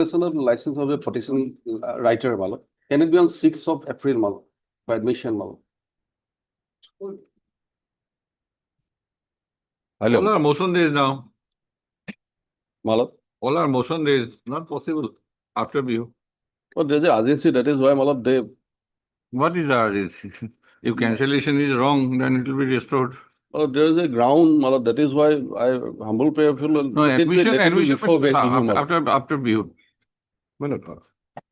License of a petition writer, Malo. Can it be on 6th of April, Malo, by admission, Malo? Hello. All our motion days now. Malo? All our motion days, not possible after view. Oh, there's an urgency, that is why, Malo, they. What is the urgency? If cancellation is wrong, then it will be restored. Oh, there is a ground, Malo, that is why I humble prayer. No, admission before after view.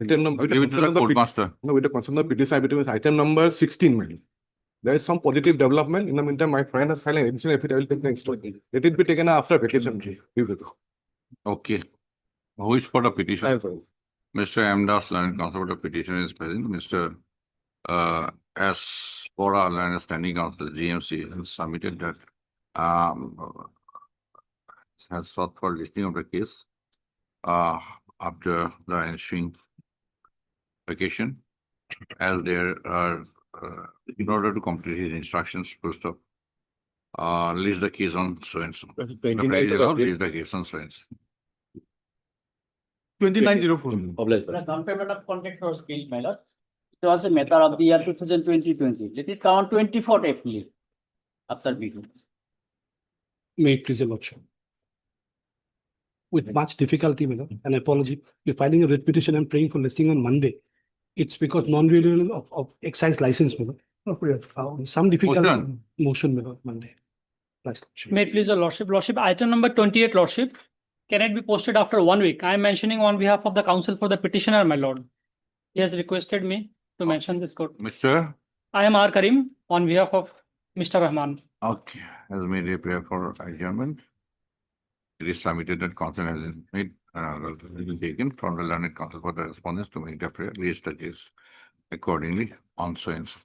Item number, Give it to the court master. no, with the concern of petition, it was item number 16, man. There is some positive development. In the meantime, my friend has silent additional effort. I will take next one. Let it be taken after petition. Okay. Who is for the petition? I will. Mr. M. Das, Learned Counsel for the petition is present. Mr. S. Bora, Learned Standing Counsel, GMC, has submitted that has sought for listing of the case after the ensuing vacation, as there are in order to complete his instructions, first of list the case on so and so. List the case on so and so. 2904. The non-payment of contract was billed, my lord. It was a matter of the year 2020. Let it count 24th April after meeting. May it please your lordship. With much difficulty, madam, an apology. You're filing a writ petition and praying for listing on Monday. It's because non-renewal of excise license, madam. Some difficulty. Motion, madam, Monday. Nice. May it please your lordship. Lordship, item number 28, lordship. Can it be posted after 1 week? I am mentioning on behalf of the counsel for the petitioner, my lord. He has requested me to mention this court. Mr. I am R. Karim on behalf of Mr. Rahman. Okay, has made a prayer for adjournment. It is submitted that consent has been made, will be taken from the learned counsel for the respondents to make the prayer, list the case accordingly on so and so.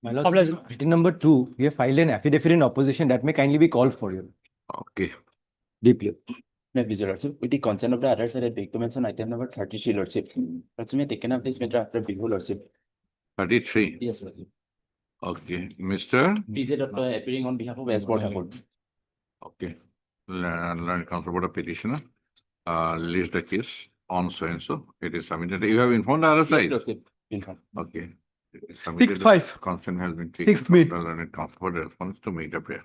My lord, written number 2, we have filed an affidavit in opposition that may kindly be called for you. Okay, Deeply. May please, lordship, with the consent of the other side, I beg to mention item number 33, lordship. Also, may taken up this matter after before, lordship. 33. Yes, lordship. Okay, Mr. PZ Doctor appearing on behalf of S. Board. Okay, learned counsel for the petitioner, list the case on so and so. It is submitted. You have informed the other side. Okay. It is submitted. 6-5. Consent has been taken 6th from May. the learned counsel for the response to make the prayer.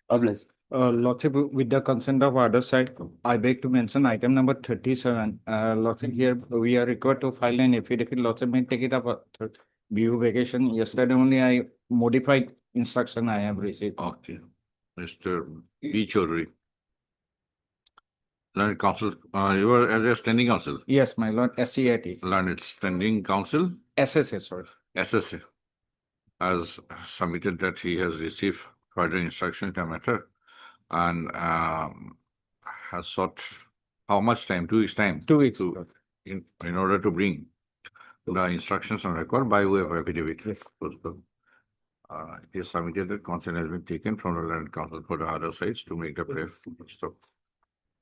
Obliged. Lordship, with the consent of other side, I beg to mention item number 37. Lordship, here we are required to file an affidavit. Lordship may take it up after view vacation. Yesterday only I modified instruction I have received. Okay, Mr. B. Chaudhary. Learned counsel, you are as a standing counsel. Yes, my lord, SCIT. Learned standing counsel, SSA, sorry. SSA, has submitted that he has received further instruction in the matter and has sought how much time? 2 weeks time? 2 weeks. In order to bring the instructions on record by way of affidavit. It is submitted that consent has been taken from the learned counsel for the other sides to make the prayer. So,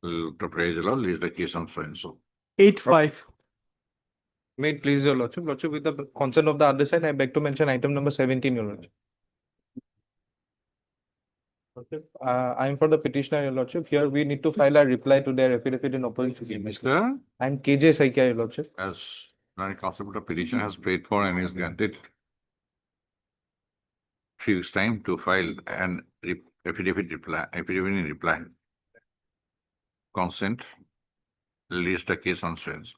the prayer is allowed, list the case on so and so. 8-5. May it please your lordship. Lordship, with the consent of the other side, I beg to mention item number 17, your lordship. I am for the petitioner, your lordship. Here we need to file a reply to their affidavit in opposition. Mr. I am KJ Saikia, your lordship. As learned counsel for the petition has prayed for and is granted 3 weeks time to file an affidavit in reply. Consent, list the case on so and so.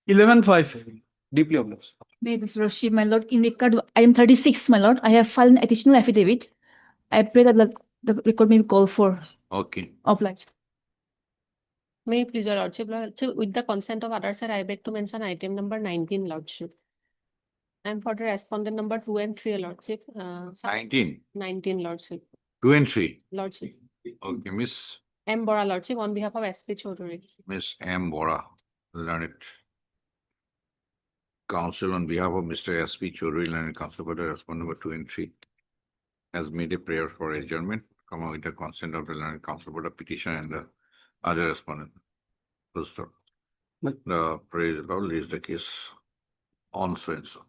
11-5. Deeply obliged. May this lordship, my lord, in regard to item 36, my lord, I have filed an additional affidavit. I pray that the record may be called for. Okay, Obliged. May it please your lordship, with the consent of other side, I beg to mention item number 19, lordship. And for the respondent number 2 and 3, lordship. 19, 19, lordship. 2 and 3. Lordship. Okay, Miss M. Bora, lordship, on behalf of SP Chaudhary. Miss M. Bora, learned counsel on behalf of Mr. S.P. Chaudhary, learned counsel for the respondent number 2 and 3, has made a prayer for adjournment, come with the consent of the learned counsel for the petition and the other respondent. The prayer is allowed, list the case on so and so.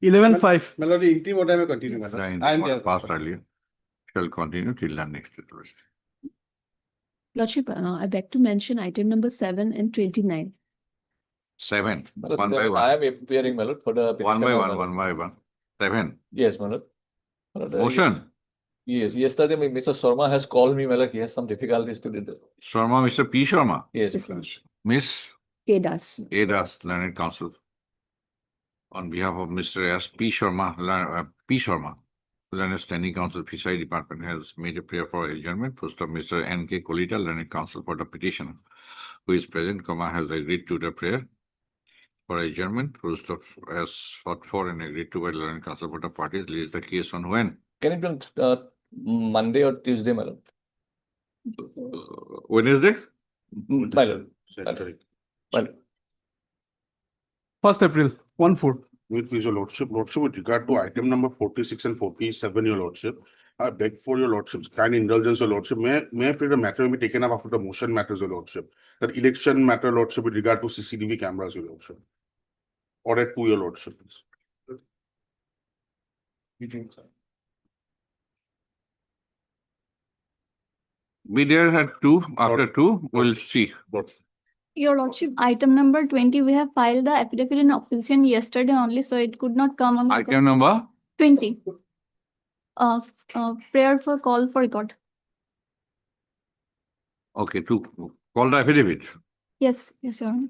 11-5. Melody, intim what time continue, The madam? I am there. passed earlier shall continue till the next request. Lordship, I beg to mention item number 7 and 29. 7. My lord, One by I one. am appearing, my lord, for the. One by petitioner, one, my lord. one by one. 7. Yes, my lord. My lord, Motion. Yes, yesterday Mr. Sharma has called me, my lord, he has some difficulties to do that. Sharma, Mr. P. Sharma. Yes. Miss Kedas. Adas, Learned Counsel. On behalf of Mr. S. P. Sharma, P. Sharma, Learned Standing Counsel, Fishery Department has made a prayer for adjournment. First of Mr. N. K. Kolita, Learned Counsel for the petitioner, who is present, has agreed to the prayer for adjournment. First of as sought for and agreed to by Learned Counsel for the parties, leaves the case on when? Can it be on Monday or Tuesday, my lord? Wednesday? My lord. My lord. 1st April, 1/4. With please, your lordship, with regard to item number 46 and 47, your lordship, I beg for your lordship's kind indulgence, your lordship, may I pray the matter be taken up after the motion matters, your lordship, that election matter, lordship, with regard to CCTV cameras, your lordship. Or at 2, your lordship, please. Be there at 2. After 2, we'll see. Your Lordship, item number 20, we have filed the affidavit in opposition yesterday only, so it could not come on. Item number? 20. Prayer for call for record. Okay, 2. Call the affidavit. Yes, yes, Your Honor.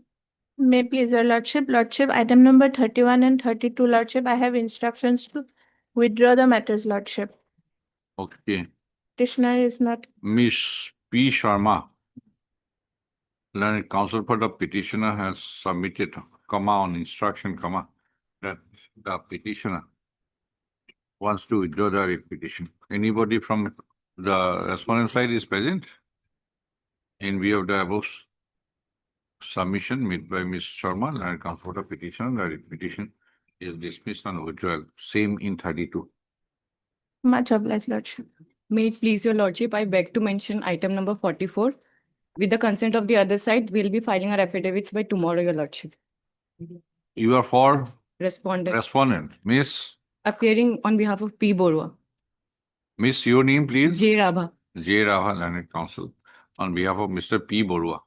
May please your lordship, item number 31 and 32, lordship, I have instructions to withdraw the matters, lordship. Okay. Petitioner is not. Miss P. Sharma, Learned Counsel for the petitioner, has submitted, on instruction, that the petitioner wants to withdraw the petition. Anybody from the respondent side is present? In view of the above submission made by Ms. Sharma, Learned Counsel for the petitioner, the petition is dismissed on withdrawal. Same in 32. Much obliged, lordship. May it please your lordship, I beg to mention item number 44. With the consent of the other side, we'll be filing our affidavits by tomorrow, your lordship. You are for Respondent respondent. Miss, appearing on behalf of P. Borua. Miss, your name, please. J. Rabha. J. Rava, Learned Counsel, on behalf of Mr. P. Borua,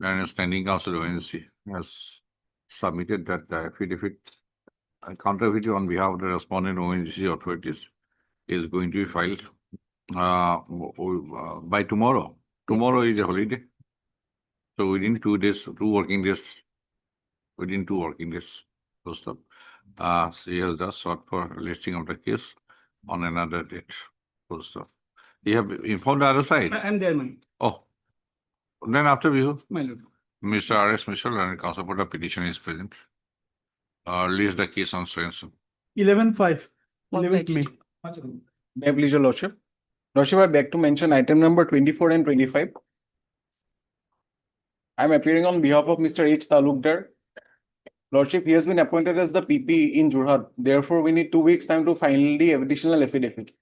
Learned Standing Counsel ONC, has submitted that the affidavit, counter affidavit on behalf of the respondent ONC authorities is going to be filed by tomorrow. Tomorrow is a holiday. So within 2 days, 2 working days, within 2 working days, post up. She has just sought for listing of the case on another date. Post up. You have informed the other side. I'm there, man. Oh, then after you, My lord. Mr. R.S. Mitchell, Learned Counsel for the petition is present. List the case on so and so. 11/5. What 11th May. next? May I please your lordship? Lordship, I beg to mention item number 24 and 25. I am appearing on behalf of Mr. H. Talukdar. Lordship, he has been appointed as the PP in Jorhat. Therefore, we need 2 weeks time to file the additional affidavit.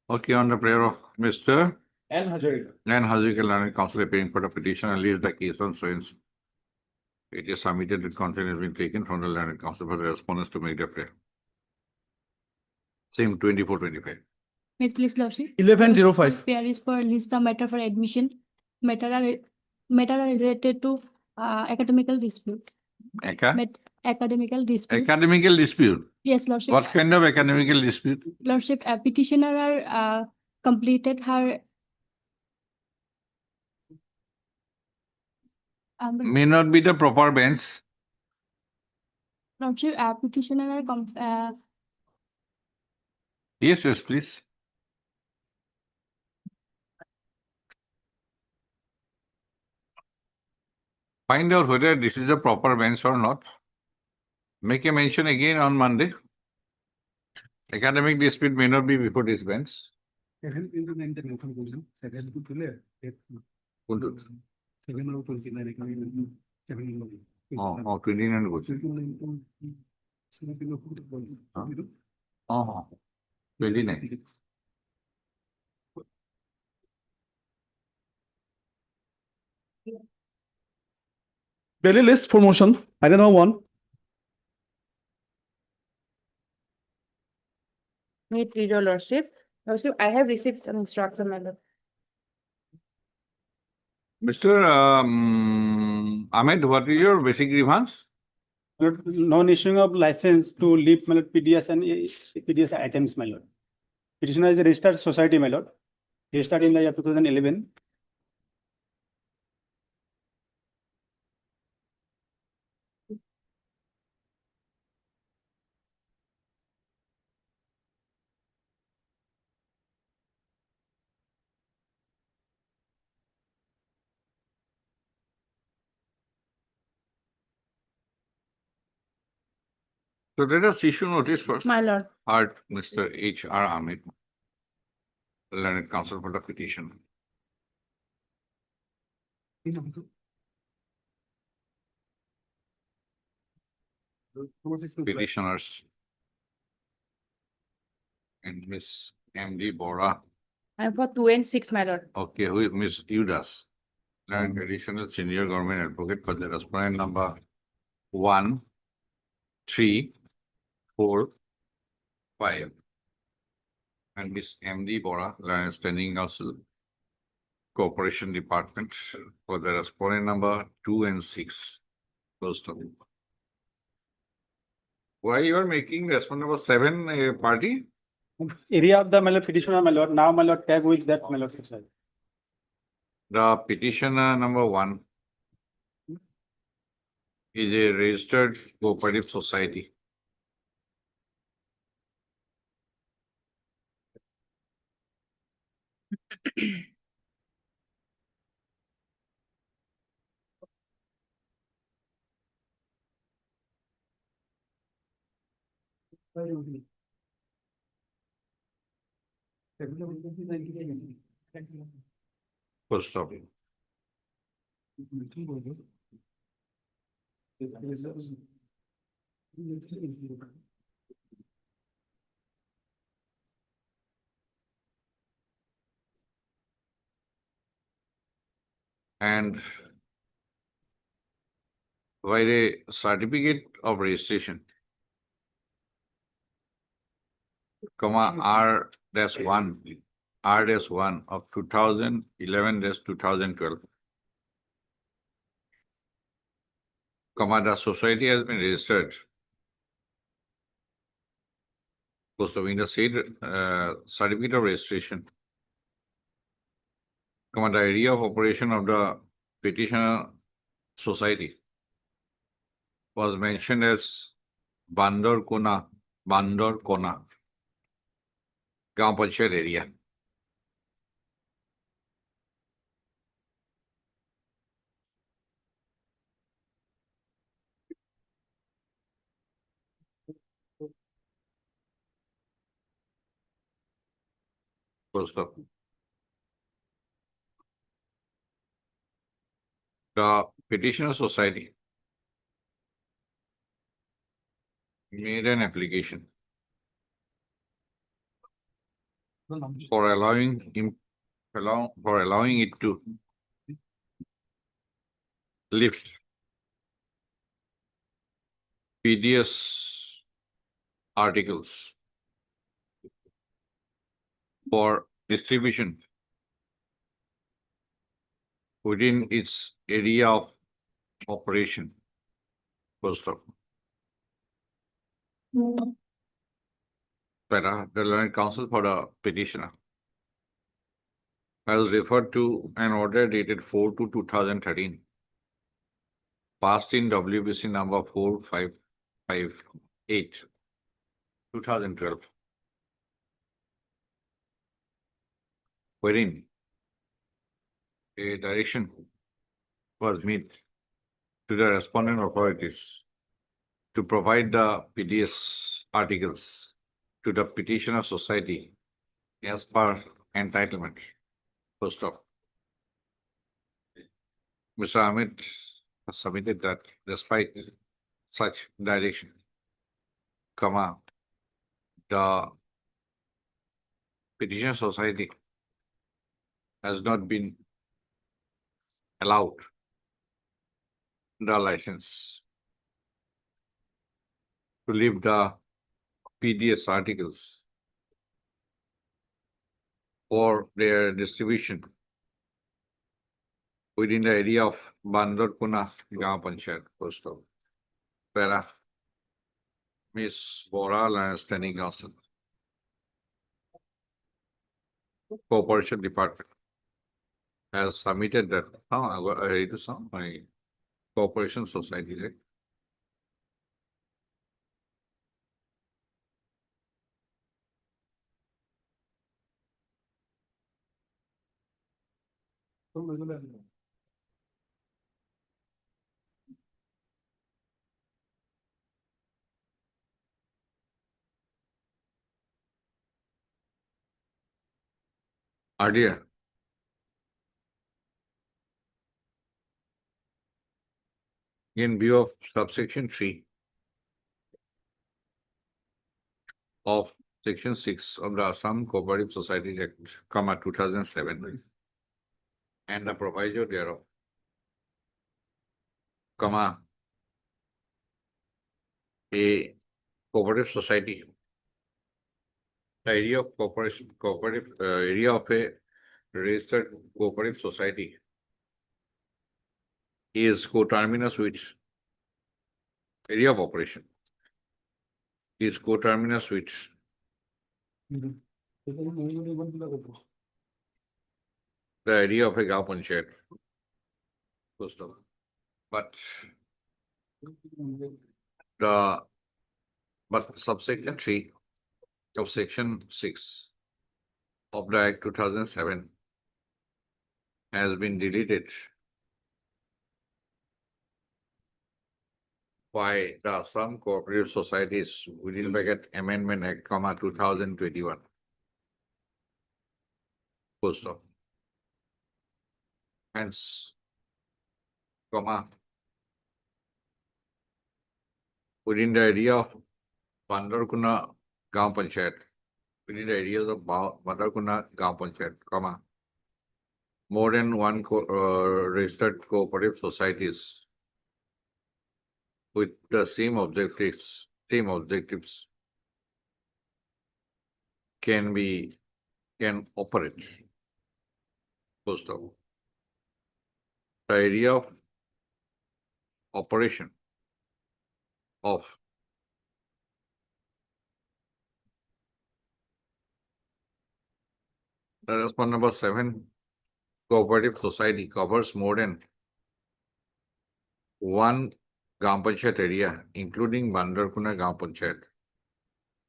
Okay, on the prayer of Mr. And Hazarika. Nan Hazika, Learned Counsel appearing for the petition and leaves the case on so and so. It is submitted that consent has been taken from the Learned Counsel for the respondents to make the prayer. Same 24-25. May it please, Lordship. 11/05. Prayer is for list the matter for admission. Matter are related to academical dispute. Academical dispute. Academical dispute. Yes, Lordship. What kind of academical dispute? Lordship, petitioner are completed her. May not be the proper bench. Lordship, petitioner are Yes, yes, please. Find out whether this is the proper bench or not. Make a mention again on Monday. Academic dispute may not be before this bench. Oh, 29 goes. 29. Daily list for motion. Item number 1. May it please your lordship. Lordship, I have received some instruction, my lord. Mr. Ahmed, what is your basic grievance? Non-issuing of license to leave, my lord, PDS and PDS items, my lord. Petitioner is a registered society, my lord. Registered in the year 2011. So let us issue notice first. My lord. Heard Mr. H.R. Ahmed, learned counsel for the petition. Petitioners. And Miss M.D. Bora. I have got 2 and 6, my lord. Okay, who is Miss Udas? Learned additional senior government advocate for the respondent number 1, 3, 4, 5. And Miss M.D. Bora, learned standing counsel, Cooperation Department for the respondent number 2 and 6. Close to. Why you are making respondent number 7 a party? Area of the, my lord, petitioner, my lord. Now, my lord, tag with that, my lord, sir. The petitioner number 1 is a registered cooperative society. Full stop. And by a certificate of registration, comma R-1, R-1 of 2011-2012, comma, the society has been registered. Post of in the said certificate of registration, comma, the area of operation of the petitioner society was mentioned as Bandar Kona, Gaon Panchayat area. Full stop. The petitioner society made an application for allowing it to lift PDS articles for distribution within its area of operation. Full stop. Para, the learned counsel for the petitioner has referred to an order dated 4/2/2013, passed in WBC number 4558, 2012, wherein a direction was made to the respondent authorities to provide the PDS articles to the petitioner society as per entitlement. First off, Mr. Ahmed has submitted that despite such direction, comma, the petitioner society has not been allowed the license to leave the PDS articles for their distribution within the area of Bandarkuna Gaon Panchayat post of Para Miss Boral and Stanley Johnson. Corporation Department has submitted that. I read to some my corporation society. Right? Earlier, in view of subsection 3 of section 6 of the Assam Cooperative Society Act, 2007, and the proviso thereof, a cooperative society, the area of area of a registered cooperative society is coterminous with area of operation is coterminous with the area of a Gaon Panchayat. But subsection 3 of section 6 of the Act 2007 has been deleted by the Assam Cooperative Societies within bracket Amendment Act, 2021. Full stop. Hence, within the area of Bandarkuna Gaon Panchayat, within the areas of Bandarkuna Gaon Panchayat, more than one registered cooperative societies with the same objectives can operate. Full stop. The area of operation of that is point number 7. Cooperative society covers more than one Gaon Panchayat area, including Bandarkuna Gaon Panchayat.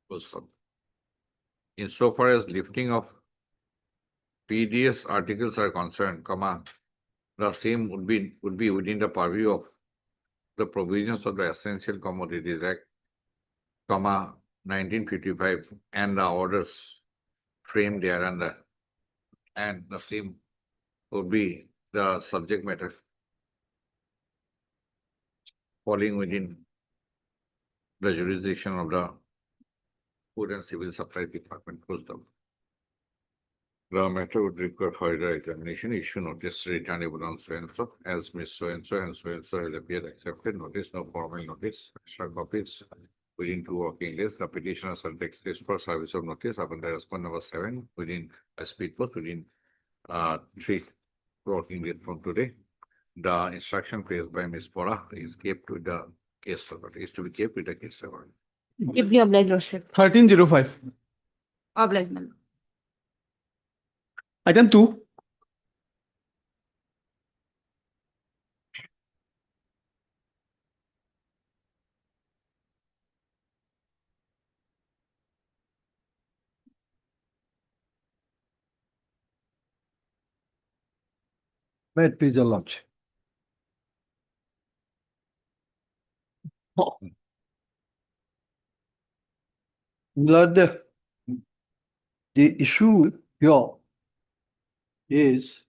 Full stop. Insofar as lifting of PDS articles are concerned, the same would be within the purview of the provisions of the Essential Commodities Act, 1955, and the orders framed thereunder, and the same would be the subject matter falling within the jurisdiction of the Food and Civil Supply Department. Full stop. The matter would require further examination. Issue notice returnable on so and so, as Miss so and so has appeared accepted notice, no formal notice, extra copies within 2 working days. The petitioner shall take this for service of notice upon the response number 7 within a speed post within 3 working days from today. The instruction placed by Ms. Bora is kept with the case server. Is to be kept with the case server. Deeply obliged, Lordship. 1305. Obliged, my lord. Item 2. May it please your lordship. Lord, the issue here is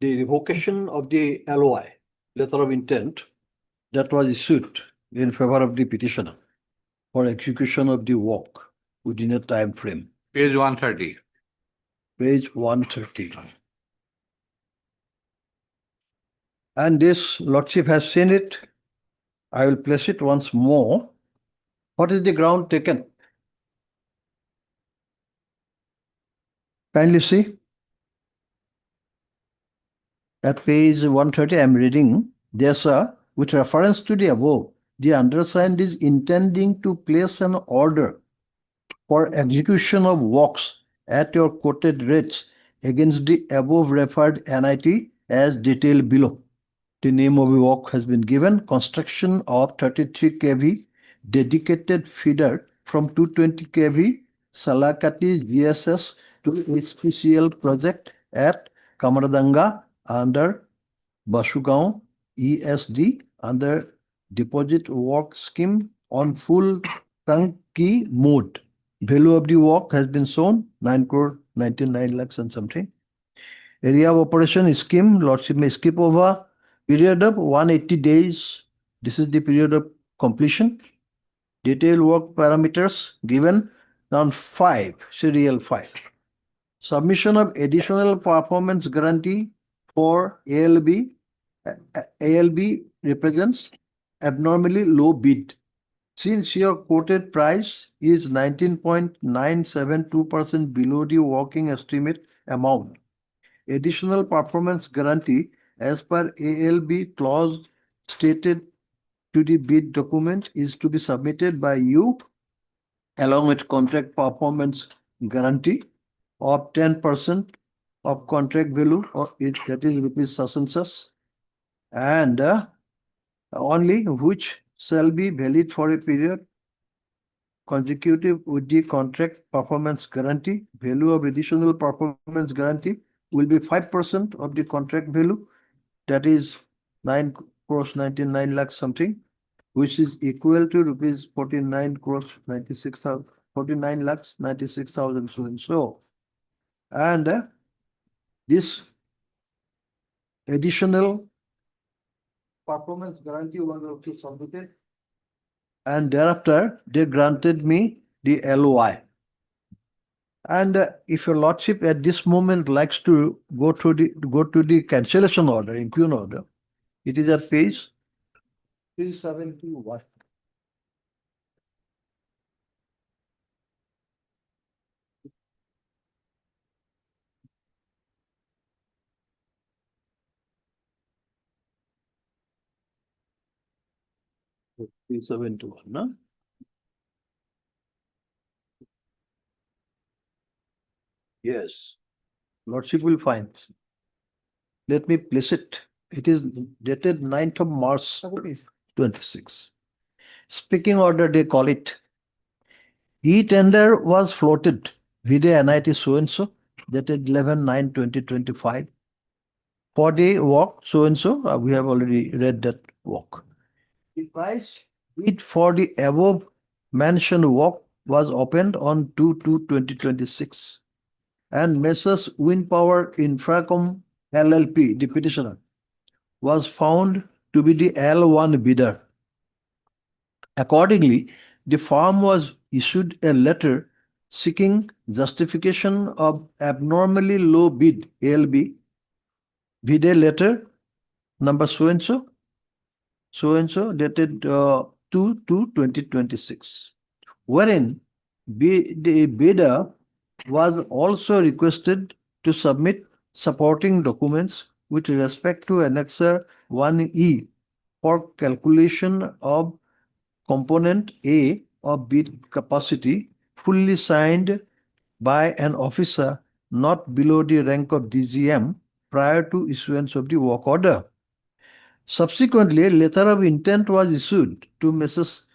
the revocation of the LOI, letter of intent, that was issued in favor of the petitioner for execution of the work within a time frame. Page 130. Page 130. And this lordship has seen it. I will place it once more. What is the ground taken? Kindly see. at page 130, I'm reading, dear sir, with reference to the above, the undersigned is intending to place an order for execution of works at your quoted rates against the above referred NIT as detailed below. The name of the work has been given, construction of 33 kV dedicated feeder from 220 kV Salakati GSS to HPCL project at Kamaradanga under Basugao ESD under deposit work scheme on full turnkey mode. Value of the work has been shown 9 crore 99 lakhs and something. Area of operation scheme, Lordship may skip over. Period of 180 days. This is the period of completion. Detailed work parameters given on 5, serial 5. Submission of additional performance guarantee for ALB. ALB represents abnormally low bid. Since your quoted price is 19.972% below the working estimate amount, additional performance guarantee as per ALB clause stated to the bid document is to be submitted by you along with contract performance guarantee of 10% of contract value, or that is rupees such and such, and only which shall be valid for a period consecutive with the contract performance guarantee. Value of additional performance guarantee will be 5% of the contract value, that is 9 crores 99 lakhs something, which is equal to rupees 49 crores 96,000, 49 lakhs 96,000 so and so. And this additional performance guarantee was also submitted, and thereafter they granted me the LOI. And if your lordship at this moment likes to go to the cancellation order, impugn order, it is at page 371. No? Yes. Lordship will find. Let me place it. It is dated 9th of March 26. Speaking order, they call it. E-tender was floated with a NIT so-and-so, dated 11/9/2025. For the work so-and-so, we have already read that work. The price bid for the above mentioned work was opened on 2/2/2026. And Messrs. Wind Power Infracom LLP, the petitioner, was found to be the L1 bidder. Accordingly, the firm was issued a letter seeking justification of abnormally low bid ALB. Bid a letter number so-and-so, dated 2/2/2026, wherein the bidder was also requested to submit supporting documents with respect to Annexure 1E for calculation of component A of bid capacity, fully signed by an officer not below the rank of DGM prior to issuance of the work order. Subsequently, a letter of intent was issued to Mrs.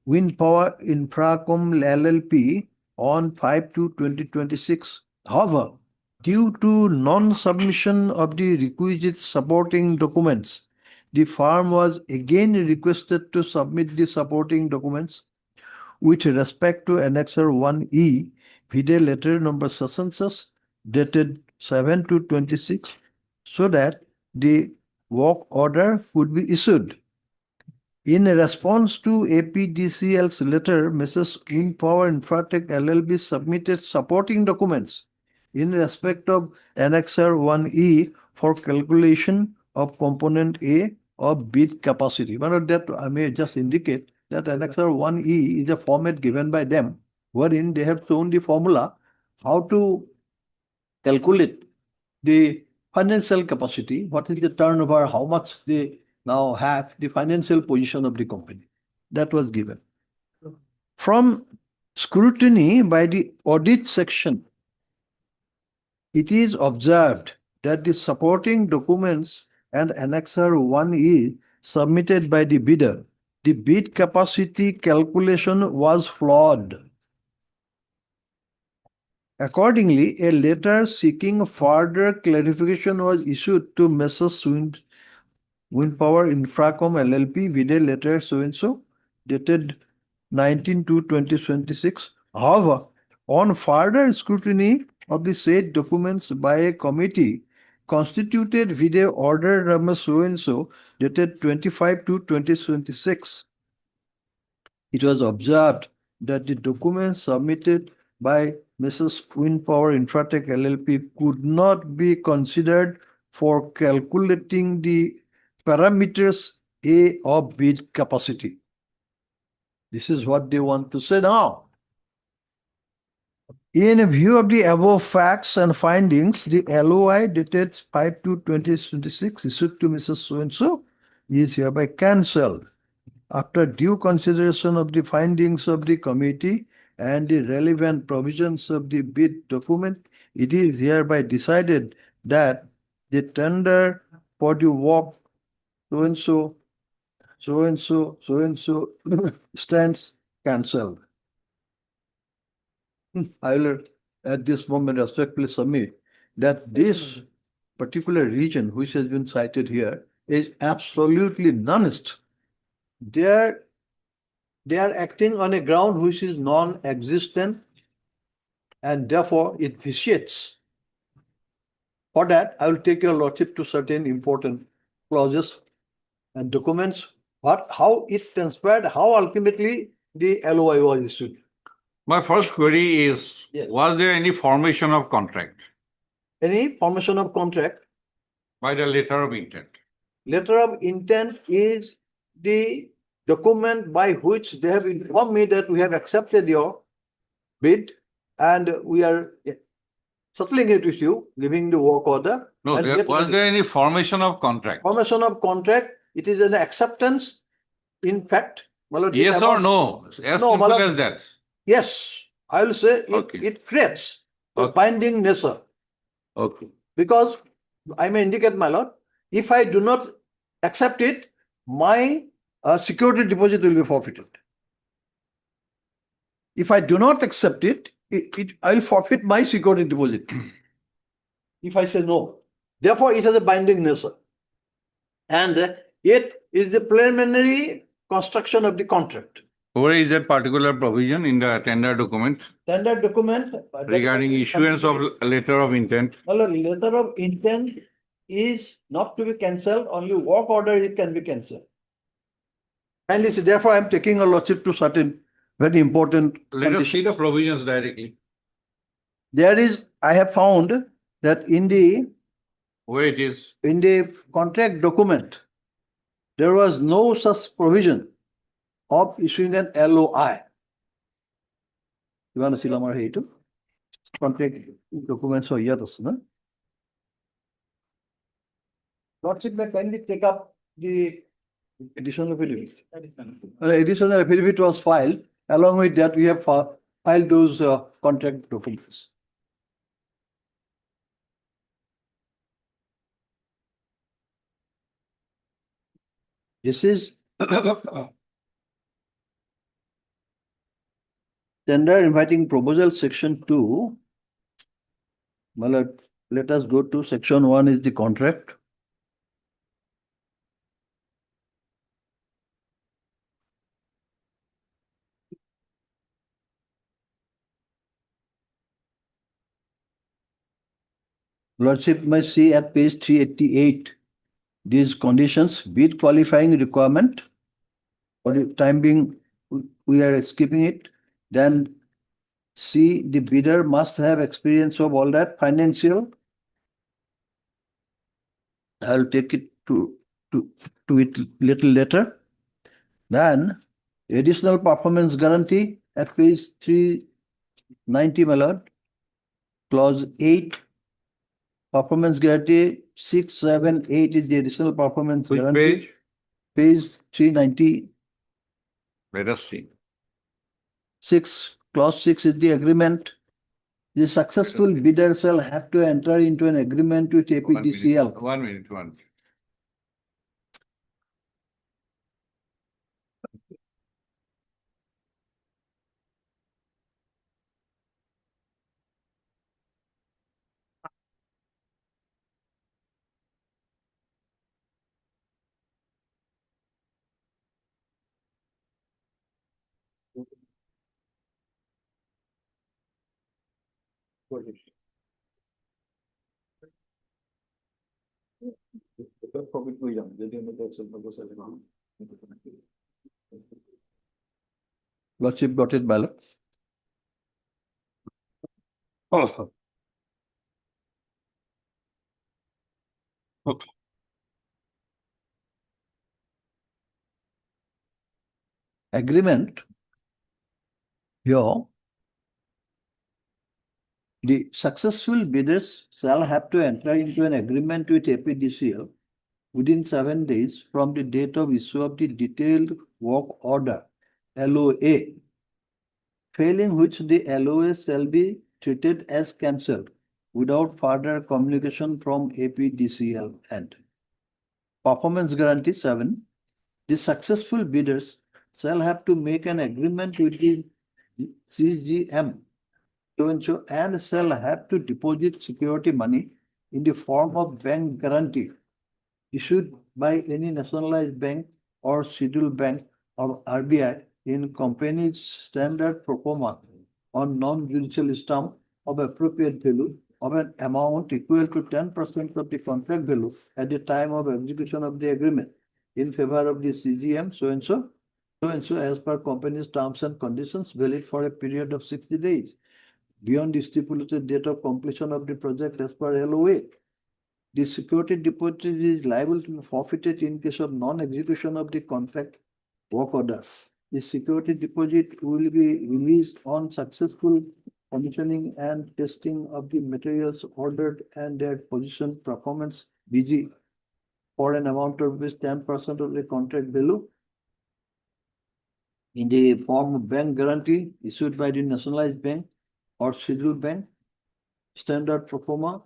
Wind Power Infracom LLP on 5/2/2026. However, due to non-submission of the requisite supporting documents, the firm was again requested to submit the supporting documents with respect to Annexure 1E, Vide letter number such and such, dated 7/2/26, so that the work order could be issued. In response to APDCL's letter, Mrs. Wind Power Infratech LLB submitted supporting documents in respect of Annexure 1E for calculation of component A of bid capacity. But that I may just indicate that Annexure 1E is a format given by them, wherein they have shown the formula how to calculate the financial capacity, what is the turnover, how much they now have, the financial position of the company. That was given. From scrutiny by the audit section, it is observed that the supporting documents and Annexure 1E submitted by the bidder, the bid capacity calculation was flawed. Accordingly, a letter seeking further clarification was issued to Messrs. Wind Power Infracom LLP with a letter so-and-so dated 19/2/2026. However, on further scrutiny of the said documents by a committee constituted with a order number so-and-so dated 25/2/2026, it was observed that the documents submitted by Mrs. Wind Power Infratech LLP could not be considered for calculating the parameters A of bid capacity. This is what they want to say now. In view of the above facts and findings, the LOI dated 5/2/2026 issued to Mrs. So-and-so is hereby cancelled. After due consideration of the findings of the committee and the relevant provisions of the bid document, it is hereby decided that the tender for the work so-and-so, so-and-so, so-and-so stands cancelled. I will at this moment respectfully submit that this particular region which has been cited here is absolutely non-est. They are acting on a ground which is non-existent and therefore it vitiates. For that, I will take your lordship to certain important clauses and documents, how it transpired, how ultimately the LOI was issued. My first query is, Yes. was there any formation of contract Any formation of contract, by the letter of intent? letter of intent is the document by which they have informed me that we have accepted your bid and we are settling it with you, giving the work order. No, and was there any formation of contract? formation of contract, it is an acceptance. In fact, my lord, it Yes or amounts- no? As No, simple my lord. as that. Yes, I will say Okay. it creates a Okay. binding nature. Okay. Because I may indicate, my lord, if I do not accept it, my security deposit will be forfeited. If I do not accept it, I'll forfeit my security deposit. If I say no. Therefore, it has a binding nature. And it is the preliminary construction of the contract. Where is that particular provision in the tender document Tender document. regarding issuance of a letter of intent? Well, a letter of intent is not to be cancelled, only work order it can be cancelled. And this, therefore, I am taking a lordship to certain very important Let us see conditions. the provisions directly. There is, I have found that in the Where it is? contract document, there was no such provision of issuing an LOI. You want to see Lamar here too? Contract documents are here, no? Lordship may kindly take up the additional affidavit. Additional affidavit was filed. Along with that, we have filed those contract documents. This is tender inviting proposal section 2. Well, let us go to section 1 is the contract. Lordship may see at page 388 these conditions, bid qualifying requirement. For the time being, we are skipping it. Then C, the bidder must have experience of all that financial. I'll take it to it little later. Then additional performance guarantee at page 390, my lord. Clause 8 Performance guarantee, 6, 7, 8 is the additional performance Which guarantee. page? Page 396, Let us see. clause 6 is the agreement. The successful bidder shall have to enter into an agreement with APDCL. 1 minute, 1 minute. Lordship got it, ballot. Oh. Okay. Agreement. Here, the successful bidders shall have to enter into an agreement with APDCL within 7 days from the date of issue of the detailed work order, LOA, failing which the LOA shall be treated as cancelled without further communication from APDCL end. Performance guarantee 7. The successful bidders shall have to make an agreement with the CGM and shall have to deposit security money in the form of bank guarantee issued by any nationalized bank or scheduled bank or RBI in company's standard pro forma on non-judicial stamp of appropriate value of an amount equal to 10% of the contract value at the time of execution of the agreement in favor of the CGM so and so as per company's terms and conditions valid for a period of 60 days beyond the stipulated date of completion of the project as per LOA. The security deposit is liable to be forfeited in case of non-execution of the contract work order. The security deposit will be released on successful commissioning and testing of the materials ordered and their position performance BG for an amount of 10% of the contract value in the form of bank guarantee issued by the nationalized bank or scheduled bank, standard pro forma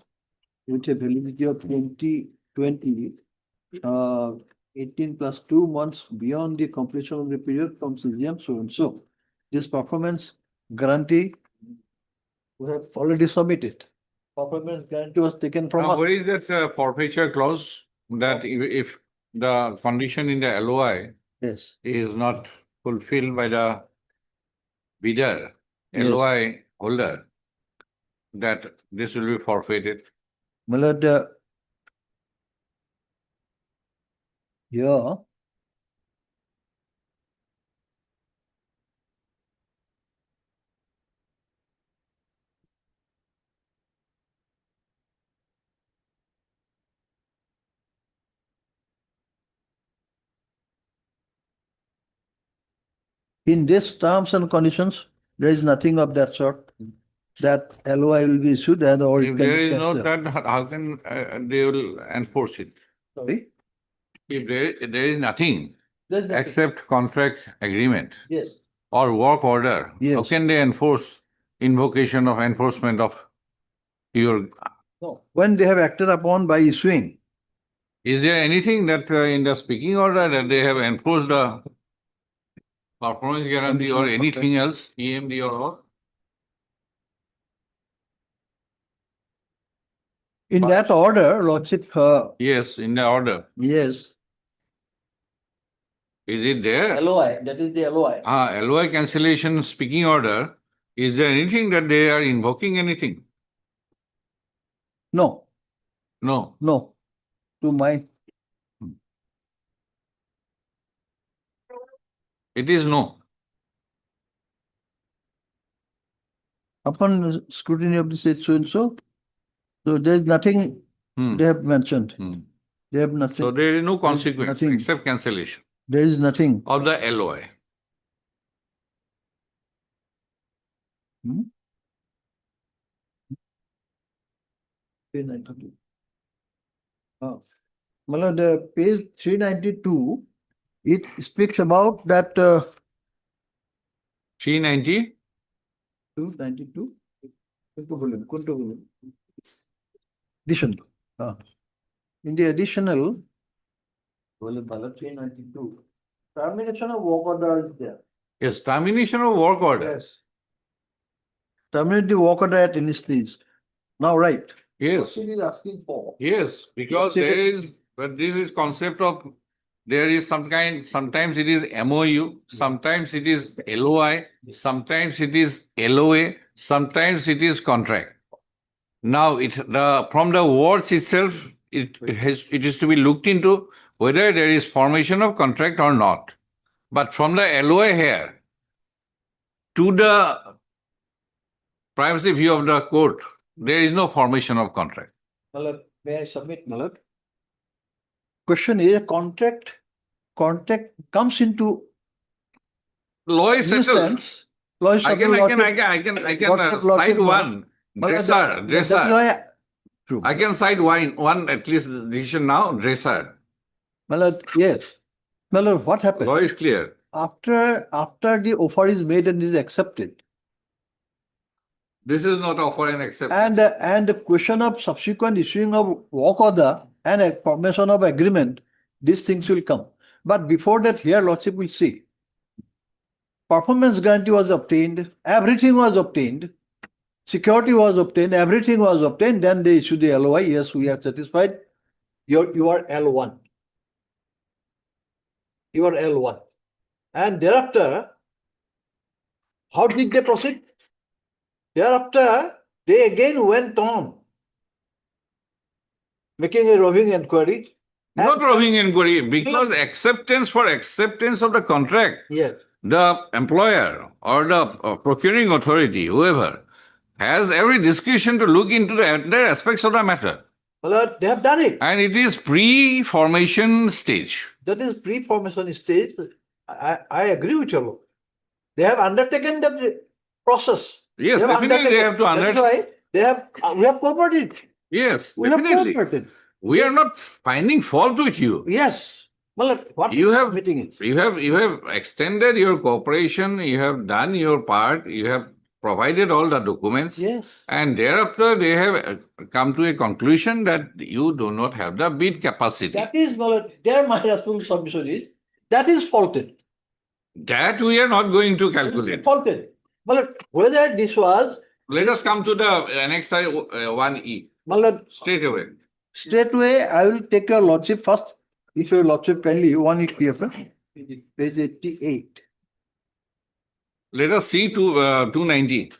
with a validity of 2020, 18 plus 2 months beyond the completion of the period from CGM so and so. This performance guarantee we have already submitted. Performance guarantee was taken from Now, us. where is that forfeiture clause that if the condition in the LOI Yes. is not fulfilled by the bidder, Yes. LOI holder, that this will be forfeited? My lord, yeah. In this terms and conditions, there is nothing of that sort. That LOI will be issued and or it If can there be is no cancelled. that, how can they will enforce it? Sorry? If there is nothing There's nothing. except contract agreement Yes. or work order, how Yes. can they enforce invocation of enforcement of your? No. When they have acted upon by issuing. Is there anything that in the speaking order that they have enforced the performance guarantee or anything else, EMD or all? In that order, Lordship, Yes, in the order. yes. Is it there? LOI, that is the LOI. LOI cancellation speaking order. Is there anything that they are invoking anything? No, No. no. To my, It is no. upon scrutiny of the state so and so, so there is nothing they have mentioned. They have nothing. So there is no consequence nothing. except cancellation There is nothing. of the LOI. Hmm? Well, the page 392, it speaks about that 390, 292. Addition. In the additional, well, 392, termination of work order is there. yes, termination of work order. Yes. Terminate the work order at any stage. Now, right. Yes, What he is asking for. yes, because Yes, it there is, but this is concept of, there is some kind, sometimes it is MOU, sometimes it is LOI, sometimes it is LOA, sometimes it is contract. Now, from the words itself, it is to be looked into whether there is formation of contract or not. But from the LOA here to the privacy view of the court, there is no formation of contract. Malad, may I submit, Malad? Question is, contract comes into Law is settled. existence. Law is I can Lordship, cite one. Malad, Dresser. that's why. True. I can cite one at least decision now, dresser. Malad, yes. Malad, what happened? Law is clear. After the offer is made and is accepted, This is not offer and acceptance. and the question of subsequent issuing of work order and a formation of agreement, these things will come. But before that, here Lordship will see. Performance guarantee was obtained, everything was obtained, security was obtained, everything was obtained, then they issue the LOI. Yes, we are satisfied. You are L1. You are L1. And thereafter, how did they proceed? Thereafter, they again went on making a roving inquiry. Not roving inquiry, because acceptance of the contract, Yes. the employer or the procuring authority, whoever, has every discretion to look into the entire aspects of the matter. Well, they have done it. And it is pre-formation stage. That is pre-formation stage. I agree with you. They have undertaken that process. Yes, definitely they have to That's why we have cooperated. Yes, We have definitely. cooperated. We are not finding fault with you. Yes. Well, what You have meeting is? You have extended your cooperation, you have done your part, you have provided all the documents. Yes. And thereafter, they have come to a conclusion that you do not have the bid capacity. That is, well, there my responsible submission is, that is faulted. That we are not going to calculate. Faulted. Well, whether this was, Let us come to the Annex 1E well, straight away. straightway, I will take your lordship first. If your lordship kindly, 1 PFF, page 88. Let us see to 290.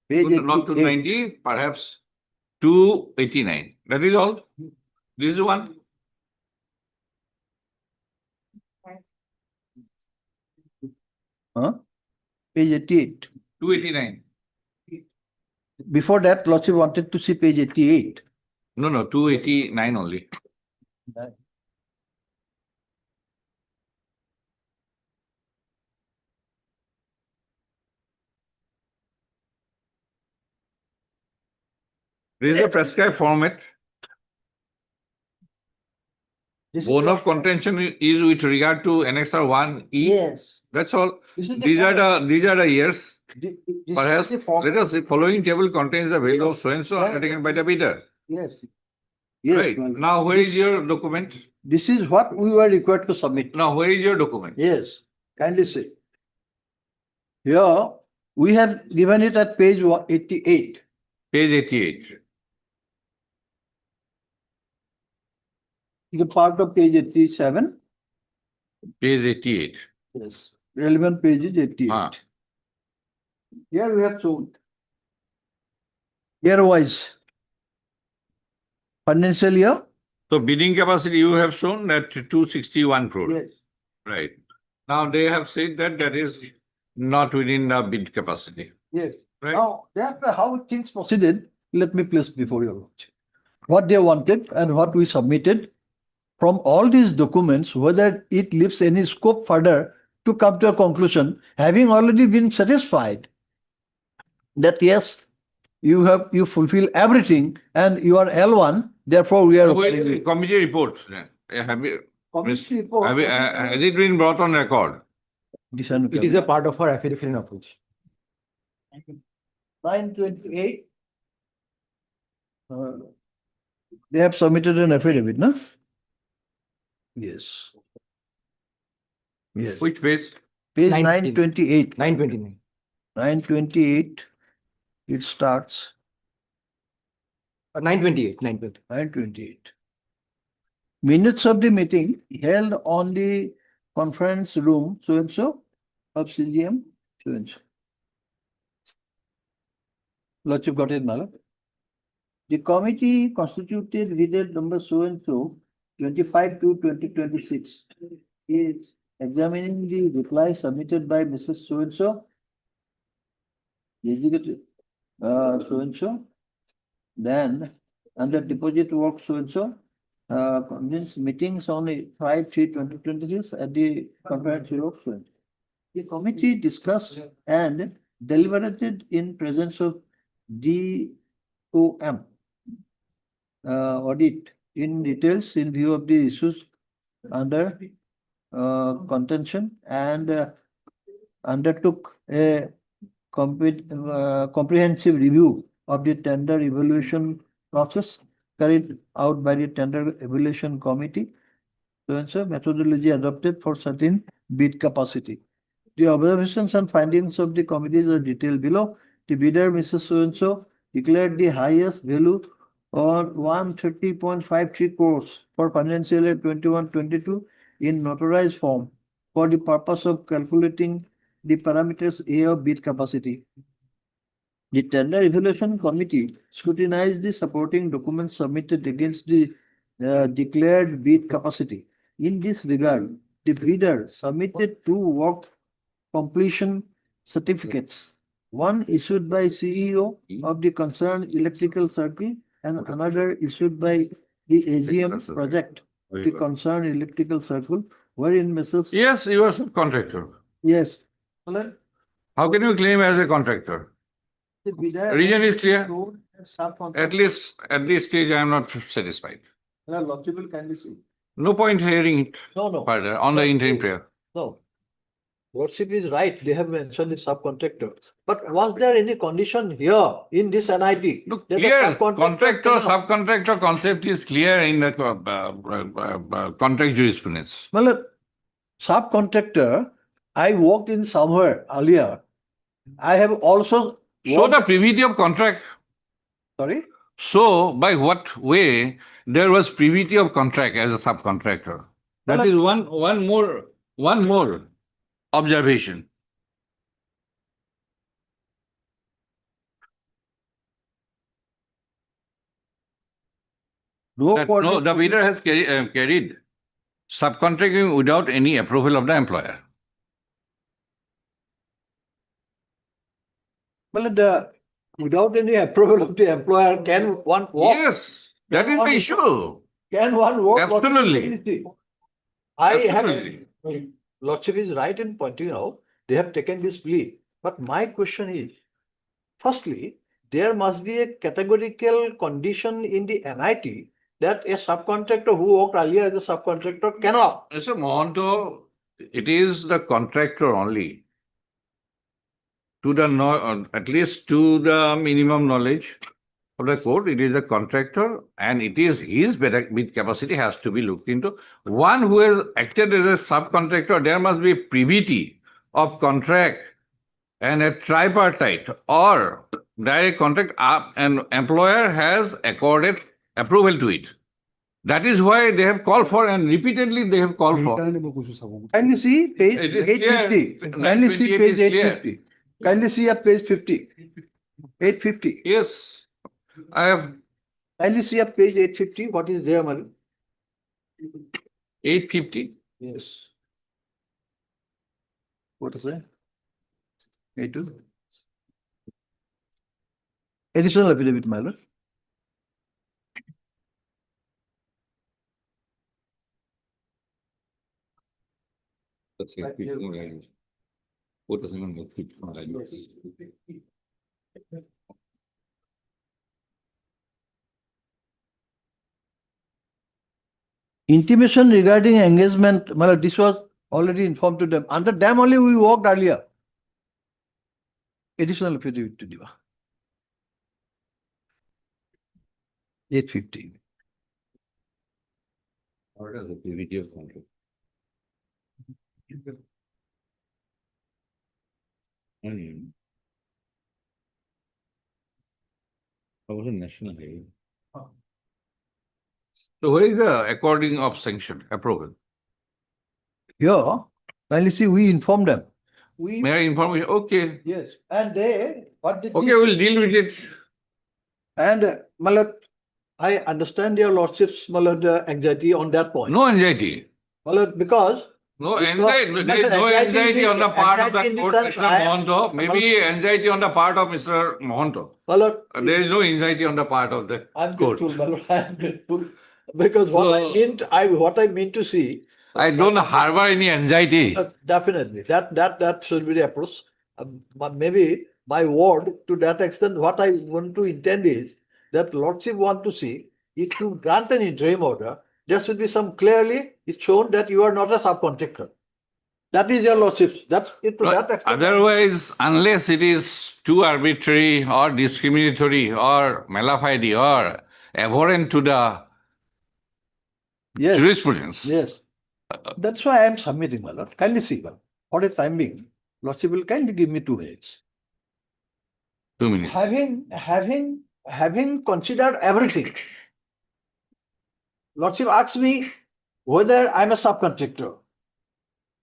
Page Not 88. 290, perhaps 289. That is all. This is one. Huh? Page 88. 289. Before that, lordship wanted to see page 88. No, 289 only. This is a prescribed format. This is Bone of what- contention is with regard to Annexure 1E. Yes. That's all. This is the These are format. these are the years. This is Perhaps the format. let us see. Following table contains the value of so and so Yeah. undertaken by the bidder. Yes. Yes. Right. well, Now, where is your document? This is what we were required to submit. Now, where is your document? Yes, kindly see. Here, we have given it at page 88. Page 88. The part of page 87. Page 88. Yes. Relevant page is 88. Ah. Here we have shown. Year-wise. Financial year. So bidding capacity, you have shown that 261 crore. Yes. Right. Now, they have said that that is not within the bid capacity. Yes. Right. Now, that's how things proceeded. Let me place before your watch. What they wanted and what we submitted from all these documents, whether it leaves any scope further to come to a conclusion, having already been satisfied that yes, you fulfill everything and you are L1, therefore we are. Wait, committee report. Have you, Committee report. has it been brought on record? It is a part of our affidavit approach. 928. They have submitted an affidavit, no? Yes. Yes. Which page? Page 928. 929. 928. It starts 928. 928. Minutes of the meeting held on the conference room so and so of CGM so and so. Lordship got it, Malak. The committee constituted dated number so and so 25/2/2026 is examining the reply submitted by Mrs. So and so. Executive so and so. Then under deposit work so and so. Convenes meetings on 5/3/2026 at the conference room. So and so. The committee discussed and deliberated in presence of DOM audit in details in view of the issues under contention and undertook a comprehensive review of the tender evaluation process carried out by the tender evaluation committee. So and so methodology adopted for certain bid capacity. The observations and findings of the committees are detailed below. The bidder, Mrs. So and so, declared the highest value on 130.53 crores for financial year 21-22 in notarized form for the purpose of calculating the parameters A of bid capacity. The tender evaluation committee scrutinized the supporting documents submitted against the declared bid capacity. In this regard, the bidder submitted two work completion certificates, one issued by CEO of the concerned electrical circle and another issued by the AGM project, the concerned electrical circle, wherein Mrs. Yes, you are subcontractor. Yes. How can you claim as a contractor? The bidder Reason is clear. Subcontractor. At this stage, I am not satisfied. Logical can be seen. No point hearing it No. further on the interim prayer. No. Lordship is right. They have mentioned the subcontractor. But was there any condition here in this NIT? Look, that a clear, subcontractor contractor, cannot- subcontractor concept is clear in the contract jurisprudence. Well, subcontractor, I worked in somewhere earlier. I have also Show worked- the privity of contract. Sorry? So, by what way there was privity of contract as a subcontractor? That is one more observation. No, No, the bidder has carried subcontracting without any approval of the employer. Well, without any approval of the employer, can one work? Yes, that is the issue. Can one work? Absolutely. I Absolutely. have, Lordship is right in pointing out, they have taken this plea. But my question is, firstly, there must be a categorical condition in the NIT that a subcontractor who worked earlier as a subcontractor cannot. Mr. Mohanto, it is the contractor only. To the at least to the minimum knowledge of the court, it is the contractor, and it is his bid capacity has to be looked into. One who has acted as a subcontractor, there must be privity of contract and a tripartite or direct contract, and employer has accorded approval to it. That is why they have called for, and repeatedly they have called for. Kindly see page It is clear. 850. Kindly see 928 page is clear. 850. Kindly see at page 50. 850. Yes, I have Kindly see at page 850 what is there, madam. 850. Yes. What is that? 82. Additional affidavit, my lord. That's it. What does it mean? intimation regarding engagement, my lord, this was already informed to them. Under them only we worked earlier. Additional affidavit to Diva. 850. What is the PVT of contract? National highway. So what is the according of sanction approval? Here, kindly see, we informed them. We, May I inform you? Okay, yes, and they, what did okay, we'll deal with it. And, my lord, I understand your lordship's, my lord, anxiety on that point. No anxiety. My lord, because No Because- anxiety, there is no anxiety in anxiety the- on the part of anxiety in the the court, sense Mr. I- Mohanto, maybe anxiety on the part of Mr. Mohanto. my lord, There is no anxiety on the part of the I'm court. grateful, my lord, I'm grateful. Because what I So- meant, what I mean to see. I don't harbor any anxiety. Definitely, that should be the approach. But maybe my word to that extent, what I want to intend is that lordship want to see, if you grant an interim order, there should be some clearly, it's shown that you are not a subcontractor. That is your lordship. That's it to that extent. Otherwise, unless it is too arbitrary or discriminatory or malafide or abhorrent to the Yes, jurisprudence, yes. That's why I am submitting, my lord. Kindly see, well, for a time being, lordship will kindly give me 2 minutes. 2 minutes. Having considered everything, lordship asked me whether I'm a subcontractor.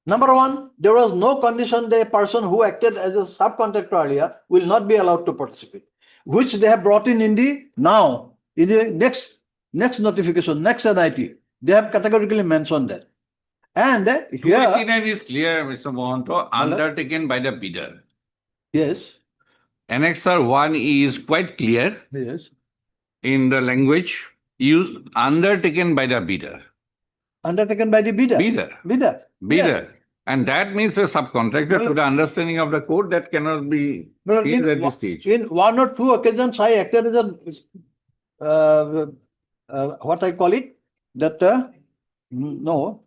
Number one, there was no condition the person who acted as a subcontractor earlier will not be allowed to participate, which they have brought in the now, in the next notification, next NIT. They have categorically mentioned that. And here, 289 is clear, Mr. Mohanto, undertaken by the bidder. yes, Annexure 1 is quite clear yes, in the language used, undertaken by the bidder. undertaken by the bidder. Bidder. Yes. And that means a subcontractor to the understanding of the code that cannot be Well, changed in at this stage. In 1 or 2 occasions, I acted as a, what I call it, that, no,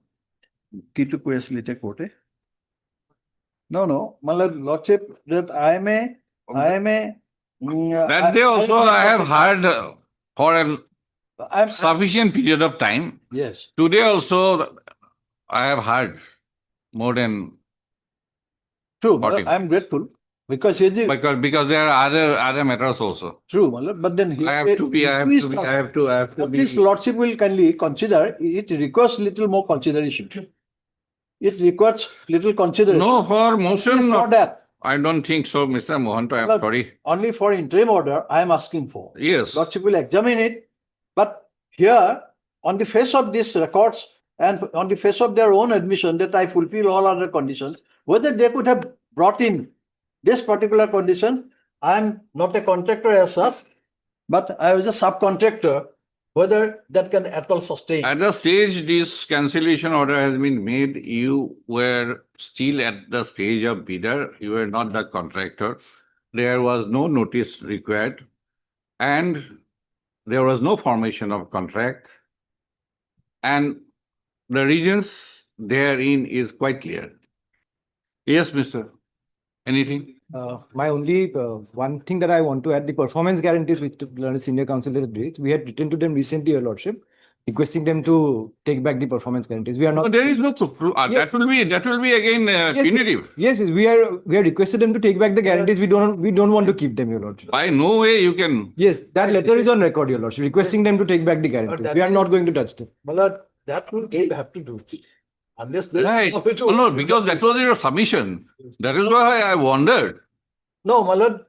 key to quest later quote. No, my lordship, that I am a. That day also I have heard for a sufficient period of time. Yes. Today also I have heard more than True, 40 I am grateful because he is because there are other matters also. true, my lord, but then he. I have to be. At least lordship will kindly consider, it requires little more consideration. It requires little consideration. No, for At motion, least for that. I don't think so, Mr. Mohanto. I am Well, sorry. Only for interim order, I am asking for. Yes. Lordship will examine it, but here, on the face of these records and on the face of their own admission that I fulfill all other conditions, whether they could have brought in this particular condition, I am not a contractor as such, but I was a subcontractor, whether that can at all sustain. At the stage this cancellation order has been made, you were still at the stage of bidder. You were not the contractor. There was no notice required, and there was no formation of contract. And the reasons therein is quite clear. Yes, Mr. Anything? My only one thing that I want to add, the performance guarantees which the senior counsel did, we had written to them recently, Your Lordship, requesting them to take back the performance guarantees. We are not. No, there is no. Yes. That will be again punitive. Yes, we have requested them to take back the guarantees. We don't want to keep them, Your Lordship. By no way you can. Yes, that letter is on record, Your Lordship, requesting them to take back the guarantees. We are not going to touch them. But that will have to do. Unless there Right. No, because that was your submission. That is why I wondered. No, my lord.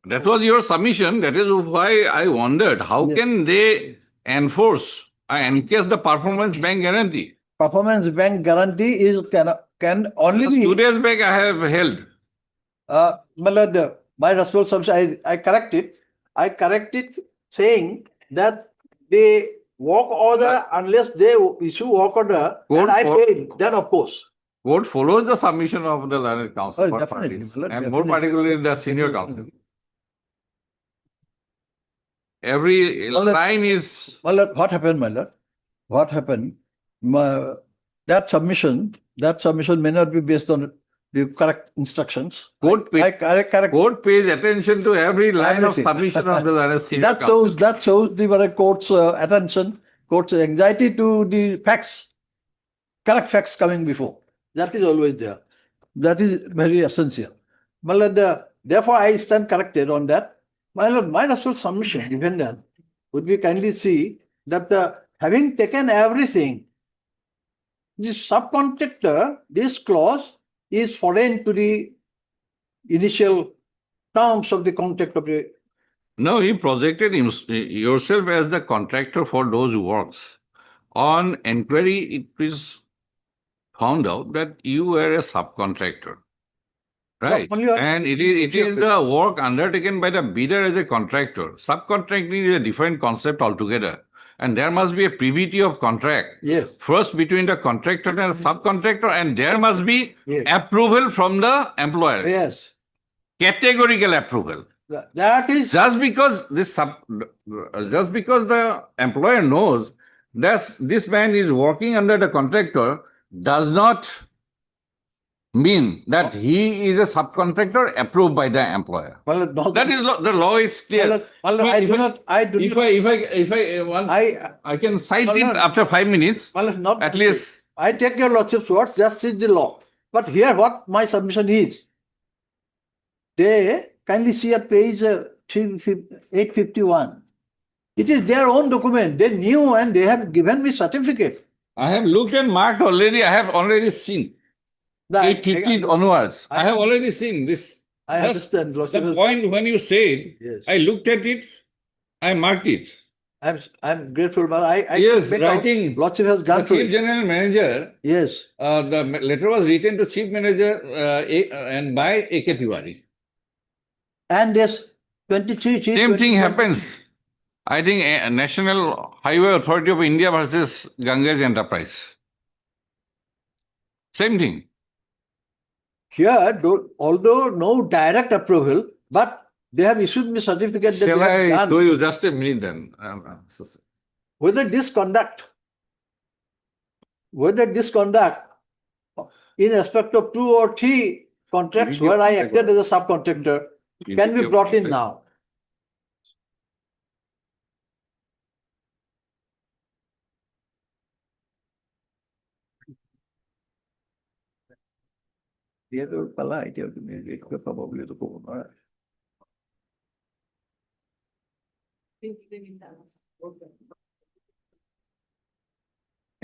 That was your submission. That is why I wondered. How can they enforce and encase the performance bank guarantee? Performance bank guarantee is can only be. 2 days back I have held. My lord, my responsibility, I correct it. I correct it saying that the work order, unless they issue work order, and I fail, then of course. Court follows the submission of the learned counsel Oh, for definitely, parties, my lord, and more definitely. particularly the senior counsel. Every Well, line is. Well, what happened, my lord? What happened? that submission may not be based on the correct instructions. Court Correct. Court pays attention to every line of Everything. submission of the senior That shows the court's attention, court's anxiety to the facts, correct facts coming before. That is always there. That is very essential. My lord, therefore, I stand corrected on that. My lord, my actual submission, even then, would we kindly see that having taken everything, the subcontractor, this clause is foreign to the initial terms of the contract of the. No, you projected yourself as the contractor for those works. On inquiry, it is found out that you were a subcontractor. Right. And it is the work undertaken by the bidder as a contractor. Subcontracting is a different concept altogether. And there must be a privity of contract. Yes. First between the contractor and subcontractor, and there must be approval from the employer. Yes. Categorical approval. That is Just because the employer knows that this man is working under the contractor does not mean that he is a subcontractor approved by the employer. Well, no, That is the law is clear. well, I can cite it after 5 minutes. Well, not at least. I take your lordship's words, that is the law. But here what my submission is, they kindly see at page 851. It is their own document. They knew and they have given me certificate. I have looked and marked already. I have already seen. 850 onwards. I have already seen this. I understand. The point when you said, Yes. I looked at it, I marked it. I'm grateful, but I Yes, make out writing. lordship has The gone through Chief it. General Manager, Yes. the letter was written to Chief Manager and by A.K. Tiwari. And there's 23. Same thing happens. I think National Highway Authority of India versus Ganges Enterprise. Same thing. Here, although no direct approval, but they have issued me certificate that Shall they have I done. show you just a minute then? Whether this conduct in respect of 2 or 3 contracts where I acted as a subcontractor can be brought in now.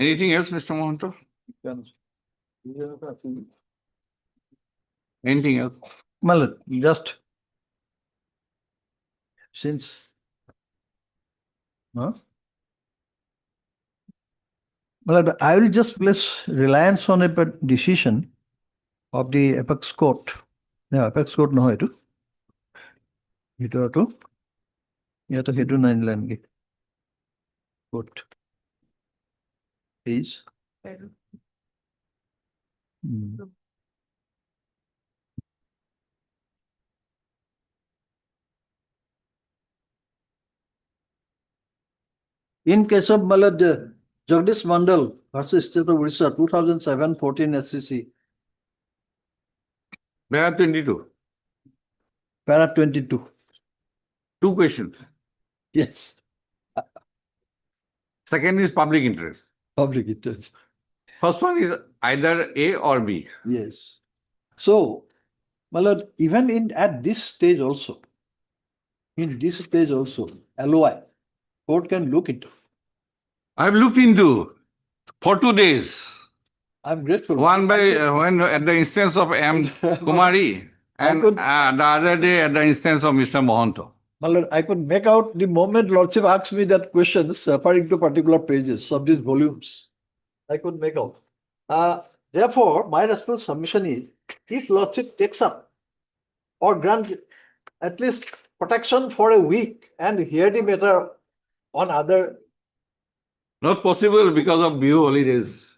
Anything else, Mr. Mohanto? Anything else? Well, just since well, I will just place reliance on a decision of the apex court. Yeah, apex court no itu. Itu atu. Ya to hedu 9 line ge. Court. Is. In case of Malad Jagdish Mandal versus State of Odisha 2007-14 SCC. Para 22. Para 22. 2 questions. Yes. Second is public interest. Public interest. First one is either A or B. Yes. So, Malad, even at this stage also, LOI, court can look into. I've looked into for 2 days. I'm grateful. One by when at the instance of M. Kumari, and the other day at the instance of Mr. Mohanto. Malad, I could make out the moment Lordship asked me that questions referring to particular pages of these volumes. I could make out. Therefore, my response submission is, if Lordship takes up or grant at least protection for a week and hear the matter on other. Not possible because of Bihu holidays.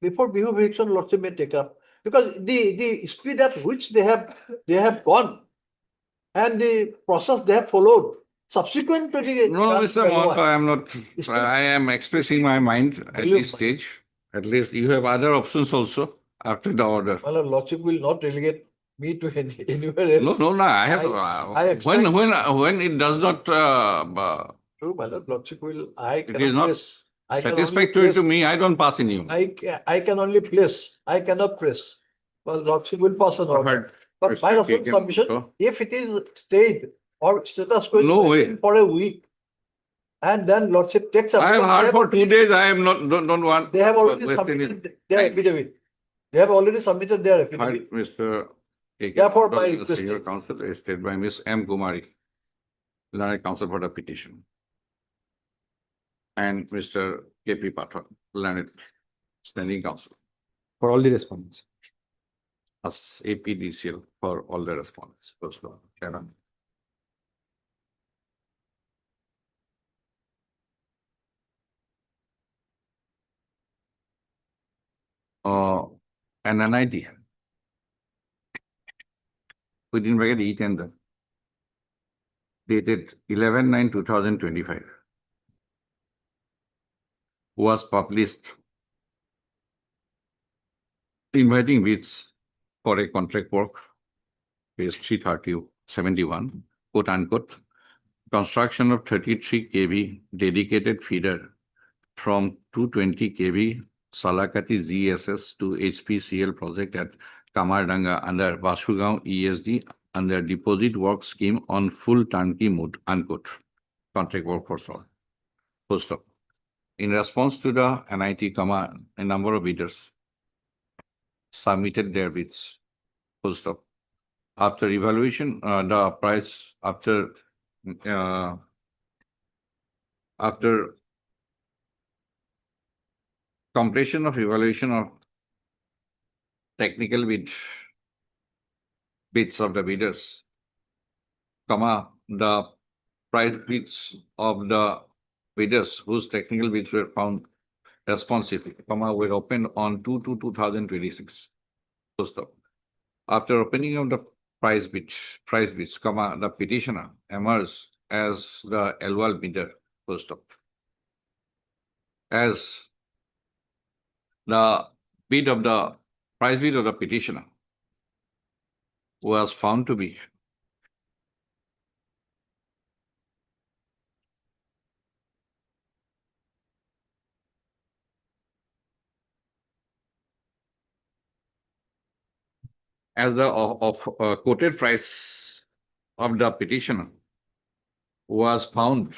Before Bihu vacation, Lordship may take up. Because the speed at which they have gone and the process they have followed subsequent to the. No, Mr. Mohanty, I am not, Still- I am expressing my mind at Will you- this stage. At least you have other options also after the order. Well, Lordship will not relegate me to anywhere No, else. no, no, I have, I expect- when it does not, True, my lord, Lordship will, I it is cannot not press. I can only satisfactory to press- me, I don't pass any. I can only place, I cannot press. Well, Lordship will pass an order. Heard. But my Respect husband's taken, submission, so. if it is stayed or status quo No way. for a week, and then Lordship takes up. I have because heard they for 2 already- days, I am not, don't want. They have already West Indian. submitted their affidavit. They have already submitted their affidavit. Heard Mr. A.K. Therefore, my Patel, request Senior is- Counsel, is stated by Ms. M. Kumari, Learned Counsel for the petition. And Mr. K.P. Pathak, Learned Standing Counsel, For all the respondents. as APDCL for all the respondents. First one, Chairman. And an idea. Within bracket E tender. Dated 11/9/2025. Was published. Inviting bids for a contract work. Page 330-71, quote unquote. Construction of 33 kV dedicated feeder from 220 kV Salakati GSS to HPCL project at Kamardanga under Vasugao ESD under deposit work scheme on full turnkey mode, unquote. Contract work for all. Full stop. In response to the NIT, a number of bidders submitted their bids. Full stop. After evaluation, the price after completion of evaluation of technical bids of the bidders, the price bids of the bidders whose technical bids were found responsive, were opened on 2/2/2026. Full stop. After opening of the price bids, the petitioner emerged as the LOI bidder. Full stop. As the price bid of the petitioner was found to be as the quoted price of the petitioner was found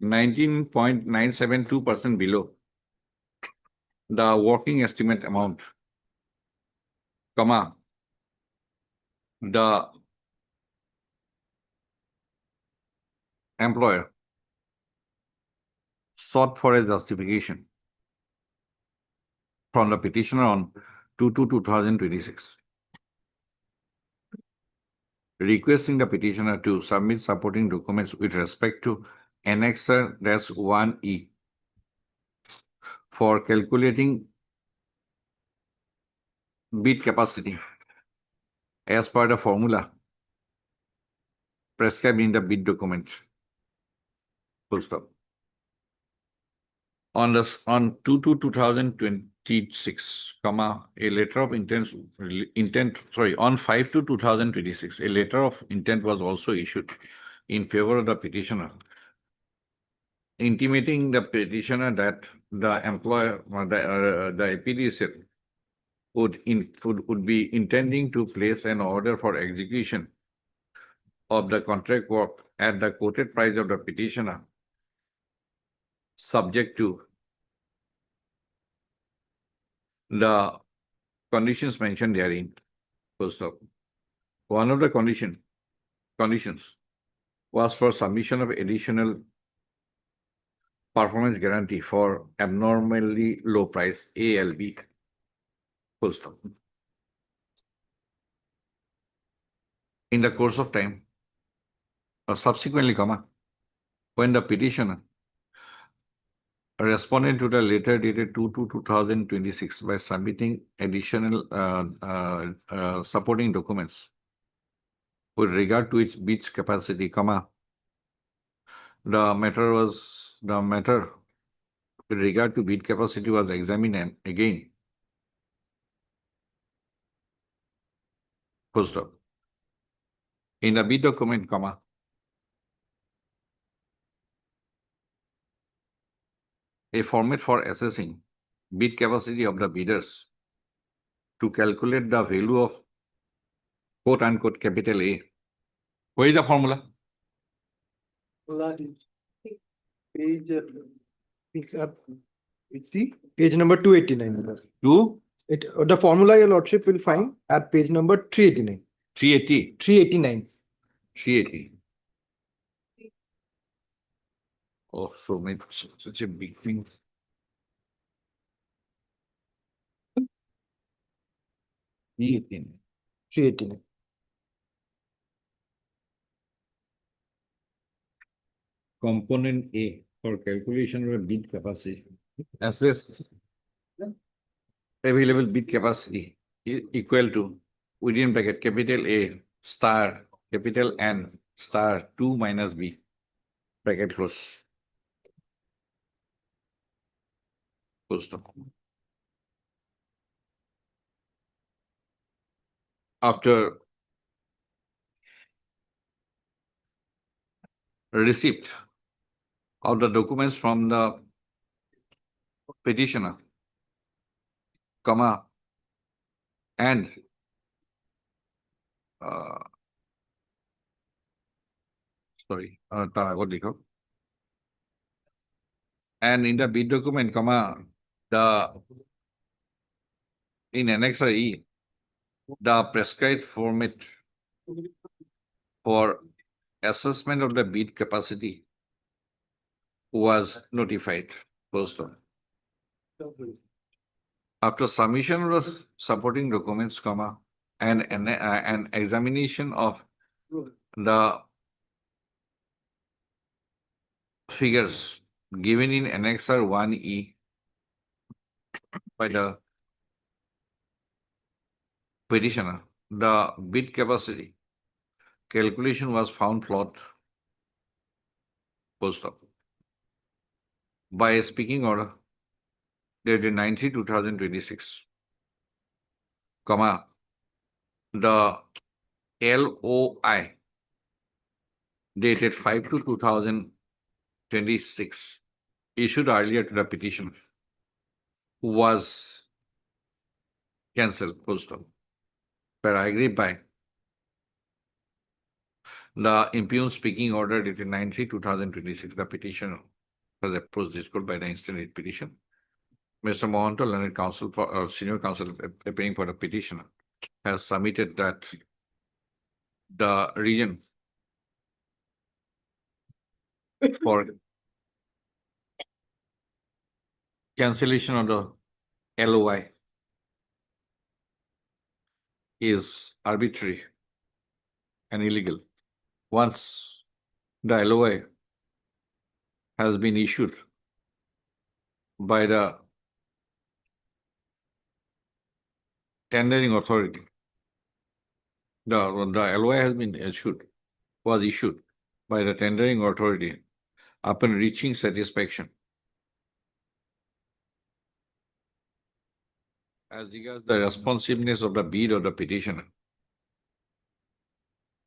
19.972% below the working estimate amount, the employer sought for a justification from the petitioner on 2/2/2026, requesting the petitioner to submit supporting documents with respect to Annexer -1E for calculating bid capacity as per the formula prescribed in the bid document. Full stop. On 2/2/2026, a letter of intent, on 5/2/2026, a letter of intent was also issued in favor of the petitioner, intimating the petitioner that the employer, the APDCL would be intending to place an order for execution of the contract work at the quoted price of the petitioner, subject to the conditions mentioned therein. Full stop. One of the conditions was for submission of additional performance guarantee for abnormally low price ALB. Full stop. In the course of time, or subsequently, when the petitioner responded to the letter dated 2/2/2026 by submitting additional supporting documents with regard to its bids capacity, The matter with regard to bid capacity was examined and again. Full stop. In the bid document, comma, a format for assessing bid capacity of the bidders to calculate the value of quote unquote capital A. What is the formula? Page, Page number 289. Two, The formula your lordship will find at page number 389. 380, 389. 380. Oh, so maybe such a big thing. Component 389. A for calculation of bid capacity. Assess available bid capacity equal to within bracket capital A star capital N star 2 minus B bracket close. Full stop. After receipt of the documents from the petitioner, comma, and and in the bid document, comma, in Annex E, the prescribed format for assessment of the bid capacity was notified. Full stop. After submission of the supporting documents, comma, and an examination of the figures given in Annexure 1E by the petitioner, the bid capacity calculation was found flawed. Full stop. By a speaking order dated 9/3/2026, comma, the LOI dated 5/2/2026 issued earlier to the petitioner was cancelled. Full stop. But I agree by the impugned speaking order dated 9/3/2026, the petitioner has approached this court by the instant petition. Mr. Mohanto, learned counsel for senior counsel appearing for the petitioner, has submitted that the reason for cancellation of the LOI is arbitrary and illegal. Once the LOI has been issued by the tendering authority, the LOI has been was issued by the tendering authority upon reaching satisfaction as regards the responsiveness of the bid of the petitioner.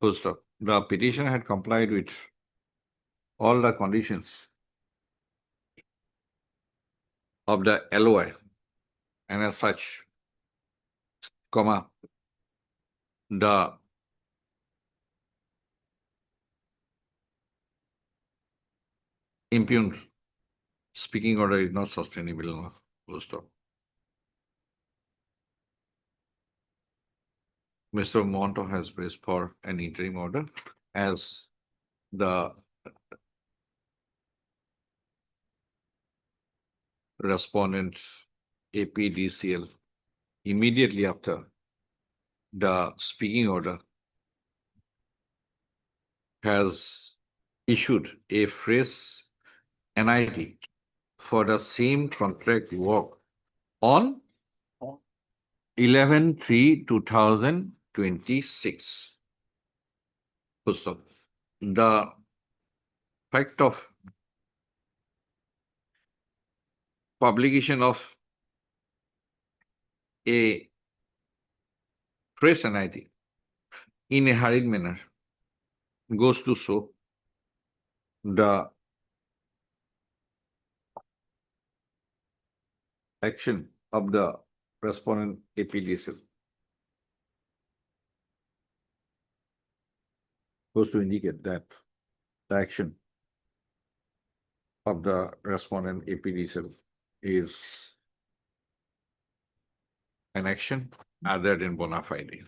Full stop. The petitioner had complied with all the conditions of the LOI, and as such, comma, the impugned speaking order is not sustainable enough. Full stop. Mr. Monto has pressed for an interim order as the respondent APDCL immediately after the speaking order has issued a fresh NIT for the same contract work on 11/3/2026. Full stop. The respect of publication of a press NIT in a hurried manner goes to show the action of the respondent APDSL. Goes to indicate that the action of the respondent APDSL is an action other than bona fide.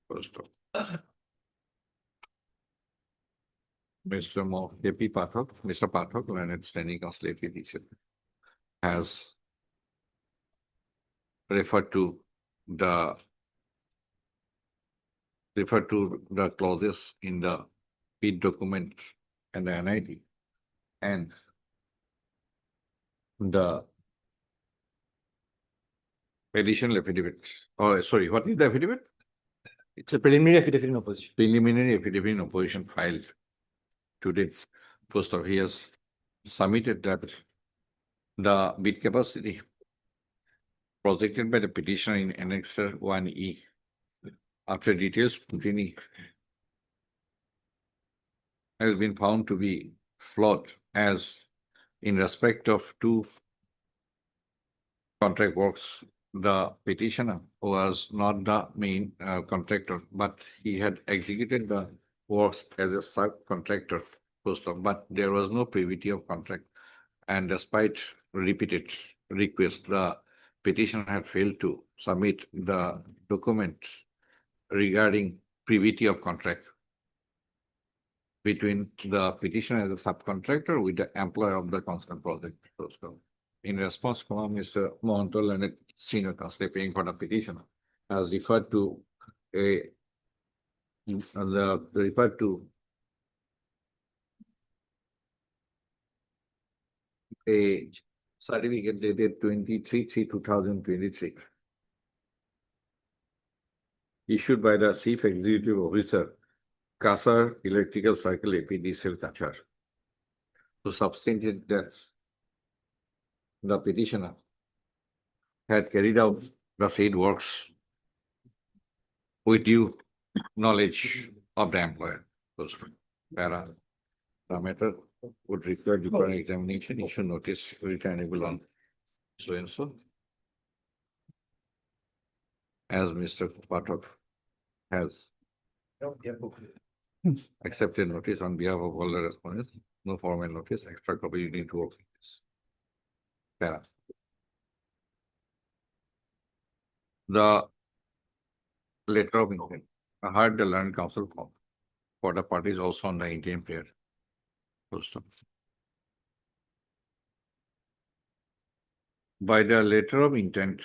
First of Mr. KP Pathak, Mr. Pathak, learned standing counsel APDSL, has referred to the clauses in the bid document and the NIT and the additional affidavit. Oh, sorry, what is the affidavit? It's a preliminary affidavit in opposition. Preliminary affidavit in opposition filed today. First of he has submitted that the bid capacity projected by the petitioner in Annexure 1E after detailed scrutiny has been found to be flawed as in respect of two contract works. The petitioner was not the main contractor, but he had executed the works as a subcontractor, but there was no privity of contract. And despite repeated requests, the petitioner had failed to submit the document regarding privity of contract between the petitioner as a subcontractor with the employer of the constant project. In response, Mr. Mohantal and the senior counsel paying for the petitioner has referred to a certificate dated 23/3/2023 issued by the Chief Executive Officer, Kasar Electrical Circle APDSL Kachar, to substantiate that the petitioner had carried out the said works with due knowledge of the employer. The matter would require deeper examination, issue notice returnable on so and so. As Mr. Pathak has accepted notice on behalf of all the respondents, no formal notice, extra copy you need to work with this. The letter of intent. I heard the learned counsel for the parties also on the Indian prayer. By the letter of intent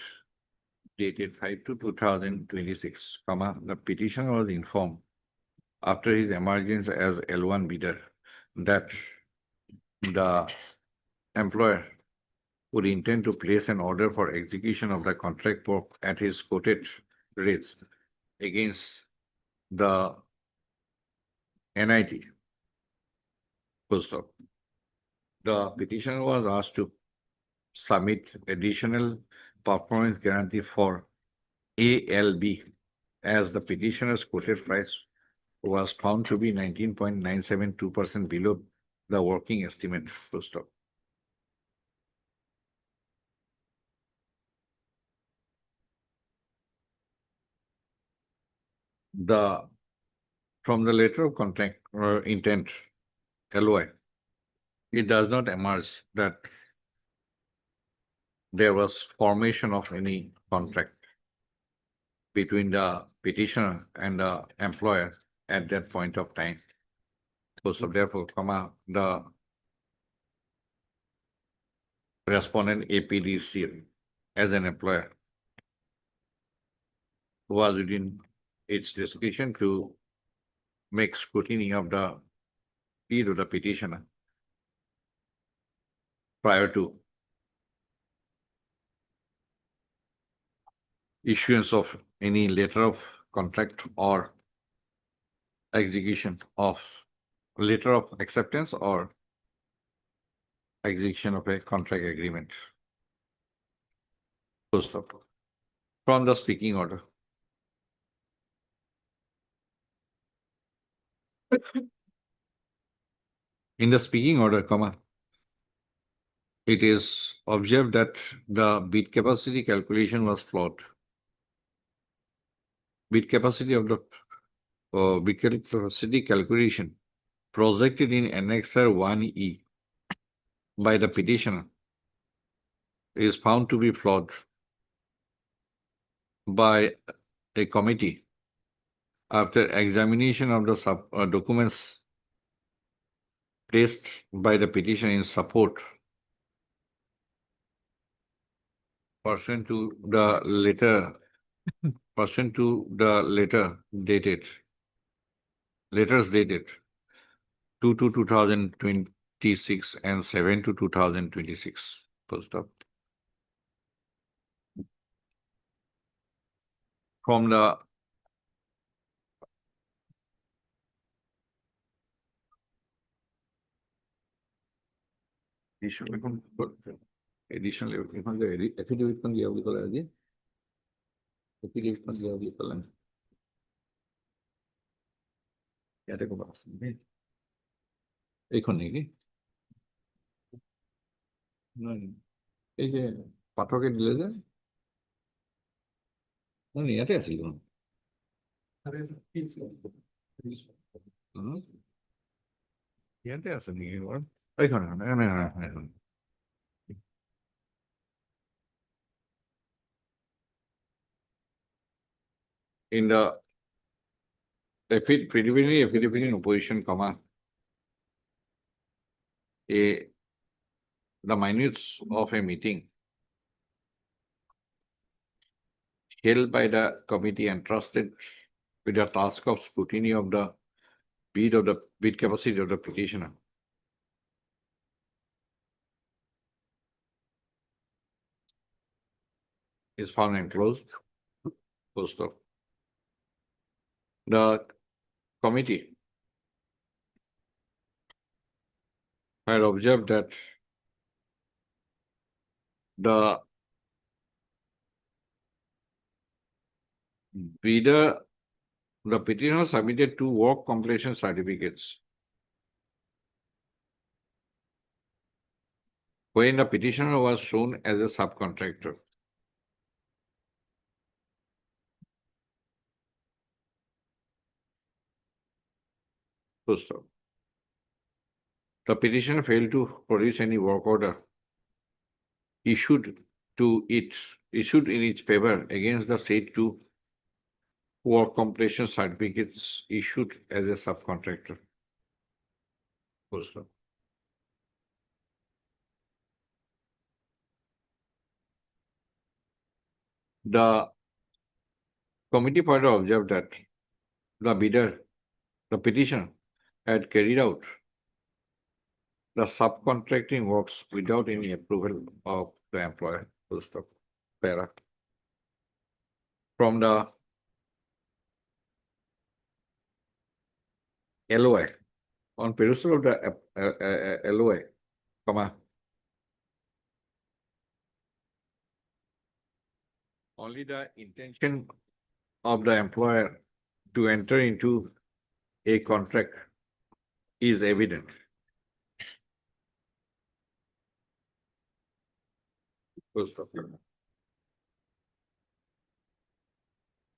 dated 5/2/2026, the petitioner was informed after his emergence as L1 bidder that the employer would intend to place an order for execution of the contract work at his quoted rates against the NIT. The petitioner was asked to submit additional performance guarantee for ALB as the petitioner's quoted price was found to be 19.972% below the working estimate. From the letter of contract or intent LOI, it does not emerge that there was formation of any contract between the petitioner and the employer at that point of time. So therefore, the respondent APDC as an employer was within its discretion to make scrutiny of the bid of the petitioner prior to issuance of any letter of contract or execution of letter of acceptance or execution of a contract agreement. Full stop. From the speaking order. In the speaking order, comma, it is observed that the bid capacity calculation was flawed. Bid capacity of the bid capacity calculation projected in Annexure 1E by the petitioner is found to be flawed by a committee after examination of the documents placed by the petitioner in support pursuant to the letter letters dated 2/2026 and 7/2026. Full stop. From the additional affidavit kon diya boli kole aji affidavit kon diya boli kole yate ko bas এইখন নেকি এই যে পাঠকে দিলে যে ইয়াতে আছিল ইয়াতে আছে নেকি এইখন in the preliminary affidavit in opposition, comma, the minutes of a meeting held by the committee entrusted with the task of scrutiny of the bid capacity of the petitioner is found enclosed. Full stop. The committee had observed that the petitioner submitted 2 work completion certificates when the petitioner was shown as a subcontractor. Full stop. The petitioner failed to produce any work order issued in its favor against the said 2 work completion certificates issued as a subcontractor. Full stop. The committee further observed that the petitioner had carried out the subcontracting works without any approval of the employer. Full stop. Para. From the LOI, on perusal of the LOI, comma, only the intention of the employer to enter into a contract is evident. Full stop.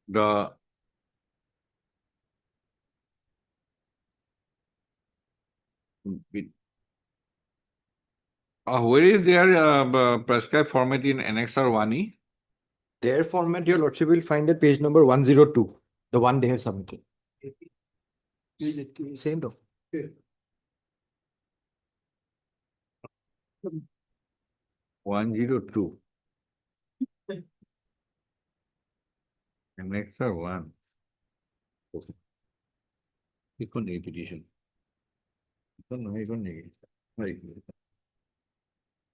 The where is their prescribed format in Annexure 1E? Their format, your lordship will find at page number 102, the one they have submitted. Same though. 102. Annexure 1. Click on a petition. Click on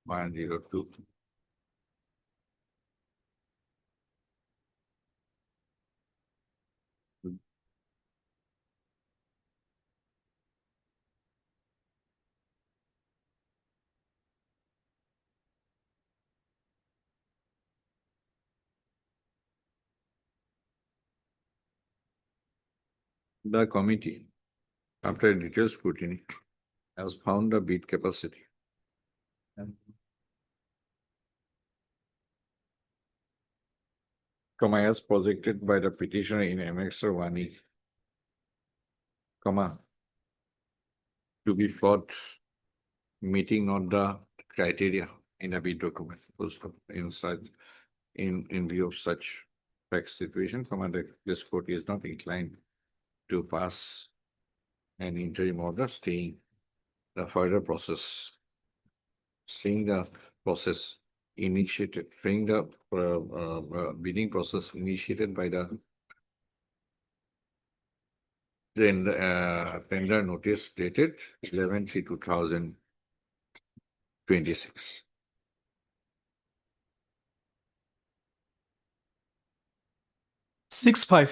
102. The committee, after detailed scrutiny, has found the bid capacity. As projected by the petitioner in Annexure 1E, to be brought meeting not the criteria in a bid document. In view of such fact situation, this court is not inclined to pass an interim order staying the further process, staying the process initiated, staying the bidding process initiated by the tender notice dated 11/3/2026.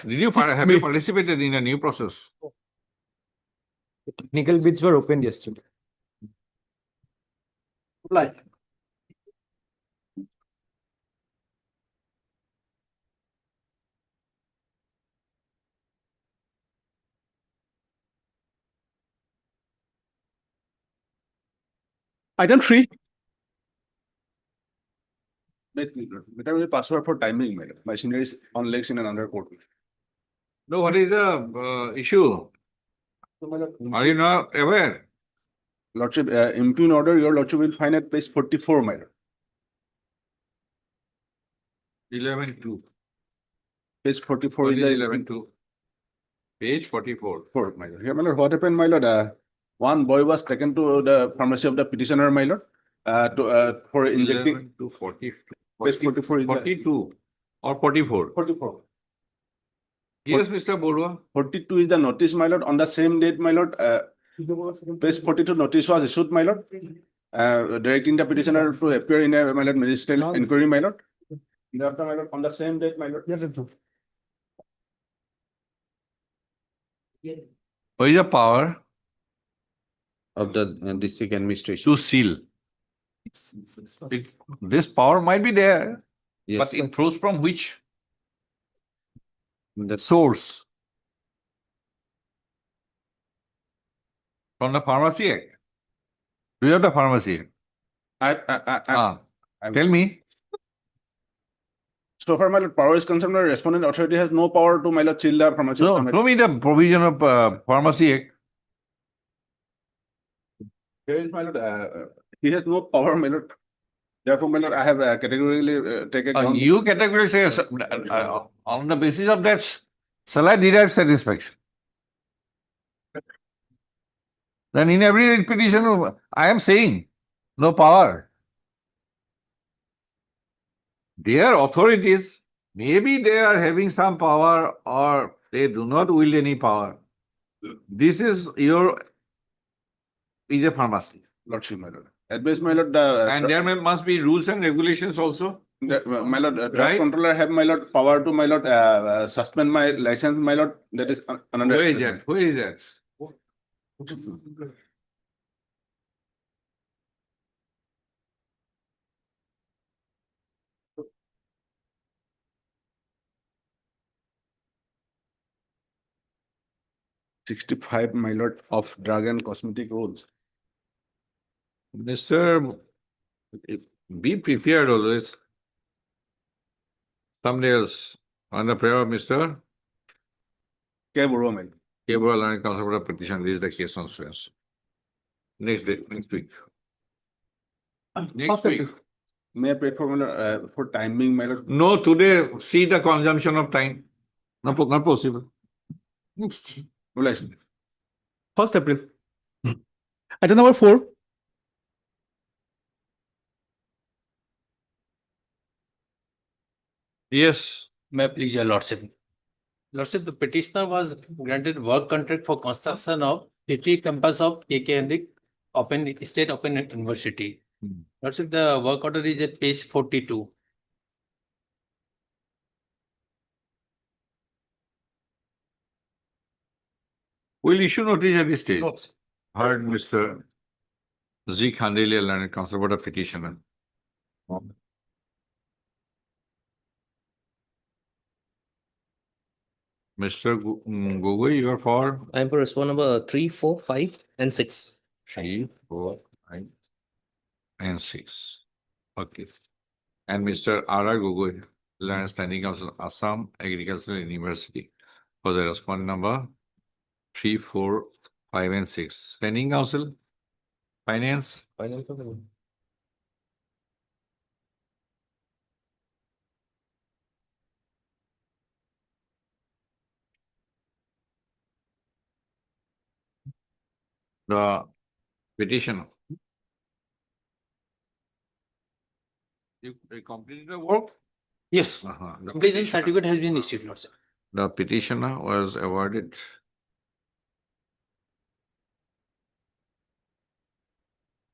Did you have you participated in a new process? The technical bids were opened yesterday. Like, Item 3. Better password for timing, madam. Machinery is on legs in another court. No, what is the issue? Are you not aware? Lordship, impugn order, your lordship will find at page 44, my lord. 11/2. Page 44 What is is the 11/2? Page 44. My lord. Here, my lord, what happened, my lord? One boy was taken to the pharmacy of the petitioner, my lord, for injecting. 11 to 40. Page 44 is the 42 or 44. 44. Yes, Mr. Borua. 42 is the notice, my lord. On the same date, my lord, page 42 notice was issued, my lord, directing the petitioner to appear in a, my lord, ministerial inquiry, my lord. Thereafter, my lord, on the same date, my lord. What is the power Of the district administration. to seal? This power might be there, Yes. but it flows from which source? From the Pharmacy Act. Do you have the Pharmacy Act? Tell me. So far, my lord, power is concerned, my respondent authority has no power to, my lord, chill the pharmacy. No, show me the provision of Pharmacy Act. Here is, my lord, he has no power, my lord. Therefore, my lord, I have categorically taken. You categorically say on the basis of that, shall I derive satisfaction? Then in every petition, I am saying no power. Their authorities, maybe they are having some power or they do not wield any power. This is your is a pharmacy. Lordship, my lord. Advice, my lord, And there must be rules and regulations also. my lord, drug Right. controller have, my lord, power to, my lord, suspend my license, my lord. That is another. Where is that? Where is that? 65, my lord, of drug and cosmetic rules. Mr. Be prepared always. Somebody else on the prayer of Mr. K. Burwa, my lord. Gabriel and Council petition, this is the case on Swens. Next day, next week. Next week. May I pray for, my lord, for timing, my lord? No, today, see the consumption of time. Not possible. Relation. 1st April. Item number 4. Yes. May I please, your lordship. Lordship, the petitioner was granted work contract for construction of city campus of KK Open State Open University. Lordship, the work order is at page 42. We'll issue notice at this stage. Heard Mr. Z. Khandelia, learned counsel for the petitioner. Mr. Gogoi, you are for I am for response number 3, 4, 5, and 6. 3, 4, 5, and 6. Okay. And Mr. R.R. Gogoi, Land Standing Council, Assam Agricultural University, for the respondent number 3, 4, 5, and 6. Standing Council, Finance. The petition. You completed the work? Yes, The completion petitioner- certificate has been issued, Lordship. The petitioner was awarded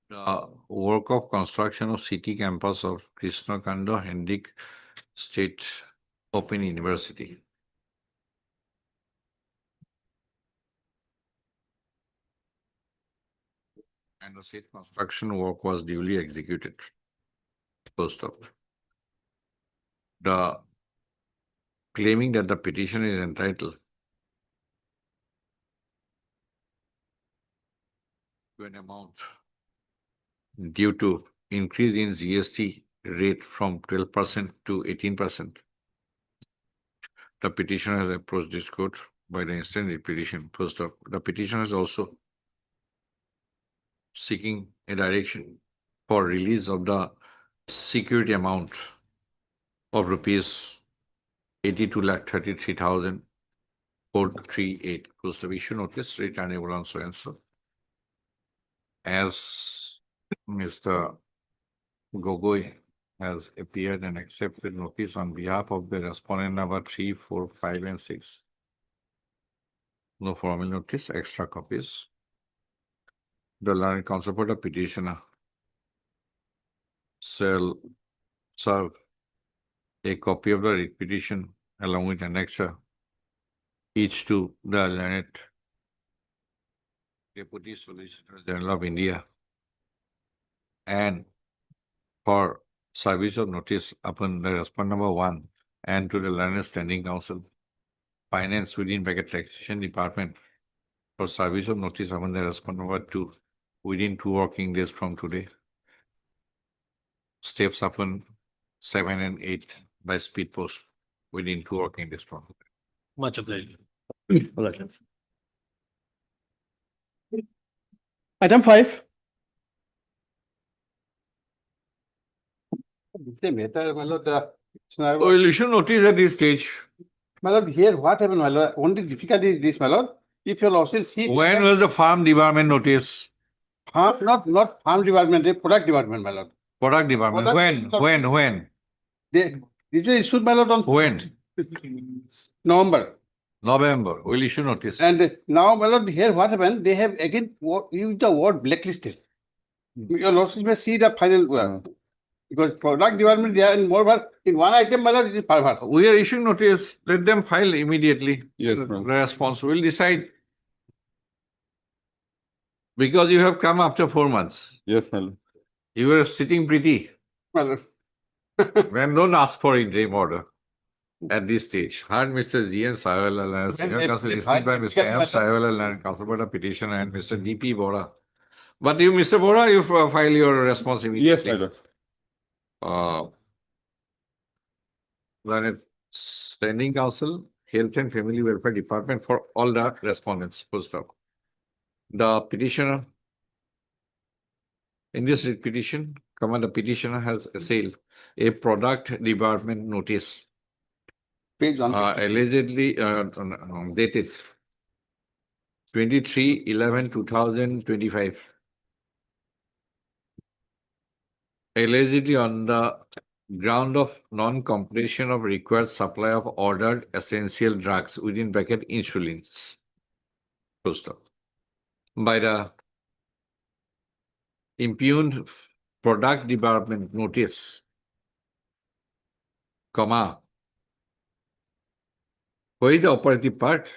the work of construction of city campus of Krishnakanda Hendik State Open University. And the said construction work was duly executed. Post op. The claiming that the petition is entitled to an amount due to increase in GST rate from 12% to 18%. The petitioner has approached this court by the instant repetition. First off, the petitioner is also seeking a direction for release of the security amount of rupees 82,33,438. Post of issue notice returnable on so and so. As Mr. Gogoi has appeared and accepted notice on behalf of the respondent number 3, 4, 5, and 6. No formal notice, extra copies. The learned counsel for the petitioner shall serve a copy of the petition along with annexure, each to the learned Deputy Solicitor General of India, and for service of notice upon the respondent number 1 and to the learned standing council, finance within bracket taxation department, for service of notice upon the respondent number 2 within 2 working days from today. Steps upon 7 and 8 by speed post within 2 working days from today. Much obliged. Item 5. The matter, my lord, We'll issue notice at this stage. my lord, here what happened, my lord? Only difficulty is this, my lord. If your lordship see. When was the farm department notice? Not farm department, the product department, my lord. Product department. Product- When? They, this was issued, my lord, on When? November. November. We'll issue notice. And now, my lord, here what happened? They have again used the word blacklisted. Your lordship may see the final because product department they are in more, but in one item, my lord, it is perverse. We are issuing notice. Let them file immediately. Yes, The ma'am. response. We'll decide. Because you have come after 4 months. Yes, my lord. You were sitting pretty. My lord. When don't ask for interim order at this stage. Heard Mr. G.N. Saywala, Senior Counsel, listened by Mr. M. Saywala, Land Counsel for the petition, and Mr. D.P. Bora. But you, Mr. Bora, you file your response immediately. Yes, my lord. Learned Standing Council, Health and Family Welfare Department for all the respondents. Full stop. The petitioner, in this petition, the petitioner has assailed a product department notice Page 1. allegedly dated 23/11/2025. Allegedly on the ground of non-completion of required supply of ordered essential drugs within bracket insulins. Full stop. By the impugned product department notice, comma, what is the operative part?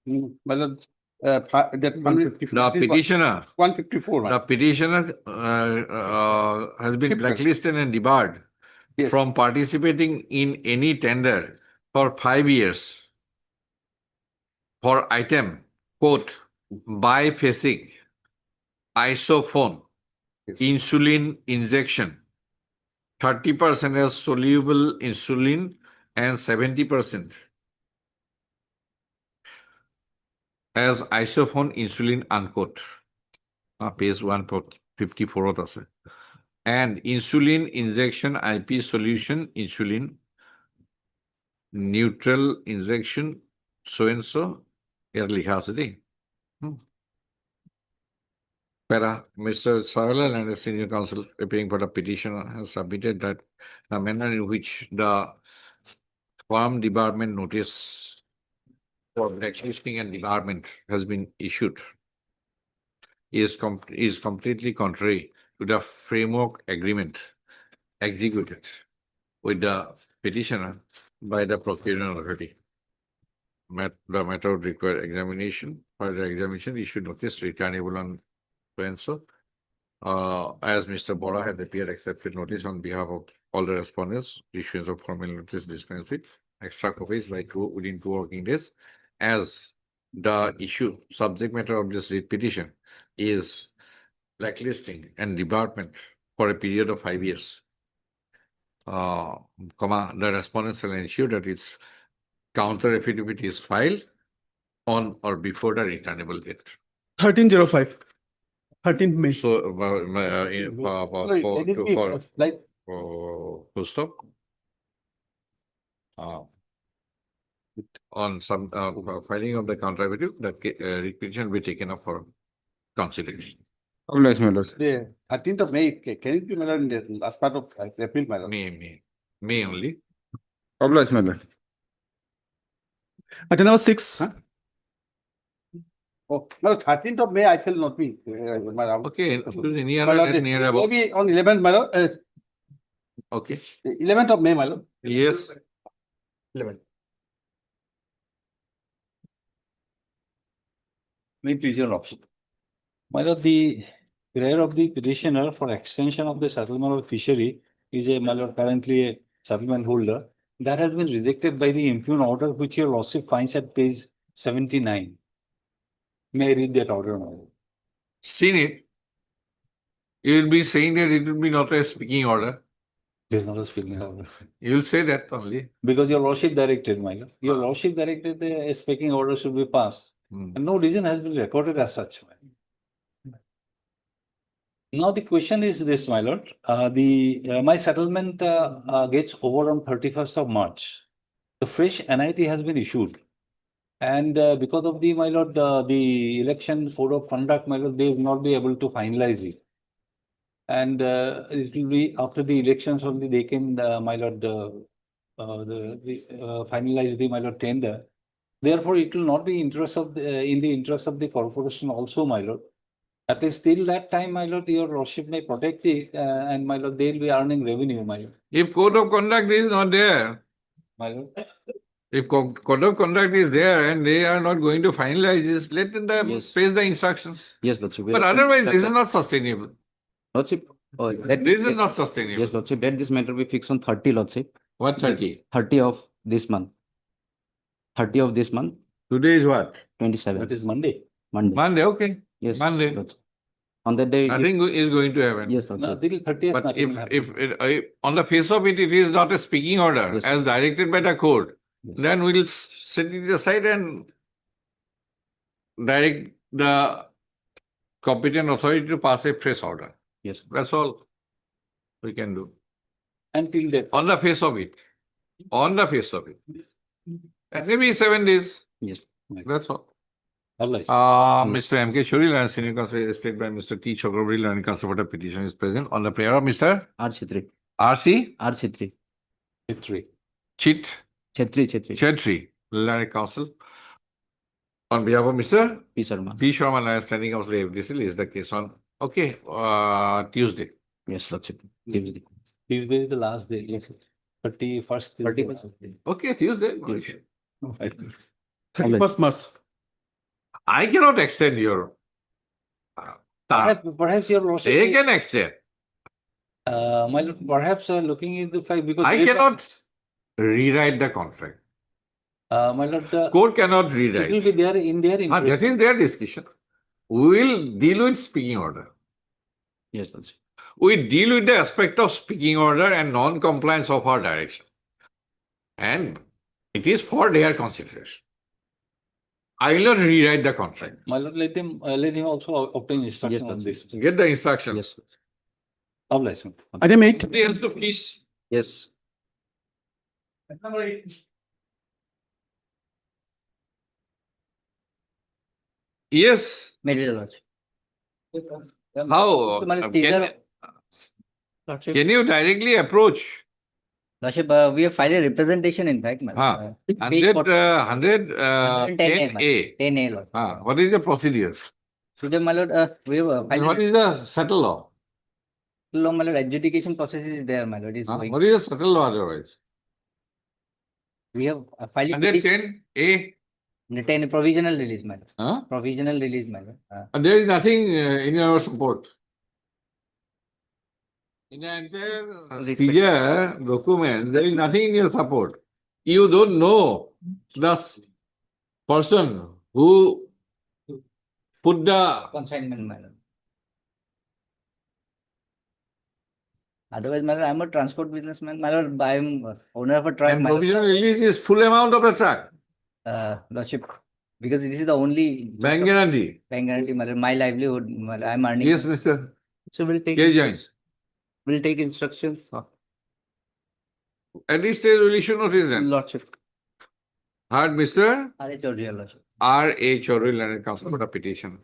My lord, that The petitioner, 154. the petitioner has been blacklisted and debarred Yes. from participating in any tender for 5 years for item code biphasic isophone insulin injection 30% as soluble insulin and 70% as isophone insulin unquote. Page 154 আছে. And insulin injection IP solution insulin neutral injection so and so here লিখা আছে দেই. Para Mr. Sarlal and the senior counsel appearing for the petitioner has submitted that the manner in which the farm debarment notice for blacklisting and debarment has been issued is completely contrary to the framework agreement executed with the petitioner by the procuring authority. The matter would require examination. Further examination issued notice returnable on so and so. As Mr. Bora had appeared accepted notice on behalf of all the respondents, issuance of formal notice dispensed with extra copies within 2 working days. As the issue subject matter of this writ petition is blacklisting and debarment for a period of 5 years. The respondents shall ensure that its counter affidavit is filed on or before the returnable date. 1305. 13th May. So, Like, full stop. On some filing of the counter affidavit, that writ petition will be taken up for consideration. Obliged, my lord. the 13th of May, can it be, my lord, in the last part of April, my lord? May only. Obliged, my lord. Item number 6. Huh? Oh, no, 13th of May, I shall not be. My lord. Okay, near My lord, near about. maybe on 11th, my lord. Okay. 11th of May, my lord. Yes. 11th. May please your option. My lord, the prayer of the petitioner for extension of the settlement of fishery is a, my lord, currently a settlement holder. That has been rejected by the impugn order, which your lordship finds at page 79. May I read that order now? Seen it. You will be saying that it will be not a speaking order. There's not a speaking order. You will say that only. Because your lordship directed, my lord. Your lordship directed the speaking order should be passed. And no reason has been recorded as such. Now the question is this, my lord. My settlement gets over on 31st of March. The fresh NIT has been issued. And because of the, my lord, the election code of conduct, my lord, they will not be able to finalize it. And it will be after the elections only they can, my lord, finalize the, my lord, tender. Therefore, it will not be in the interest of the corporation also, my lord. At least till that time, my lord, your lordship may protect it, and my lord, they will be earning revenue, my lord. If code of conduct is not there, My lord. if code of conduct is there and they are not going to finalize this, let them face the instructions. Yes, Lordship. But otherwise, this is not sustainable. Lordship. This is not sustainable. Yes, Lordship. Let this matter be fixed on 30, Lordship. What 30? 30 of this month. 30 of this month. Today is what? 27. That is Monday. Monday. Monday, okay. Yes. Monday. Lordship. On that day. Nothing is going to happen. Yes, No, Lordship. till 30th. But nothing will happen. if on the face of it, it is not a speaking order Yes, as directed by the court, Yes. then we'll set it aside and direct the competent authority to pass a fresh order. Yes. That's all we can do. Until that. On the face of it. On the face of it. And maybe 7 days. Yes. That's all. Allah. Mr. M.K. Churi, and senior counsel stated by Mr. T. Chakraborty, and counsel for the petition is present on the prayer of Mr. R. Chhetri. R.C. R. Chhetri. Chit Chhetri. Chetri, Learned Counsel. On behalf of Mr. P. Sharma. P. Sharma, standing counsel FDC, is the case on, okay, Tuesday. Yes, Lordship. Tuesday. Tuesday is the last day. Yes. 31st. 31st. Okay, Tuesday. Tuesday. 31st March. I cannot extend your. Perhaps your lordship. They can extend. My lord, perhaps looking in the fact because I cannot rewrite the contract. My lord, Court cannot it rewrite. will be there in their. That is their discussion. We will deal with speaking order. Yes, Lordship. We deal with the aspect of speaking order and non-compliance of our direction. And it is for their consideration. I will not rewrite the contract. My lord, let him also obtain instruction on this. Get the instructions. Yes. Obligation. Item 8. Somebody else to please. Yes. Yes. Maybe the lodge. How? Can you directly approach? Lordship, we have filed a representation in fact. 10A. 10A, Lord. What is the procedure? Today, my lord, we have And filed. what is the settle law? Law, my lord, adjudication process is there, my lord. Is going. What is the settle law otherwise? We have filed. 110A. 10 provisional release, my lord. Huh? Provisional release, my lord. And there is nothing in your support. In the entire seizure document, there is nothing in your support. You don't know the person who put the Consignment, my lord. Otherwise, my lord, I'm a transport businessman. My lord, I'm owner of a truck. and my lord. provisional release is full amount of the truck. Lordship, because this is the only Bank guarantee. bank guarantee, my lord, my livelihood, my lord, I'm earning. Yes, Mr. So we'll take. K. Jain. We'll take instructions. At least a relation notice then. Lordship. Heard, Mr. R.A. Chaudhary, Lordship. R.A. Chaudhary, Learned Counsel for the petition.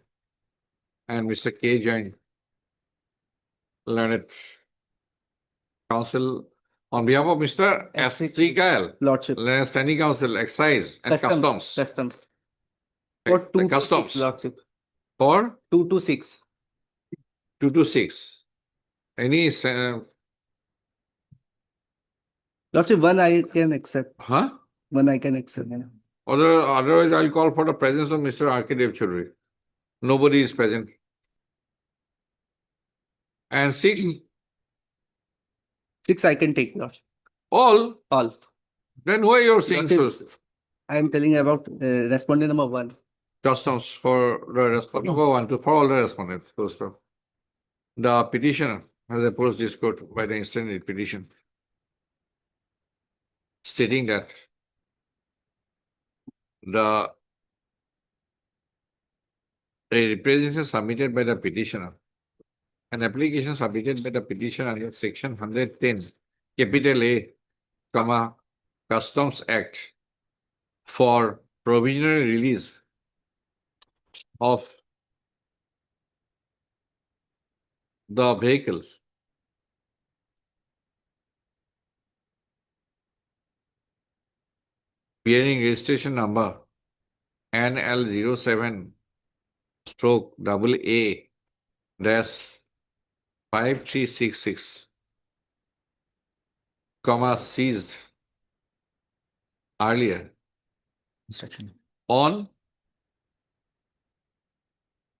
And Mr. K. Jain, Learned Counsel on behalf of Mr. S. T. Kyle, Lordship. Learned Standing Counsel, Excise and Customs. Customs. For For 2 to Customs. 6, Lordship. For 2 to 6. 2 to 6. Any, Lordship, one I can accept. huh? One I can accept. Otherwise, I'll call for the presence of Mr. R.K. Dev Chaudhary. Nobody is present. And 6, 6 I can take, Lordship. all. All. Then why you're saying Lordship, so? I am telling about respondent number 1. Customs for the respondent. Number 1 for all the respondents. First of. The petitioner has approached this court by the instant petition, stating that a representation submitted by the petitioner, an application submitted by the petitioner under section 110, capital A, comma, Customs Act for provisional release of the vehicle bearing registration number NL07/AA-5366, comma, seized earlier Instruction. on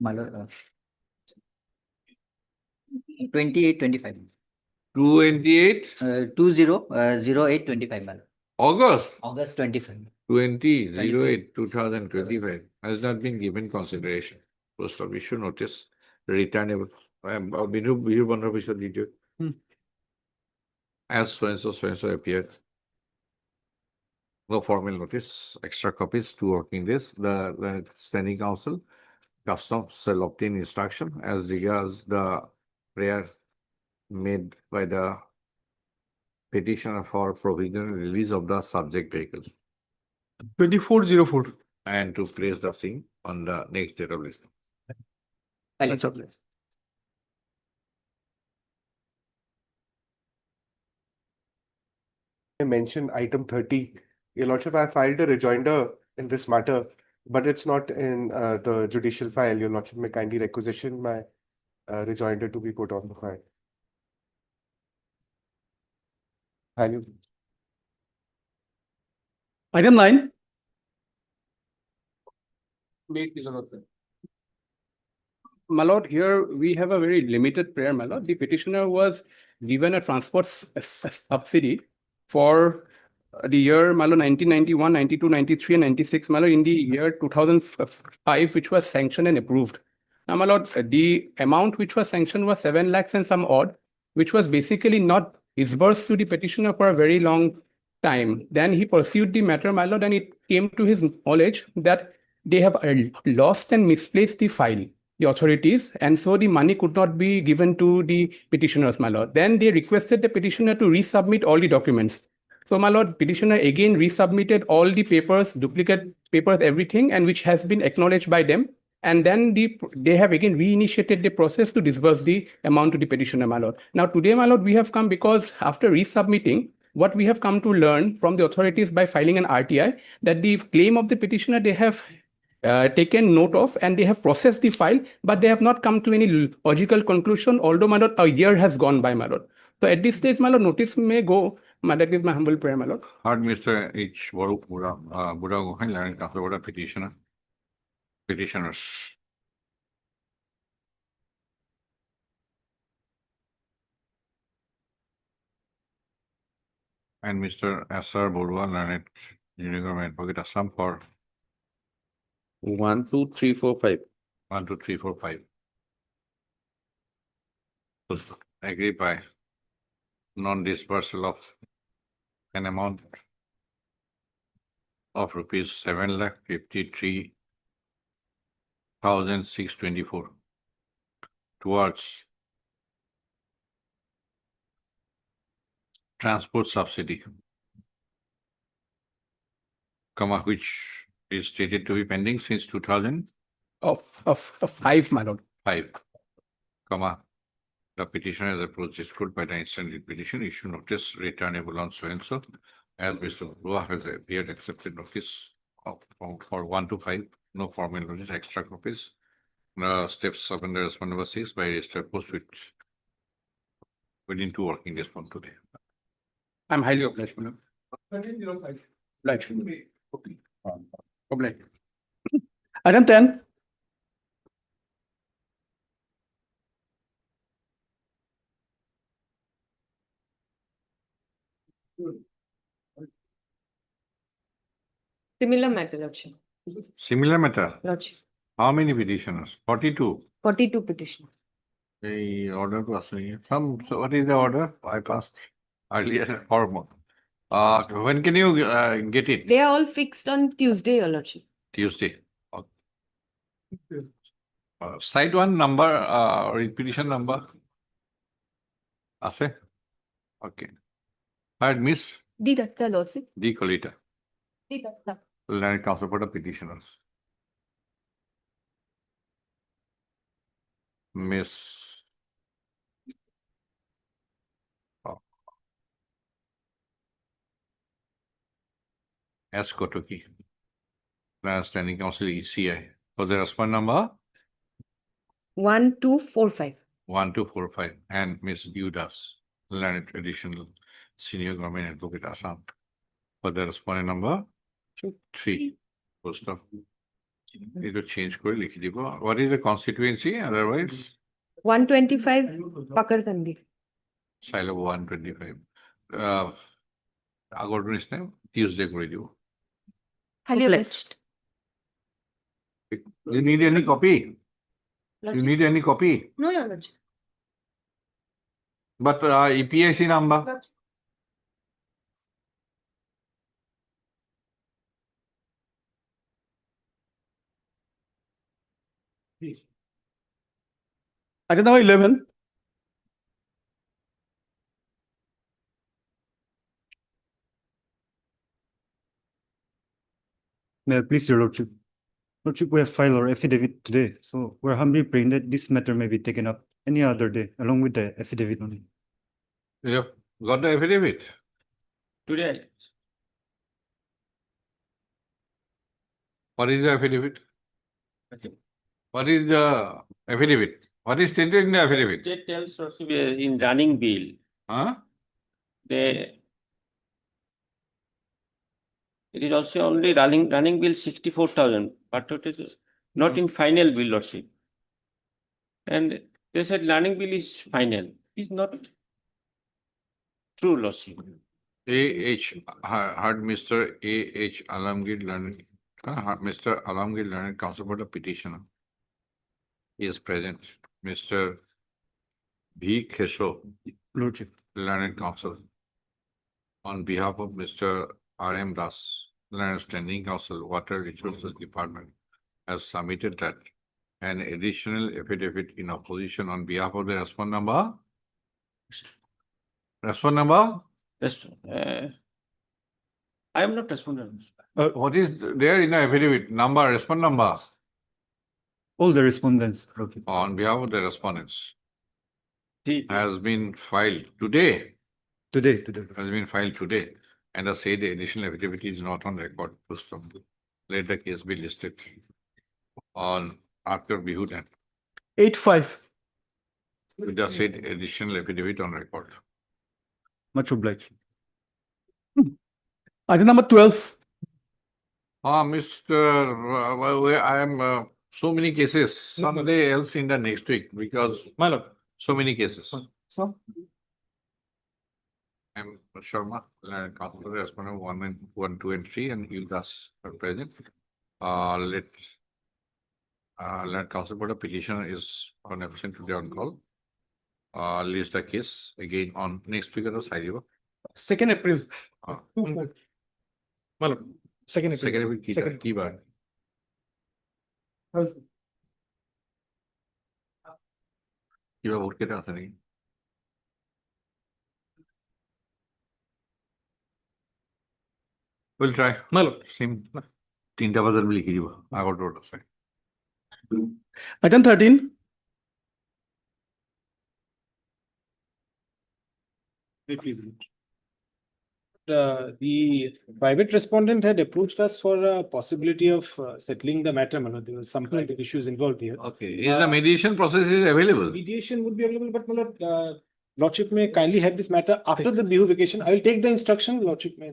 My lord. 2825. 28 200825, my lord. August August 25. 20/08/2025 has not been given consideration. Post of issue notice returnable. As so and so appeared. No formal notice, extra copies, 2 working days. The standing counsel, Customs shall obtain instruction as regards the prayer made by the petitioner for provisional release of the subject vehicle 2404. and to place the thing on the next date of listing. That's all. I mentioned item 30. Your Lordship, I filed a rejoinder in this matter, but it's not in the judicial file. Your Lordship may kindly requisition my rejoinder to be put on the file. Value. Item 9. My lord, here we have a very limited prayer, my lord. The petitioner was given a transport subsidy for the year, my lord, 1991, 92, 93, and 96, my lord, in the year 2005, which was sanctioned and approved. Now, my lord, the amount which was sanctioned was 7 lakhs and some odd, which was basically not disbursed to the petitioner for a very long time. Then he pursued the matter, my lord, and it came to his knowledge that they have lost and misplaced the file, the authorities, and so the money could not be given to the petitioners, my lord. Then they requested the petitioner to resubmit all the documents. So, my lord, petitioner again resubmitted all the papers, duplicate papers, everything, and which has been acknowledged by them. And then they have again reinitiated the process to disburse the amount to the petitioner, my lord. Now, today, my lord, we have come because after resubmitting, what we have come to learn from the authorities by filing an RTI, that the claim of the petitioner, they have taken note of and they have processed the file, but they have not come to any logical conclusion, although, my lord, a year has gone by, my lord. So at this stage, my lord, notice may go. That is my humble prayer, my lord. Heard Mr. H. Buddha learning after what a petitioner. Petitioners. And Mr. S.R. Borua, learned Junior Government Advocate Assam for 1, 2, 3, 4, 5. 1, 2, 3, 4, 5. Agree by non-dispersal of an amount of rupees 7,53,624 towards transport subsidy, which is stated to be pending since 2005, my lord. The petitioner has approached this court by the instant petition, issue notice returnable on so and so, as Mr. Dua has appeared, accepted notice for 1 to 5, no formal notice, extra copies. Steps of under response number 6 by register post within 2 working days from today. I'm highly obliged, my lord. Obliged. Item 10. Similar matter, Lordship. Similar matter. Lordship. How many petitioners? 42. 42 petitioners. The order to us. So what is the order? I passed earlier or more. When can you get it? They are all fixed on Tuesday, Your Lordship. Tuesday. Okay. Side 1 number, petition number. Ase? Okay. Heard Miss D. Datta, Lordship. D. Colita. D. Datta. Land Council for the petitioners. Miss S. Kotoki. Standing Council ECI. For the response number? 1245. 1245. And Miss Udas, Learned Additional Senior Government Advocate Assam. For the respondent number? 3. Full stop. It will change. What is the constituency? Otherwise? 125 Pakarkandi. Silo 125. Agordon's name? Tuesday. Highly obliged. You need any copy? You need any copy? No, Your Lordship. But EPIC number? Item number 11. May I please, Your Lordship? Lordship, we have filed our affidavit today, so we're humbly praying that this matter may be taken up any other day along with the affidavit only. You have got the affidavit? Today. What is the affidavit? What is the affidavit? What is stated in the affidavit? It tells us in running bill. Huh? It is also only running bill 64,000, but it is not in final bill, Lordship. And they said running bill is final. It is not true, Lordship. Heard Mr. A.H. Alamgir learned, Mr. Alamgir learned counsel for the petitioner. He is present. Mr. V. Kesho, Lordship. learned counsel. On behalf of Mr. R.M. Das, learned standing counsel, Water Resources Department, has submitted that an additional affidavit in opposition on behalf of the respondent number. Respondent number? I am not responding. What is there in the affidavit? Number, respondent number? All the respondents. Okay. On behalf of the respondents. Has been filed today. Today. Has been filed today. And I say the additional affidavit is not on record. Let the case be listed on after Bihudan. 8-5. With the said additional affidavit on record. Much obliged. Item number 12. Mr. I am so many cases. Someday else in the next week because My lord. so many cases. Sir. I'm Sharma, counsel respondent 1, 2, and 3, and you guys are present. Let counsel for the petitioner is on absent today on call. List the case again on next week of the side. 2nd April. My lord. 2nd April. Second week, key bar. You have worked it out. We'll try. My lord. Same. 3টা বাজার লিখে দিব আগর road আছে Item 13. The private respondent had approached us for a possibility of settling the matter. There was some kind of issues involved here. Okay. Is the mediation process is available? Mediation would be available, but Lordship may kindly have this matter after the Bihu vacation. I will take the instruction. Lordship may.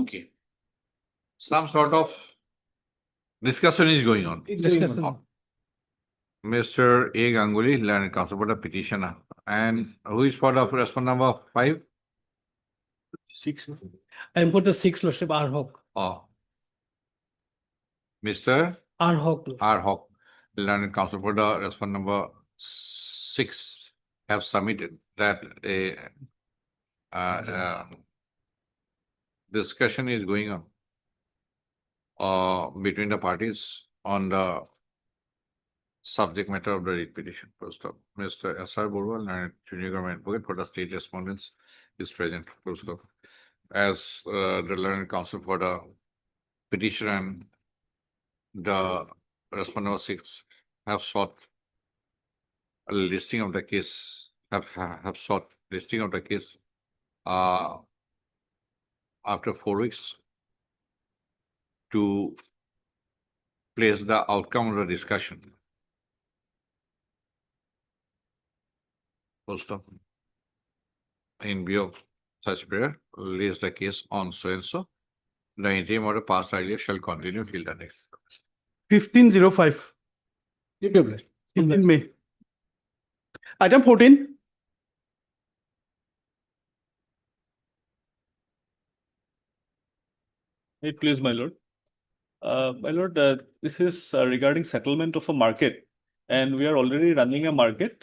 Okay. Some sort of discussion is going on. Mr. A. Ganguly, learned counsel for the petitioner. And who is for the respondent number 5? 6. I am for the 6th Lordship R. Hawk. Oh. Mr. R. Hawk. R. Hawk, learned counsel for the respondent number 6 have submitted that a discussion is going on between the parties on the subject matter of the writ petition. First up, Mr. S.R. Burwal, and junior government advocate for the state respondents is present. First up, as the learned counsel for the petition and the respondent number 6 have sought a listing of the case, have sought listing of the case after 4 weeks to place the outcome of the discussion. First up, in view of such prayer, lays the case on so and so. The interim order passed earlier shall continue till the next. 1505. In May. Item 14. Please, my lord. My lord, this is regarding settlement of a market, and we are already running a market.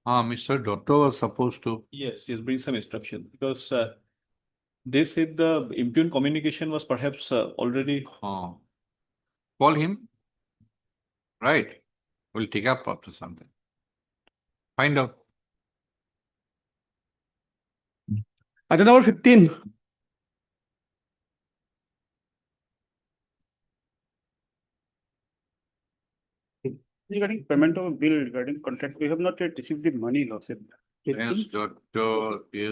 Mr. Dotto was supposed to. Yes, bring some instruction because they said the impugn communication was perhaps already. Call him. Right. We'll take up after something. Find out. Item number 15. Regarding payment of bill regarding contract, we have not yet received the money, Lordship. Yes, Dr. Yes,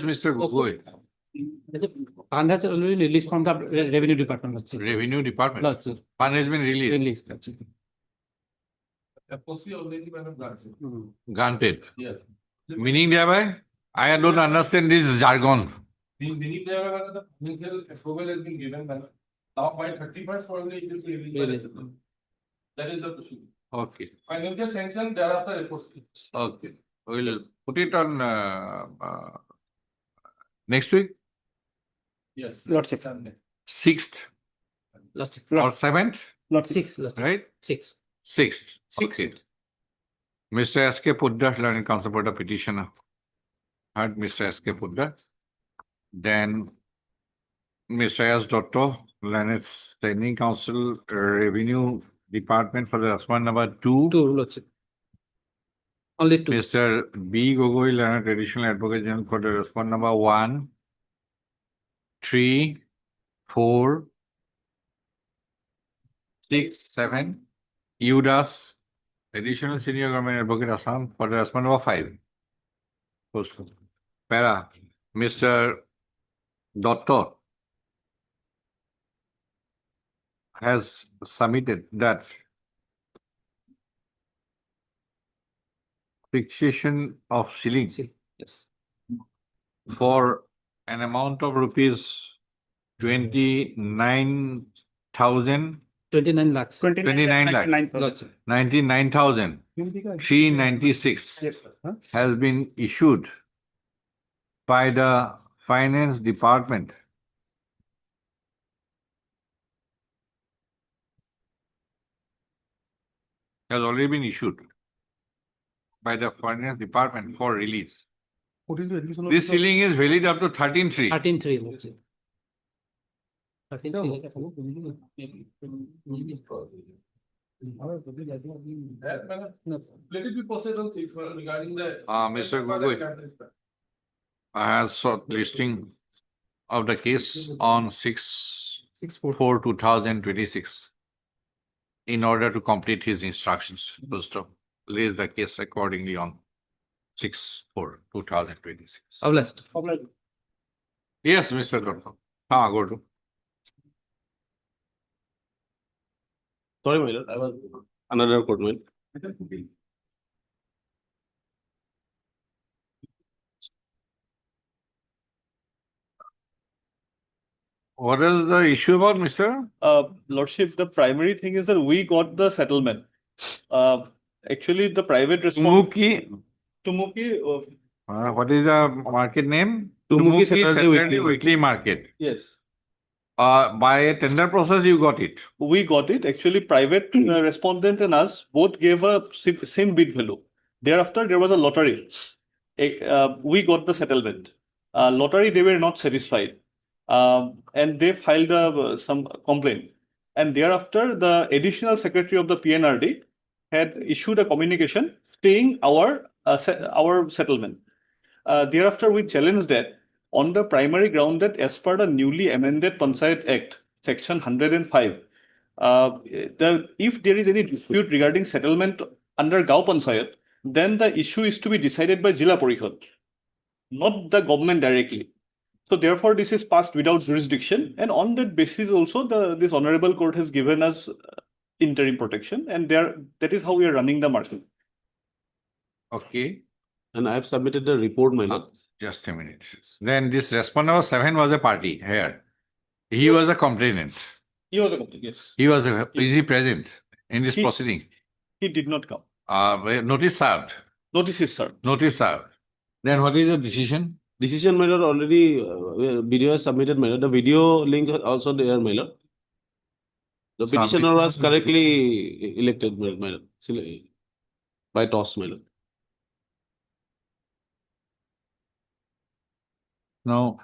Mr. Gugoi. Fund has already released from the revenue department. Revenue department. Lots of. Fund has been released. Granted. Yes. Meaning thereby, I don't understand this jargon. The meaning thereby the initial approval has been given. Now by 31st probably it will be released. That is the procedure. Okay, Financial sanction thereafter enforcement. okay. We'll put it on next week, Yes. Lordship. sixth Lordship. or seventh, Six. right? Six. Sixth. Okay. Mr. S.K. Poddar, learning counsel for the petitioner. Heard Mr. S.K. Poddar. Then Mr. S. Dotto, learned training counsel, revenue department for the respondent number 2. Lordship. Only two. Mr. B. Gogoi, learned additional advocate general for the respondent number 1, 3, 4, 6, 7. Udas, additional senior government advocate Assam for the respondent number 5. Post. Para, Mr. Dotto has submitted that fixation of ceiling Yes. for an amount of rupees 29,000 29 lakhs. 29 lakhs. 99,396 has been issued by the finance department has already been issued by the finance department for release. What is the additional? This ceiling is valid up to 13.3. 13.3. Lordship. 13.3. Let it be posted on 6 regarding the. Mr. Gogoi has sought listing of the case on 6/4/2026 in order to complete his instructions. First of, raise the case accordingly on 6/4/2026. Obliged. Yes, Mr. Dr. Go to. Sorry, my lord, I was another court mail. What is the issue about, Mr.? Lordship, the primary thing is that we got the settlement. Actually, the private Tumuki. Tumuki, What is the market name? Tumuki Saturday Weekly Market. yes, By a tender process, you got it. we got it. Actually, private respondent and us both gave a same bid value. Thereafter, there was a lottery. We got the settlement. Lottery, they were not satisfied. And they filed some complaint. And thereafter, the additional secretary of the PNRD had issued a communication staying our settlement. Thereafter, we challenged that on the primary ground that as per the newly amended Panchayat Act, Section 105, if there is any dispute regarding settlement under Gao Panchayat, then the issue is to be decided by Jila Parishad, not the government directly. So therefore, this is passed without jurisdiction, and on that basis also, this honorable court has given us interim protection, and that is how we are running the market. Okay. And I have submitted the report, my lord. Just a minute. Then this respondent number 7 was a party here. He was a complainant. He was a complainant, yes. Is he present in this proceeding? He did not come. Notice served. Notice is served. Notice served. Then what is the decision? Decision, my lord, already video is submitted, my lord. The video link also there, my lord. The petitioner was correctly elected, my lord, by toss, my lord. No.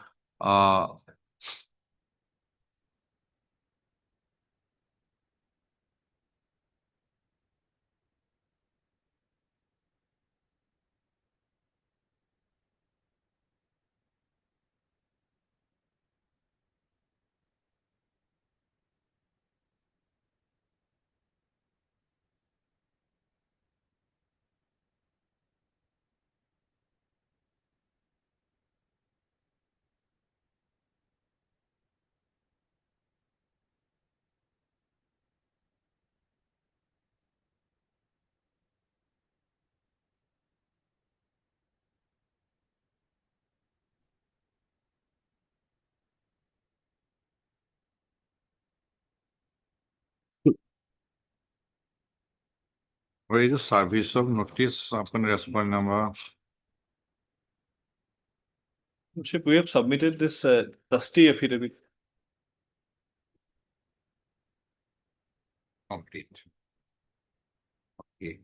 Where is the service of notice upon respond number? Lordship, we have submitted this trustee affidavit. Complete. Okay.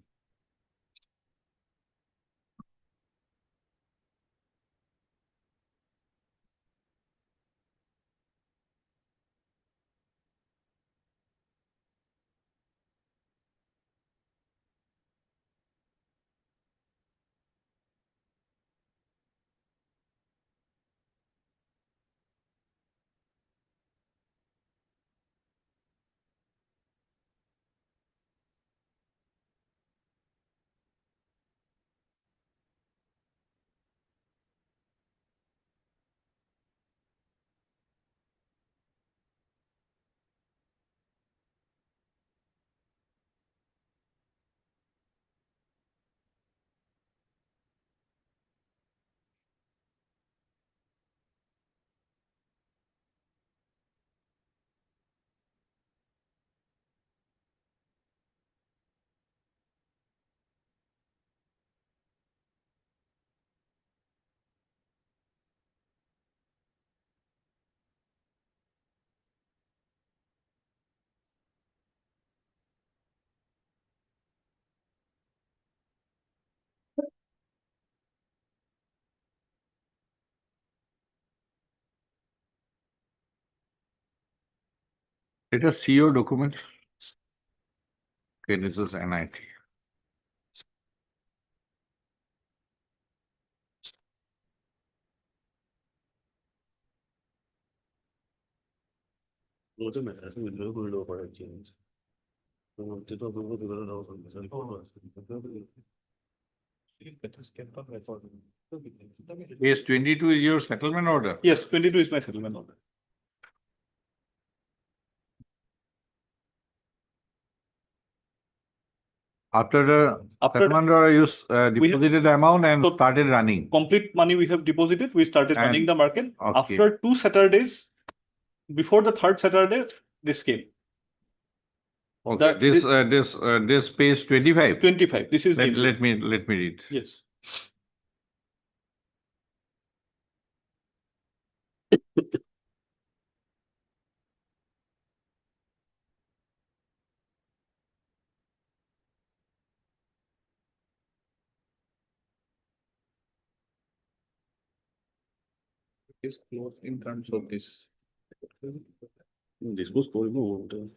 Let us see your documents. Okay, this is NIT. Yes, 22 is your settlement order. Yes, 22 is my settlement order. After the settlement order, you deposited the amount and started running. Complete money we have deposited. We started And- running the market. okay. After 2 Saturdays, before the 3rd Saturday, this came. Okay, this page 25. 25. This is Let me read. Yes. Is closed in terms of this. This was going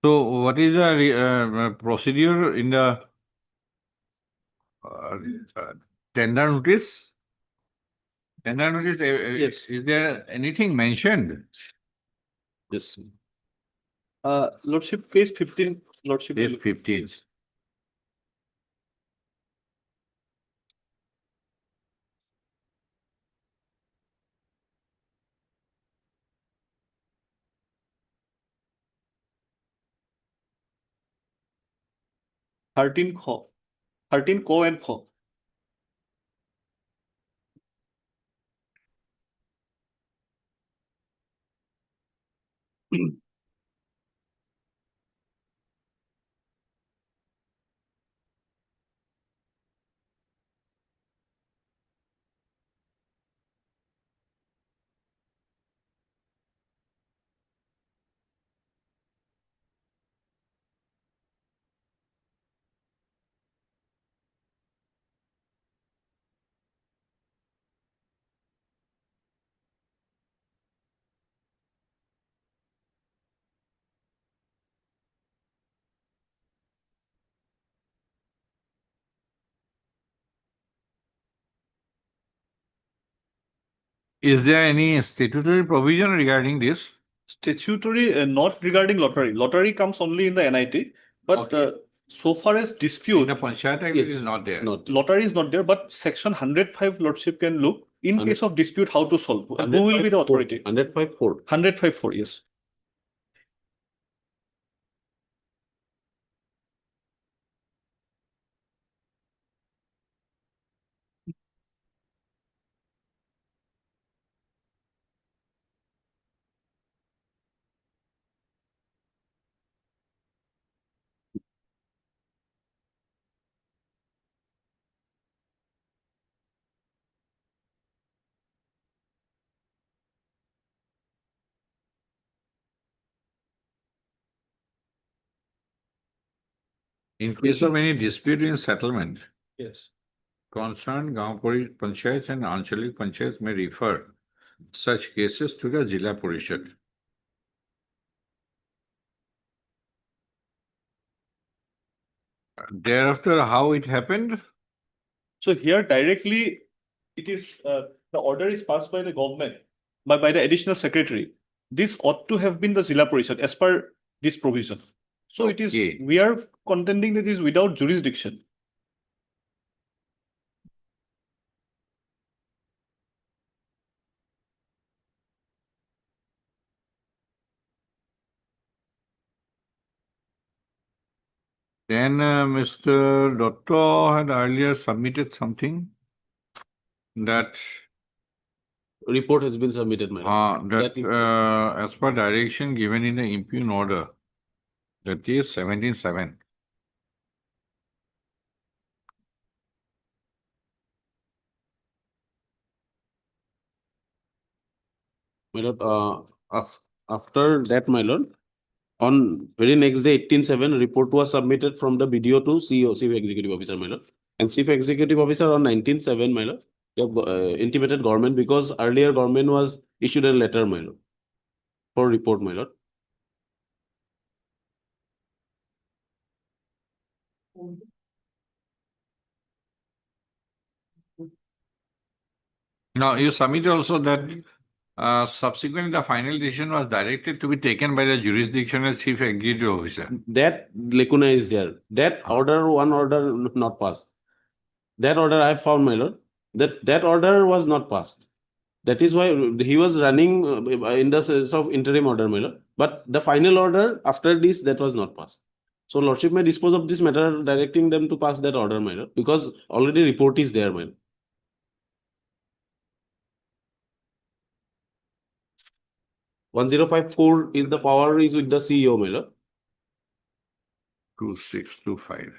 So what is the procedure in the tender notice? Tender notice, Yes. is there anything mentioned? Yes. Lordship, page 15. Lordship. Page 15. Thirteen co and co. Is there any statutory provision regarding this? Statutory, not regarding lottery. Lottery comes only in the NIT, but So far as In dispute, the Panchayat Act, it is not there. lottery is not there, but section 105 lordship can look in case of dispute how to solve and who will be the authority. 105.4. 105.4, yes. In case of any dispute in settlement, Yes. concerned Gaon Panchayats and Anchalik Panchayats may refer such cases to the Jilla Parishad. Thereafter, how it happened? So here directly, it is the order is passed by the government, by the additional secretary. This ought to have been the Zilla Parishad as per this provision. So it is, we are contending that it is without jurisdiction. Then Mr. Dotto had earlier submitted something that Report has been submitted, madam. as per direction given in the impugn order, that is 17.7. My lord, after that, my lord, on very next day, 18/7, report was submitted from the BDO to CEO, Chief Executive Officer, my lord. And Chief Executive Officer on 19/7, my lord, intimated government because earlier government was issued a letter, my lord, for report, my lord. Now, you submitted also that subsequently the final decision was directed to be taken by the jurisdictional chief executive officer. That lacuna is there. That order, one order not passed. That order I have found, my lord, that order was not passed. That is why he was running in the sense of interim order, my lord. But the final order after this, that was not passed. So lordship may dispose of this matter, directing them to pass that order, my lord, because already report is there, my lord. 1054 is the power is with the CEO, my lord. 2625.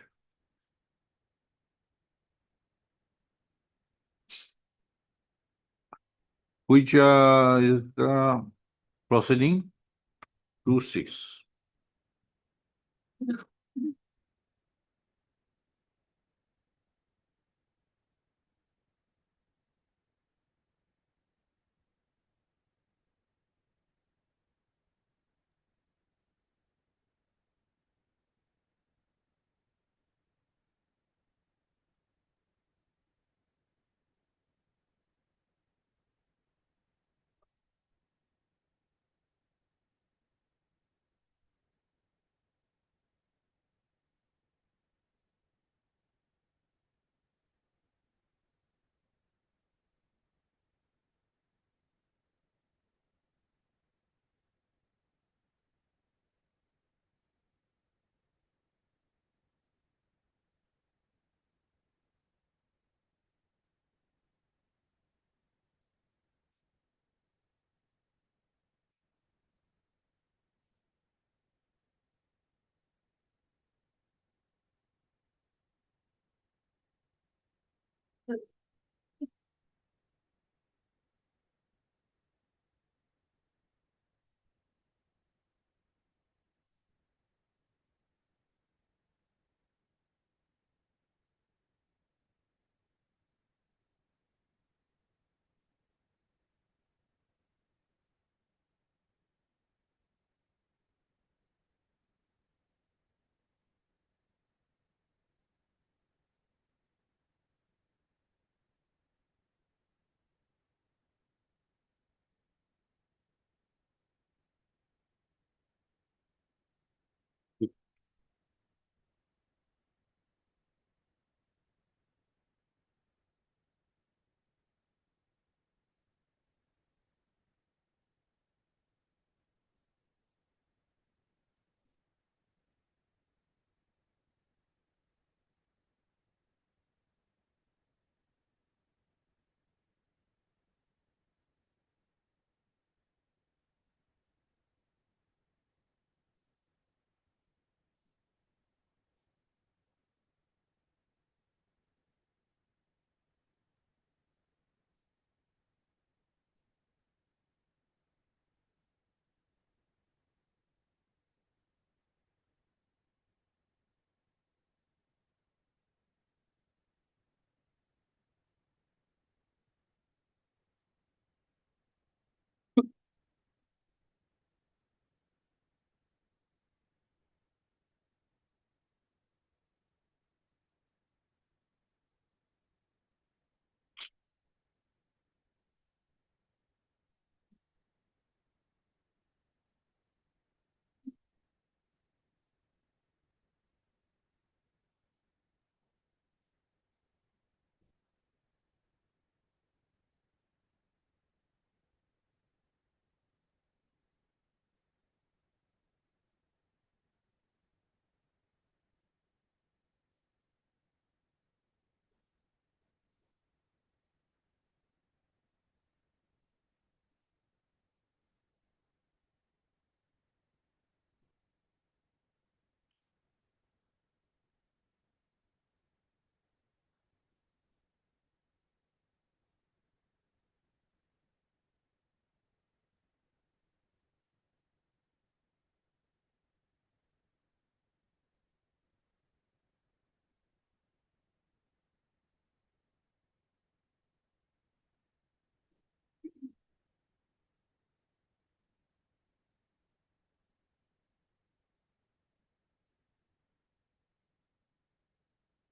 Which is the proceeding 26.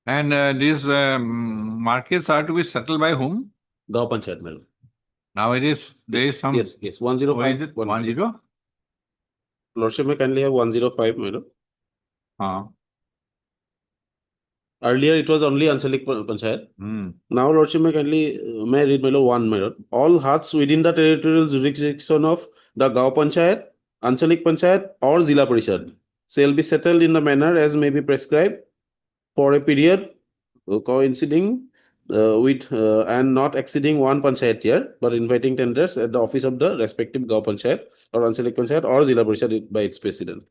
And these markets are to be settled by whom? Gaon Panchayat, my lord. Now it is, there is some. Yes, yes, 105. What is it? 10? Lordship may kindly have 105, my lord. Earlier it was only Ancillary Panchayat. Now Lordship may kindly, may I read my lord 1, my lord. All huts within the territorial jurisdiction of the Gaon Panchayat, Ancillary Panchayat or Zila Parishad shall be settled in the manner as may be prescribed for a period coinciding with and not exceeding 1 Panchayat year, but inviting tenders at the office of the respective Gaon Panchayat or Ancillary Panchayat or Zila Parishad by its president.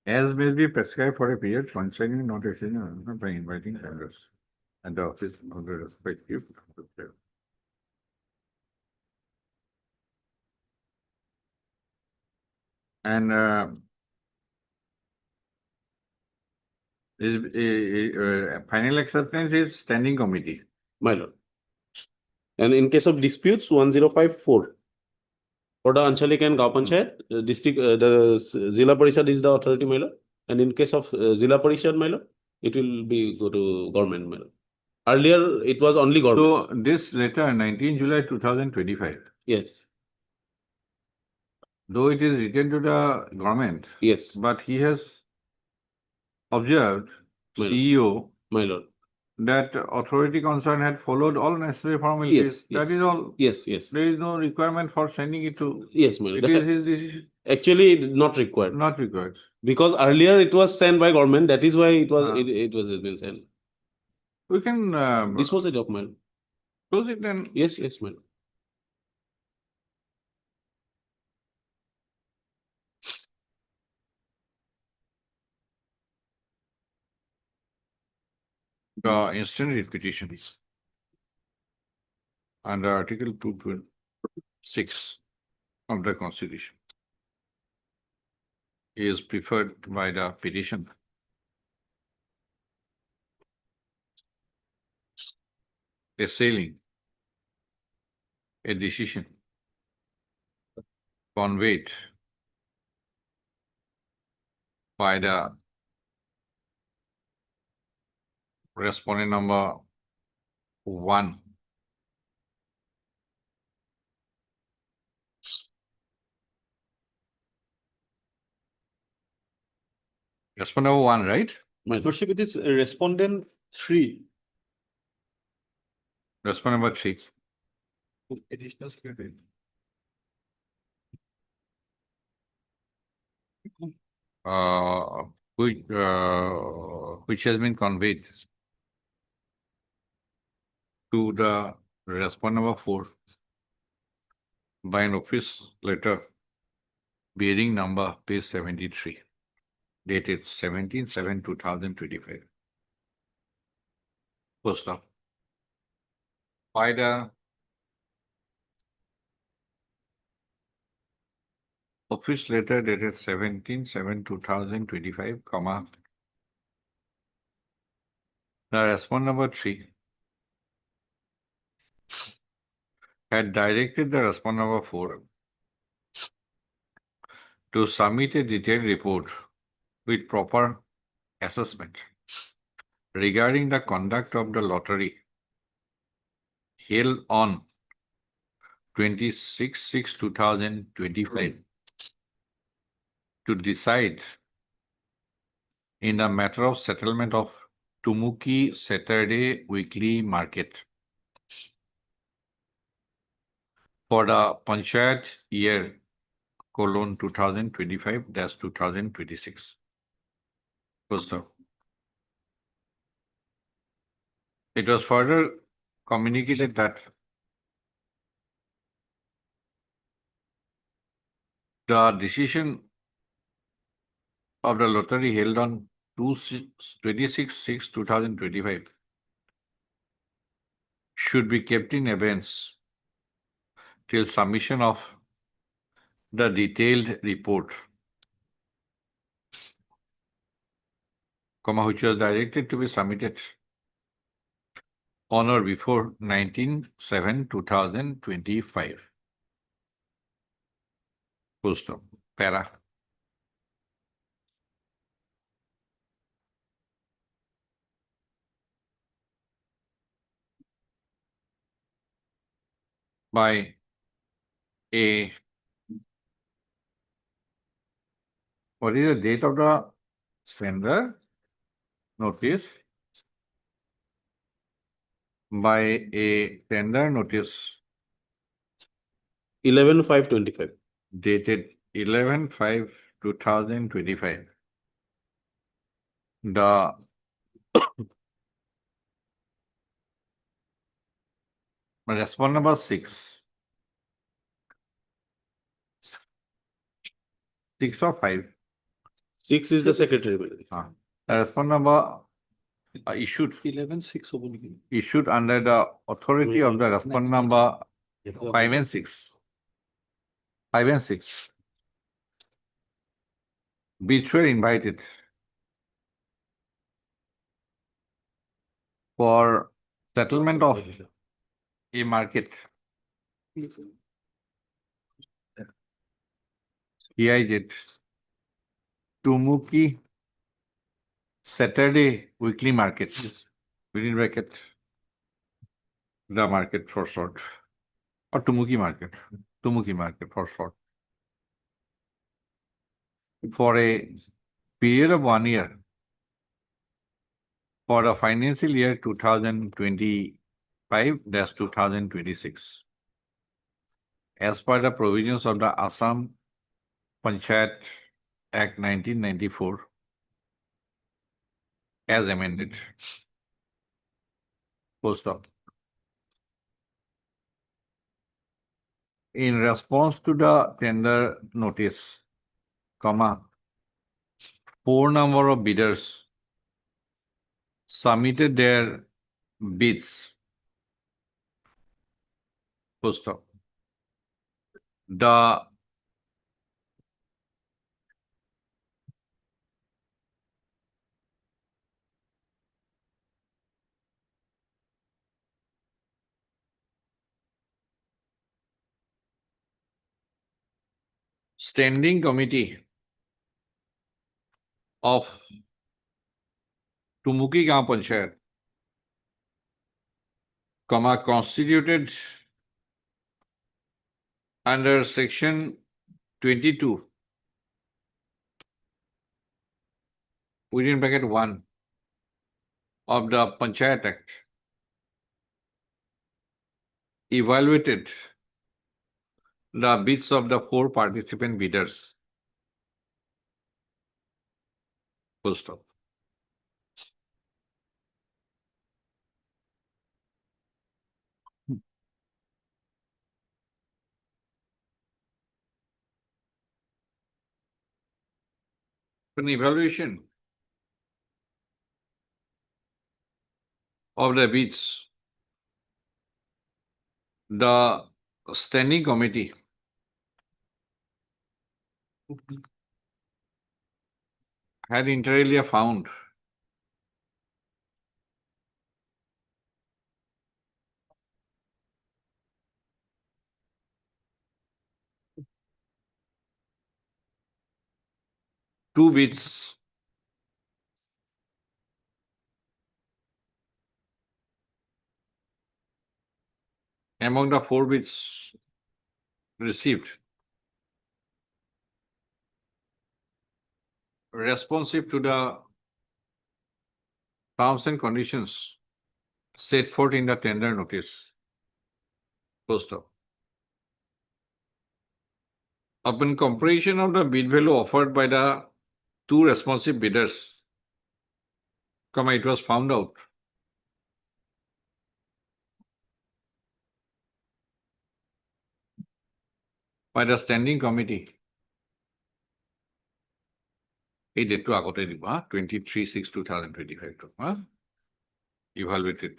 As may be prescribed for a period concerning not exceeding by inviting tenders at the office of the respective. And final acceptance is standing committee. My lord. And in case of disputes, 1054. For the Anchalik and Gaon Panchayat, district, the Zila Parishad is the authority, my lord. And in case of Zila Parishad, my lord, it will be go to government, my lord. Earlier, it was only government. So this letter, 19 July 2025. Yes. Though it is written to the government. Yes. But he has observed, CEO, my lord, that authority concerned had followed all necessary formalities. Yes, That is all. Yes, yes. There is no requirement for sending it to. Yes, my lord. It is his decision. Actually, not required. Not required. Because earlier it was sent by government. That is why it was it was been sent. We can Dispose it of, my lord. close it then. Yes, yes, my lord. The instant writ petitions under Article 226 of the Constitution is preferred by the petition. Assailing a decision conveyed by the respondent number 1. Respondent number 1, right? Lordship, it is respondent 3. Respondent number 3. Additional security. Which has been conveyed to the respondent number 4 by an office letter bearing number page 73, dated 17/7/2025. Post up by the office letter dated 17/7/2025, comma, the respondent number 3 had directed the respondent number 4 to submit a detailed report with proper assessment regarding the conduct of the lottery held on 26/6/2025 to decide in the matter of settlement of Tumuki Saturday Weekly Market for the Panchayat year colon 2025-2026. First off, it was further communicated that the decision of the lottery held on 26/6/2025 should be kept in abeyance till submission of the detailed report, which was directed to be submitted on or before 19/7/2025. Full stop. Para. By a, what is the date of the sender notice? By a tender notice 11/5/25. dated 11/5/2025. The response number 6. 6 or 5? 6 is the secretary. The response number issued 11/6 issued under the authority of the response number 5 and 6. 5 and 6. Which were invited for settlement of a market. EIZ Tumuki Saturday weekly market. Within bracket the market for short. Or Tumuki market. Tumuki market for short. For a period of 1 year. For the financial year 2025-2026. As per the provisions of the Assam Panchayat Act 1994 as amended. Full stop. In response to the tender notice, comma, 4 number of bidders submitted their bids. Full stop. The standing committee of Tumuki Gaon Panchayat, comma, constituted under section 22 within bracket 1 of the Panchayat Act, evaluated the bids of the 4 participant bidders. Full stop. An evaluation of the bids, the standing committee had inter alia found two bids among the 4 bids received responsive to the terms and conditions set forth in the tender notice. Full stop. Upon comparison of the bid value offered by the 2 responsive bidders, comma, it was found out by the standing committee. এই ডেটটো আগতে দিব 23/6/2025 evaluated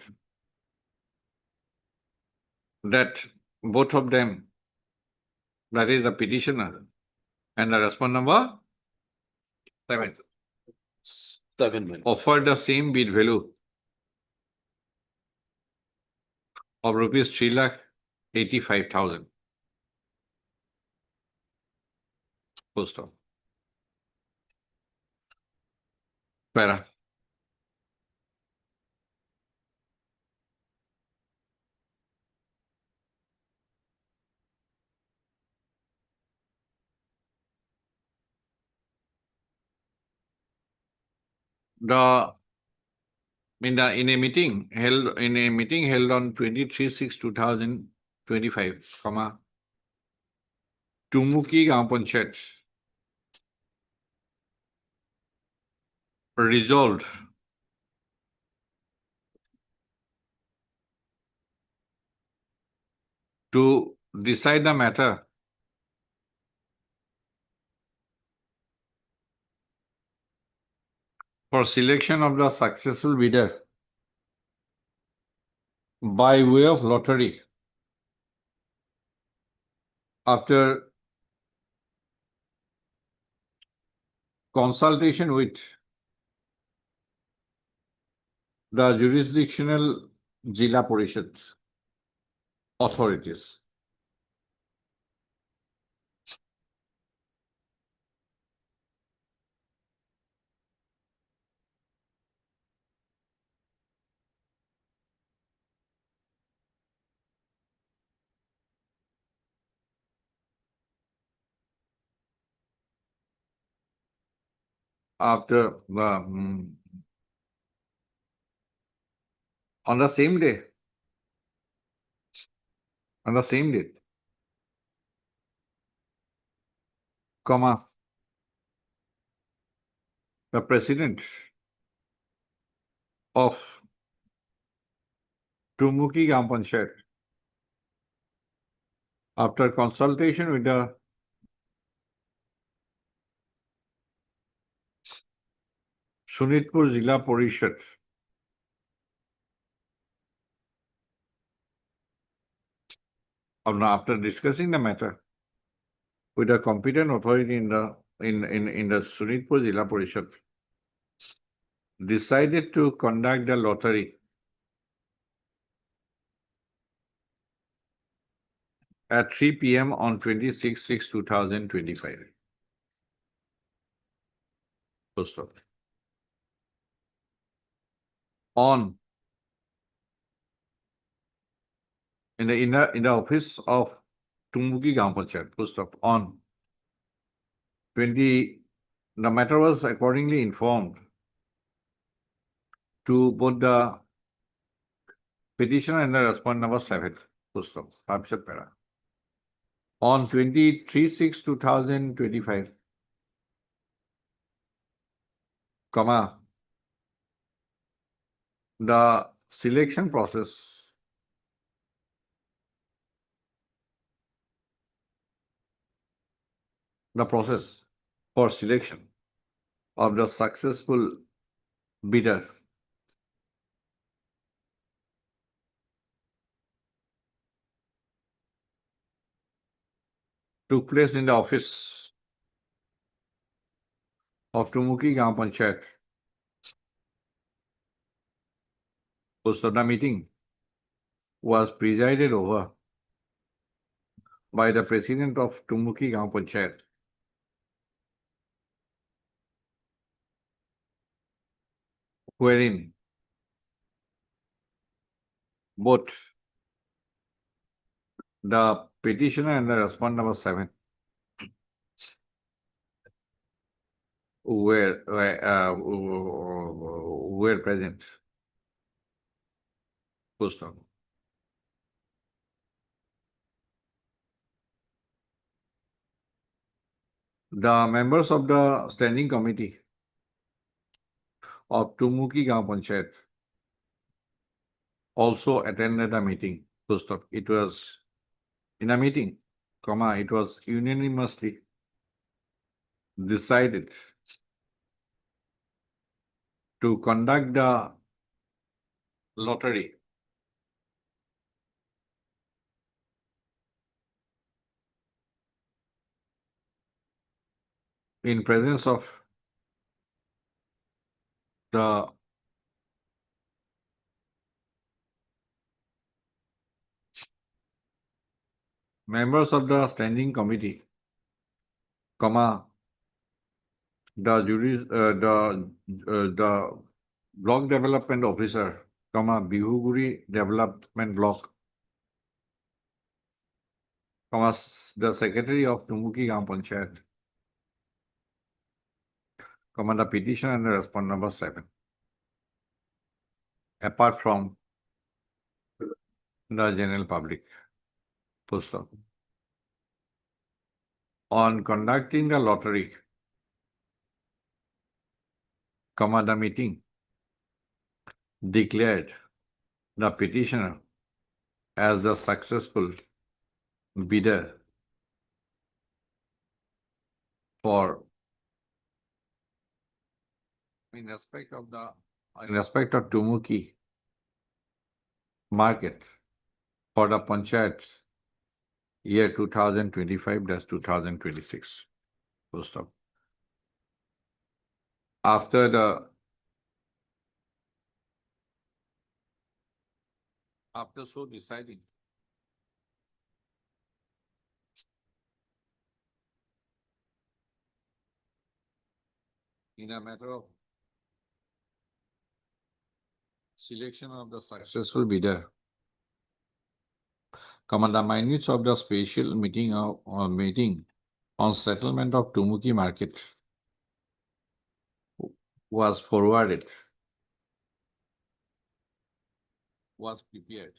that both of them, that is the petitioner and the response number 7, offered the same bid value of rupees 3,85,000. Full stop. Para. The in a meeting held on 23/6/2025, Tumuki Gaon Panchayat resolved to decide the matter for selection of the successful bidder by way of lottery after consultation with the jurisdictional Jila Parishad authorities. After on the same day, on the same date, the president of Tumuki Gram Panchayat, after consultation with the Sunitpur Jila Parishad, after discussing the matter with the competent authority in the Sunitpur Jila Parishad, decided to conduct the lottery at 3 p.m. on 26/6/2025. Full stop. In the office of Tumuki Gram Panchayat, full stop. The matter was accordingly informed to both the petitioner and the respondent number 7, full stop. Para. On 23/6/2025, the selection process for selection of the successful bidder took place in the office of Tumuki Gram Panchayat. The meeting was presided over by the president of Tumuki Gram Panchayat, wherein both the petitioner and the respondent number 7 were present. Full stop. The members of the standing committee of Tumuki Gram Panchayat also attended the meeting. Full stop. It was in a meeting, it was unanimously decided to conduct the lottery in presence of the members of the standing committee comma, the block development officer, comma, Bihuguri Development Block, comma, the secretary of Tumuki Gram Panchayat, comma, the petition and the respond number 7. Apart from the general public. Full stop. On conducting the lottery, comma, the meeting declared the petitioner as the successful bidder for in respect of Tumuki market for the Panchayat year 2025-2026. Full stop. After so deciding, in a matter of selection of the successful bidder, comma, the minutes of the special meeting on settlement of Tumuki market was forwarded, was prepared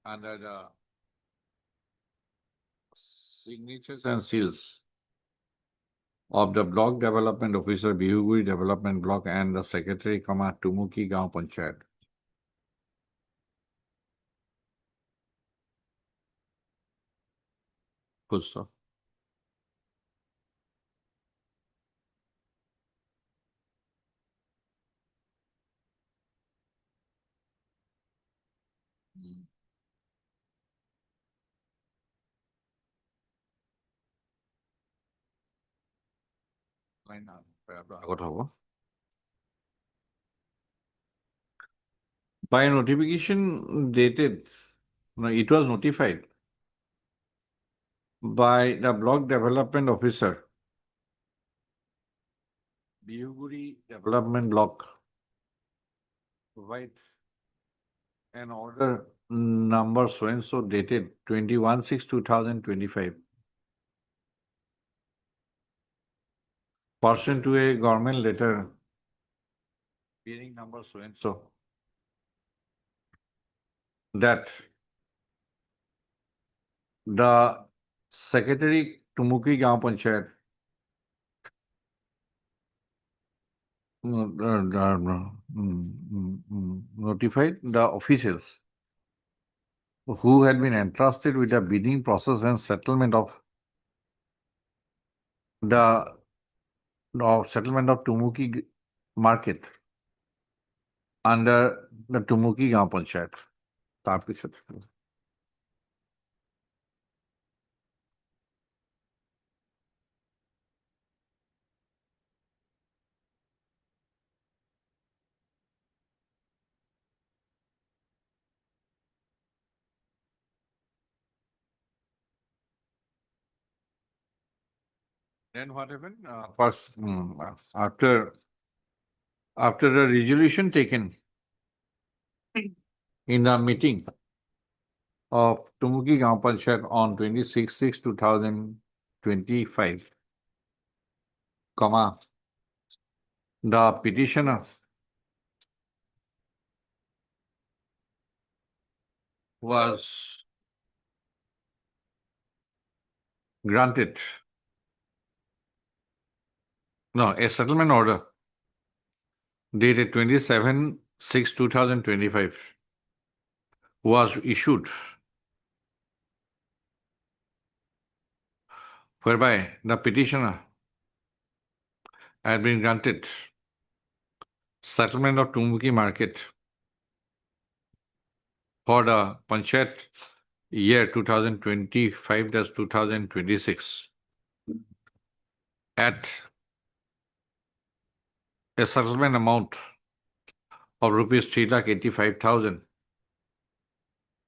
under the signatures and seals of the block development officer, Bihuguri Development Block, and the secretary, comma, Tumuki Gaon Panchayat. Full stop. By notification dated, no, it was notified by the block development officer, Bihuguri Development Block, provide an order number so and so dated 21/6/2025, pursuant to a government letter bearing number so and so, that the secretary Tumuki Gaon Panchayat notified the officials who had been entrusted with the bidding process and settlement of Tumuki market under the Tumuki Gaon Panchayat. Then what happened? First, after the resolution taken in the meeting of Tumuki Gaon Panchayat on 26/6/2025, comma, the petitioner was granted a settlement order dated 27/6/2025 was issued, whereby the petitioner had been granted settlement of Tumuki market for the Panchayat year 2025-2026 at a settlement amount of rupees 3,85,000,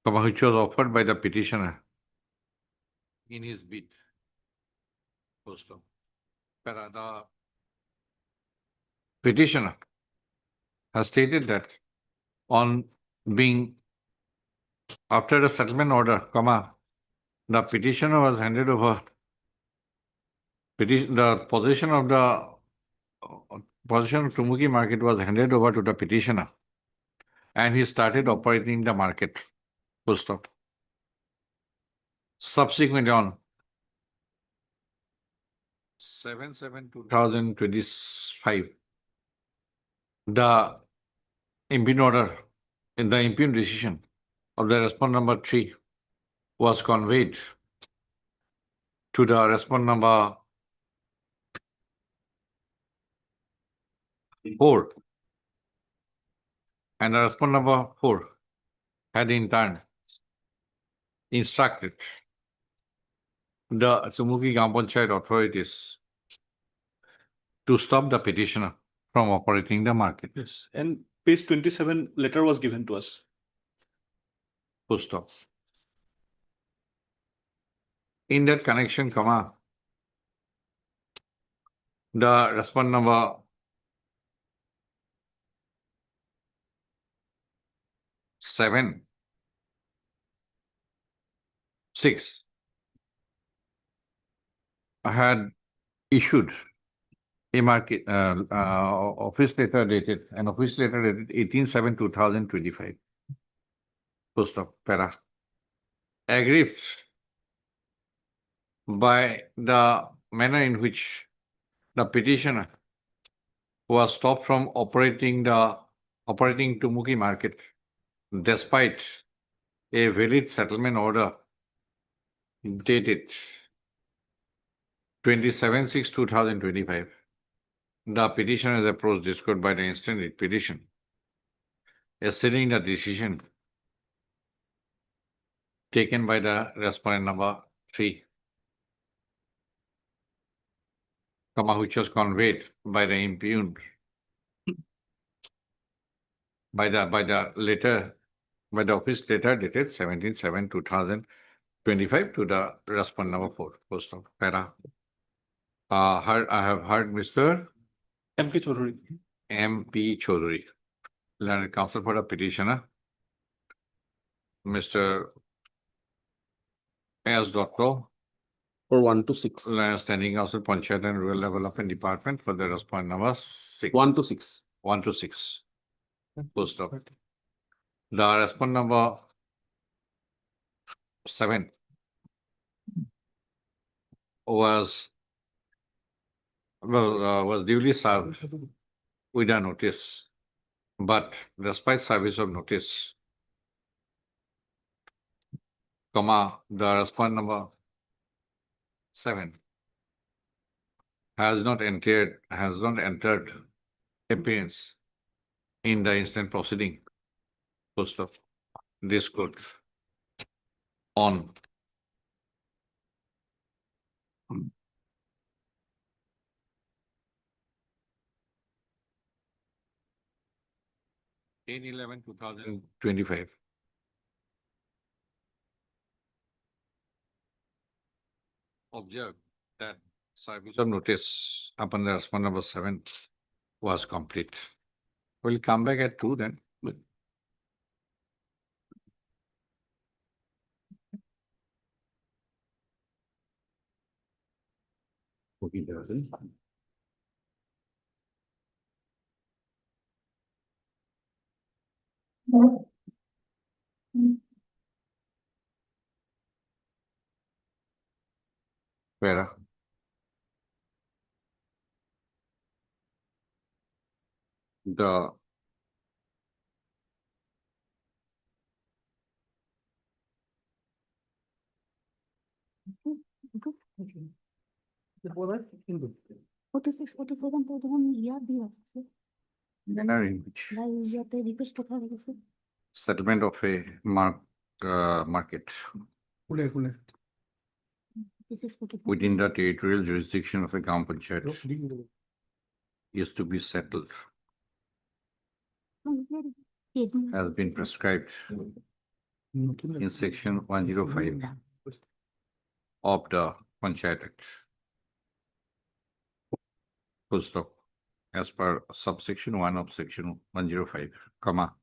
which was offered by the petitioner in his bid. Full stop. The petitioner has stated that on being after the settlement order, the petitioner was handed over the possession of Tumuki market was handed over to the petitioner, and he started operating the market. Full stop. Subsequently, on 7/7/2025, the impugned order in the impugned decision of the respondent number 3 was conveyed to the respondent number 4, and the respondent number 4 had in turn instructed the Tumuki Gram Panchayat authorities to stop the petitioner from operating the market. Yes, and page 27 letter was given to us. Full stop. In that connection, the respondent number 6 had issued a market office letter dated 18/7/2025. Full stop. Para. Aggrieved by the manner in which the petitioner was stopped from operating Tumuki market despite a valid settlement order dated 27/6/2025. The petitioner is approached this court by the instant writ petition, asserting the decision taken by the respondent number 3, which was conveyed by the impugned by the office letter dated 17/7/2025 to the respondent number 4. Full stop. Para. I have heard Mr. MP Chaudhary. MP Chaudhary, learned counsel for the petitioner, Mr. S. Dotto, For 1 to 6. standing counsel, Panchayat and Rural Development Department for the respondent number 6. 1 to 6. 1 to 6. Full stop. The respondent number 7 was duly served with a notice, but despite service of notice, the respondent number 7 has not entered appearance in the instant proceeding. Full stop. This court on 10/11/2025 observed that service of notice upon the respondent number 7 was complete. We'll come back at 2 then. Okay, doesn't. Vera. The manner in which settlement of a market within the territorial jurisdiction of a Gram Panchayat is to be settled has been prescribed in section 105 of the Panchayat Act. Full stop. As per subsection 1 of section 105, comma,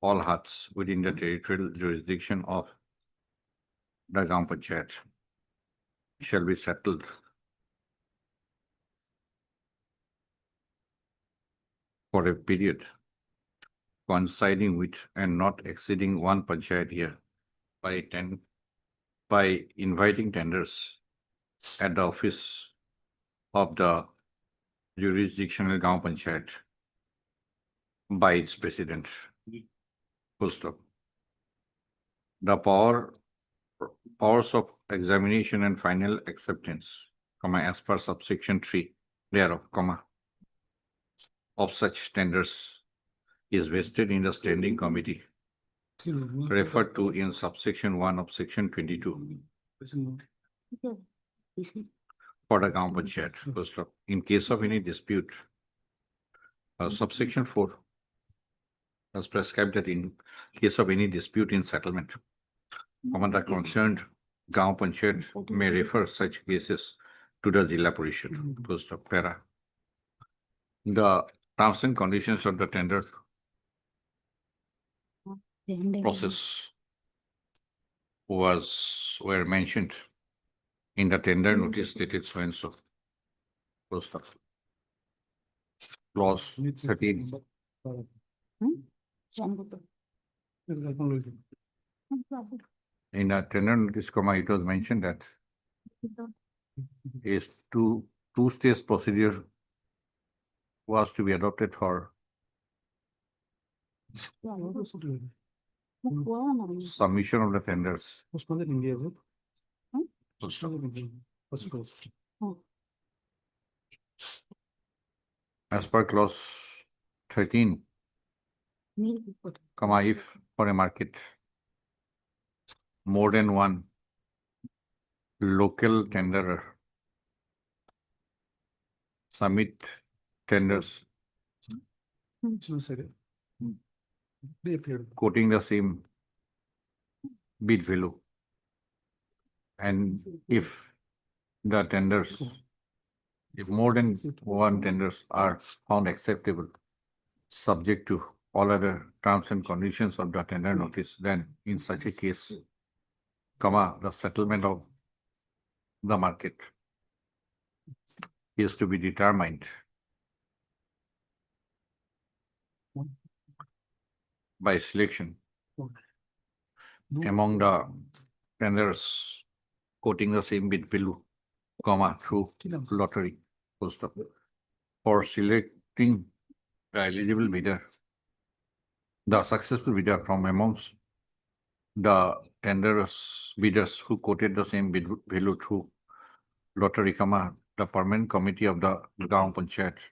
all huts within the territorial jurisdiction of the Gram Panchayat shall be settled for a period coinciding with and not exceeding one panchayat year by inviting tenders at the office of the jurisdictional Gram Panchayat by its president. Full stop. The powers of examination and final acceptance, comma, as per subsection 3 thereof, comma, of such tenders is vested in the standing committee referred to in subsection 1 of section 22 for the Gram Panchayat. Full stop. In case of any dispute, subsection 4 has prescribed that in case of any dispute in settlement, the concerned Gram Panchayat may refer such cases to the Jilla Parishad. Full stop. Para. The terms and conditions of the tender process were mentioned in the tender notice dated so and so. Full stop. Clause 13. In a tender notice, comma, it was mentioned that a two-stage procedure was to be adopted for submission of the tenders. Full stop. As per clause 13, comma, if for a market more than one local tenderer submit tenders quoting the same bid value, and if the tenders, if more than one tenders are found acceptable, subject to all other terms and conditions of the tender notice, then in such a case, comma, the settlement of the market is to be determined by selection among the tenders quoting the same bid value, comma, through lottery. Full stop. For selecting the eligible bidder, the successful bidder from amongst the bidders who quoted the same bid value through lottery, comma, the permanent committee of the Gram Panchayat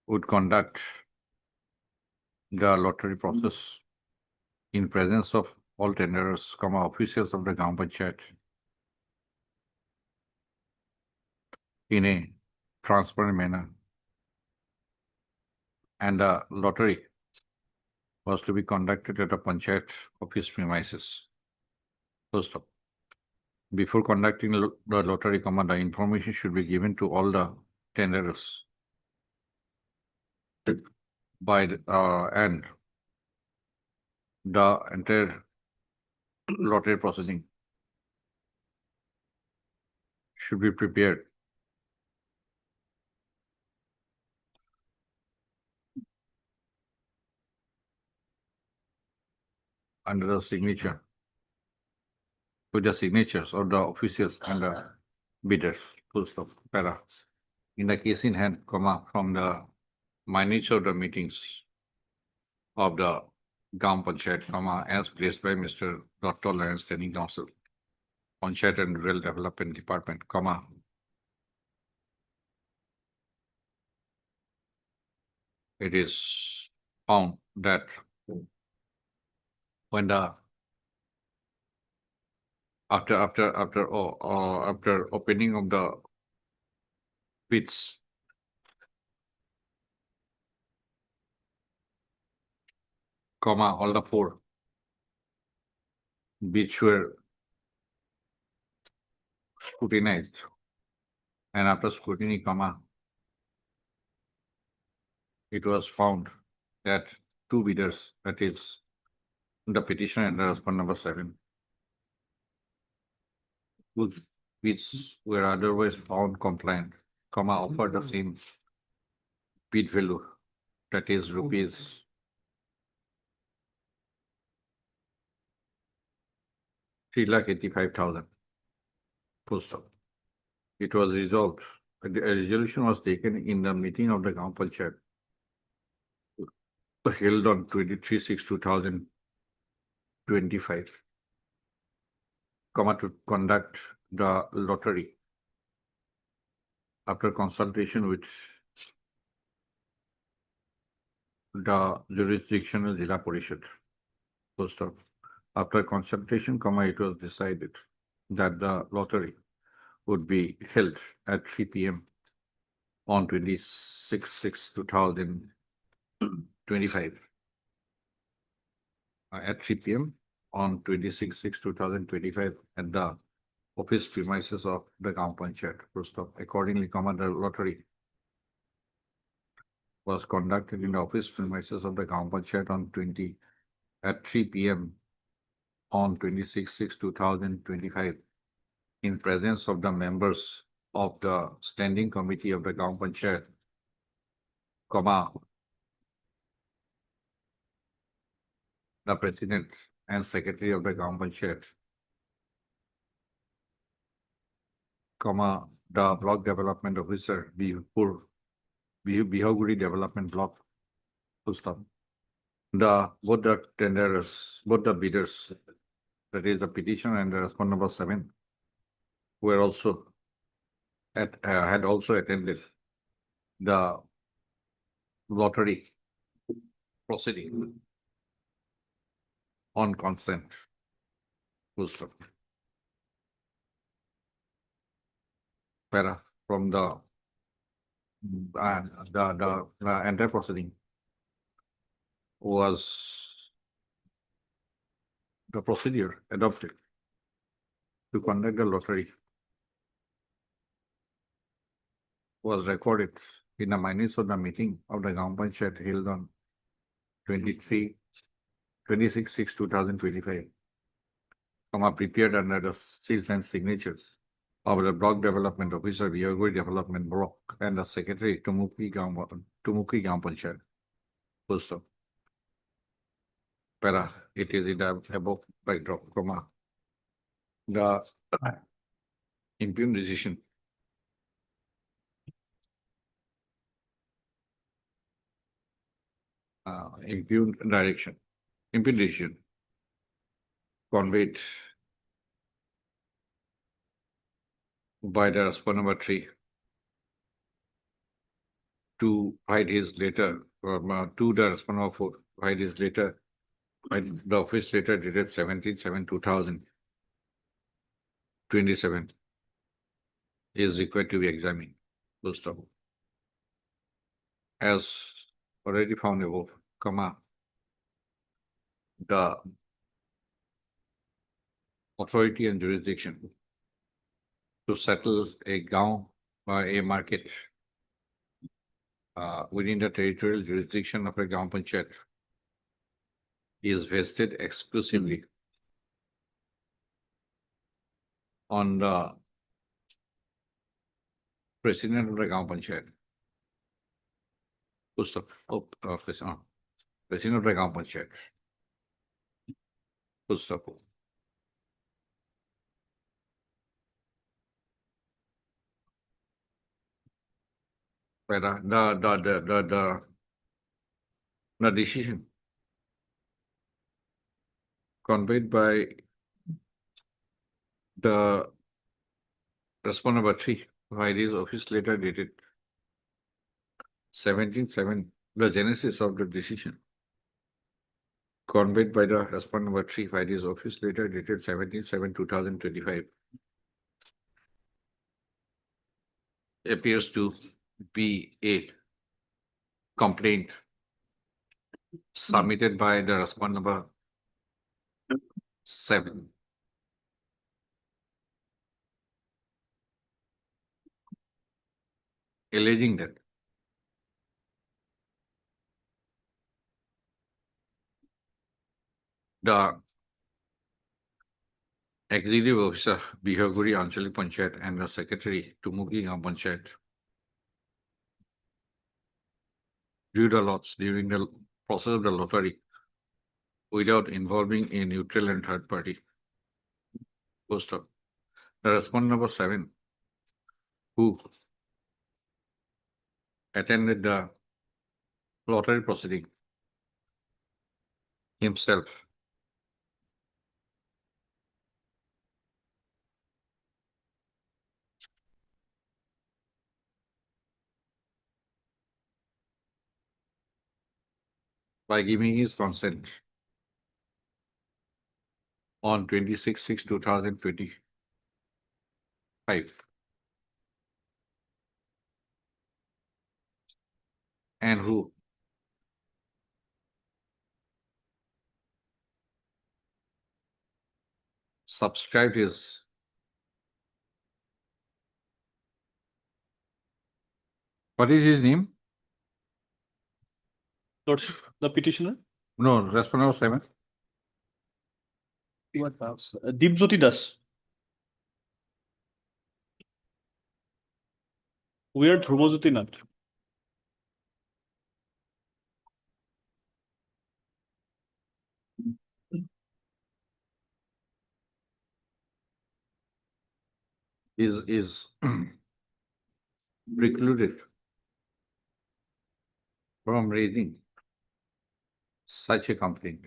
would conduct the lottery process in presence of all tenderers, comma, officials of the Gram Panchayat in a transparent manner, and the lottery was to be conducted at a Panchayat office premises. First stop. Before conducting the lottery, comma, the information should be given to all the tenderers by and the entire lottery processing should be prepared under the signature, with the signatures of the officials and the bidders. Full stop. Para. In the case in hand, comma, from the minutes of the meetings of the Gram Panchayat, comma, as placed by Mr. Dr. Lion, Standing Council, Panchayat and Rural Development Department, comma, it is found that when the after opening of the bids, comma, all the four, which were scrutinized, and after scrutiny, comma, it was found that two bidders, that is the petitioner and the respondent number 7, which were otherwise found compliant, comma, offered the same bid value, that is rupees 3,85,000. Full stop. It was resolved. A resolution was taken in the meeting of the Gaon Panchayat held on 23/6/2025, comma, to conduct the lottery after consultation with the jurisdictional Zilla Parishad. Full stop. After consultation, comma, it was decided that the lottery would be held at 3 p.m. on 26/6/2025. At 3 p.m. on 26/6/2025 at the office premises of the Gaon Panchayat. Full stop. Accordingly, comma, the lottery was conducted in the office premises of the Gaon Panchayat at 3 p.m. on 26/6/2025 in presence of the members of the standing committee of the Gaon Panchayat, comma, the president and secretary of the Gaon Panchayat, comma, the block development officer, Bihaguri Development Block. Full stop. Both the tenderers, both the bidders, that is the petitioner and the respondent number 7, were also had also attended the lottery proceeding on consent. Full stop. Para from the entire proceeding was the procedure adopted to conduct the lottery was recorded in the minutes of the meeting of the Gaon Panchayat held on 26/6/2025, comma, prepared under the seals and signatures of the block development officer, Bihaguri Development Block, and the secretary, Tumuki Gaon Panchayat. Full stop. Para, it is in the above backdrop, comma, the impugned decision impugned decision conveyed by the respondent number 3 to 5 days later, to the respondent number 4, 5 days later, by the office letter dated 17/7/2027 is required to be examined. Full stop. As already found above, comma, the authority and jurisdiction to settle a Gaon or a market within the territorial jurisdiction of a Gaon Panchayat is vested exclusively on the president of the Gaon Panchayat. Full stop. President of the Gaon Panchayat. Full stop. The decision conveyed by the respondent number 3 by this office letter dated 17/7, the genesis of the decision conveyed by the respondent number 3 by this office letter dated 17/7/2025 appears to be a complaint submitted by the respondent number 7. Alleging that the executive officer Bihaguri Anchalik Panchayat and the secretary Tumuki Gram Panchayat drew the lots during the process of the lottery without involving a neutral and third party. Poster. The respondent number 7, who attended the lottery proceeding himself, by giving his consent on 26/6/2025 and who subscribed his what is his name? Lordship, the petitioner, No, respondent number 7. Deepjyoti Das. We are Dhruvajyoti Nath. is precluded from raising such a complaint.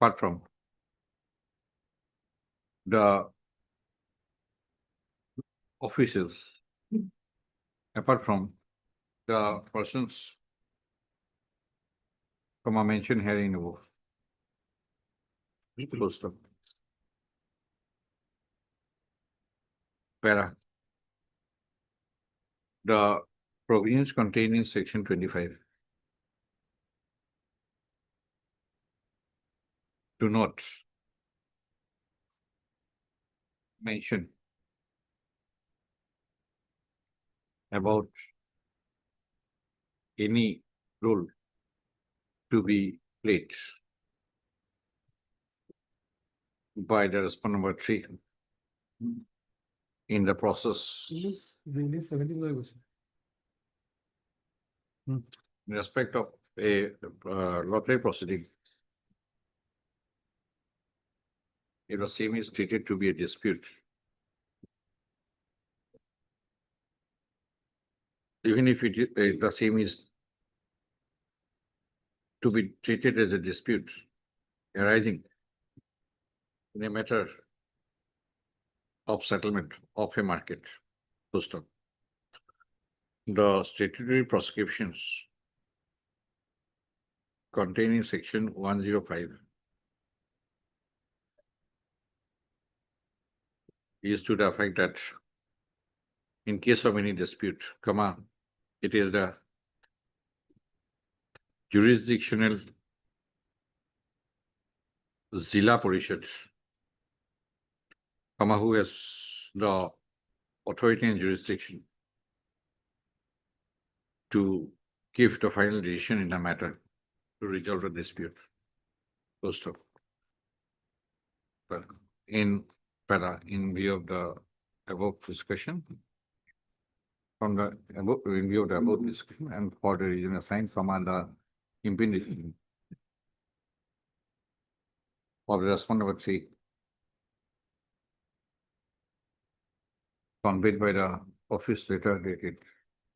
Apart from the officials, apart from the persons whom I mentioned here in the book. Poster. Para. The provisions contained in section 25 do not mention about any role to be played by the respondent number 3 in the process in respect of a lottery proceeding. If the same is treated to be a dispute, even if the same is to be treated as a dispute arising in a matter of settlement of a market, poster. The statutory prescriptions contained in section 105 is to the effect that in case of any dispute, it is the jurisdictional Zilla Parishad, who has the authority and jurisdiction to give the final decision in the matter to resolve the dispute. Poster. But in view of the above discussion, in view of the above discussion and for the reason assigned from the impending of the respondent number 3 conveyed by the office letter dated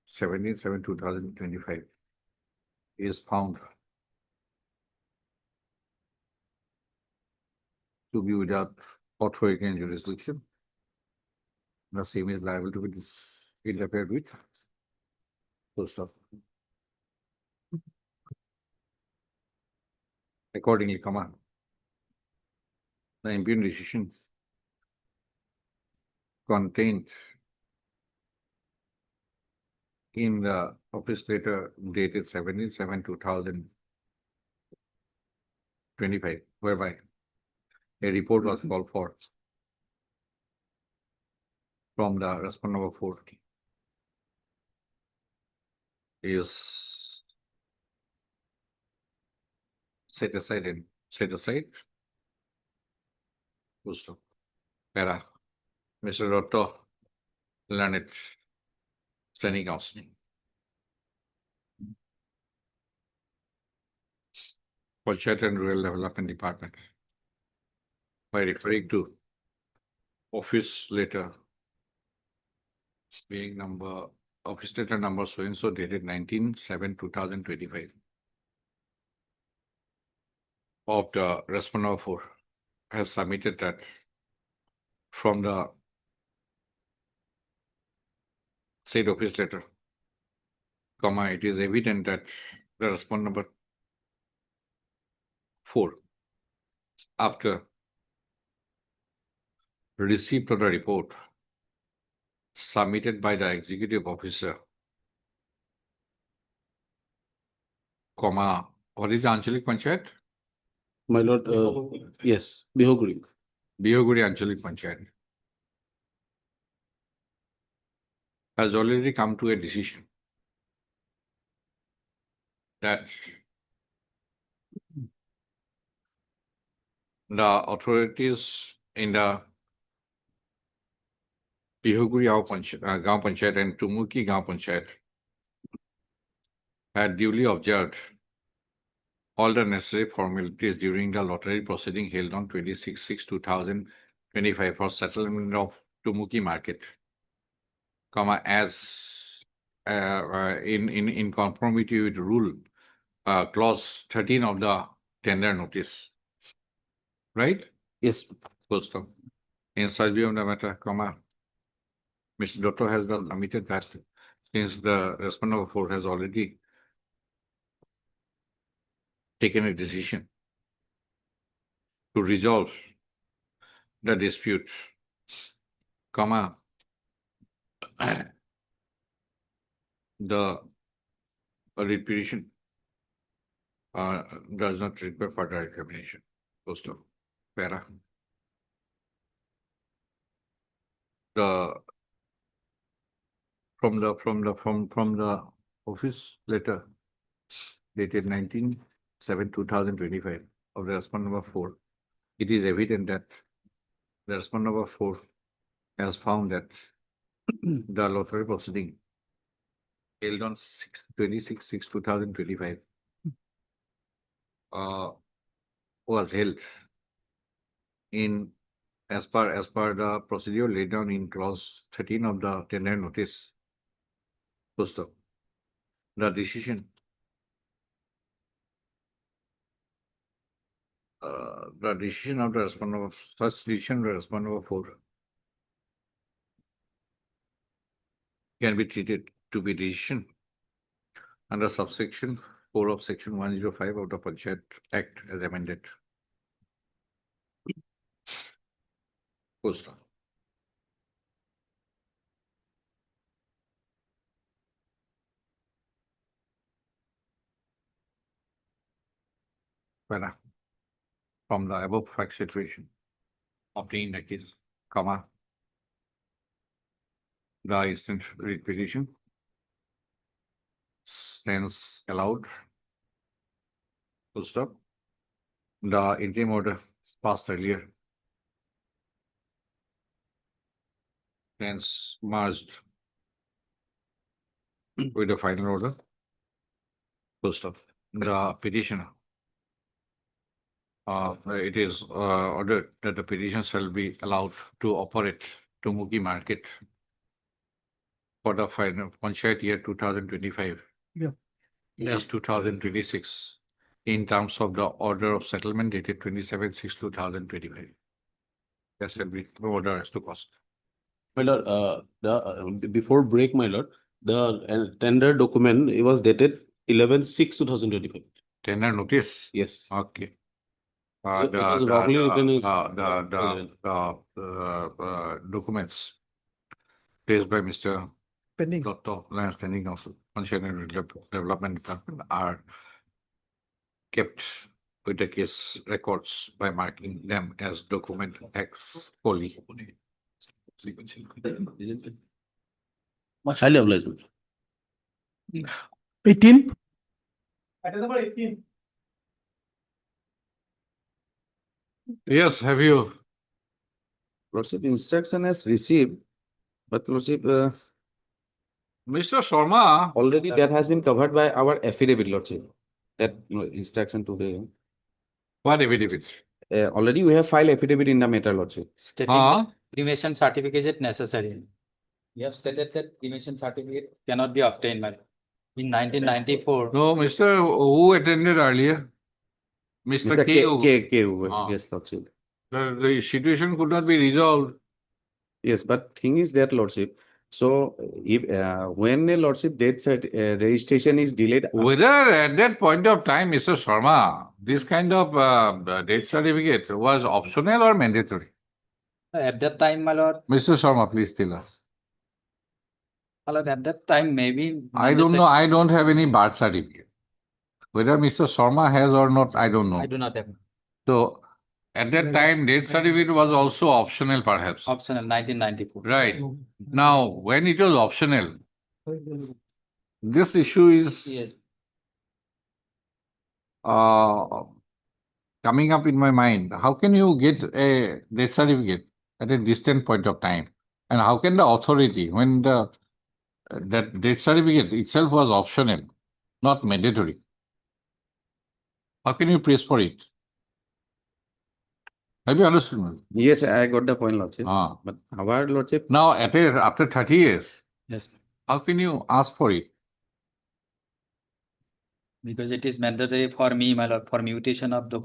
17/7/2025 is found to be without authority and jurisdiction the same is liable to be interfered with. Full stop. Accordingly, comma, the impugned decision contained in the office letter dated 17/7/2025, whereby a report was called for from the respondent number 4 is set aside and set aside. Full stop. Para. Mr. Dotto, learned standing counseling. Panchayat and Rural Development Department, by referring to office letter being number, office letter number so and so dated 19/7/2025 of the respondent 4 has submitted that from the said office letter, comma, it is evident that the respondent number 4, after receipt of the report submitted by the executive officer, comma, what is the Anchalik Panchayat? My lord, yes, Bihoguri. Bihoguri Anchalik Panchayat has already come to a decision that the authorities in the Bihoguri Gaon Panchayat and Tumuki Gaon Panchayat had duly observed all the necessary formalities during the lottery proceeding held on 26/6/2025 for settlement of Tumuki market, comma, as in conformity with rule clause 13 of the tender notice. Right? Yes. Full stop. In such view of the matter, comma, Mr. Dotto has submitted that since the respondent 4 has already taken a decision to resolve the dispute, comma, the writ petition does not require further examination. Full stop. Para. From the office letter dated 19/7/2025 of the respondent number 4, it is evident that the respondent number 4 has found that the lottery proceeding held on 26/6/2025 was held in as per the procedure laid down in clause 13 of the tender notice. First of the decision of the respondent of such decision of the respondent of 4 can be treated to be decision under subsection 4 of section 105 of the Panchayat Act as amended. Full stop. Para. From the above fact situation obtained in the case, comma, the instant writ petition stands allowed. Full stop. The interim order passed earlier stands merged with the final order. Full stop. The petitioner, it is ordered that the petition shall be allowed to operate Tumuki market for the final Panchayat year 2025. Yeah. Yes, 2026 in terms of the order of settlement dated 27/6/2025. There shall be no order as to cost. My lord, before break, my lord, the tender document, it was dated 11/6/2025. Tender notice? Yes. Okay. It was wrongly written as Documents placed by Mr. Pending. Dr. Land Standing Council, Constitution and Development Department are kept with the case records by marking them as document X poly. Much highly obliged. 18. Yes, have you? Lordship, instruction has received, but Lordship, Mr. Sharma. already that has been covered by our affidavit, Lordship. That instruction today. What affidavits? Already we have filed affidavit in the matter, Lordship. Stating cremation certificate is necessary. We have stated that cremation certificate cannot be obtained by in 1994. No, Mr. Who attended earlier? Mr. K. Yes, Lordship. The situation could not be resolved. Yes, but thing is that, Lordship. So if when a Lordship death registration is delayed, Whether at that point of time, Mr. Sharma, this kind of death certificate was optional or mandatory? At that time, my lord. Mr. Sharma, please tell us. My lord, at that time, maybe. I don't know. I don't have any birth certificate. Whether Mr. Sharma has or not, I don't know. I do not have. So at that time, death certificate was also optional, perhaps. Optional, 1994. Right. Now, when it was optional, this issue is Yes. coming up in my mind. How can you get a death certificate at a distant point of time? And how can the authority, when that death certificate itself was optional, not mandatory, how can you press for it? Have you understood me? Yes, I got the point, Lordship. But our Lordship. Now, after 30 years, Yes. how can you ask for it? Because it is mandatory for me, my lord, for mutation of the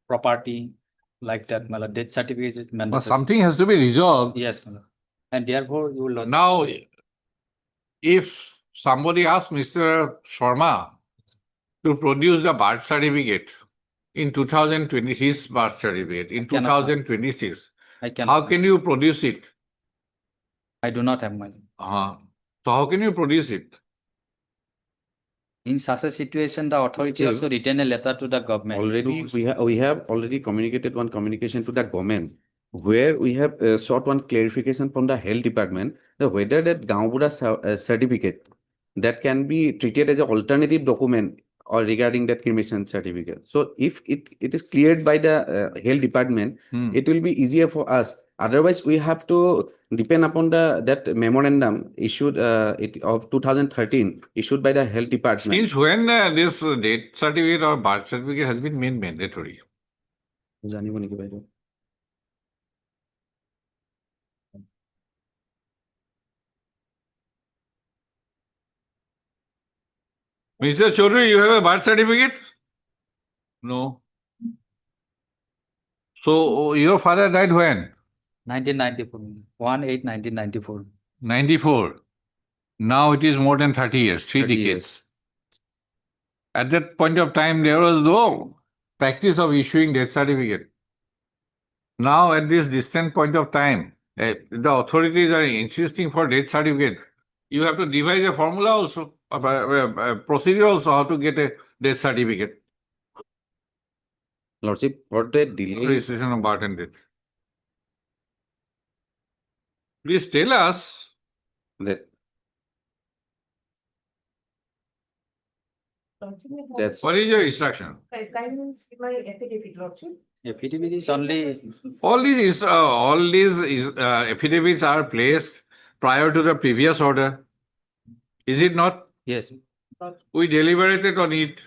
property like that, my lord. Death certificate is mandatory. But something has to be resolved. Yes, my lord. And therefore, you will not. Now, if somebody asks Mr. Sharma to produce the birth certificate in 2020, his birth certificate in 2026, how can you produce it? I do not have money. So how can you produce it? In such a situation, the authority also written a letter to the government. Already, we have already communicated one communication to the government where we have sought one clarification from the health department that whether that Gaubura certificate that can be treated as an alternative document or regarding that cremation certificate. So if it is cleared by the health department, it will be easier for us. Otherwise, we have to depend upon that memorandum issued of 2013 issued by the health department. Since when this death certificate or birth certificate has been made mandatory? Mr. Chaudhary, you have a birth certificate? No. So your father died when? 1994. 1/8/1994. 94. Now it is more than 30 years, 3 decades. At that point of time, there was no practice of issuing death certificate. Now, at this distant point of time, the authorities are insisting for death certificate. You have to devise a formula also, a procedure also, how to get a death certificate. Lordship, for the delay. Registration of birth and death. Please tell us that. What is your instruction? Affidavit is only. All these affidavits are placed prior to the previous order. Is it not? Yes. We deliberated on it.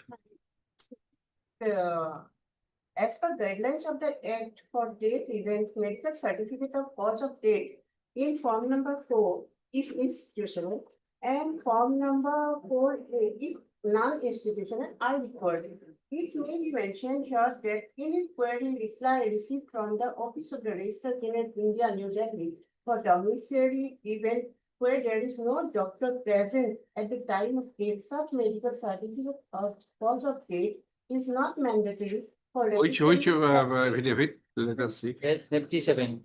As per guidelines of the Act for death event, medical certificate of cause of death in form number 4 is institutional and form number 4A if non-institutional are required. It may be mentioned here that in a query reply received from the Office of the Registrar General of India, New Delhi, for domiciliary event where there is no doctor present at the time of date, such medical certificate of cause of death is not mandatory for. Which affidavit? Let us see. Page 57.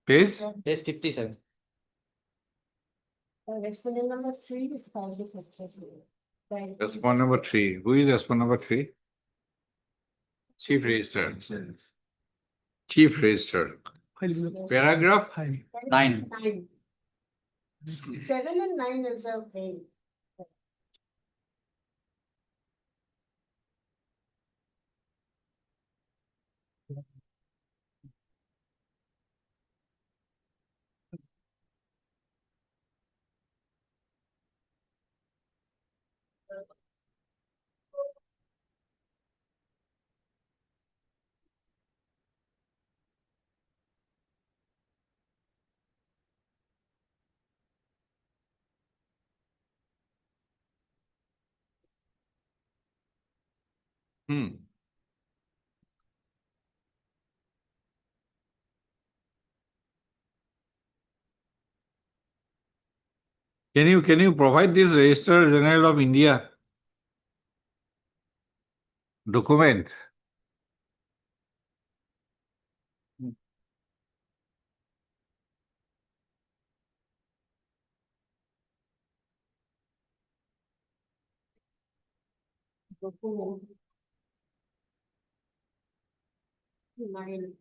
Page? Page 57. Respondent number 3 is filed successfully. Right. Respondent number 3. Who is respondent number 3? Chief Registrar. Chief Registrar. Paragraph 9. 9. 7 and 9 is a main. Can you provide this Registrar General of India document? Document. 9.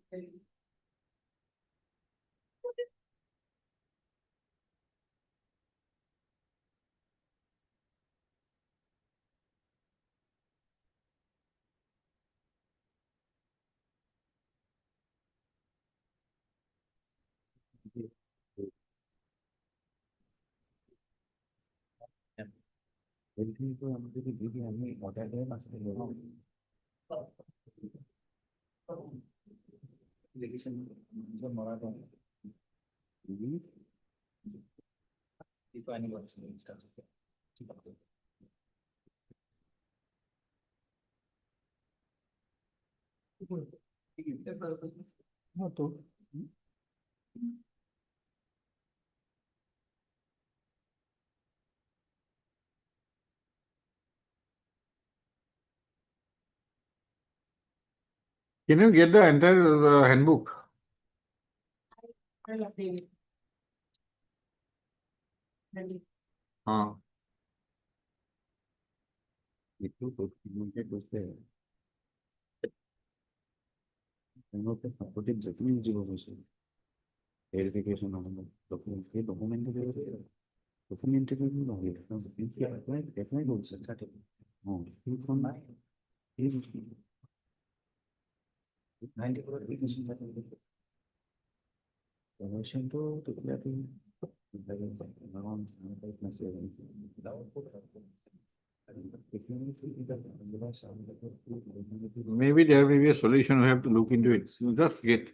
Can you get the entire handbook? Verification of the document. Maybe there may be a solution. We have to look into it. You just get.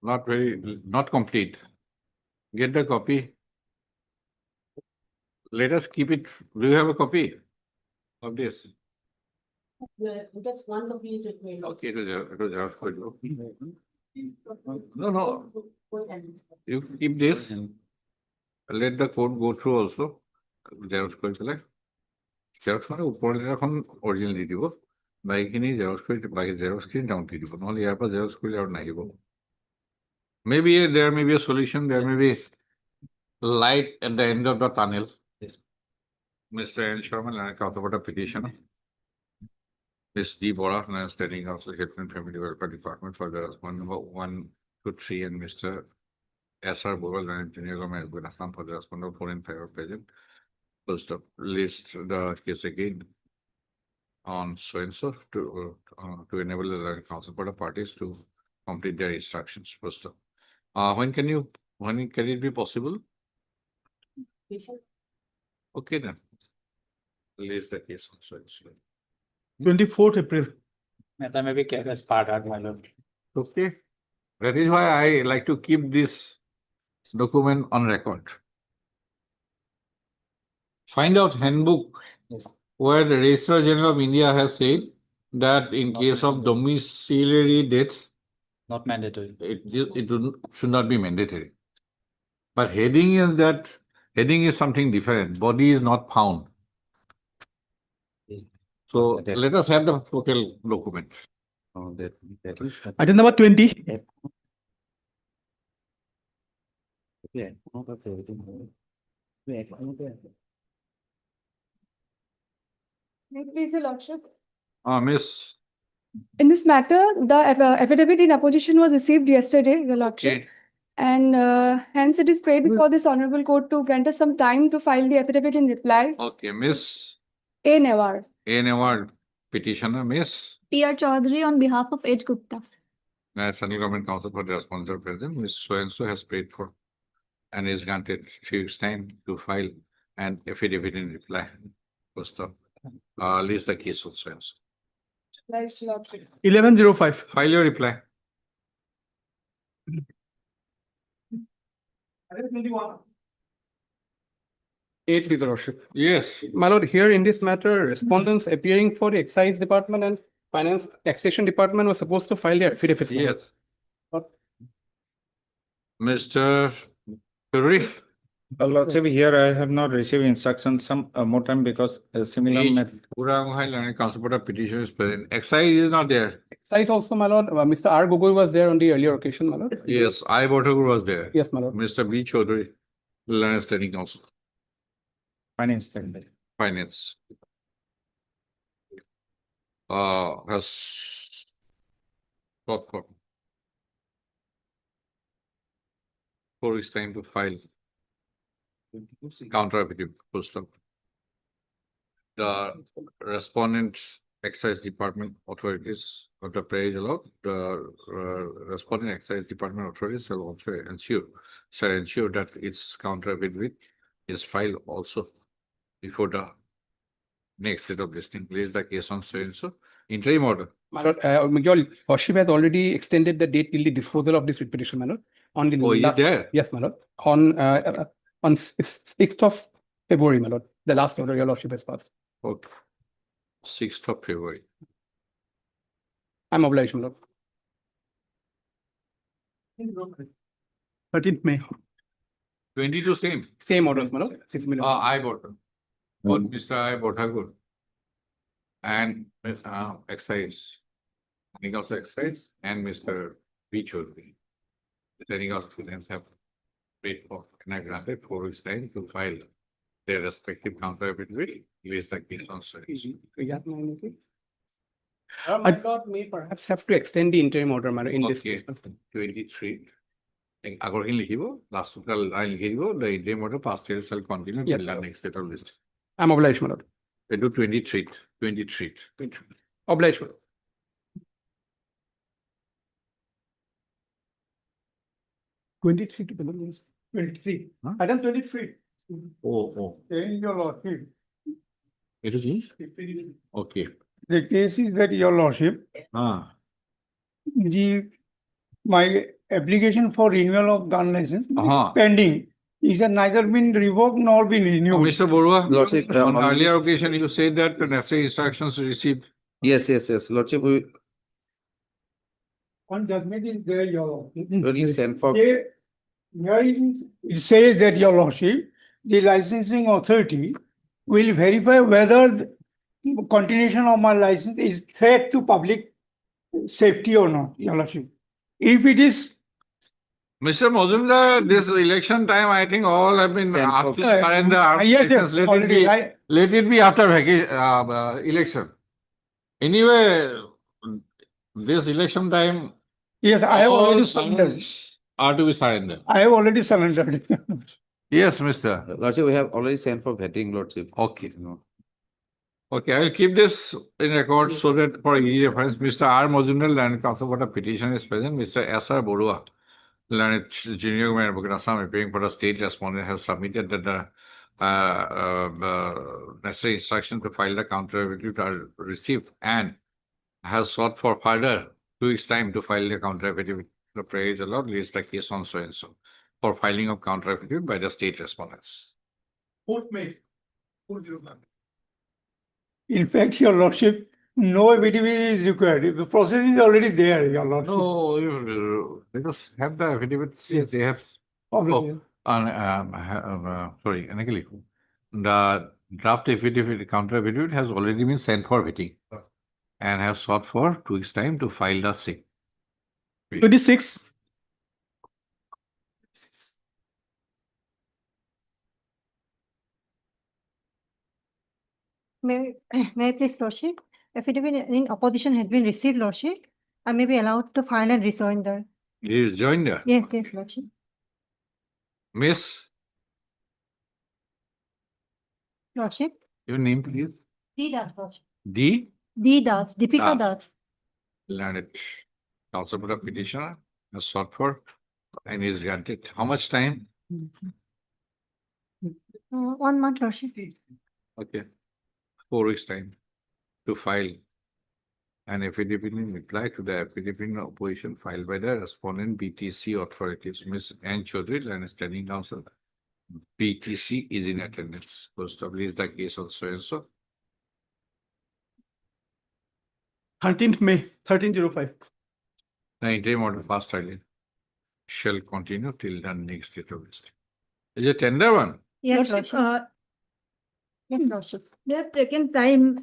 Not complete. Get the copy. Let us keep it. Do you have a copy of this? Just one of these it may. Okay, it was Xerox copy. No. You keep this. Let the code go through also. Xerox copy select. Xerox মানে উপরে এখন original দি দিব বাকিখিনি xerox কৰি বাকি xerox খিনি down the দিব নহলে ইয়াৰ পৰা জেরক্স কৰিলে আৰু নাহিব maybe there may be a solution there may be light at the end of the tunnel. Yes. Mr. N. Sharma, counterpart petitioner. Ms. D. Bora, Standing Counsel, Health Family Welfare Department for the respondent number 1 to 3 and Mr. S.R. Boral, Engineer of Assam for the respondent 4 and 5 are present. First up, list the case again on so-and-so to enable the counterpart parties to complete their instructions. First up, when can it be possible? Okay then, list the case on so-and-so. 24th April. Meta may be kept as part of my lord. Okay, that is why I like to keep this document on record. Find out handbook where the Registrar General of India has said that in case of domiciliary deaths, Not mandatory. Should not be mandatory. But heading is something different. Body is not found. So let us have the total document. Item number 20. Please, Your Lordship. Miss. In this matter, the affidavit in opposition was received yesterday, Your Lordship. Okay. And hence it is prayed before this honorable court to grant us some time to file the affidavit in reply. Okay, Miss. A. Newar. Award petitioner, Miss. P.R. Chaudhary on behalf of H. Gupta. Central Government Council for the Responsible President, Ms. So-and-so has paid for and is granted 3 weeks time to file an affidavit in reply. First up, list the case of so-and-so. 1105. File your reply. Eight, please, Your Lordship. Yes. My lord, here in this matter, respondents appearing for the Excise Department and Finance Taxation Department were supposed to file their affidavits. my lord. Yes. Mr. Fishery. Lordship, here I have not received instructions some more time because similar. Council for the petition is present. Excise is not there. Excise also, my lord, Mr. R. Gogoi was there on the earlier occasion, my lord. Yes, I. Botagur was there. Yes, my lord. Mr. B. Chaudhary, Learned Standing Council. Finance. Finance. Has got for 4 weeks time to file counter affidavit. Full stop. The respondent Excise Department authorities of the praise allowed, the respondent Excise Department authorities shall also ensure that its counter affidavit is filed also before the next set of listing. Place the case on so-and-so. Interim order. My lord, your lordship has already extended the date till the disposal of this petition, my lord. On the is it there? Yes, my lord. On 6th of February, my lord. The last order your lordship has passed. Okay. 6th of February. I'm obliged, my lord. 13th May. 22 same. Same orders, my lord. 6 million. I bought both Mr. I. Botagur and Excise. Any also Excise and Mr. B. Chaudhary. Any also students have paid for and I granted 4 weeks time to file their respective counter affidavit. List the case on so-and-so. My lord may perhaps have to extend the interim order, my lord, in this case. 23. Agora liখিব, last line liখিব, the interim order past year shall continue till the next set of list. I'm obliged, my lord. They do 23. Obliged, my lord. Twenty-three. Item 23. Oh. Your Lordship. It is he? Okay. The case is that, Your Lordship, my application for renewal of gun license is pending. It has neither been revoked nor been renewed. Mr. Borua, Lordship, on earlier occasion, you said that the necessary instructions received. Yes. Lordship, we One judgment is there, Your Lordship. will send for. Here it says that, Your Lordship, the licensing authority will verify whether the continuation of my license is threat to public safety or not, Your Lordship. If it is. Mr. Mozumdar, this election time, I think all have been asked to surrender our license. Let it be after election. Anyway, this election time. Yes, I have already surrendered. Are to be surrendered. I have already surrendered. Yes, Mr. Lordship, we have already sent for vetting, Lordship. Okay. Okay, I will keep this in record so that for easy reference, Mr. R. Mozumdar, Learned Counsel for the petition is present. Mr. S. R. Borua, Learned Junior Government Advocate Assam, appearing for the state respondent, has submitted that the necessary instructions to file the counter affidavit are received and has sought for further 2 weeks time to file the counter affidavit. The prayer is allowed, list the case on so-and-so for filing of counter affidavit by the state respondents. 4th May. In fact, Your Lordship, No affidavit is required. The process is already there, your lordship. No, let us have the affidavit, since they have. Obviously. Sorry, Anakali. The draft affidavit, counter affidavit has already been sent for vetting and have sought for 2 weeks' time to file the same. 26. May I please, lordship? Affidavit in opposition has been received, lordship. I may be allowed to file and rejoinder. You joined there. Yes, lordship. Miss, Lordship. your name, please. D Das, lordship. D. D Das, Deepika Das. Das. Landed. Also put a petitioner has sought for and is granted. How much time? 1 month, lordship. Okay. 4 weeks' time to file an affidavit in reply to the affidavit in opposition filed by the respondent BTC authorities. Ms. N. Chaudhary, Land Standing Counsel. BTC is in attendance. So establish the case on so and so. 13th May, 1305. The interim order passed earlier shall continue till the next date of this. Is it tender one? Yes, Lordship, lordship. Yes, lordship. they have taken time,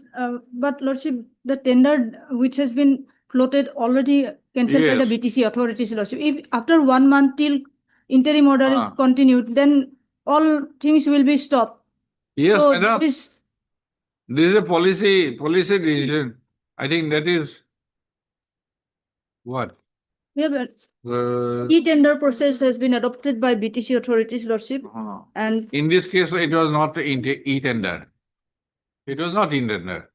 but lordship, the tender which has been floated already cancelled by the Yes. BTC authorities, lordship. If after 1 month till interim order is continued, then all things will be stopped. Yes, So madam. this This is a policy decision. I think that is what? we have e-tender process has been adopted by BTC authorities, lordship, and In this case, it was not e-tender. It was not e-tender.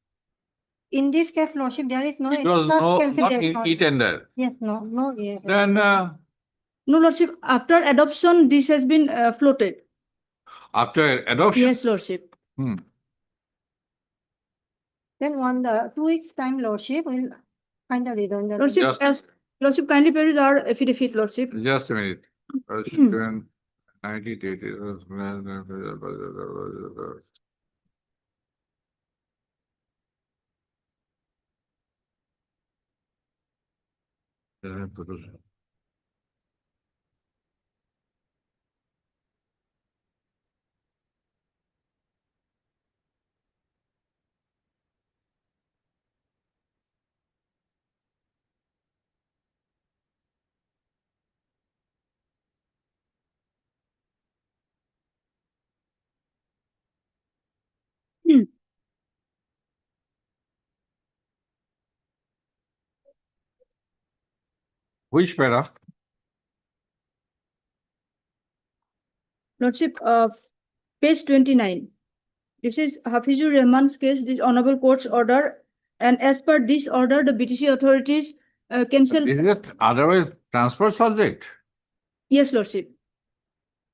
In this case, lordship, there is no. It was not cancellation. e-tender. Yes, no, yes. Then no, lordship, after adoption, this has been floated. after adoption. Yes, lordship. Then 2 weeks time, lordship, will find the redundant. Lordship, Just- as lordship kindly peruse our affidavit, lordship. Just a minute. 90 days. Which para? Lordship, page 29. This is Hafizur Rahman's case, this honorable court's order. And as per this order, the BTC authorities cancelled. Is it otherwise transfer subject? Yes, lordship.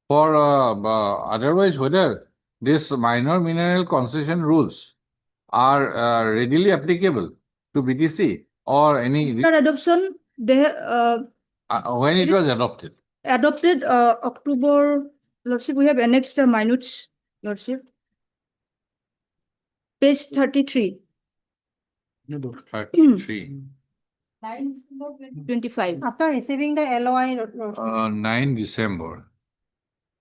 For otherwise, whether this minor mineral concession rules are readily applicable to BTC or any After adoption, they when it was adopted. adopted October, lordship, we have annexed the minutes, lordship. Page 33. 33. 25. After receiving the LOI, lordship. 9 December.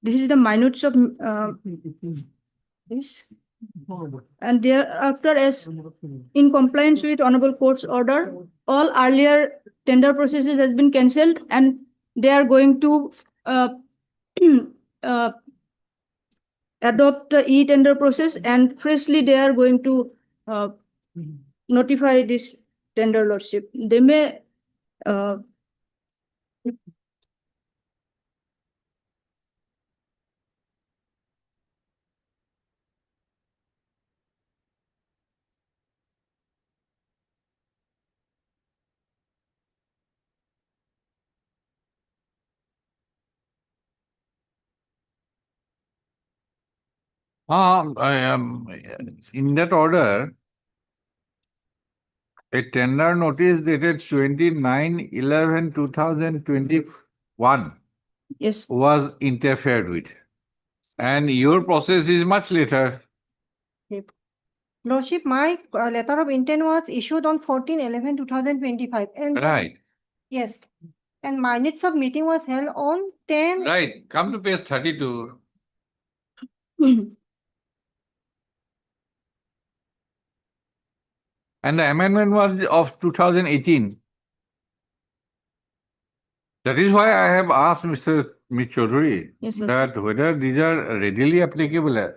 This is the minutes of this. And thereafter, as in compliance with honorable court's order, all earlier tender processes has been cancelled and they are going to adopt the e-tender process and freshly they are going to notify this tender, lordship. They may I am in that order. A tender notice dated 29/11/2021 yes was interfered with, and your process is much later. Yep. Lordship, my letter of intent was issued on 14/11/2025 and Right, yes, and minutes of meeting was held on 10. right. Come to page 32. And the amendment was of 2018. That is why I have asked Mr. Chaudhary Yes, Lordship. that whether these are readily applicable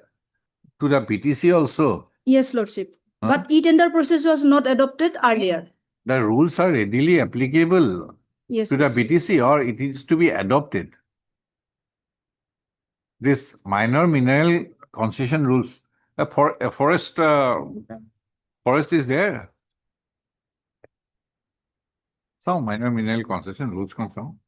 to the PTC also. Yes, Lordship. Huh? But e-tender process was not adopted earlier. The rules are readily applicable Yes, to the Lordship. PTC or it is to be adopted. This minor mineral concession rules, a forest is there. Some minor mineral concession rules come from.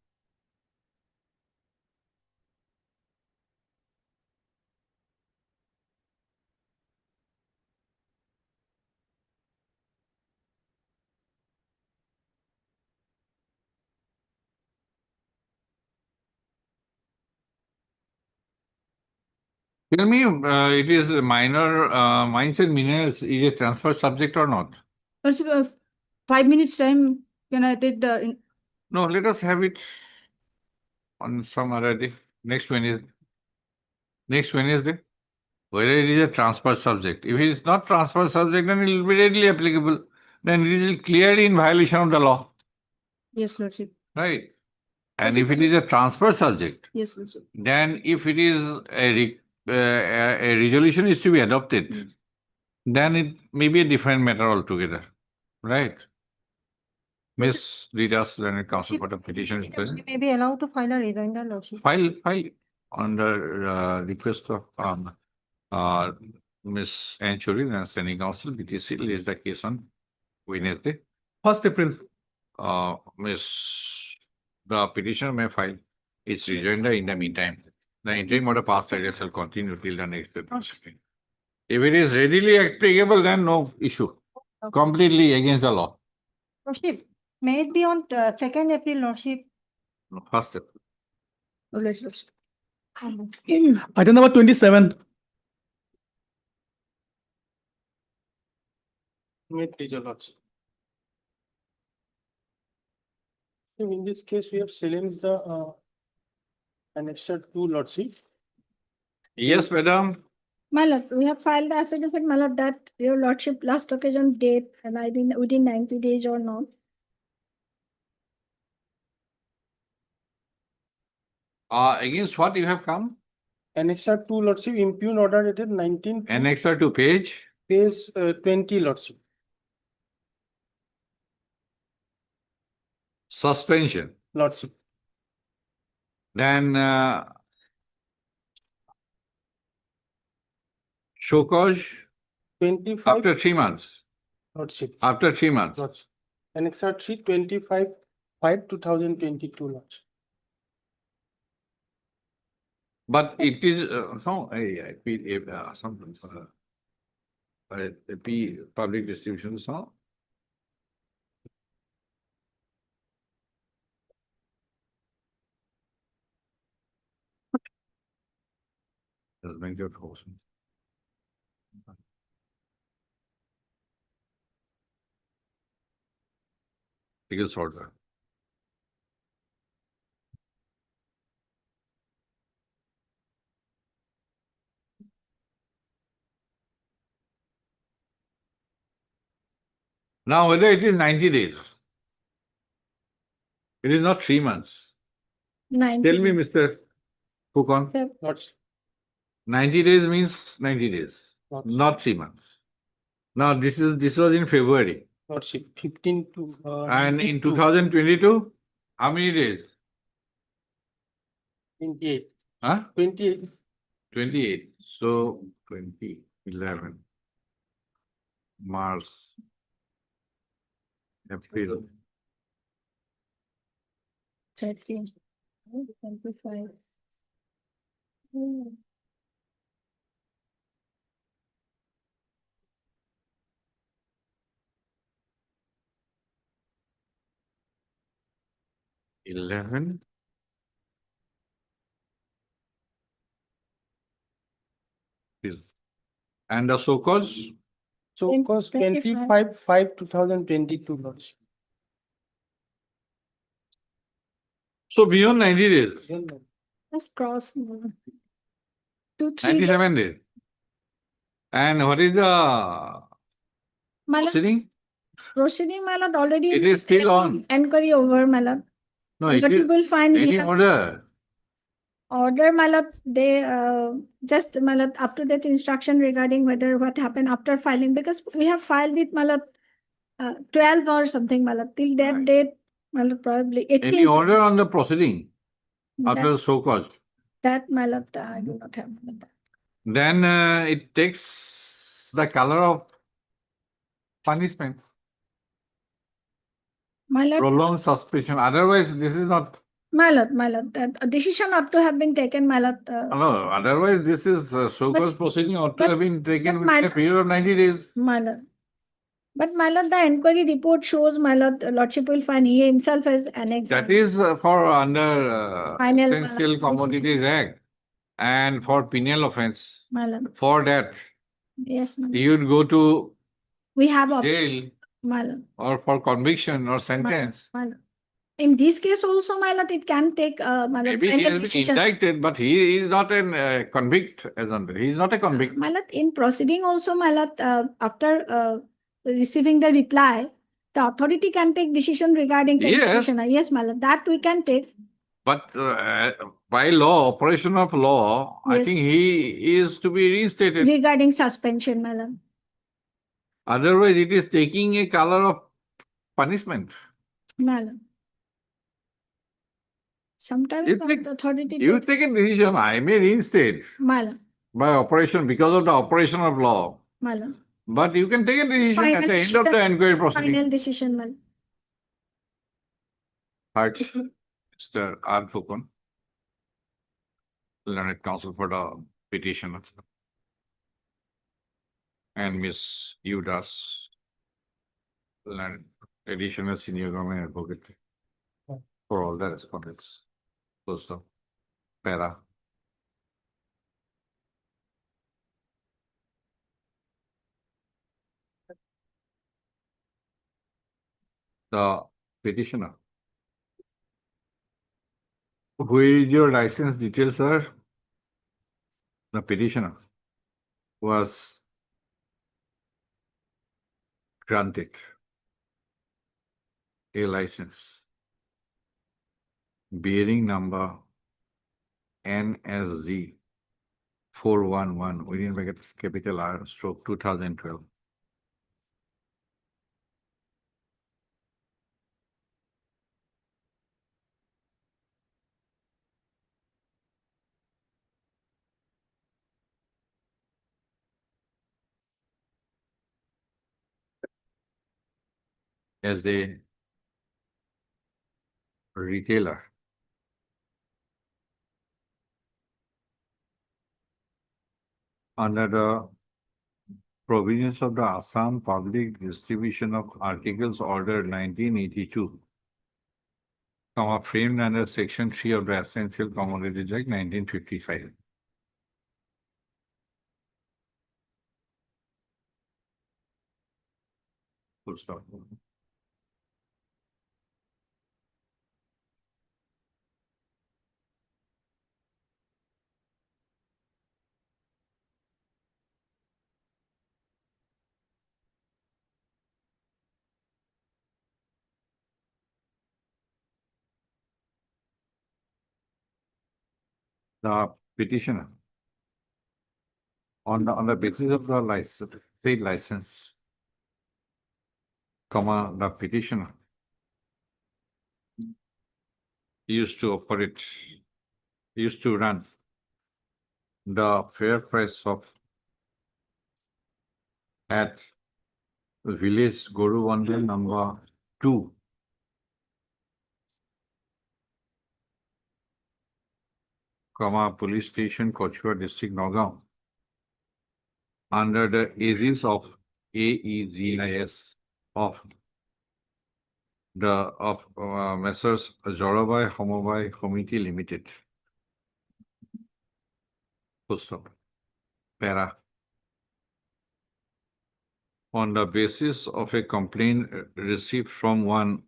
Tell me, it is minor mines and minerals is a transfer subject or not? Lordship, 5 minutes time, can I take the, No, let us have it on some other day. Next Wednesday. Next Wednesday. Whether it is a transfer subject. If it is not transfer subject, then it will be readily applicable. Then it is clearly in violation of the law. yes, Lordship. Right. And if it is a transfer subject, Yes, Lordship. then if it is a resolution is to be adopted, then it may be a different matter altogether. Right. Miss Ritas, then counsel for the petition. You may be allowed to file a rejoinder, Lordship. File on the request of Miss Anchuri, the standing counsel, BTC, is the case on Wednesday. 1st April. The petitioner may file its rejoinder in the meantime. The interim order passed by shall continue till the next day. If it is readily applicable, then no issue. Completely against the law. Lordship, may it be on 2nd April, Lordship. No, first step. Always, Lordship. Item number 27. Please, your lordship. In this case, we have silenced the annexure 2, lordship. Yes, madam. My lord, we have filed the affidavit, my lord, that your lordship last occasion date and I think within 90 days or not. Against what you have come? Annexure 2, lordship, impugn order dated 19. Annexure to page? Page 20, lordship. Suspension. Lordship. Then show cause 25. after 3 months. Lordship. After 3 months. Lordship. Annexure 3, 25/5/2022, lordship. But it is I feel something public distribution so. Let's make your house. Biggest order. Now, whether it is 90 days, it is not 3 months. 90 Tell me, days. Mr. Fukon. Lordship. 90 days means 90 days, not 3 months. Now, this was in February. Lordship, 15 to. And in 2022, how many days? 28. Huh? 28. 28. So 2011, March, April. 30, 25. $11. And the so cause? So cost 25/5/2022, Lordship. So beyond 90 days, Just cross. 2, 3 days. 97 days. And what is the My lord, proceeding? proceeding, my lord, already. It is still on. Enquiry over, my lord. No, But it you is will find we any have order. order, my lord, they just, my lord, up to date instruction regarding whether what happened after filing, because we have filed it, my lord, 12 or something, my lord, till that date, my lord, probably 18. Any order on the proceeding after the That- show cause. That, my lord, I do not have. My lord. Then it takes the color of punishment. My lord, Prolonged suspension. Otherwise, this is not. my lord, a decision ought to have been taken, my lord. No, otherwise, this is show cause proceeding ought to have been taken my within a period of 90 days. My lord. But my lord, the inquiry report shows, my lord, lordship will find he himself as annexed. That is for under Final, Essential Commodities Act and for penal offense. My lord. For that, Yes, my lord. you'd go to We have a jail my lord. or for conviction or sentence. My lord. In this case also, my lord, it can take my lord, Maybe he final has been decision. indicted, but he is not a convict as under. He is not a convict. My lord, in proceeding also, my lord, after receiving the reply, the authority can take decision regarding Yes. cancellation. Yes, my lord, that we can take. But by law, operation of law, I Yes. think he is to be reinstated. Regarding suspension, my lord. Otherwise, it is taking a color of punishment. My lord. Sometimes You the take, authority you takes. take a decision, I may reinstate My lord. by operation because of the operation of law. My lord. But you can take a decision Final at the end decision. of the inquiry proceeding. Final decision, my lord. Heart, Mr. R. Fukun, learned counsel for the petitioner, and Miss Udas, learned additional senior government advocate for all the respondents. Close the para. The petitioner. Where is your license details, sir? The petitioner was granted a license bearing number NSZ 411 within brackets capital R stroke 2012. As the retailer under the provisions of the Assam Public Distribution of Articles Order 1982, framed under Section 3 of the Essential Commodities Act 1955. Full stop. The petitioner on the basis of the license, state license, the petitioner used to operate, used to run the fair price of at village Goruvandal number 2, police station Kochua district Nagaon under the aegis of AEGIS of Messrs. Jorabai Homobai Committee Limited. Full stop. Para. on the basis of a complaint received from one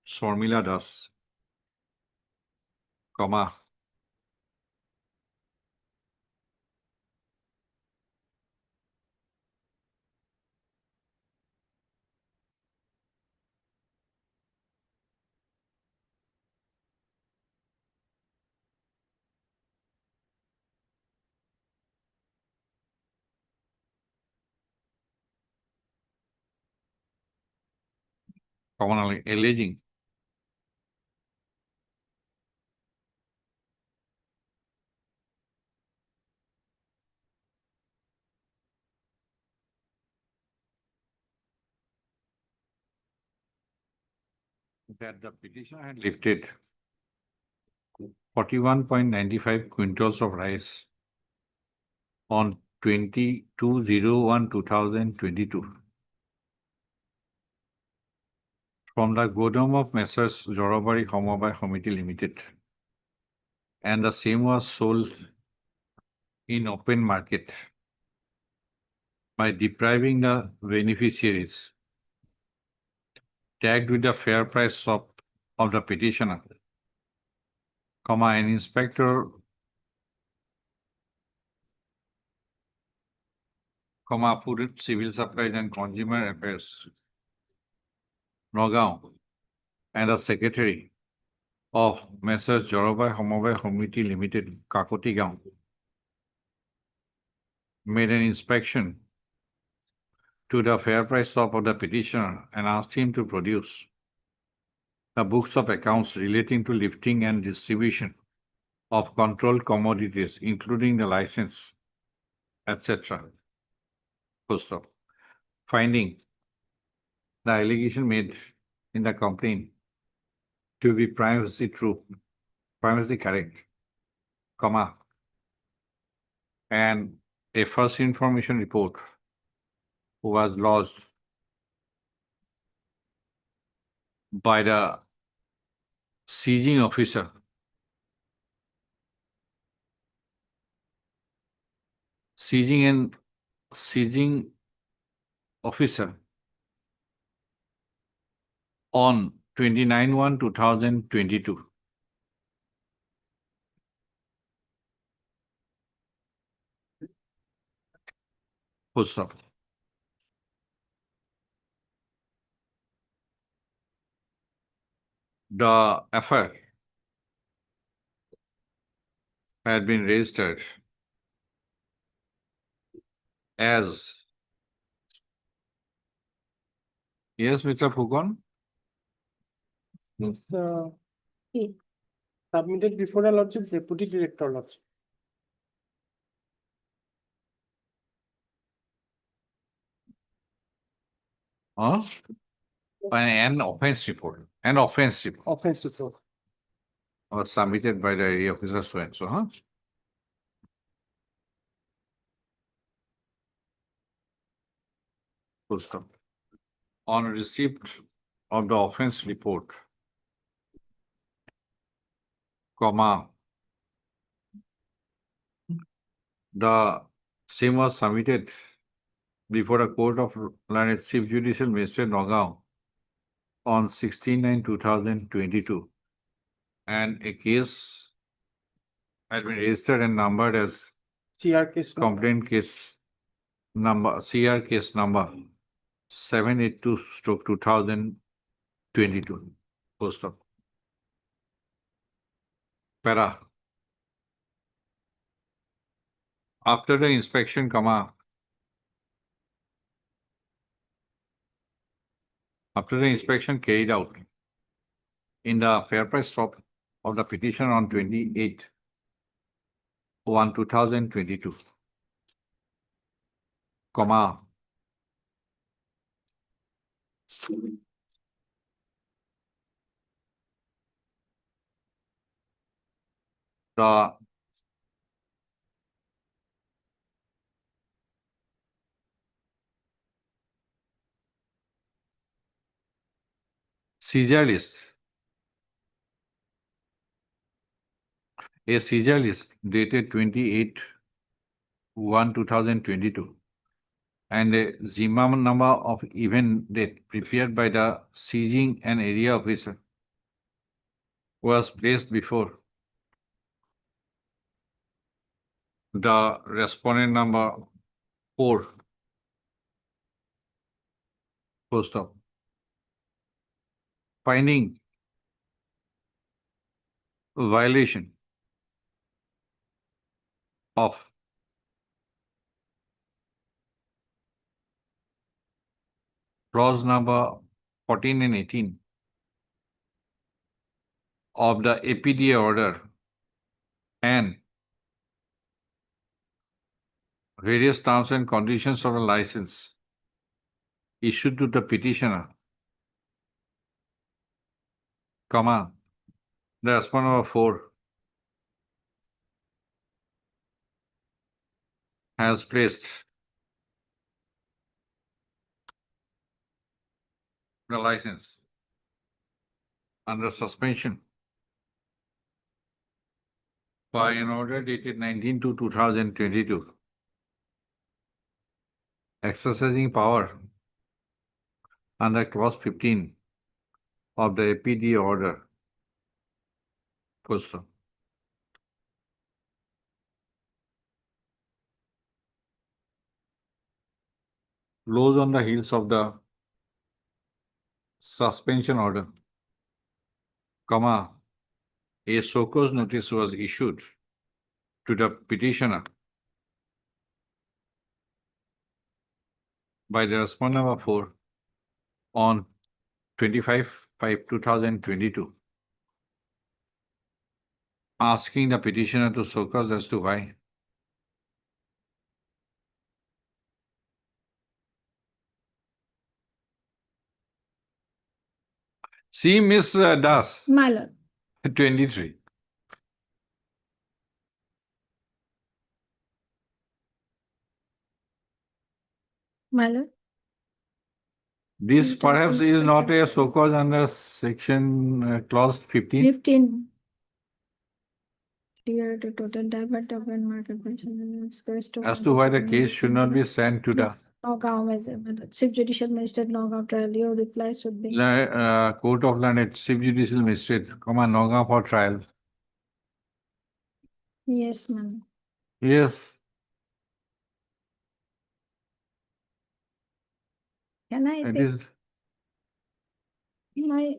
Sharmila Das, comma, commonly alleging that the petitioner had lifted 41.95 quintals of rice on 22/01/2022 from the godown of Messrs. Jorobari Homobai Committee Limited, and the same was sold in open market by depriving the beneficiaries tagged with the fair price shop of the petitioner, comma, an inspector, comma, Food, Civil Supplies and Consumer Affairs, Nagaon, and the secretary of Messrs. Jorobai Homobai Committee Limited, Kakoti Gaon, made an inspection to the fair price shop of the petitioner and asked him to produce the books of accounts relating to lifting and distribution of controlled commodities, including the license, etc. Full stop. Finding the allegation made in the complaint to be privacy true, privacy correct, comma, and a first information report was lodged by the seizing officer seizing officer on 29/1/2022. Full stop. The affair had been registered as, yes, Mr. Fugon? It's, submitted before the lordship, deputy director lordship. Huh? An offense report. An offense report Offense report. was submitted by the area officer so and so, huh? Full stop. On receipt of the offense report, comma, the same was submitted before a court of learned Chief Judicial Magistrate Nagaon on 16/9/2022, and a case has been registered and numbered as CR case. complaint case number, CR case number 782/2022. Full stop. Para. After the inspection, comma, after the inspection carried out in the fair price shop of the petition on 28/1/2022, comma, the seizure list, a seizure list dated 28/1/2022 and a Zima number of event date prepared by the seizing and area officer was placed before the respondent number 4. Full stop. Finding violation of clause number 14 and 18 of the APDA order and various terms and conditions of a license issued to the petitioner, comma, the respondent number 4 has placed the license under suspension by an order dated 19/2/2022, exercising power under clause 15 of the APD order. Full stop. Blows on the heels of the suspension order, comma, a show cause notice was issued to the petitioner by the respondent number 4 on 25/5/2022, asking the petitioner to show cause as to why see Miss Das, My lord. 23. My lord. This perhaps is not a so cause under section clause 15. 15. Clear to total divert of market person As to why the case should not be sent to the Nagaon Chief Judicial Magistrate Nagaon trial. Your reply should be Court of Learned Chief Judicial Magistrate, comma, Nagaon for trial. yes, ma'am. Yes. Can I It take is. my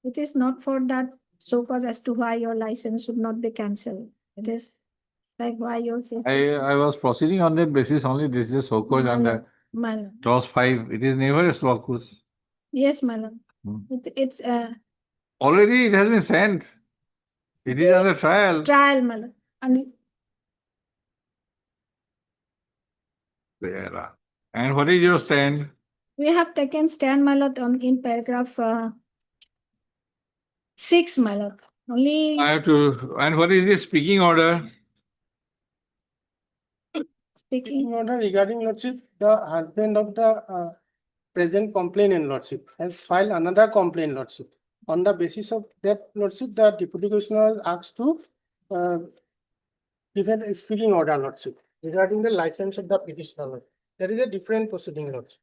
it is not for that so cause as to why your license should not be cancelled. It is like why your case. I was proceeding on that basis only. This is a so cause under My lord. clause 5. It is never a so cause. Yes, my lord. It's Already it has been sent. It is under trial. trial, my lord. And There. And what is your stand? we have taken stand, my lord, on in paragraph 6, my lord. Only I have to. And what is the speaking order? speaking. Order regarding lordship, the husband of the present complainant lordship has filed another complaint lordship. On the basis of that lordship, the deputy commissioner asked to give a speaking order lordship regarding the license of the petitioner. Lordship. There is a different proceeding lordship.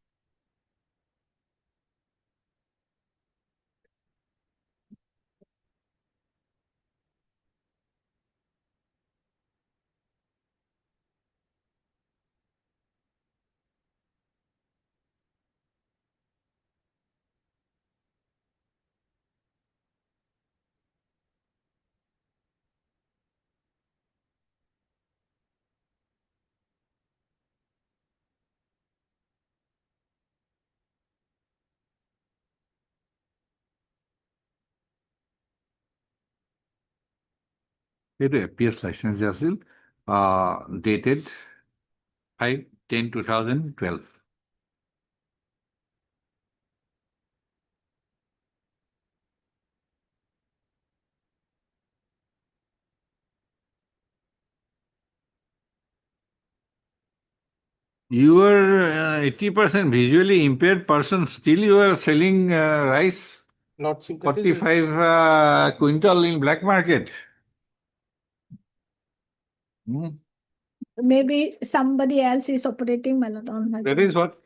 It appears license Jasil, dated 5/10/2012. You are 80% visually impaired person, still you are selling rice, Lordship, that is 45 quintal in black market. maybe somebody else is operating, my lord, on her. That is what,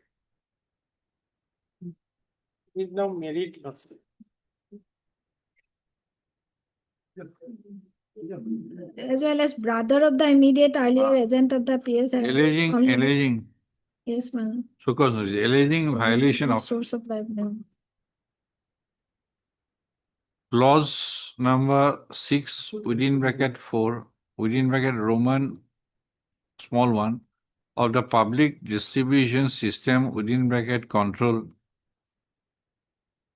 Is now married, Lordship. As well as brother of the immediate earlier agent of the PS. alleging, Yes, my lord. so cause alleging violation of Source of livelihood. clause number 6 within bracket 4 within bracket Roman small 1 of the public distribution system within bracket control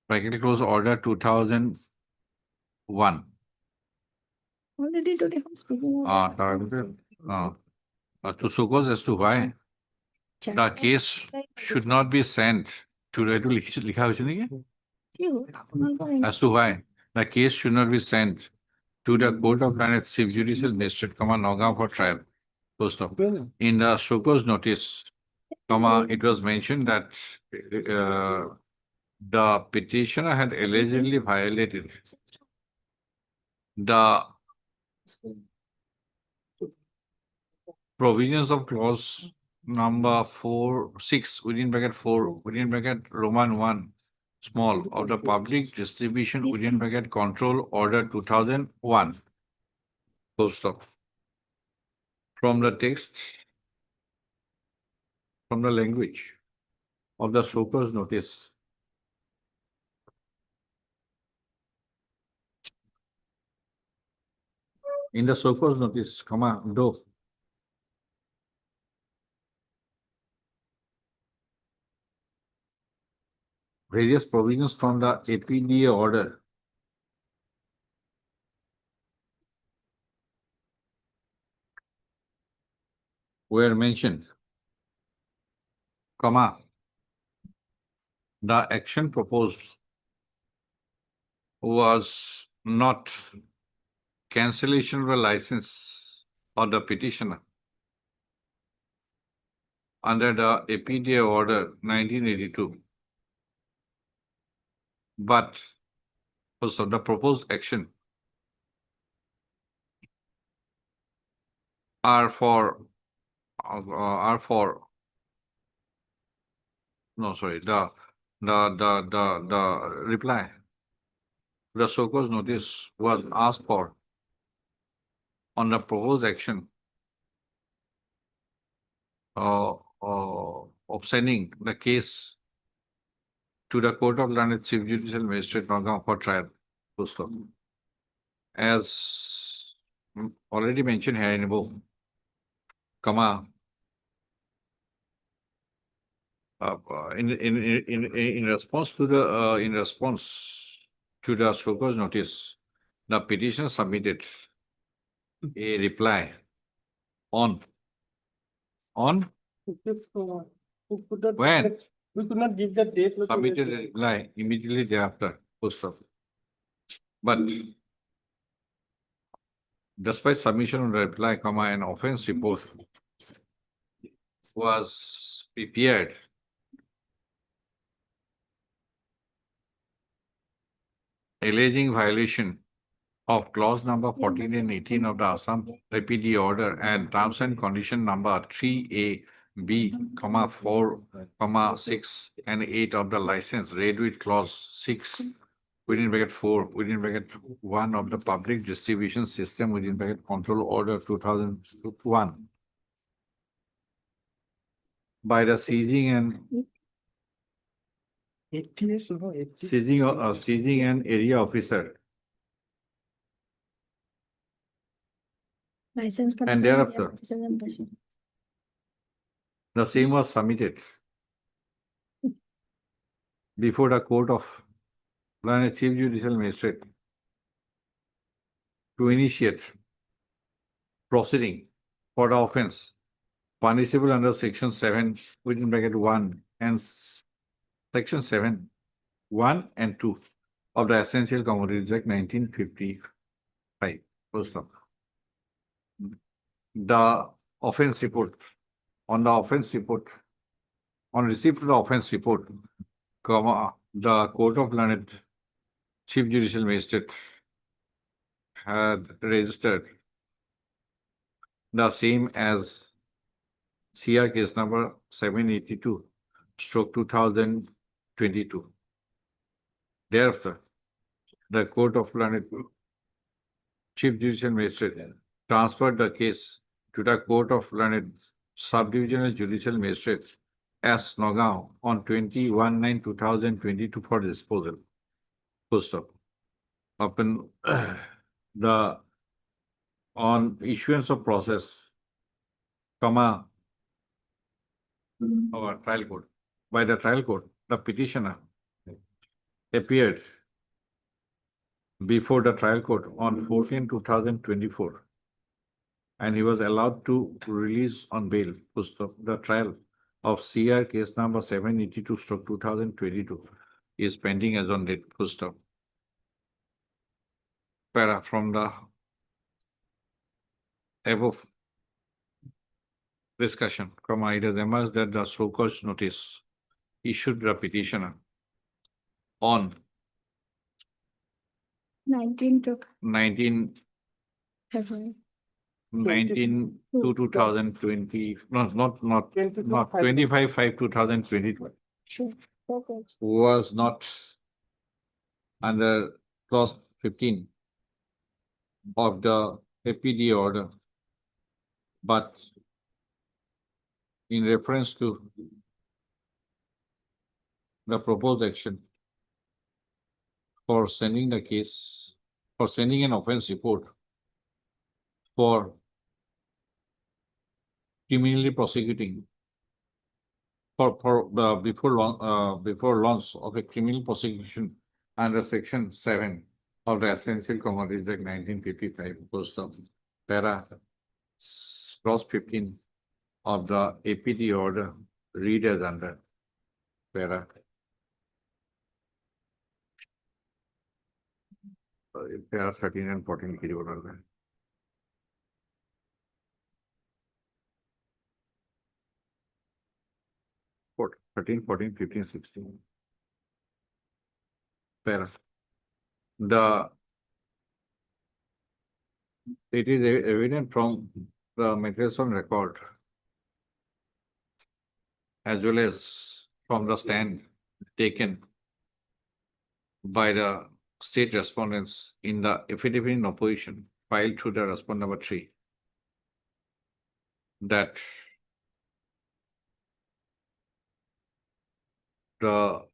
bracket close order 2001. Already today I'm speaking of. To suppose as to why the case should not be sent to as to why the case should not be sent to the Court of Planet Chief Judicial Magistrate, Nagaon for trial. Post of. In the Shoko's notice, it was mentioned that the petitioner had allegedly violated the provisions of clause number 6 within bracket 4 within bracket Roman 1 small of the public distribution within bracket control order 2001. Full stop. From the text, from the language of the Shoko's notice, in the Shoko's notice, do various provisions from the APDA order were mentioned, the action proposed was not cancellation of a license of the petitioner under the APDA order 1982, but also the proposed action are for no, sorry, the reply. The Shoko's notice was asked for on the proposed action of sending the case to the Court of Learned Chief Judicial Magistrate, Nagaon for trial. As already mentioned here in above, in response to the Shoko's notice, the petitioner submitted a reply on when We could not give the date. submitted a reply immediately thereafter. But despite submission of the reply, an offense report was prepared alleging violation of clause number 14 and 18 of the Assam APD order and terms and condition number 3A, B, 4, 6 and 8 of the license read with clause 6 within bracket 4 within bracket 1 of the public distribution system within bracket control order 2001 by the seizing an area officer License and thereafter the same was submitted before the Court of Learned Chief Judicial Magistrate to initiate proceeding for the offence punishable under section 7 within bracket 1 and section 7 1 and 2 of the Essential Commodities Act 1955. Full stop. The offence report on receipt of the offence report, the Court of Learned Chief Judicial Magistrate had registered the same as CR case number 782 stroke 2022. Thereafter, the Court of Learned Chief Judicial Magistrate transferred the case to the Court of Learned Subdivisional Judicial Magistrate S. Nagaon on 21/9/2022 for disposal. Full stop. Upon the on issuance of process, comma, our trial court. By the trial court, the petitioner appeared before the trial court on 14/2024, and he was allowed to release on bail. Full stop. The trial of CR case number 782 stroke 2022 is pending as on date. Full stop. Para from the above discussion, comma, it has emerged that the so-called notice issued by the petitioner on 19 to 19 February. 2020, not 25/5/2022 Sure. Okay. was not under clause 15 of the APD order, but in reference to the proposed action for sending the case, for sending an offense report for criminally prosecuting before launch of a criminal prosecution under section 7 of the Essential Commodities Act 1955, post of para clause 15 of the APD order, read as under para para 13 and 14 की order है. 13, 14, 15, 16. Para. It is evident from the materials on record as well as from the stand taken by the state respondents in the affidavit in opposition filed through the respondent number 3 that the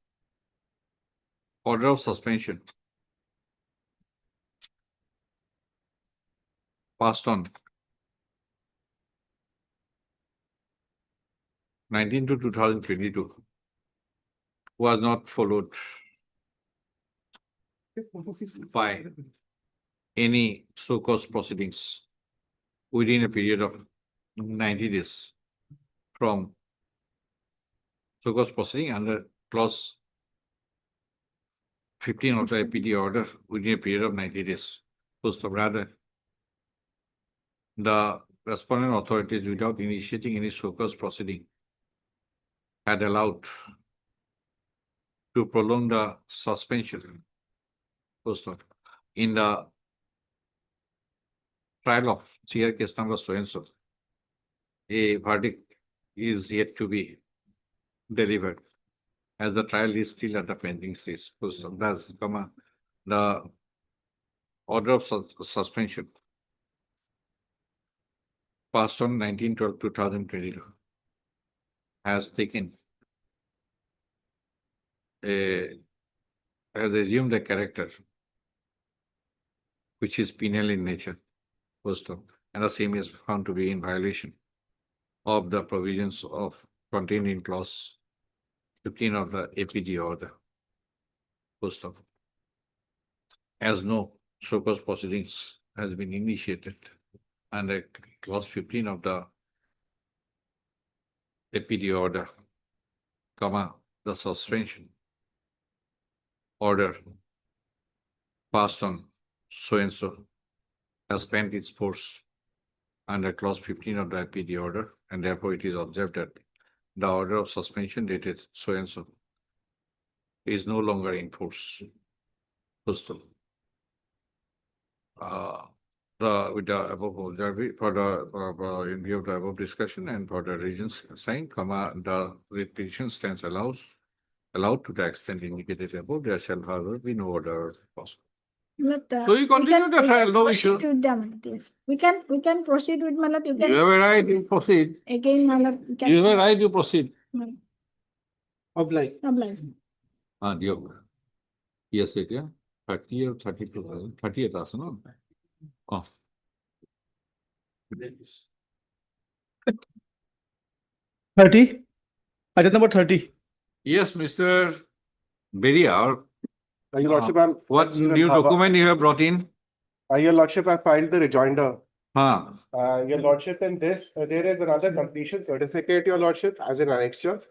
order of suspension passed on 19/2/2022 was not followed by any so-called proceedings within a period of 90 days from so-called proceeding under clause 15 of the APD order within a period of 90 days. First of rather, the respondent authorities, without initiating any so-called proceeding, had allowed to prolong the suspension. First of, in the trial of CR case number so and so, a verdict is yet to be delivered, as the trial is still at the pending stage. First of, that's comma the order of suspension passed on 19/12/2022 has taken has assumed a character which is penal in nature, first of, and the same is found to be in violation of the provisions of contained in clause 15 of the APG order, first of, as no so-called proceedings has been initiated under clause 15 of the APD order, comma, the suspension order passed on so and so has spent its force under clause 15 of the APD order, and therefore it is observed that the order of suspension dated so and so is no longer in force. First of, with the above observation for the in view of the above discussion and for the reasons assigned, the petition stands allowed to the extent indicated above. There shall, however, be no order possible. But, So you continue the trial, no proceed issue. with them, yes. We can proceed with Malat. You You can have a right, you proceed. again Malat. You have a right, you proceed. Oblige. Oblige. Yes, it, yeah. 30 or 32, 38, no? Oh. 30. Item number 30. Yes, Mr. Beria, Your Lordship, I'm. what new document you have brought in? Your Lordship, I filed the rejoinder. Huh. Your Lordship, in this, there is another completion certificate, Your Lordship, as an annexure,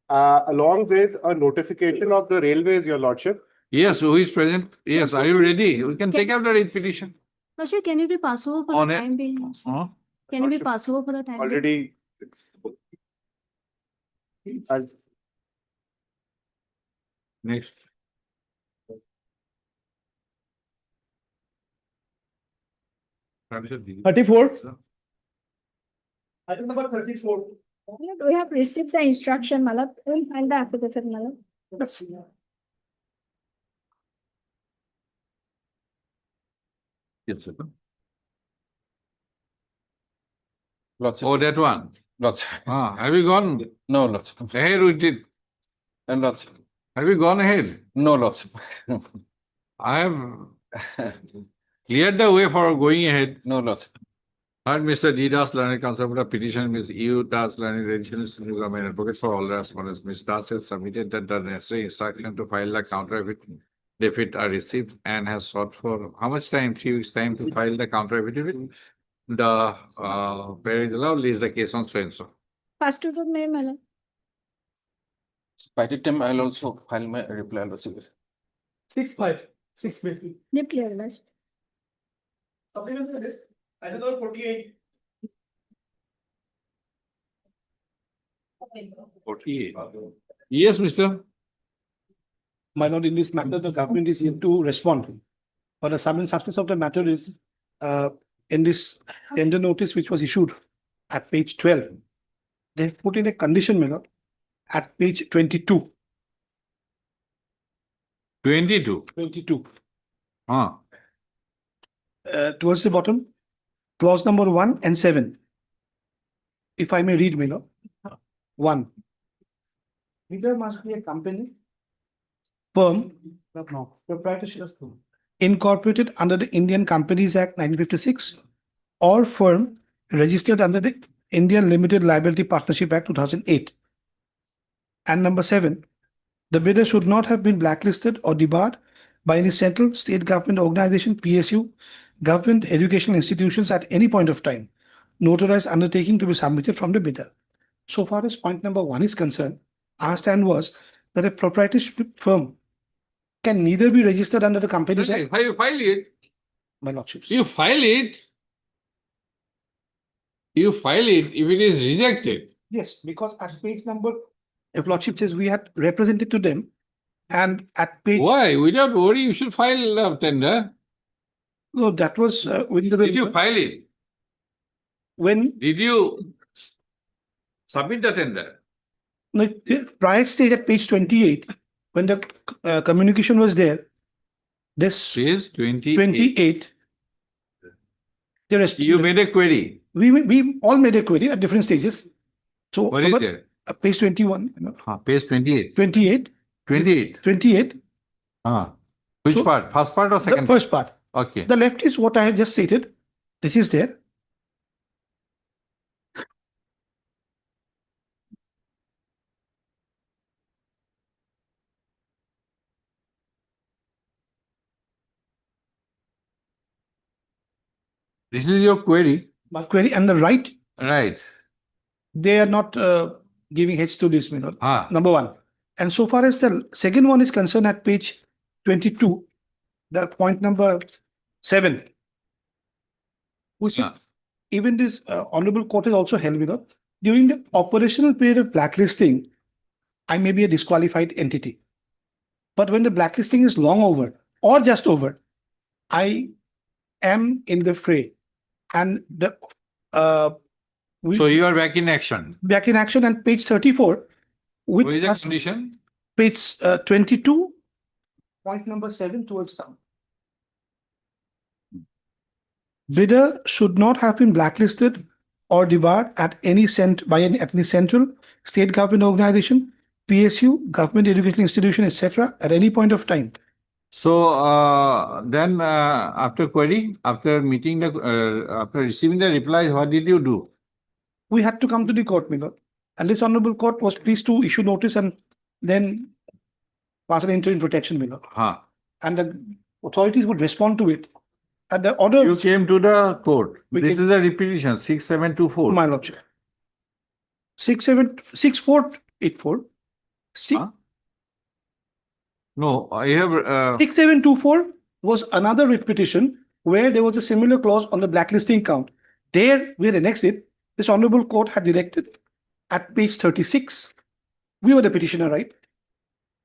along with a notification of the railways, Your Lordship. Yes, who is present? Yes, are you ready? We can take up the writ petition. Lordship, can you be pass over for On the it. time being? Huh? Can you be pass over for the time being? Already. Next. Item number 34. We have received the instruction, Malat. We'll find the affidavit, Malat. Yes, sir. Lots Oh, that one. Lots. Have you gone No, lots. ahead with it? And lots. Have you gone ahead? No, lots. I have cleared the way for going ahead. No, lots. Heard Mr. D. Das, learned counsel for the petition, Ms. EU Das, learned registrants to government advocate for all respondents. Ms. Das has submitted that the necessary instruction to file the counter affidavit are received and has sought for how much time? 3 weeks time to file the counter affidavit. The parent allowed lays the case on so and so. First to the May, Malat. By the time I'll also file my reply, I'll receive it. 6-5. 6 May. They clear last. Supplements for this. Item number 48. 48. Yes, Mr. My lord, in this matter, the government is yet to respond. But the sum and substance of the matter is, in this tender notice which was issued at page 12, they have put in a condition, my lord, at page 22. 22. 22. Towards the bottom, clause number 1 and 7. If I may read, my lord. 1. There must be a company, firm, proprietorship, incorporated under the Indian Companies Act 1956, or firm registered under the Indian Limited Liability Partnership Act 2008. And number 7, the bidder should not have been blacklisted or debarred by any central state government organization, PSU, government educational institutions at any point of time. Notarized undertaking to be submitted from the bidder. So far as point number 1 is concerned, our stand was that a proprietorship firm can neither be registered under the Companies Act. You file it. My lordships. You file it. You file it if it is rejected. Yes, because at page number, if lordship says we had represented to them, and at page. Why? Without worry, you should file a tender. No, that was when the. Did you file it? When? Did you submit the tender? No, prior stage at page 28, when the communication was there, this. Page 28. 28. You made a query. We all made a query at different stages. So what is there? Page 21. Page 28. 28. 28. 28. Which So, part? First part or second? The first part. Okay. The left is what I have just stated. This is there. This is your query. My query and the right. Right. They are not giving H to this, number 1. And so far as the second one is concerned at page 22, the point number 7, which even this honorable court has also held, during the operational period of blacklisting, I may be a disqualified entity. But when the blacklisting is long over or just over, I am in the fray And the, we So you are back in action. back in action and page 34 with What is the us- condition? page 22, point number 7 towards down. Bidder should not have been blacklisted or debarred at any at any central, state government organization, PSU, government educational institution, etc. at any point of time. So then after query, after meeting the, after receiving the reply, what did you do? We had to come to the court, my lord. And this honorable court was pleased to issue notice and then pass an interim protection, my lord. Huh. And the authorities would respond to it. And the order. You came to the court. We This came- is a repetition, 6724. My lordship. 6484. Huh? No, I have 6724 was another writ petition where there was a similar clause on the blacklisting count. There, we had annexed it. This honorable court had directed at page 36. We were the petitioner, right?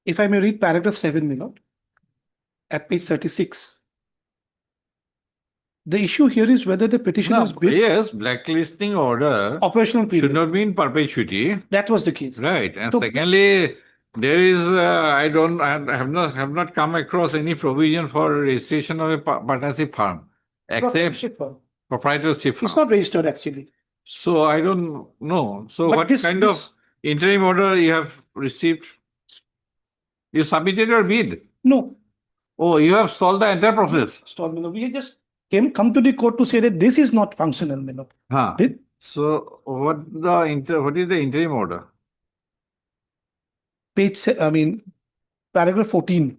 If I may read paragraph 7, my lord, at page 36. The issue here is whether the petitioner's bid yes, blacklisting order operational period. should not be in perpetuity. That was the case. Right. And So- secondly, there is, I have not come across any provision for registration of a partnership firm, except Proprietorship firm. proprietorship It's firm. not registered actually. So I don't know. So But what this- kind this- of interim order you have received? You submitted your bid. No, Oh, you have stalled the entire process. stall, my lord. We had just come to the court to say that this is not functional, my lord. Huh. Did- So what is the interim order? Paragraph 14.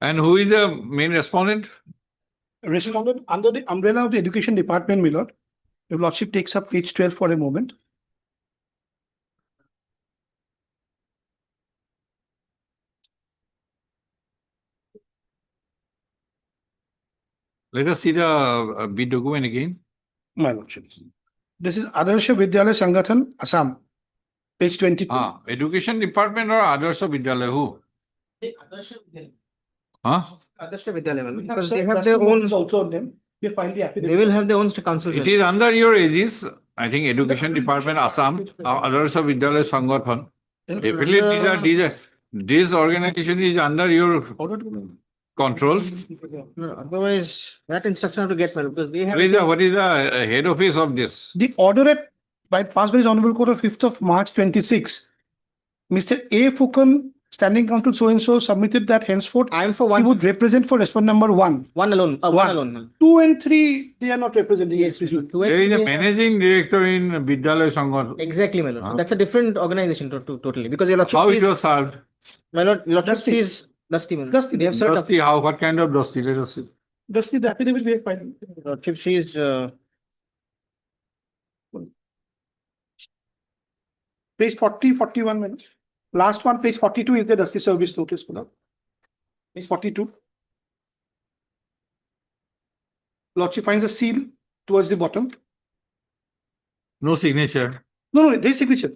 And who is the main respondent? Respondent under the umbrella of the education department, my lord. Your lordship takes up page 12 for a moment. Let us see the bid document again. My lordship. This is Adarsha Vidyalaya Sangathan, Assam. Page 22. Education department or Adarsa Vidyalaya, who? Huh? Adarsh Vidyalaya, because Sir, they have trustee their own, is also on them. They find the affidavit. they will have their own council. It is under your aegis, I think Education Department, Assam, Adarsa Vidyalaya Sangathan. Definitely, this organization is under your control. Otherwise, that instruction have to get, because they have. What is the head office of this? The order passed by his honorable court of 5th of March 26. Mr. A. Fukan, standing counsel so-and-so submitted that henceforth I am for he one, would represent for respondent number 1. one alone, one One. alone. 2 and 3, they are not representing. Yes, yes. There is a managing director in Vidyalaya Sangathan. Exactly, my lord. That's a different organization totally, because your lordship How it is, was served? my lord, your lordship Dusty. is Dusty, my lord. Dusty. They have served up. Dusty, how, what kind of dusty? Let us see. Just the affidavit we have filed. Lordship, she is, Page 40, 41 minutes. Last one, page 42 is the dusty service notice. Page 42. Lordship finds a seal towards the bottom. No signature. No, there is signature.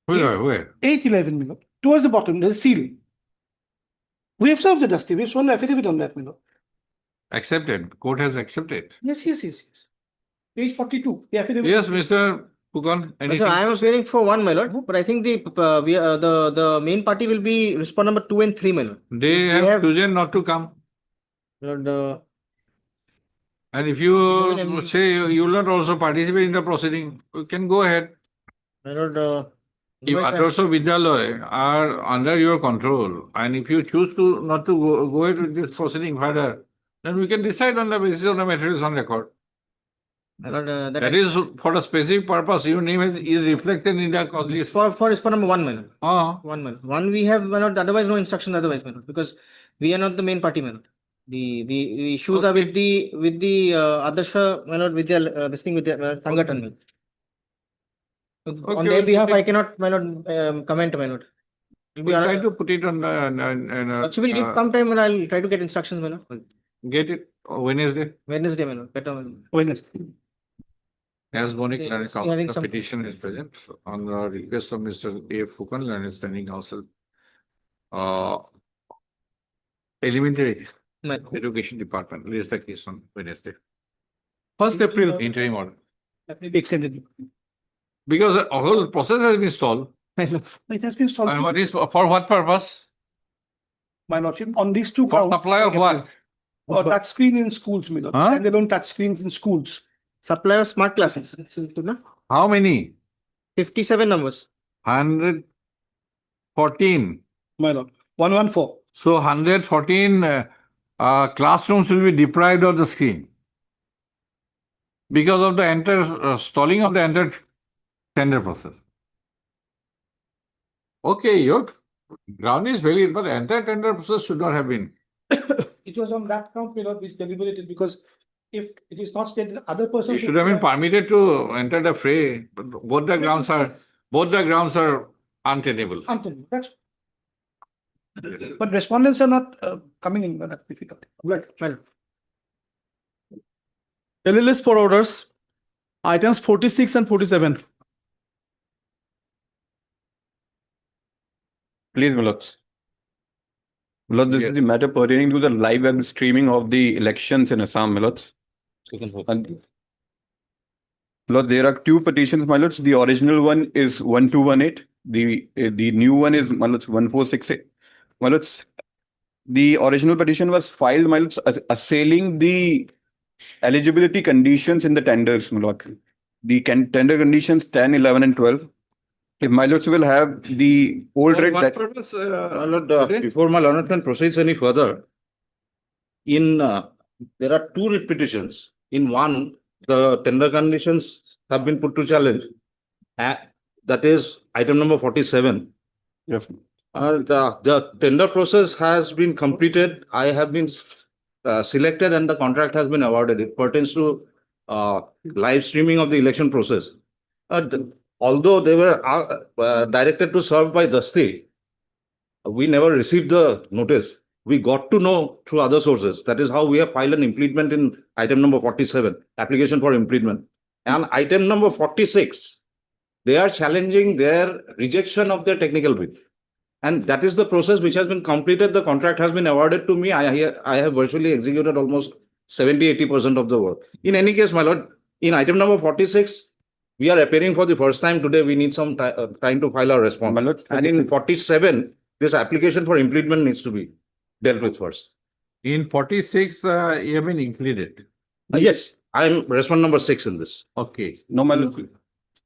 Where? 811 minute. Towards the bottom, there's a seal. We have served the dusty. We have sworn affidavit on that minute. Accepted. Court has accepted. Yes. Page 42. The affidavit. Yes, Mr. Pukan, sir, anything? I was waiting for one, my lord, but I think the main party will be respondent number 2 and 3, my lord. They have chosen not to come. Lord, And if you say you will not also participate in the proceeding, you can go ahead. my lord, If otherwise I- Adarsa Vidyalaya are under your control, and if you choose to not to go ahead with this proceeding further, then we can decide on the basis of the materials on record. my lord, That is for a specific purpose. Your name is reflected in the list. for respondent number 1, my lord. Ah, One, my lord. One we have, my lord, otherwise no instruction otherwise, my lord, because we are not the main party, my lord. The issues are with the Adarsha, my lord, with the this thing with the Sangathan, my lord. On Okay, their we'll behalf, put it- I cannot, my lord, comment, my lord. It'll be we'll try honor- to put it on Lordship will give some time and I'll try to get instructions, my lord. get it Wednesday? Wednesday, my lord, better. Wednesday. As Bonic Yeah, Learned we're having Counsel, some- the petition is present on the request of Mr. A. Fukan, Learned Standing Counsel. Elementary My- Education Department, raise the case on Wednesday. 1st April interim order. That may be extended. Because the whole process has been stalled. It has been solved. And what is, for what purpose? My lordship, on these two For counts. supply of what? Or touch screen in schools, my lord. Huh? Standalone touch screens in schools. Supply of smart classes. How many? 57 numbers. 114. My lord, 114. So 114 classrooms will be deprived of the screen because of the entire stalling of the entire tender process. Okay, your ground is valid, but the entire tender process should not have been. It was on that count, my lord, which deliberated, because if it is not stated, other person. You should have been permitted to enter the fray. But both the grounds are untenable. Untenable, that's. But respondents are not coming in, that's difficult. Right, well. LLS for orders, items 46 and 47. Please, Milot. Milot, this is the matter pertaining to the live web streaming of the elections in Assam, Milot. And Milot, there are two petitions, Milot. The original one is 1218. The new one is Milot 1468. Milot, the original petition was filed, Milot, assailing the eligibility conditions in the tenders, Milot. The tender conditions 10, 11, and 12. If my lords will have the old rate that. Purpose, Before my learned friend proceeds any further, there are two writ petitions. In one, the tender conditions have been put to challenge. That is item number 47. Yes. The tender process has been completed. I have been selected and the contract has been awarded. It pertains to live streaming of the election process. Although they were directed to serve by Dasti, we never received the notice. We got to know through other sources. That is how we have filed an impleadment in item number 47, application for impleadment. And item number 46, they are challenging their rejection of their technical writ. And that is the process which has been completed. The contract has been awarded to me. I have virtually executed almost 70-80% of the work. In any case, my lord, in item number 46, we are appearing for the first time today. We need some time to file our response. And in 47, this application for impleadment needs to be dealt with first. In 46, you have been included. Yes, I am respondent number 6 in this. Okay. No, my lord.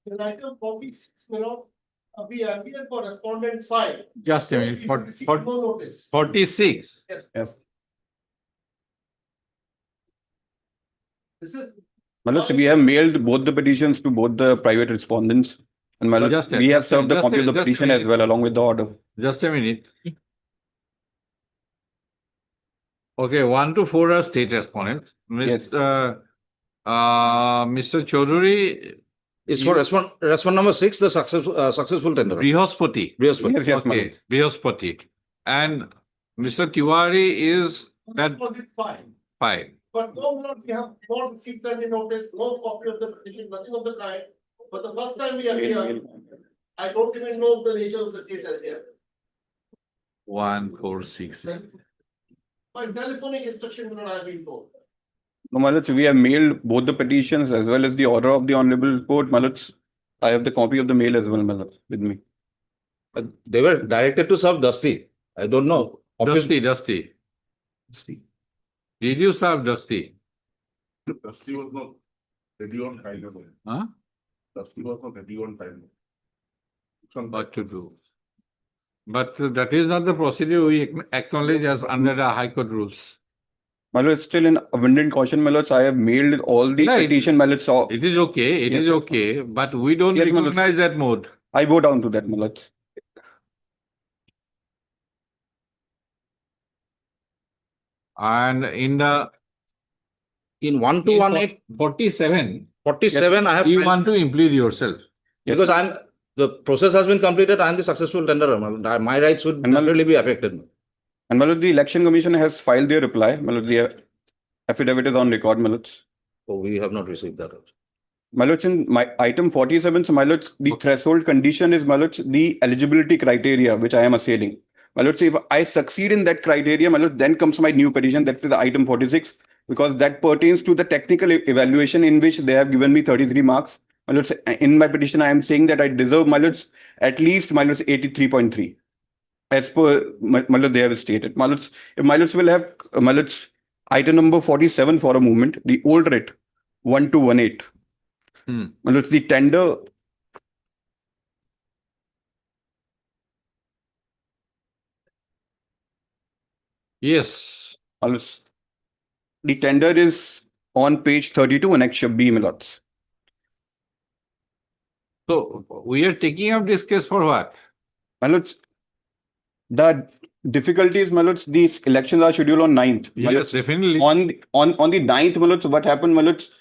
In item 46, we appeared for respondent 5. Just a minute. We received no notice. 46. Yes. This is. My lords, we have mailed both the petitions to both the private respondents. And my lords, we have served the copy of the petition as well along with the order. Just a minute. Okay, 1 to 4 are state respondents. Mr. Chaudhary is for respondent number 6, the successful tender. Brihaspati. Brihaspati. Yes, okay, Brihaspati. And Mr. Tiwari is that Respondent 5. 5. But no, we have not received any notice, no copy of the petition, nothing of the kind. But the first time we appear, I don't even know the nature of the case as yet. 1, 4, 6. My telephonic instruction will not have been told. No, my lords, we have mailed both the petitions as well as the order of the honorable court, my lords. I have the copy of the mail as well, my lords, with me. They were directed to serve Dasti. I don't know. Dusty. Did you serve Dusty? Dusty was not ready on time. Huh? Dusty was not ready on time. What to do? But that is not the procedure we acknowledge as under the High Court rules. My lords, still in abundant caution, my lords, I have mailed all the petition, my lords. It is okay, it is okay, but we don't recognize that mode. I go down to that, my lords. And in 1218, 47, I have. You want to implead yourself. Because the process has been completed, I am the successful tenderer. My rights would naturally be affected. And my lord, the election commission has filed their reply. My lord, Affidavit is on record, my lords. So we have not received that. My lords, in my item 47, so my lords, the threshold condition is, my lords, the eligibility criteria, which I am assailing. My lords, if I succeed in that criteria, my lords, then comes my new petition, that is the item 46, because that pertains to the technical evaluation in which they have given me 33 marks. My lords, in my petition, I am saying that I deserve, my lords, at least, my lords, 83.3. As per, my lords, they have stated. My lords, if my lords will have, my lords, item number 47 for a moment, the old rate, 1218. My lords, the tender. Yes. My lords, the tender is on page 32, Annexure B, my lords. So we are taking up this case for what? My lords, the difficulty is, my lords, these elections are scheduled on 9th. My Yes, lords, definitely. on the 9th, my lords, what happened, my lords,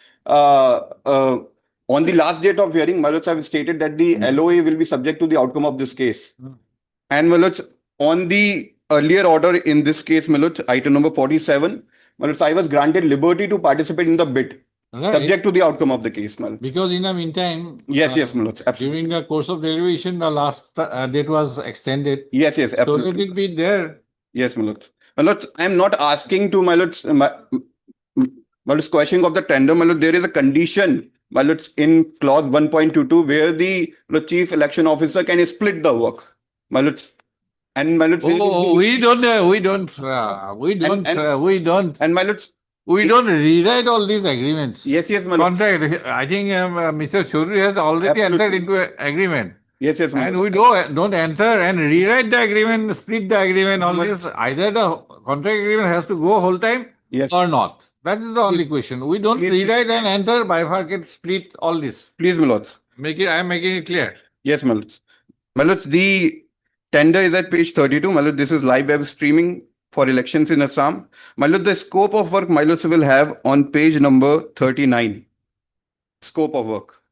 on the last date of hearing, my lords have stated that the LOA will be subject to the outcome of this case. And my lords, on the earlier order in this case, my lords, item number 47, my lords, I was granted liberty to participate in the bid, subject to the outcome of the case, my lords. Because in the meantime. Yes, yes, my lords, absolutely. During the course of deliberation, the last date was extended. Yes, yes, So absolutely. let it be there. Yes, my lords. My lords, I am not asking to, my lords, my lords, questioning of the tender, my lords, there is a condition, my lords, in clause 1.22 where the chief election officer can split the work, my lords. And my lords, Oh, we don't, and my lords, we don't rewrite all these agreements. Yes, yes, my lords. Contract. I think Mr. Chaudhary has already entered into an agreement. Yes, yes, my And lords. we don't enter and rewrite the agreement, split the agreement, all this. Either the contract agreement has to go whole time or not. That is the only question. We don't rewrite and enter, bifurcate, split, all this. Please, my lords. I am making it clear. Yes, my lords. My lords, the tender is at page 32. My lords, this is live web streaming for elections in Assam. My lords, the scope of work, my lords, will have on page number 39. Scope of work.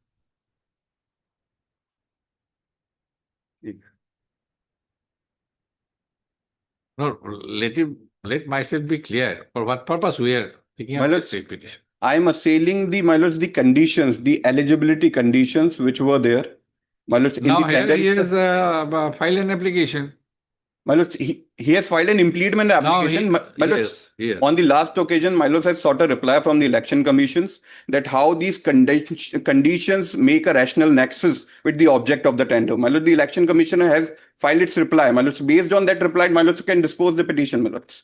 No, let myself be clear. For what purpose we are taking My up lords, this petition? I am assailing the, my lords, the conditions, the eligibility conditions which were there. My lords, in Now the here tender, he has filed an application. my lords, he has filed an impediment application. My lords, yes. on the last occasion, my lords has sought a reply from the election commissions that how these conditions make a rational nexus with the object of the tender. My lord, the election commissioner has filed its reply. My lords, based on that reply, my lords can dispose the petition, my lords.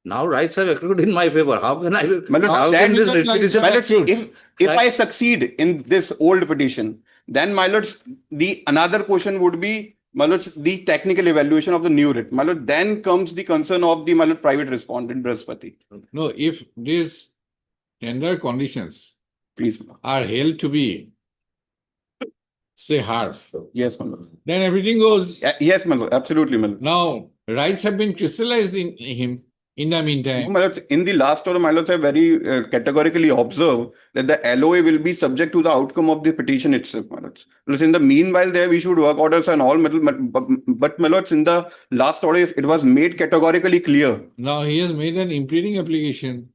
Now rights have accrued in my favor. How can I? My lords, How then can this petition? my lords, if I succeed in this old petition, then my lords, the another question would be, my lords, the technical evaluation of the new writ. My lord, then comes the concern of the, my lord, private respondent, Brahaspati. No, if these tender conditions Please, are held to be, say, harsh, yes, my lord. then everything goes. Yes, my lord, absolutely, my lord. Now, rights have been crystallized in him in the meantime. My lords, in the last order, my lords have very categorically observed that the LOA will be subject to the outcome of the petition itself, my lords. Because in the meanwhile, they have issued work orders and all, but my lords, in the last order, it was made categorically clear. Now he has made an impleading application.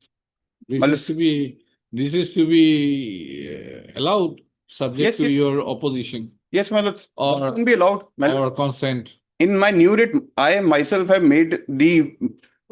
This is to be allowed, subject to your opposition. Yes, my lords. Or That can be allowed. Or consent. In my new writ, I myself have made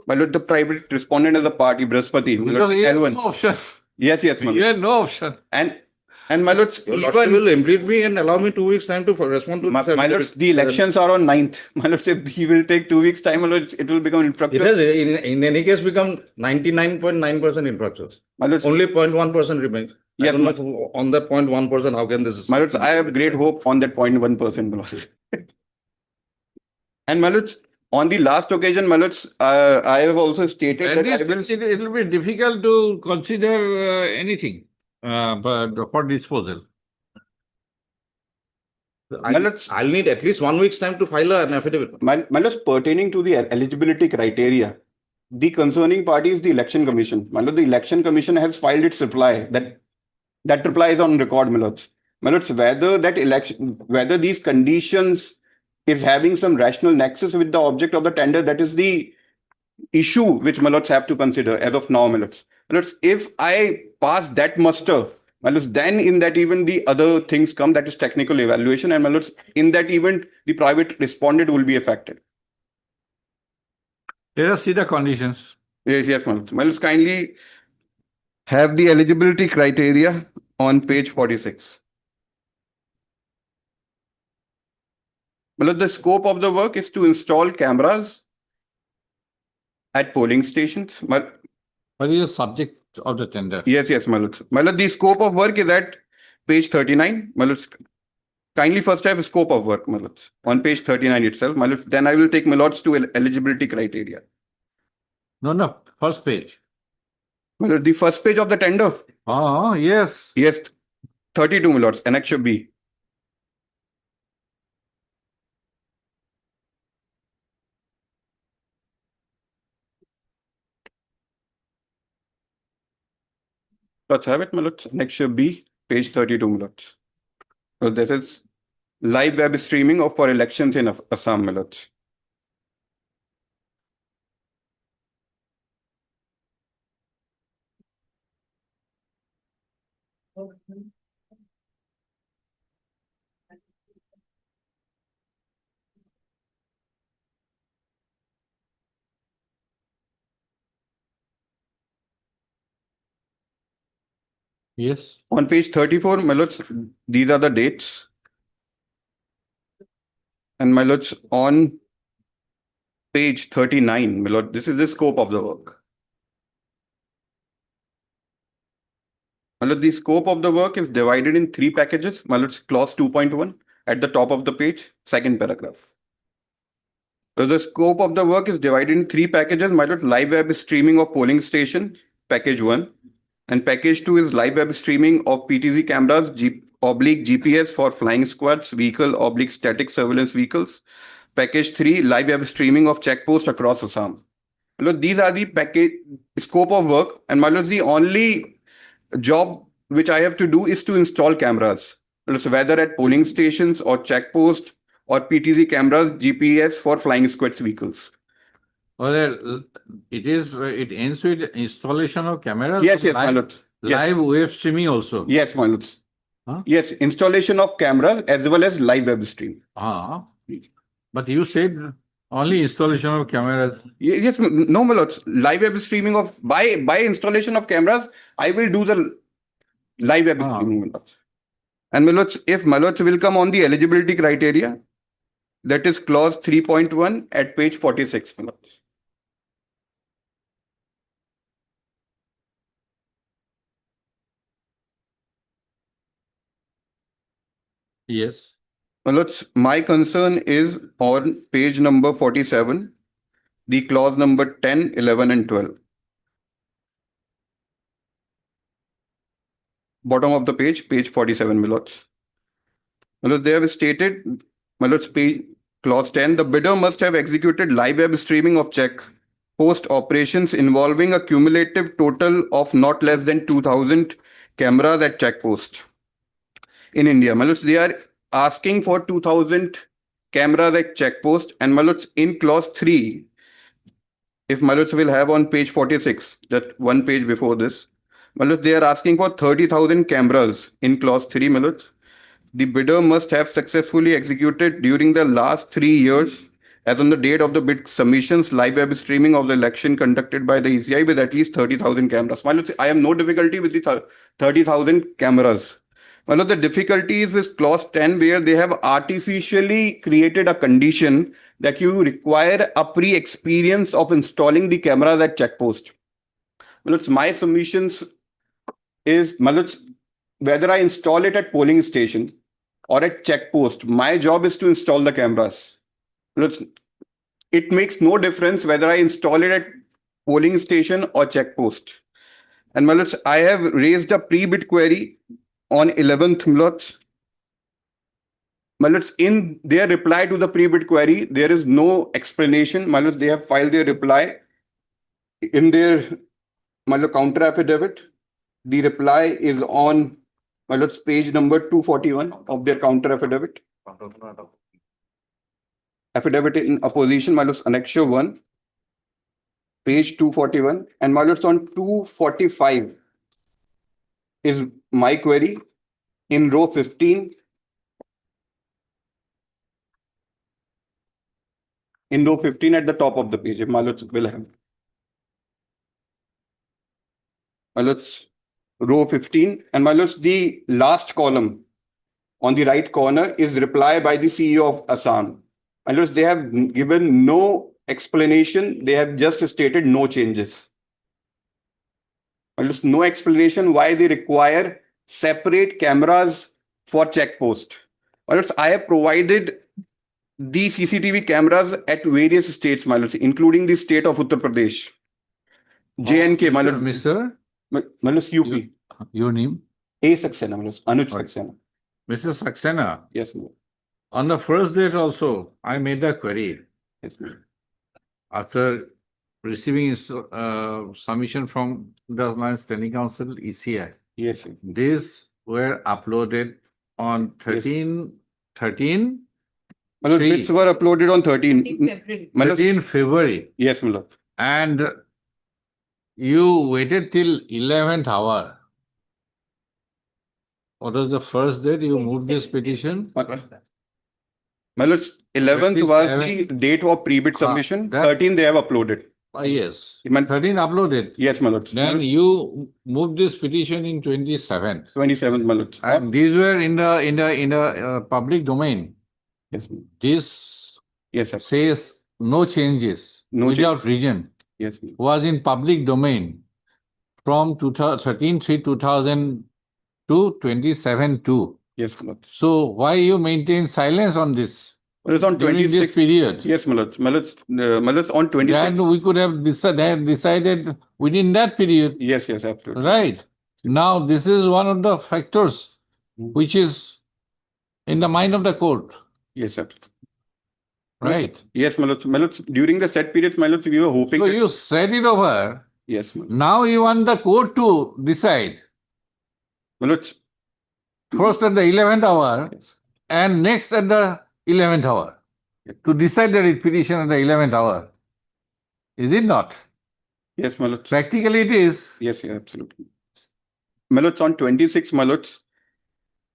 my lord, the private respondent as a party, Brahaspati. Because he has no option. Yes, yes, my lord. He had no option. And my lords, Your lordship will implead me and allow me 2 weeks time to respond to my lords, the elections are on 9th. My lords, if he will take 2 weeks time, my lords, it will become infructuous. It has in any case become 99.9% infructuous. My lords, only 0.1% remains. Yes, I don't know on that 0.1%, how can this? My lords, I have great hope on that 0.1%, my lords. And my lords, on the last occasion, my lords, I have also stated that I will. It will be difficult to consider anything but for disposal. I'll need at least 1 week's time to file an affidavit. My lords, pertaining to the eligibility criteria, the concerning party is the election commission. My lord, the election commission has filed its reply. That reply is on record, my lords. My lords, whether these conditions is having some rational nexus with the object of the tender, that is the issue which my lords have to consider as of now, my lords. My lords, if I pass that muster, my lords, then in that event the other things come, that is technical evaluation, and my lords, in that event the private respondent will be affected. Let us see the conditions. Yes, my lords. My lords, kindly have the eligibility criteria on page 46. My lords, the scope of the work is to install cameras at polling stations. What is the subject of the tender? Yes, my lords. My lords, the scope of work is at page 39. My lords, kindly first have a scope of work, my lords, on page 39 itself. My lords, then I will take my lords to eligibility criteria. No, first page. My lords, the first page of the tender. Oh, yes. Yes, 32, my lords, Annexure B. Let's have it, my lords. Annexure B, page 32, my lords. So this is live web streaming of for elections in Assam, my lords. Yes. On page 34, my lords, these are the dates. And my lords, on page 39, my lord, this is the scope of the work. My lord, the scope of the work is divided in 3 packages. My lord, clause 2.1 at the top of the page, second paragraph. So the scope of the work is divided in 3 packages. My lord, live web streaming of polling station, package 1. And package 2 is live web streaming of PTZ cameras, GPS for flying squads, vehicle / static surveillance vehicles. Package 3, live web streaming of checkposts across Assam. Look, these are the package scope of work, and my lord, the only job which I have to do is to install cameras. So whether at polling stations or checkpost or PTZ cameras, GPS for flying squads vehicles. Well, it ends with installation of cameras. Yes, my lord. Live web streaming also. Yes, my lords. Huh? Yes, installation of cameras as well as live web stream. But you said only installation of cameras. Yes, no, my lords. Live web streaming of by installation of cameras, I will do the live web streaming, my lords. And my lords, if my lords will come on the eligibility criteria, that is clause 3.1 at page 46, my lords. Yes. My lords, my concern is on page number 47, the clause number 10, 11, and 12. Bottom of the page, page 47, my lords. My lords, they have stated, my lords, page clause 10, the bidder must have executed live web streaming of check post operations involving a cumulative total of not less than 2,000 cameras at checkpost in India. My lords, they are asking for 2,000 cameras at checkpost, and my lords, in clause 3, if my lords will have on page 46, that one page before this, my lords, they are asking for 30,000 cameras in clause 3, my lords. The bidder must have successfully executed during the last 3 years, as on the date of the bid submissions, live web streaming of the election conducted by the ECI with at least 30,000 cameras. My lords, I have no difficulty with the 30,000 cameras. One of the difficulties is clause 10, where they have artificially created a condition that you require a pre-experience of installing the cameras at checkpost. My submissions is, whether I install it at polling station or at checkpost, my job is to install the cameras. It makes no difference whether I install it at polling station or checkpost. And I have raised a pre-bid query on 11th, in their reply to the pre-bid query, there is no explanation. They have filed their reply in their counter affidavit. The reply is on page number 241 of their counter affidavit. Affidavit in opposition, Annexure 1. page 241, and my lords, on 245 is my query in row 15. In row 15 at the top of the page, if my lords will have. My lords, row 15, and my lords, the last column on the right corner is reply by the CEO of Assam. My lords, they have given no explanation. They have just stated no changes. My lords, no explanation why they require separate cameras for check post. My lords, I have provided the CCTV cameras at various states, my lords, including the state of Uttar Pradesh, JNK, my lords. Mr. My lords, UP. Your name? A Saxena, my lords, Anuj Saxena. Mr. Saxena. Yes, my lord. On the first date also, I made a query. Yes, my lord. After receiving submission from the Standing Council, ECI. Yes, sir. These were uploaded on 13. My lord, bits were uploaded on 13. My lord, 13 February. yes, my lord. And you waited till 11th hour. What was the first date you moved this petition? My lord, 11th was the date of pre-bid submission. 13 they have uploaded. Yes. 13 uploaded. Yes, my lord. Then you moved this petition in 27th. 27th, my lord. And these were in the public domain. Yes, ma'am. This yes, sir. says no changes without reason. Yes, ma'am. Was in public domain from 13/3/2000 to 27/2. Yes, my lord. So why you maintain silence on this? Well, it's on during 26th this period. Yes, my lord. My lord, on 26th. Then we could have decided within that period. Yes, yes, absolutely. Right. Now, this is one of the factors which is in the mind of the court. Yes, sir. Right. Yes, my lord. My lord, during the set periods, my lord, we were hoping. So you said it over. Yes, my lord. Now you want the court to decide. My lord. First at the 11th hour and next at the 11th hour. To decide the petition at the 11th hour. Is it not? Yes, my lord. Practically it is. Yes, yeah, absolutely. My lord, on 26, my lord,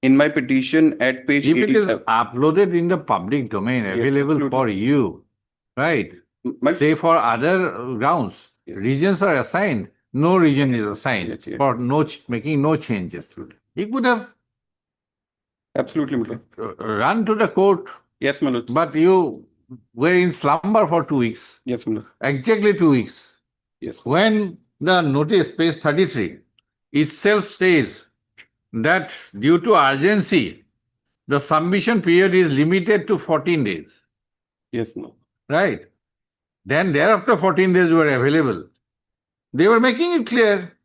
in my petition at page If it is 87. uploaded in the public domain, available absolutely. for you, right? Say for other grounds, regions are assigned, no region is assigned for making no changes. He could have absolutely, my lord. Run to the court. Yes, my lord. But you were in slumber for 2 weeks. Yes, my lord. Exactly 2 weeks. Yes. When the notice, page 33, itself says that due to urgency, the submission period is limited to 14 days. Yes, no. Right. Then thereafter 14 days were available. They were making it clear.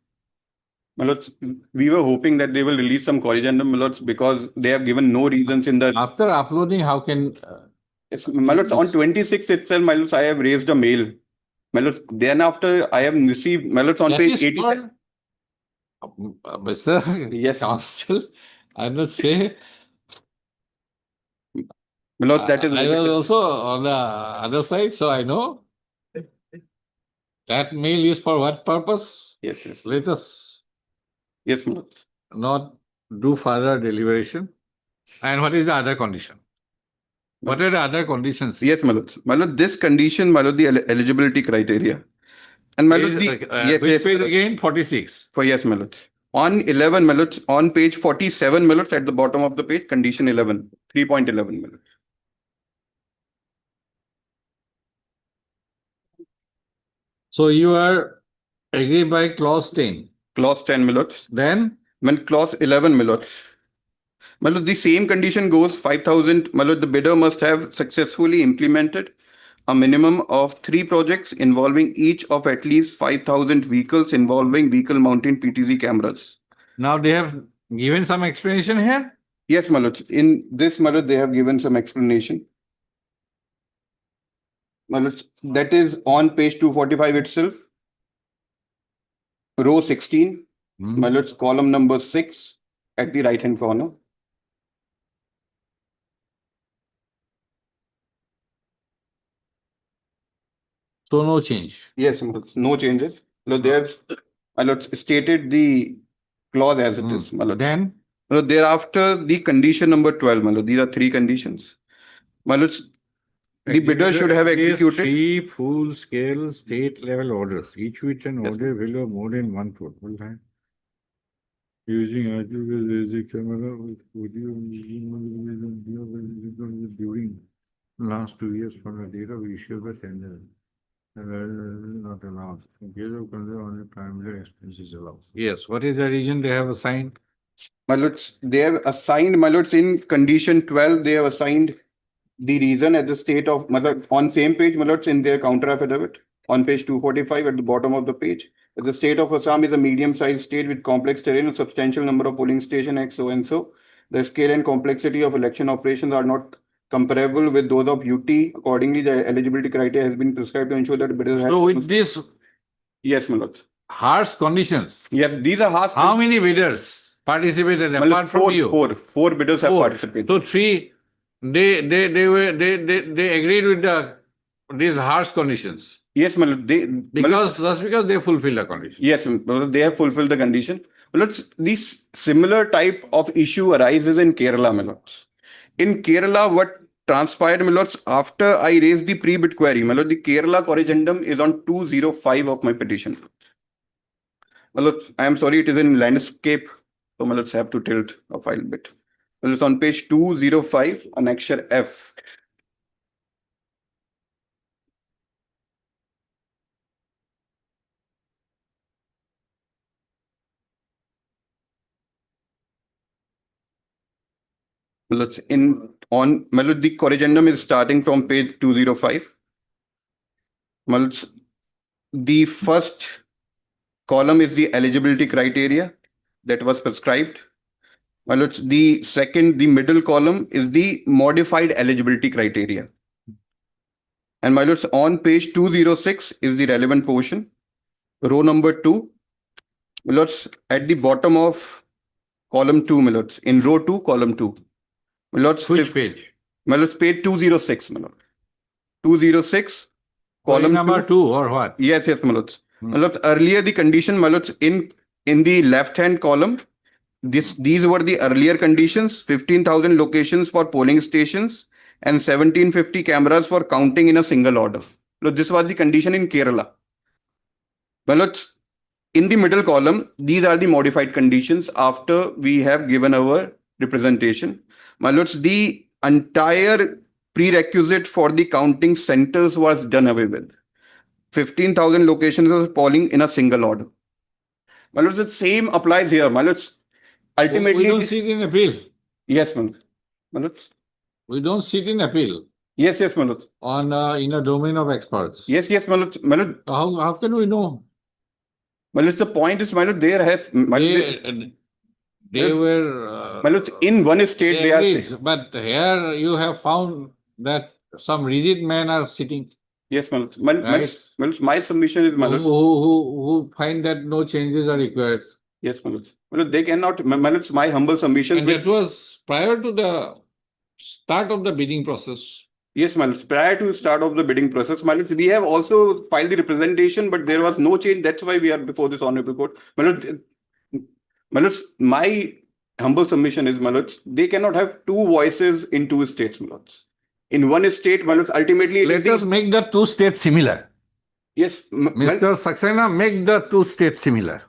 My lords, we were hoping that they will release some corrigendum, my lords, because they have given no reasons in the. After uploading, how can. Yes, my lords, on 26 itself, my lords, I have raised a mail. My lords, then after I have received, my lords, on page 87. Mr. Yes. Counsel, I must say. My lords, that is. I was also on the other side, so I know. That mail is for what purpose? Yes, yes. Let us. Yes, my lords. Not do further deliberation. And what is the other condition? What are the other conditions? Yes, my lord. My lord, this condition, my lord, the eligibility criteria. And my lord, Which page again? 46. Yes, my lord. On 11, my lord, on page 47, my lord, at the bottom of the page, condition 11, 3.11, my lord. So you are agreed by clause 10. Clause 10, my lord. Then? When clause 11, my lord. My lord, the same condition goes 5,000. My lord, the bidder must have successfully implemented a minimum of 3 projects involving each of at least 5,000 vehicles involving vehicle mounted PTZ cameras. Now they have given some explanation here? Yes, my lord. In this, my lord, they have given some explanation. My lord, that is on page 245 itself. Row 16. My lord's column number 6 at the right hand corner. So no change. Yes, my lords, no changes. No, they have, my lords, stated the clause as it is, my lords. Then No, thereafter, the condition number 12, my lord, these are three conditions. My lords, the bidder should have executed. Three full-scale state-level orders, each with an order value of more than 1 crore. Using basic camera with audio during last 2 years from the date of issue of the tender. Not allowed. In case of concern, only primary expenses allowed. Yes, what is the reason they have assigned? My lords, they have assigned, my lords, in condition 12, they have assigned the reason at the state of, my lord, on same page, my lords, in their counter affidavit, on page 245 at the bottom of the page. The state of Assam is a medium-sized state with complex terrain, a substantial number of polling station X, so and so. The scale and complexity of election operations are not comparable with those of UT. Accordingly, the eligibility criteria has been prescribed to ensure that bidders have. So with this Yes, my lord. harsh conditions, Yes, these are harsh. how many bidders participated My lord, apart from you? Four bidders have Four. participated. So three, they agreed with these harsh conditions. Yes, my lord. Just because they fulfill the condition. Yes, my lord, they have fulfilled the condition. My lords, this similar type of issue arises in Kerala, my lords. In Kerala, what transpired, my lords, after I raised the pre-bid query, my lord, the Kerala corrigendum is on 205 of my petition. My lords, I am sorry, it is in landscape, so my lords have to tilt a file bit. My lords, on page 205, annexure F. Let's in on Malud, the corrigendum is starting from page 205. Malud, the first column is the eligibility criteria that was prescribed. Malud, the second, the middle column is the modified eligibility criteria. And Malud, on page 206 is the relevant portion. Row number 2. Malud, at the bottom of column 2, Malud, in row 2, column 2. Which page? Malud, page 206, Malud. 206, column number 2 or what? Yes, Malud. Malud, earlier the condition, Malud, in the left-hand column, these were the earlier conditions, 15,000 locations for polling stations and 1750 cameras for counting in a single order. Look, this was the condition in Kerala. Malud, in the middle column, these are the modified conditions after we have given our representation. My lords, the entire prerequisite for the counting centers was done away with. 15,000 locations of polling in a single order. My lords, the same applies here. My lords, ultimately. We don't sit in appeal. Yes, my lords. We don't sit in appeal. Yes, my lords. On in a domain of experts. Yes, my lords. My lord. How can we know? My lords, the point is, my lord, there has. They were. My lords, in one state they agreed, are. But here you have found that some rigid men are sitting. Yes, my lords. My submission is, my lords. Who find that no changes are required. Yes, my lords. My lords, they cannot. My lords, my humble submission. And that was prior to the start of the bidding process. Yes, my lords. Prior to start of the bidding process, my lords, we have also filed the representation, but there was no change. That's why we are before this honorable court. My lords, my humble submission is, my lords, they cannot have two voices in two states, my lords. In one state, my lords, ultimately. Let us make the two states similar. Yes. Mr. Saxena, make the two states similar.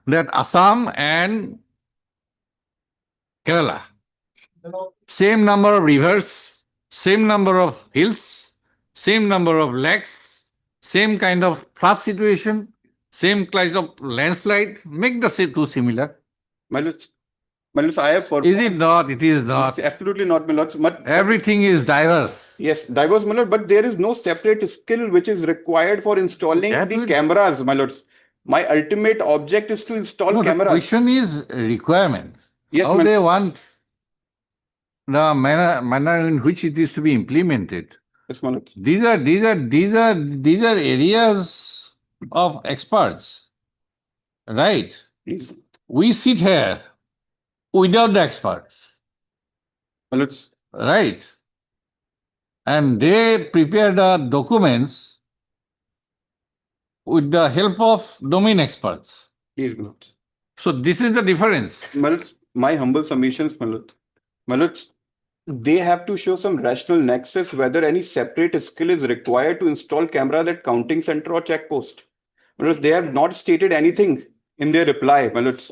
That Assam and Kerala. Same number of rivers, same number of hills, same number of lakes, same kind of flood situation, same kind of landslide. Make the two similar. My lords, I have. Is it not? It is not. It's absolutely not, my lords. Everything is diverse. Yes, diverse, my lord, but there is no separate skill which is required for installing the cameras, my lords. My ultimate object is to install cameras. The question is requirements. Yes, how they want the manner in which it is to be implemented. Yes, my lord. These are areas of experts, right? Yes. We sit here without the experts, my lords. Right? And they prepare the documents with the help of domain experts. Please, my lords. So this is the difference. My lords, my humble submissions, my lords. My lords, they have to show some rational nexus whether any separate skill is required to install cameras at counting center or checkpost. My lords, they have not stated anything in their reply, my lords.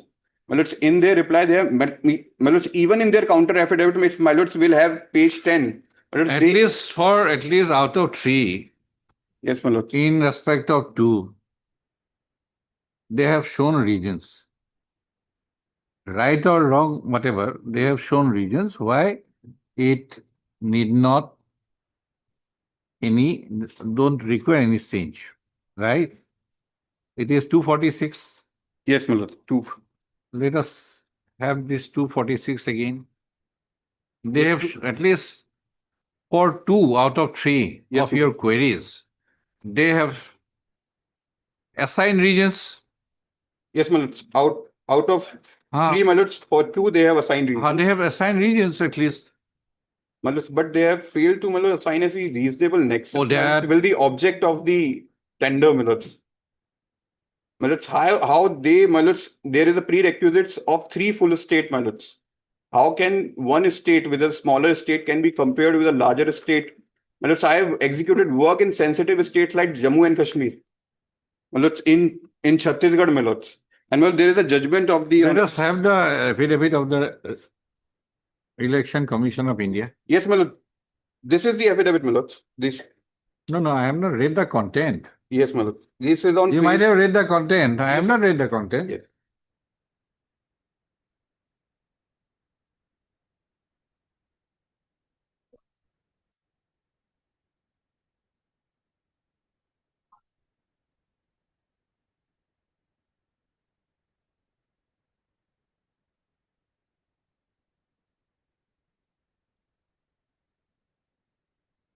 My lords, in their reply, they have, my lords, even in their counter affidavit, my lords will have page 10. My lords, At least out of 3. Yes, my lords. In respect of 2, they have shown reasons. Right or wrong, whatever, they have shown reasons why it need not don't require any change, right? It is 246. Yes, my lord. Let us have this 246 again. They have at least for 2 out of 3 of your queries, they have assigned regions. Yes, my lords. Out of 3, my lords, for 2 they have assigned regions. They have assigned regions at least. My lords, but they have failed to, my lords, assign as a reasonable nexus. That will be object of the tender, my lords. My lords, how they, my lords, there is a prerequisites of 3 full estate, my lords. How can one estate with a smaller estate can be compared with a larger estate? My lords, I have executed work in sensitive estates like Jammu and Kashmir. My lords, in Chhattisgarh, my lords. And well, there is a judgment of the. Let us have the affidavit of the Election Commission of India. Yes, my lord. This is the affidavit, my lord. This. No, I have not read the content. Yes, my lord. This is on. You might have read the content. I have not read the content. Yes.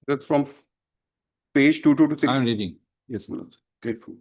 That's from page 22 to 3. I'm reading. Yes, my lord. Grateful.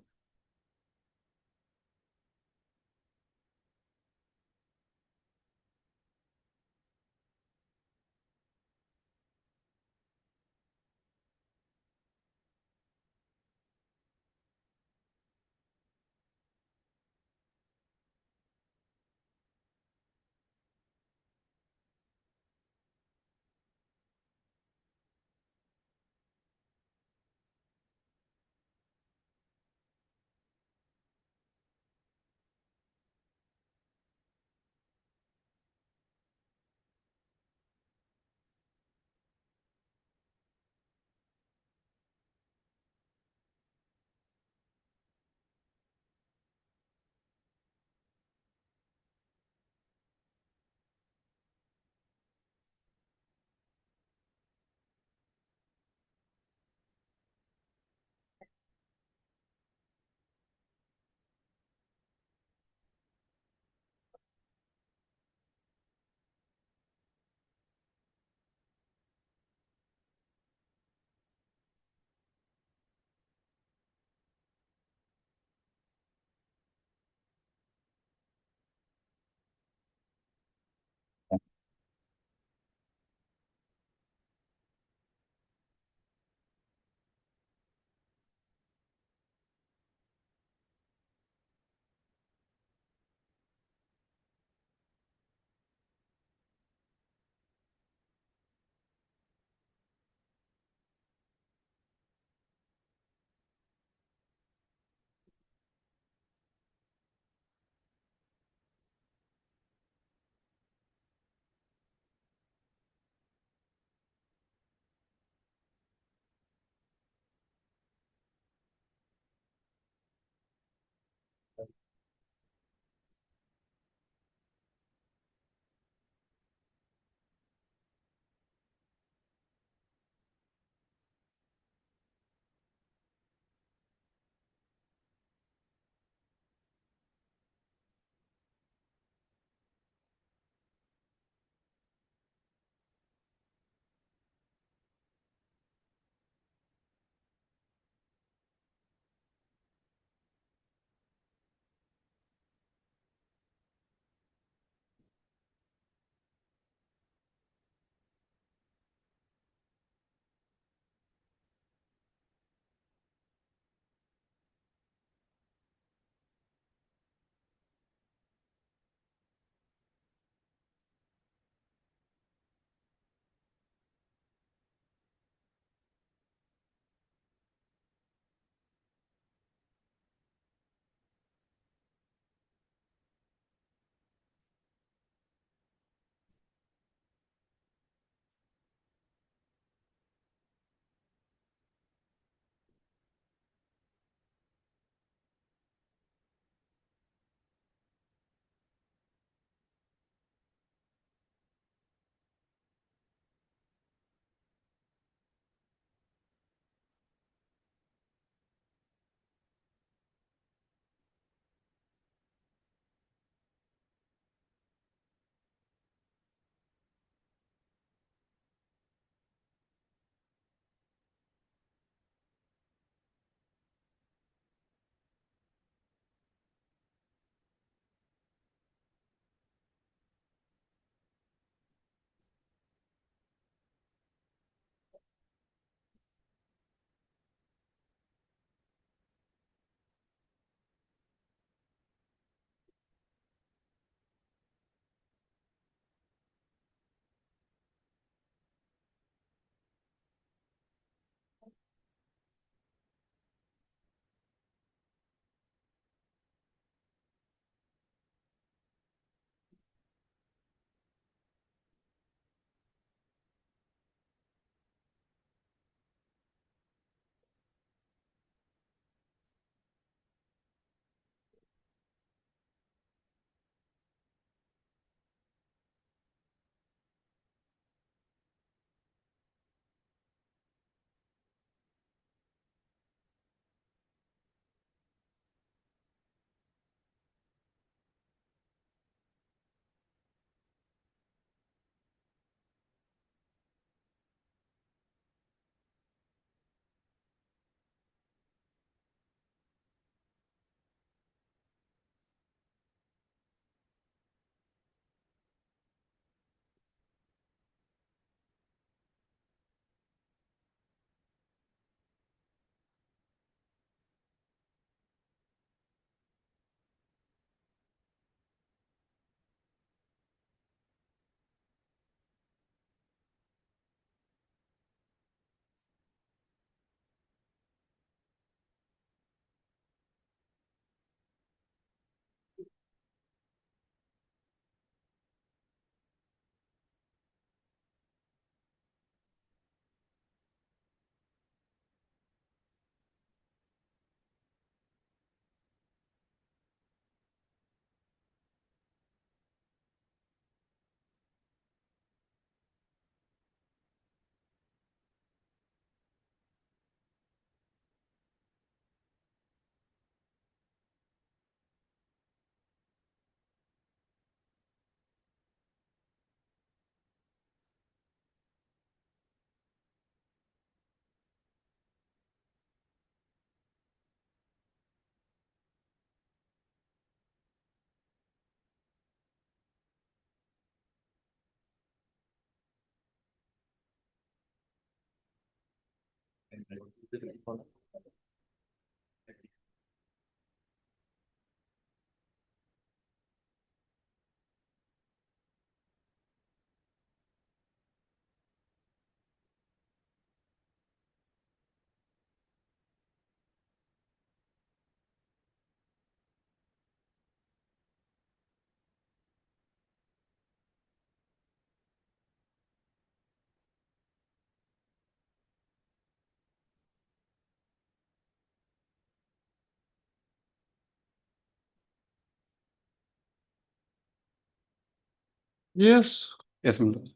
Yes. Yes, my lord.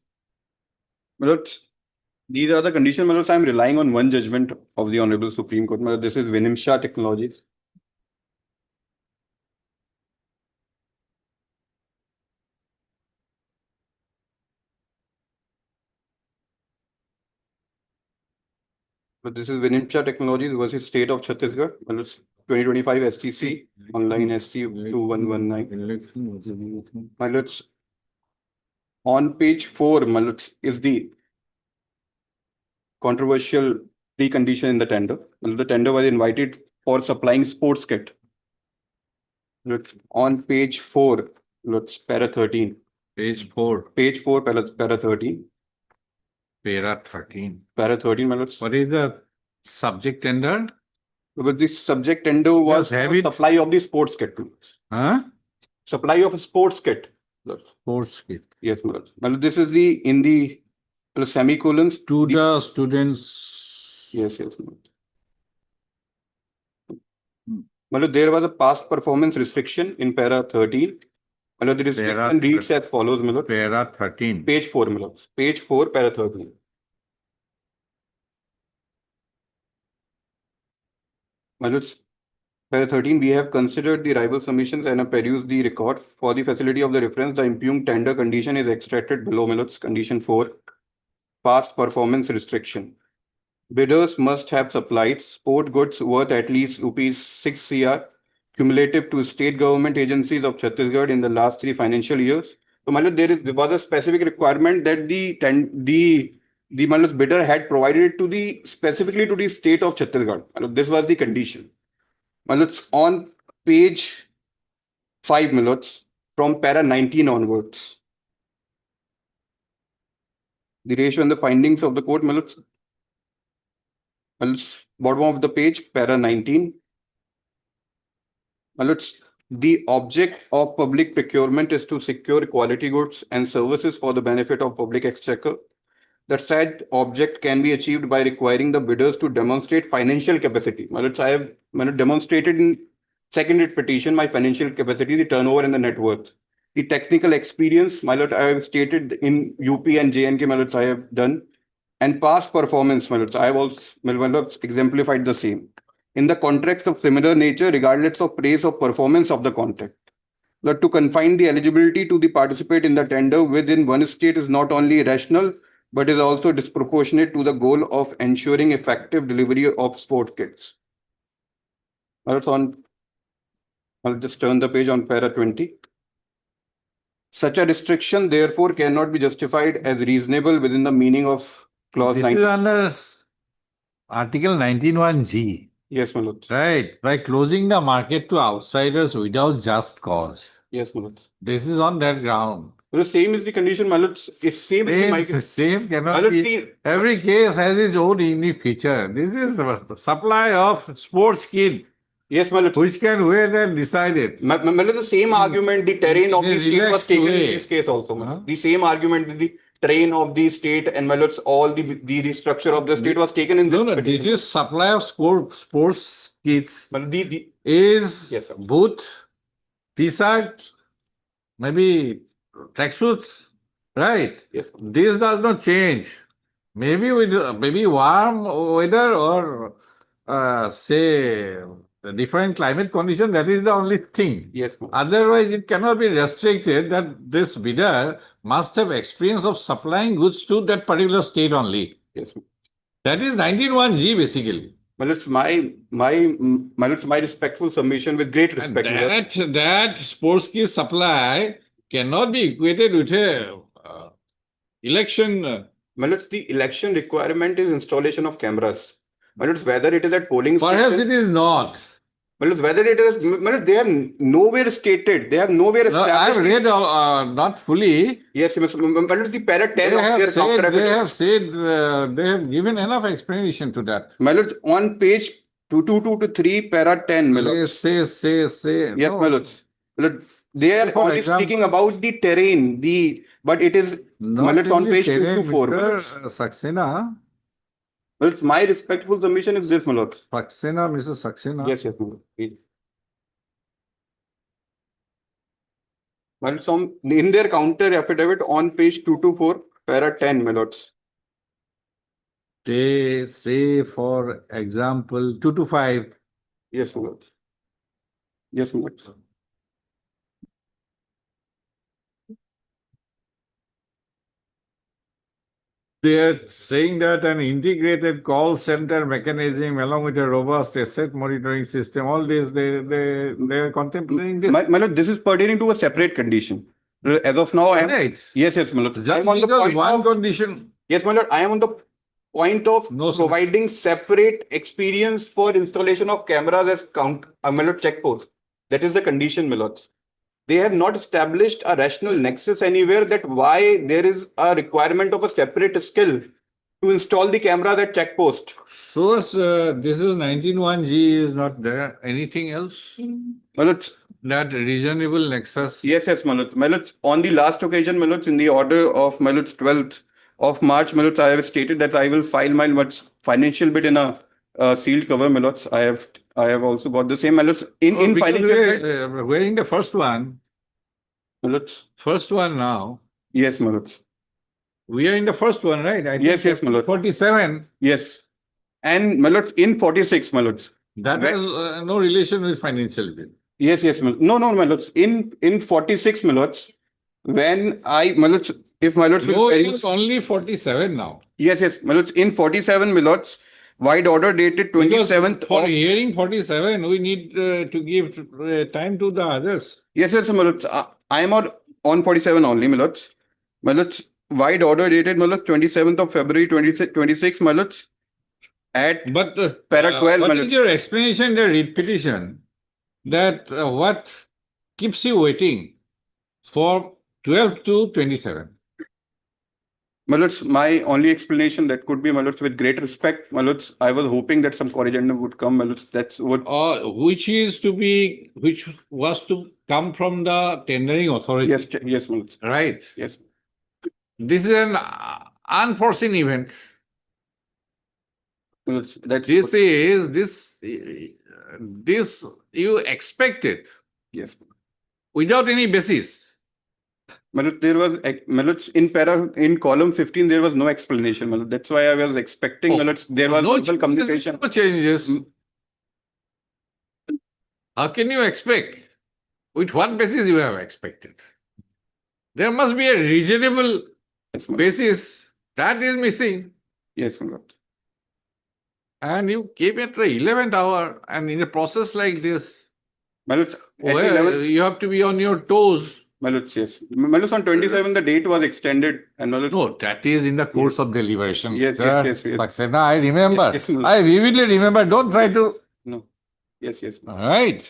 My lord, these are the conditions, my lord. I'm relying on one judgment of the Honorable Supreme Court. My lord, this is Vinimsha Technologies. But this is Vinimsha Technologies versus State of Chhattisgarh. My lord, 2025 STC, online SC 2119. My lords, on page 4, my lords, is the controversial precondition in the tender. The tender was invited for supplying sports kit. Look, on page 4, let's para 13. Page 4. Page 4, para 13. Para 13. Para 13, my lords. What is the subject tender? Because the subject tender was for supply of the sports kit. Huh? Supply of a sports kit. Sports kit. Yes, my lords. My lord, this is the in the semicolons. To the students. Yes, yes, my lord. My lord, there was a past performance restriction in para 13. My lord, the restriction reads as follows, my lord. Para 13. Page 4, my lord. Page 4, para 13. My lords, para 13, we have considered the rival submissions and have perused the record. For the facility of the reference, the impugned tender condition is extracted below, my lords. Condition 4, past performance restriction. Bidders must have supplied sport goods worth at least rupees 6 crore cumulative to state government agencies of Chhattisgarh in the last 3 financial years. So, my lord, there was a specific requirement that the my lord, bidder had provided it to the specifically to the state of Chhattisgarh. My lord, this was the condition. My lords, on page 5, my lords, from para 19 onwards. The ratio and the findings of the court, my lords. My lords, bottom of the page, para 19. My lords, the object of public procurement is to secure quality goods and services for the benefit of public exchequer. That said object can be achieved by requiring the bidders to demonstrate financial capacity. My lords, I have demonstrated in secondary petition my financial capacity, the turnover and the net worth. The technical experience, my lord, I have stated in UP and JNK, my lords, I have done. And past performance, my lords, I have also, my lords, exemplified the same. In the contracts of similar nature, regardless of praise or performance of the contract. But to confine the eligibility to the participate in the tender within one state is not only irrational, but is also disproportionate to the goal of ensuring effective delivery of sport kits. I'll just turn the page on para 20. Such a restriction, therefore, cannot be justified as reasonable within the meaning of clause 9. This is under Article 19(1)(g). Yes, my lord. Right. By closing the market to outsiders without just cause. Yes, my lord. This is on that ground. The same is the condition, my lord. It's same. Same cannot be. Every case has its own unique feature. This is supply of sports kit. Yes, my lord. Which can wait and decide it. My lord, the same argument, the terrain of the state was taken in this case also. The same argument, the terrain of the state and my lords, all the structure of the state was taken in this. No, this is supply of sports kits. Is boot, t-shirt, maybe tracksuits, right? Yes. This does not change. Maybe with warm weather or say different climate condition, that is the only thing. Yes. Otherwise, it cannot be restricted that this bidder must have experience of supplying goods to that particular state only. Yes. That is 19(1)(g) basically. Well, it's my respectful submission with great respect. That sports kit supply cannot be equated with a election. Well, it's the election requirement is installation of cameras. My lords, whether it is at polling Perhaps station. it is not. My lords, whether it is, my lords, they have nowhere stated, they have nowhere No, I have established. read not fully. Yes, my lords, the para 10 They of have their said, counter they affidavit. have said, they have given enough explanation to that. My lords, on page 222 to 3, para 10, my lords. Say. Yes, No. my lords. My lords, they are For only example- speaking about the terrain, but it is, my Not lords, on only page terrain, 224. My Mr. lords. Saxena. My lords, my respectful submission is this, my lords. Saxena, Mr. Saxena. Yes, my lords. Please. My lords, in their counter affidavit on page 224, para 10, my lords. They say, for example, 2 to 5. Yes, my lords. Yes, my lords. They are saying that an integrated call center mechanism along with a robust asset monitoring system, all this, they are contemplating this. My lord, this is pertaining to a separate condition. As of now, I am. Right. Yes, my lord. Just I am on the because point one of, condition. yes, my lord, I am on the point of No, sir. providing separate experience for installation of cameras as my lord, check post. That is the condition, my lord. They have not established a rational nexus anywhere that why there is a requirement of a separate skill to install the cameras at check post. So, this is 19(1)(g) is not there. Anything else? My lord, That reasonable nexus. yes, my lord. My lord, on the last occasion, my lord, in the order of my lord 12th of March, my lord, I have stated that I will file my financial bid in a sealed cover, my lords. I have also got the same, my lords. In financial bid, We're in the first one. my lords. First one now. Yes, my lords. We are in the first one, right? I Yes, think yes, my lord. 47. Yes. And my lords, in 46, my lords. That has no relation with financial bid. Yes, my lords. No, my lords. In 46, my lords, when my lords, if my lords No, will it's only 47 now. Yes, my lords. In 47, my lords, wide order dated 27th Because for of. hearing 47, we need to give time to the others. Yes, my lords. I am on 47 only, my lords. My lords, wide order dated, my lords, 27th of February 2026, my lords. At But para 12, my what is lords. your explanation, the writ petition, that what keeps you waiting for 12 to 27? My lords, my only explanation that could be, my lords, with great respect, my lords, I was hoping that some corrigendum would come, my lords. That's what. Which was to come from the tendering authority. Yes, my lords. Right. Yes. This is an unforeseen event. My lords, that this you expected. Yes. Without any basis. My lord, there was, my lords, in column 15, there was no explanation, my lord. That's why I was expecting, my lords, there was no verbal communication. No changes. How can you expect? With what basis you have expected? There must be a reasonable basis. That is missing. Yes, my lord. And you came at the 11th hour, and in a process like this, my lords, you have to be on your toes. My lords, yes. My lords, on 27, the date was extended. And my lords, no, that is in the course of deliberation. Yes. Saxena, I remember. Yes, my lord. I vividly remember. Don't try to. No. Yes. All right.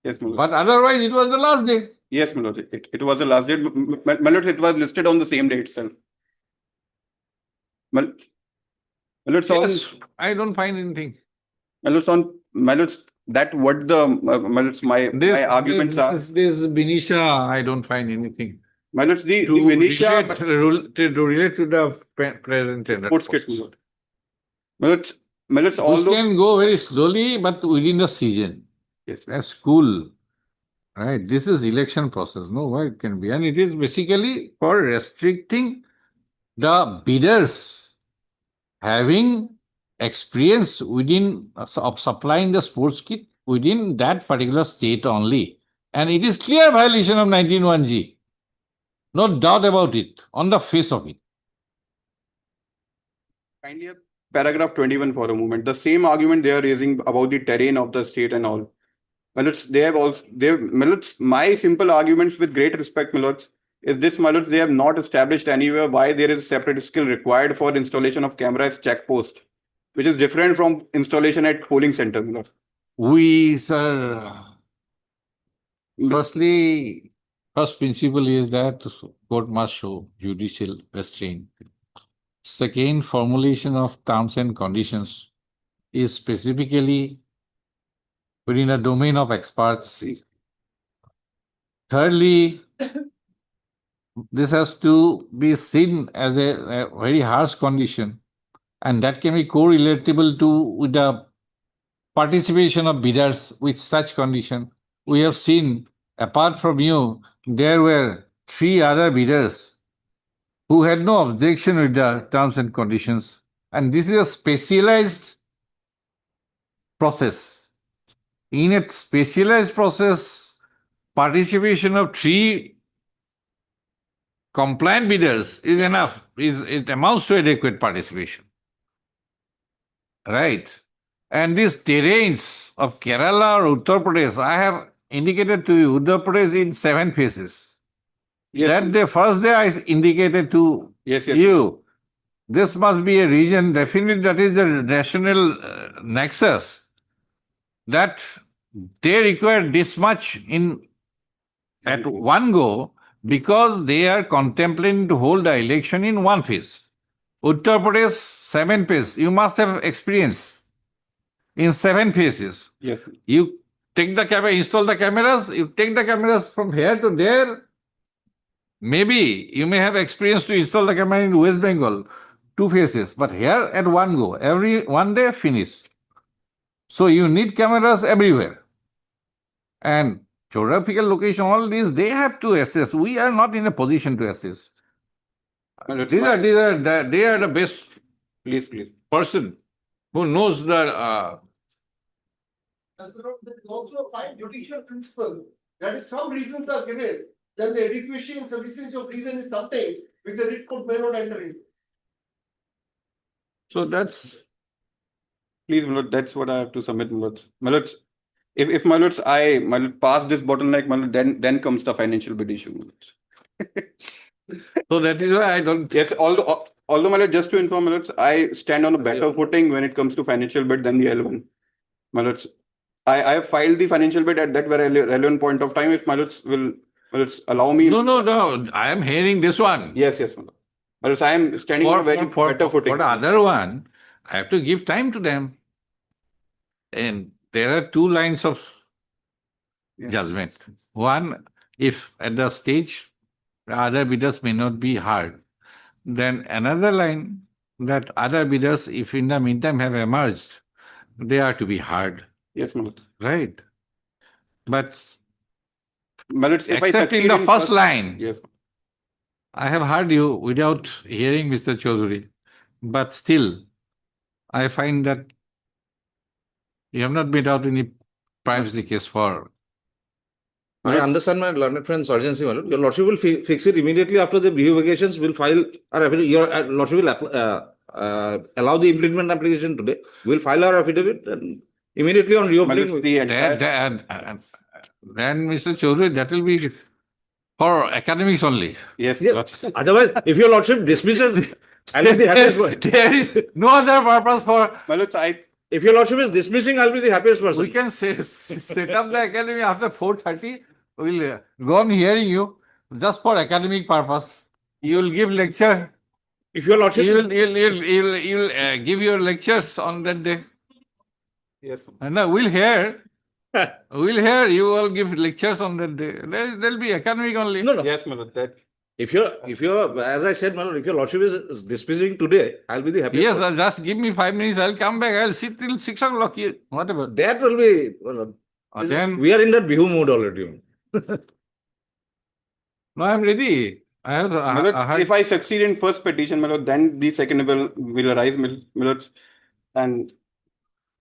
Yes, my lord. But otherwise, it was the last day. Yes, my lord. It was the last date. My lord, it was listed on the same day itself. My lords, Yes, I don't find anything. My lords, that what the my lords, my arguments are. This Benicia, I don't find anything. My lords, the Benicia to relate to the present tender. My lords, all those can go very slowly, but within the season. Yes. A school, right? This is election process. No, why it can be, and it is basically for restricting the bidders having experience within of supplying the sports kit within that particular state only. And it is clear violation of 19(1)(g). No doubt about it, on the face of it. Kindly have paragraph 21 for a moment. The same argument they are raising about the terrain of the state and all. My lords, my lords, my simple arguments with great respect, my lords, is this, my lords, they have not established anywhere why there is a separate skill required for installation of cameras check post. which is different from installation at polling center, my lord. We, sir, firstly, first principle is that court must show judicial restraint. Second, formulation of terms and conditions is specifically within a domain of experts. Thirdly, this has to be seen as a very harsh condition, and that can be correlatable to with the participation of bidders with such condition. We have seen, apart from you, there were 3 other bidders who had no objection with the terms and conditions. And this is a specialized process. In a specialized process, participation of 3 compliant bidders is enough. It amounts to adequate participation. Right? And these terrains of Kerala or Uttar Pradesh, I have indicated to you, Uttar Pradesh in 7 phases. Yes. That the first day I indicated to you, this must be a region, definitely that is the national nexus, that they require this much at one go because they are contemplating to hold the election in 1 phase. Uttar Pradesh, 7 phases. You must have experience in 7 phases. Yes. You take the camera, install the cameras, you take the cameras from here to there. Maybe you may have experience to install the camera in West Bengal, 2 phases, but here at one go, every 1 day finish. So you need cameras everywhere. And geographical location, all these, they have to assess. We are not in a position to assess. They are the best person who knows the There is also a fine judicial principle that if some reasons are given, then the adequacy and sufficiency of reason is something which the writ court may not enter into. So that's, please, my lord, that's what I have to submit, my lords. My lords, if my lords, my lord, pass this bottleneck, my lord, then comes the financial bid issue, my lords. So that is why I don't. Yes, although my lord, just to inform my lords, I stand on a better footing when it comes to financial bid than the L1. My lords, I have filed the financial bid at that very relevant point of time. If my lords will allow me. No. I am hearing this one. Yes, my lord. My lords, I am standing on a very better footing. For the other one, I have to give time to them. And there are 2 lines of judgment. One, if at the stage the other bidders may not be heard, then another line that other bidders, if in the meantime have emerged, they are to be heard. Yes, my lord. Right. But my lords, if I except in the first line, yes, I have heard you without hearing Mr. Chaudhary, but still, I find that you have not made out any privacy case for. I understand my learned friend's urgency, my lord. Your lordship will fix it immediately after the revocations. Will file our affidavit. Your lordship will allow the implement application today. We'll file our affidavit and immediately on reopening. Then, Mr. Chaudhary, that will be for academics only. Yes. Otherwise, if your lordship dismisses, I'll be the happiest person. There is no other purpose for. My lords, if your lordship is dismissing, I'll be the happiest person. We can set up the academy after 4:30. We'll go on hearing you just for academic purpose. You will give lecture. If your lordship, you'll give your lectures on that day. Yes. And we'll hear. We'll hear you all give lectures on that day. There'll be academic only. No. Yes, my lord. That. If you're, as I said, my lord, if your lordship is dismissing today, I'll be the happiest. Yes, person. just give me 5 minutes. I'll come back. I'll sit till 6 o'clock here. Whatever. That will be. Then we are in that Bihu mood already. No, I'm ready. I have. My lord, if I succeed in first petition, my lord, then the second will arise, my lord, and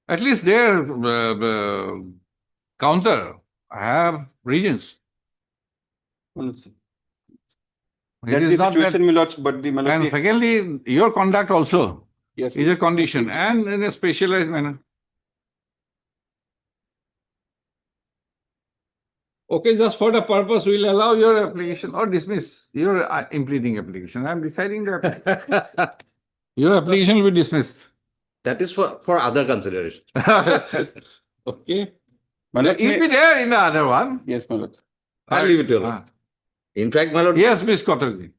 at least their counter have regions. That is the situation, my lords, but the and secondly, your conduct also is a condition and in a specialized manner. Okay, just for the purpose, we'll allow your application or dismiss your impleading application. I'm deciding that your application will be dismissed. That is for other consideration. Okay. Malad, It'll be there in the other one. Yes, Malad. I'll leave it to you. In fact, my lord. Yes, Miss Cotterjee.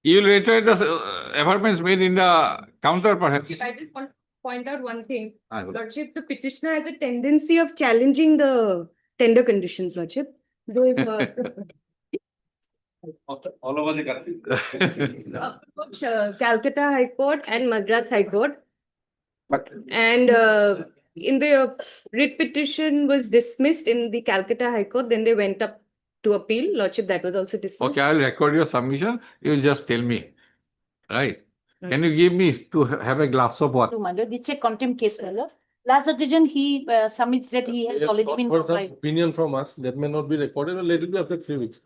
You will reiterate the amendments made in the counter perhaps. I just want to point out one thing. I will. Lordship, the petitioner has a tendency of challenging the tender conditions, Lordship. Though if, All over the country. Calcutta High Court and Madras High Court. And in the writ petition was dismissed in the Calcutta High Court, then they went up to appeal. Lordship, that was also dismissed. Okay, I'll record your submission. You will just tell me. Right. Can you give me to have a glass of water? So, my lord, it's a contempt case, my lord. Last occasion, he submits that he has already been For some complied. opinion from us, that may not be recorded, or let it be after 3 weeks.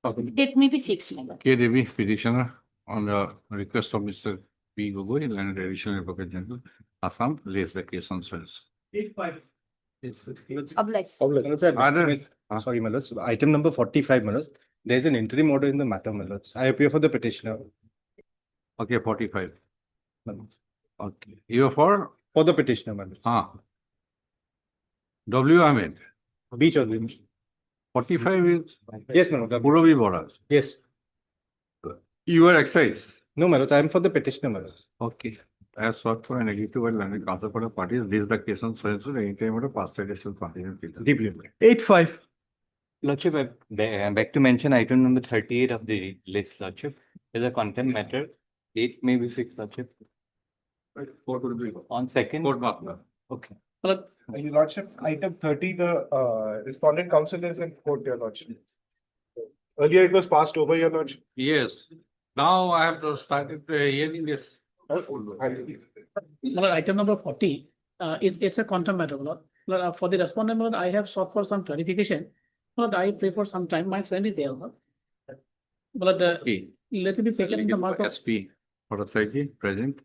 That may be fixed, my lord. K. Devi, petitioner, on the request of Mr. P. Gogoi, Land Additional Advocate General, Assam, raised the case on sales. Obliged. Sorry, my lords. Item number 45, my lords. There is an interim order in the matter, my lords. I appear for the petitioner. Okay, 45. Okay. You are for? For the petitioner, my lords. W. Ahmed. Beach or 45 is? Yes, my lord. Puravi Bora. Yes. You are excise? No, my lords. I am for the petitioner, my lords. Okay. I have sought for an agreed to by landed counsel for the parties. This is the case on so and so. Any time of the past side is still continuing. Deeply. 8-5. Lordship, I beg to mention item number 38 of the list, Lordship. Is a contempt matter. 8 may be fixed, Lordship. Court will be on second. Court master. Okay. Your Lordship, item 30, the respondent counsel is in court, Your Lordship. Earlier it was passed over, Your Lordship. Yes. Now I have to start hearing this. Item number 40, it's a contempt matter, Lord. Lord, for the respondent, Lord, I have sought for some clarification. Lord, I pray for some time. My friend is there, Lord. But let me be taken in the mark of SP Authorised, present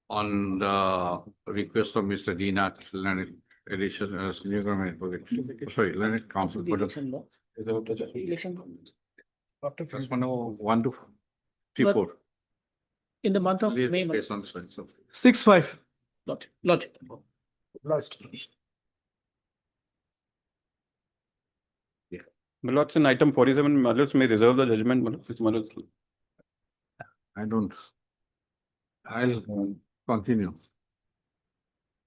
on the request of Mr. Deenat, Land Additional Senior Government Advocate. Sorry, Land Counsel for election law. the Election. Respondent 1 to 3 4. In the month of May. Based on so and so. 6-5. Lord. Last. My lords, in item 47, my lords may reserve the judgment. My lords. I don't. I'll continue.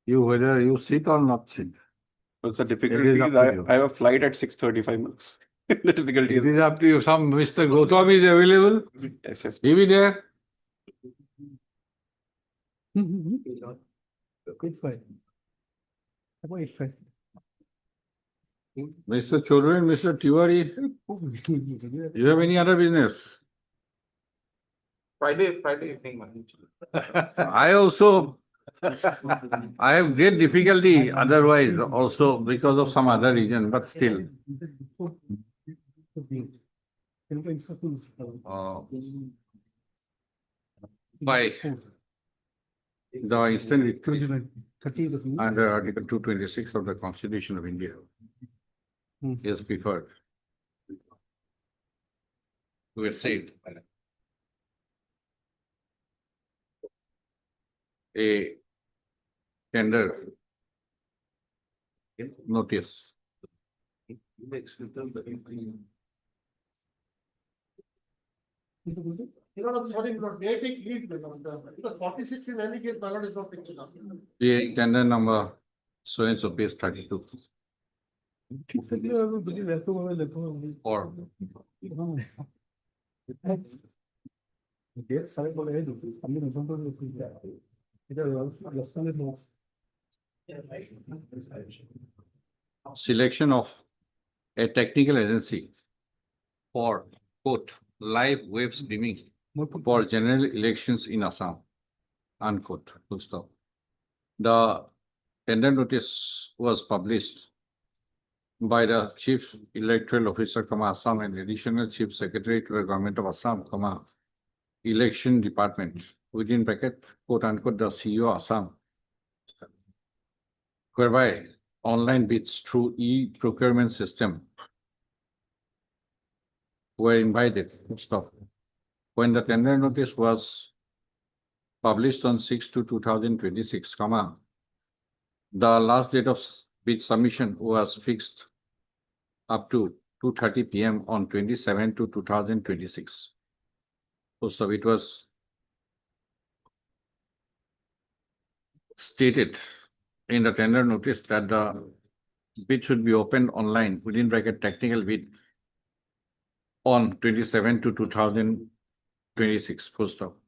You whether you sit or not sit. What's the difficulty? I have a flight at 6:35 minutes. The difficulty It is up to you. Some Mr. Gautam is available. Yes. He be there. Mr. Chodron, Mr. Tiwari, you have any other business? Friday evening. I also, I have great difficulty otherwise also because of some other reason, but still. By the instant request under Article 226 of the Constitution of India is preferred. We are saved. A tender notice. Sorry, may I take leave? Because 46 in any case, my lord is not picking up. The tender number so and so page 32. Or selection of a technical agency for quote live web streaming for general elections in Assam, unquote, full stop. The tender notice was published by the Chief Electoral Officer, Assam, and Additional Chief Secretary to the Government of Assam, Election Department, within bracket, quote unquote, the CEO Assam, whereby online bids through e-procurement system were invited. Stop. When the tender notice was published on 6/2/2026, the last date of bid submission was fixed up to 2:30 p.m. on 27/2/2026. So it was stated in the tender notice that the bid should be opened online within bracket technical bid on 27/2/2026. Full stop.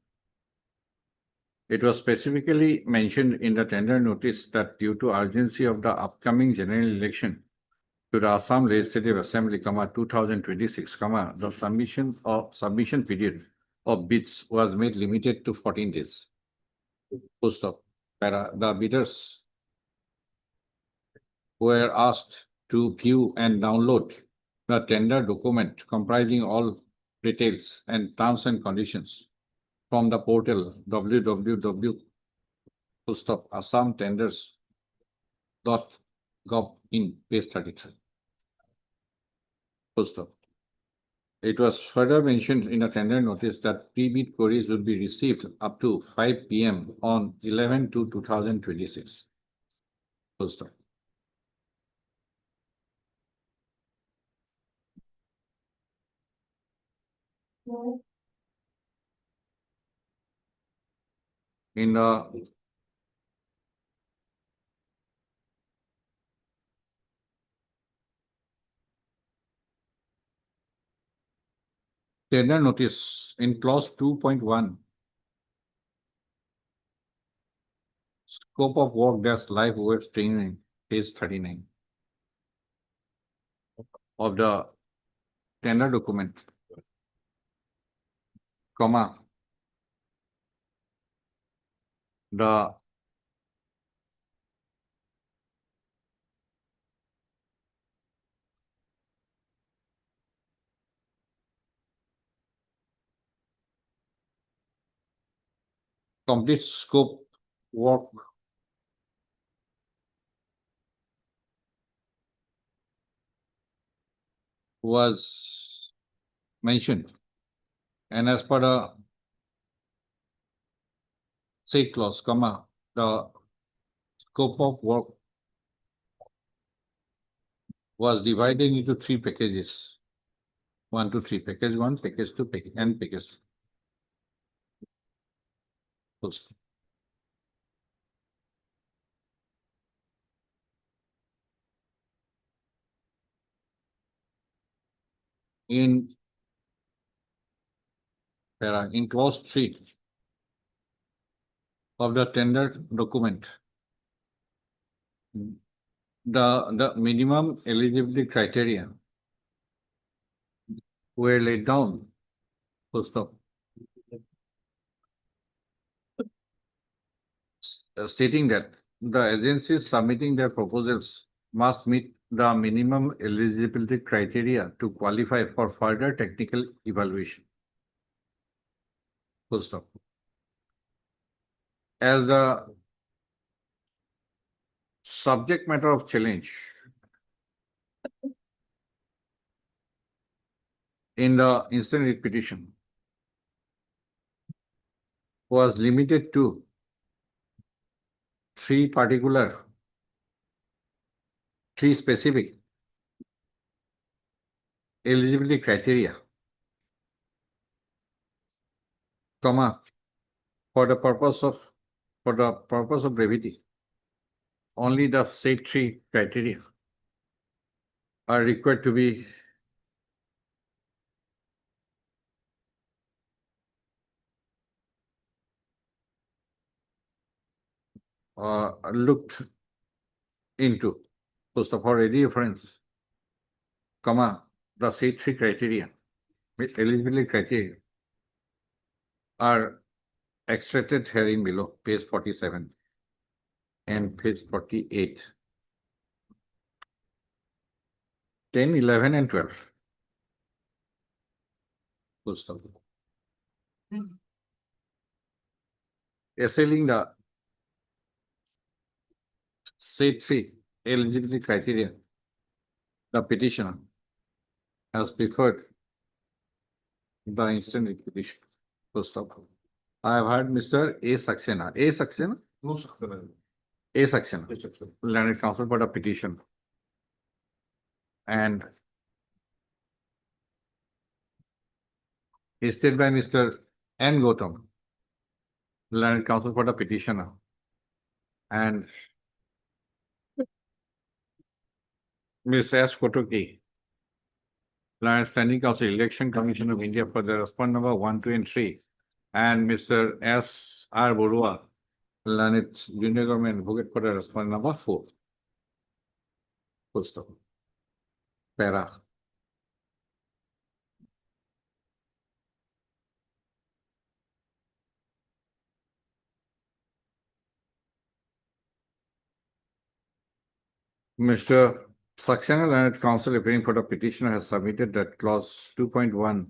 It was specifically mentioned in the tender notice that due to urgency of the upcoming general election to the Assam Legislative Assembly, 2026, the submission period of bids was made limited to 14 days. Full stop. The bidders were asked to view and download the tender document comprising all details and terms and conditions from the portal www.assamtenders.gov in page 33. Full stop. It was further mentioned in a tender notice that pre-bid queries will be received up to 5 p.m. on 11/2/2026. Full stop. In the tender notice in clause 2.1, scope of work dash live web streaming, page 39 of the tender document, the complete scope work was mentioned, and as per the said clause, the scope of work was divided into 3 packages: 1 to 3, package 1, package 2, and package 2. In clause 3 of the tender document, the minimum eligibility criteria were laid down. Full stop. Stating that the agencies submitting their proposals must meet the minimum eligibility criteria to qualify for further technical evaluation. Full stop. As the subject matter of challenge in the instant writ petition was limited to 3 specific eligibility criteria, for the purpose of brevity, only the said 3 criteria are required to be looked into. First of all, ready reference, the said 3 criteria, with eligibility criteria, are extracted herein below, page 47 and page 48. 10, 11, and 12. Full stop. Assailing the said 3 eligibility criteria, the petitioner has preferred the instant writ petition. Full stop. I have heard Mr. A. Saxena. A. Saxena? No, sir. A. Saxena. Learned counsel for the petition. And is stated by Mr. N. Gautam, learned counsel for the petitioner. And Ms. S. Kotoki, learned standing counsel, Election Commission of India for the respondent number 1, 2, and 3. And Mr. S. R. Borua, learned junior government advocate for the respondent number 4. Full stop. Para. Mr. Saxena, learned counsel appearing for the petitioner, has submitted that clause 2.1,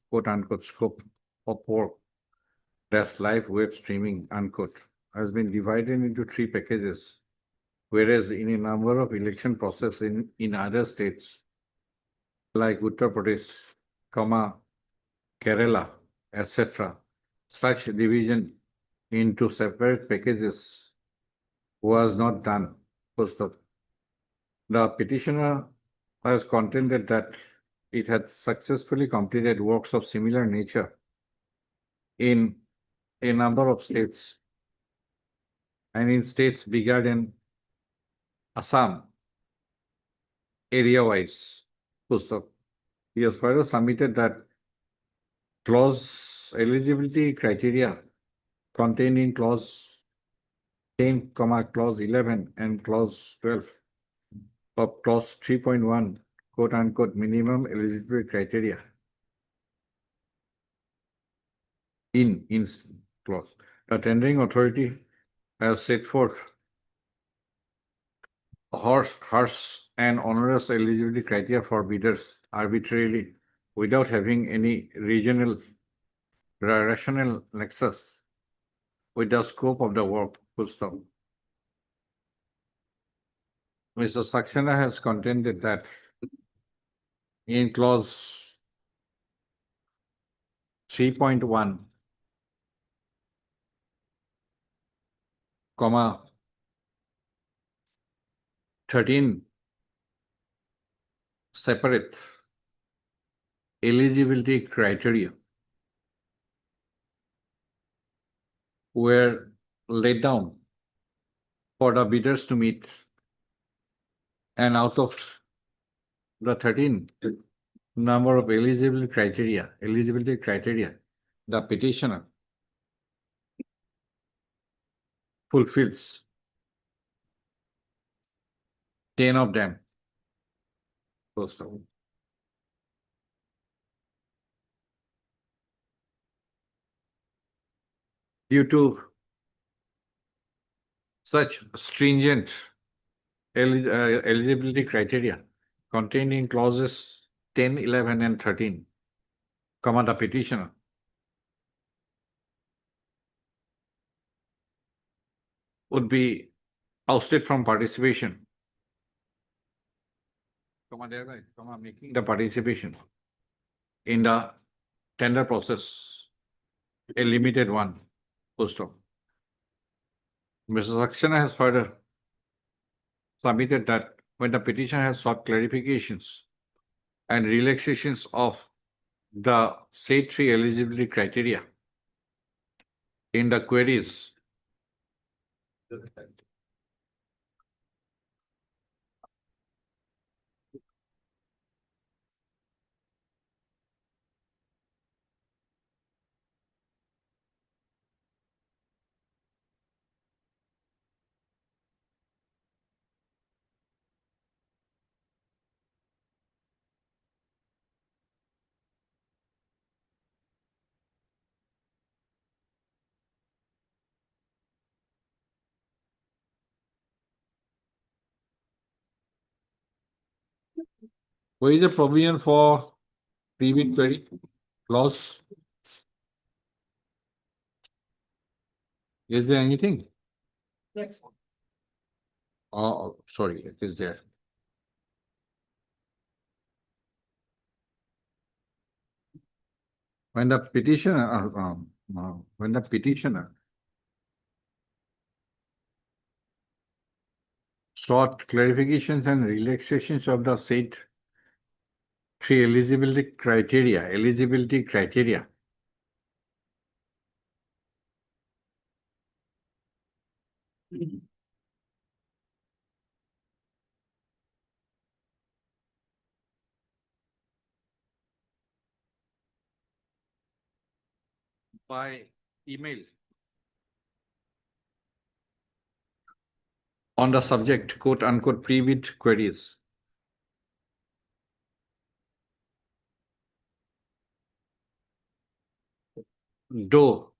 quote unquote, scope of work, that's live web streaming, unquote, has been divided into 3 packages, whereas in a number of election processes in other states, like Uttar Pradesh, Kerala, etc., such division into separate packages was not done. First of, the petitioner has contended that it had successfully completed works of similar nature in a number of states, and in states bigger than Assam, area-wise. First of, he has further submitted that clause eligibility criteria contained in clause 10, clause 11 and clause 12 of clause 3.1, quote unquote, minimum eligibility criteria in clause. The tendering authority has set forth harsh and onerous eligibility criteria for bidders arbitrarily without having any regional rational nexus with the scope of the work. Full stop. Mr. Saxena has contended that in clause 3.1, comma 13 separate eligibility criteria were laid down for the bidders to meet, and out of the 13 number of eligibility criteria, the petitioner fulfills 10 of them. First of all, due to such stringent eligibility criteria contained in clauses 10, 11, and 13, the petitioner would be ousted from participation, making the participation in the tender process a limited one. Post of. Mr. Saxena has further submitted that when the petitioner has sought clarifications and relaxations of the said 3 eligibility criteria in the queries, what is the provision for pre-bid query clause? Is there anything? Oh, sorry, it is there. When the petitioner, Now, when the petitioner sought clarifications and relaxations of the said three eligibility criteria by email on the subject quote unquote pre-bid queries. Though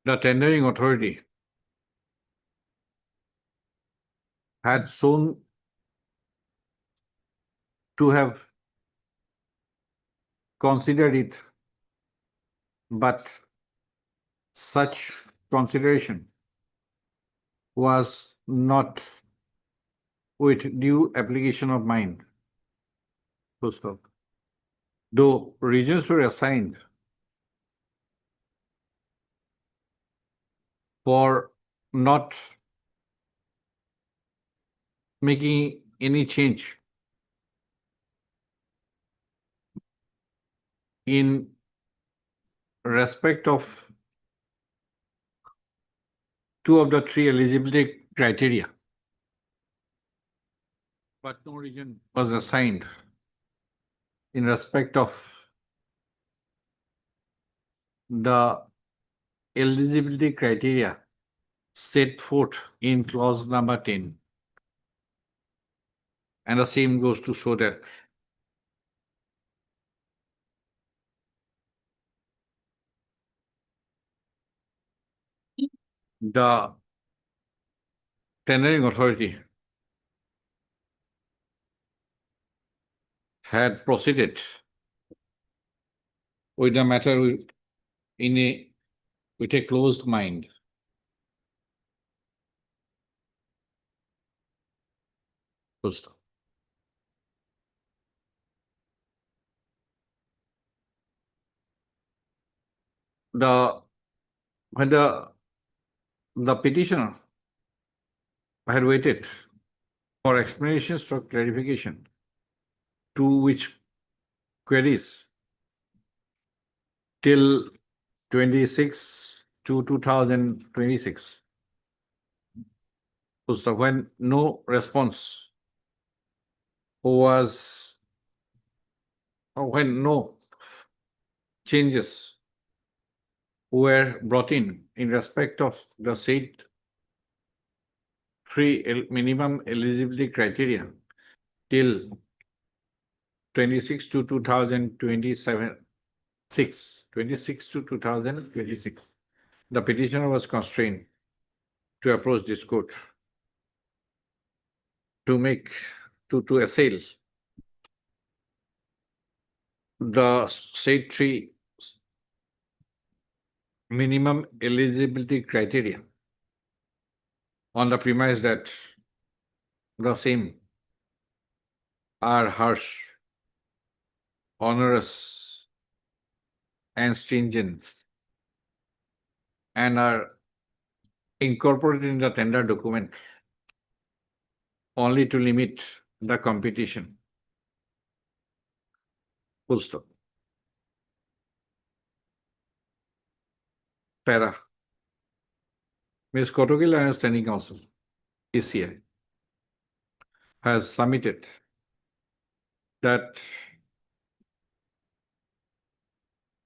the tendering authority had shown to have considered it, but such consideration was not with due application of mind. Full stop. Though reasons were assigned for not making any change in respect of two of the three eligibility criteria, but no reason was assigned in respect of the eligibility criteria set forth in clause number 10. And the same goes to show that the tendering authority had proceeded with the matter with a closed mind. Full stop. When the petitioner had waited for explanations or clarification to which queries till 26 to 2026. So when no response was, or when no changes were brought in respect of the said three minimum eligibility criteria till 26 to 2027, 26 to 2026, the petitioner was constrained to approach this court to assail the said three minimum eligibility criteria on the premise that the same are harsh, onerous, and stringent, and are incorporated in the tender document only to limit the competition. Full stop. Para. Ms. Kotokil and Standing Counsel, ECI, has submitted that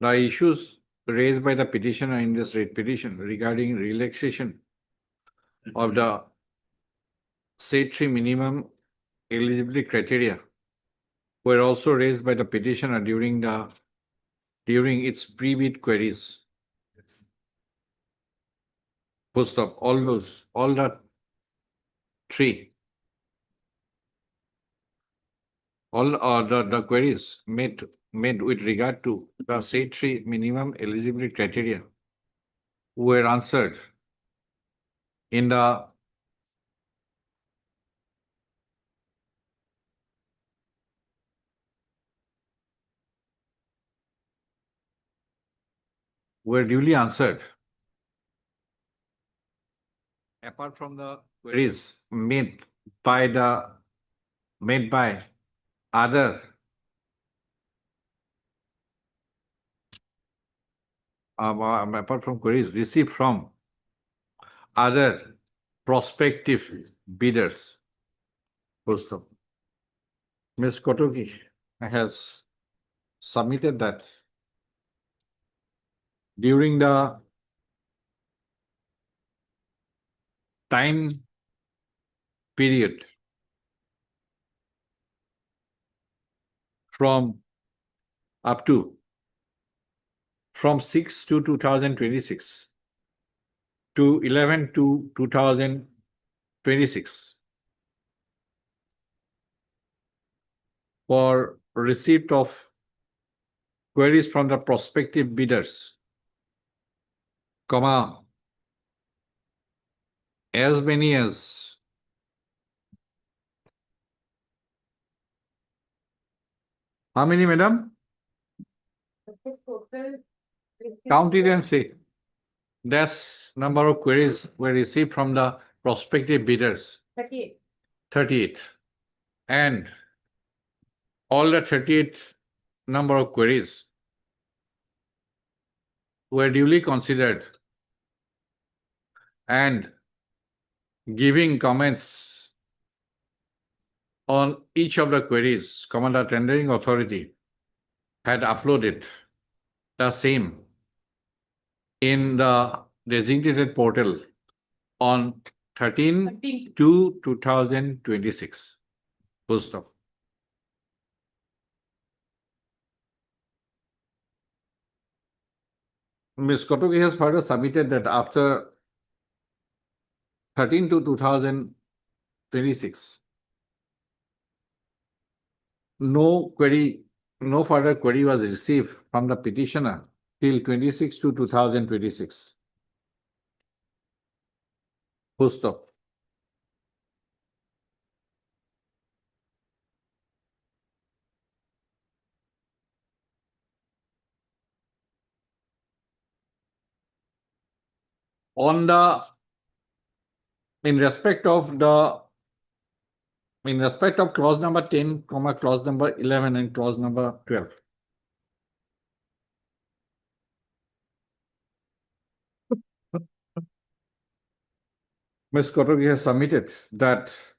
the issues raised by the petitioner in this writ petition regarding relaxation of the said three minimum eligibility criteria were also raised by the petitioner during its pre-bid queries. Full stop. All the three, the queries made with regard to the said three minimum eligibility criteria were answered in the were duly answered. Apart from the queries made by other apart from queries received from other prospective bidders. Full stop. Ms. Kotoki has submitted that during the time period from 6 to 2026 to 11 to 2026 for receipt of queries from the prospective bidders, as many as how many, madam? Count it and say. That's number of queries were received from the prospective bidders. 38. 38. And all the 38 number of queries were duly considered and giving comments on each of the queries, the tendering authority had uploaded the same in the designated portal on 13 to 2026. Full stop. Ms. Kotoki has further submitted that after 13 to 2026, no further query was received from the petitioner till 26 to 2026. Full stop. In respect of clause number 10, clause number 11 and clause number 12. Ms. Kotogi has submitted that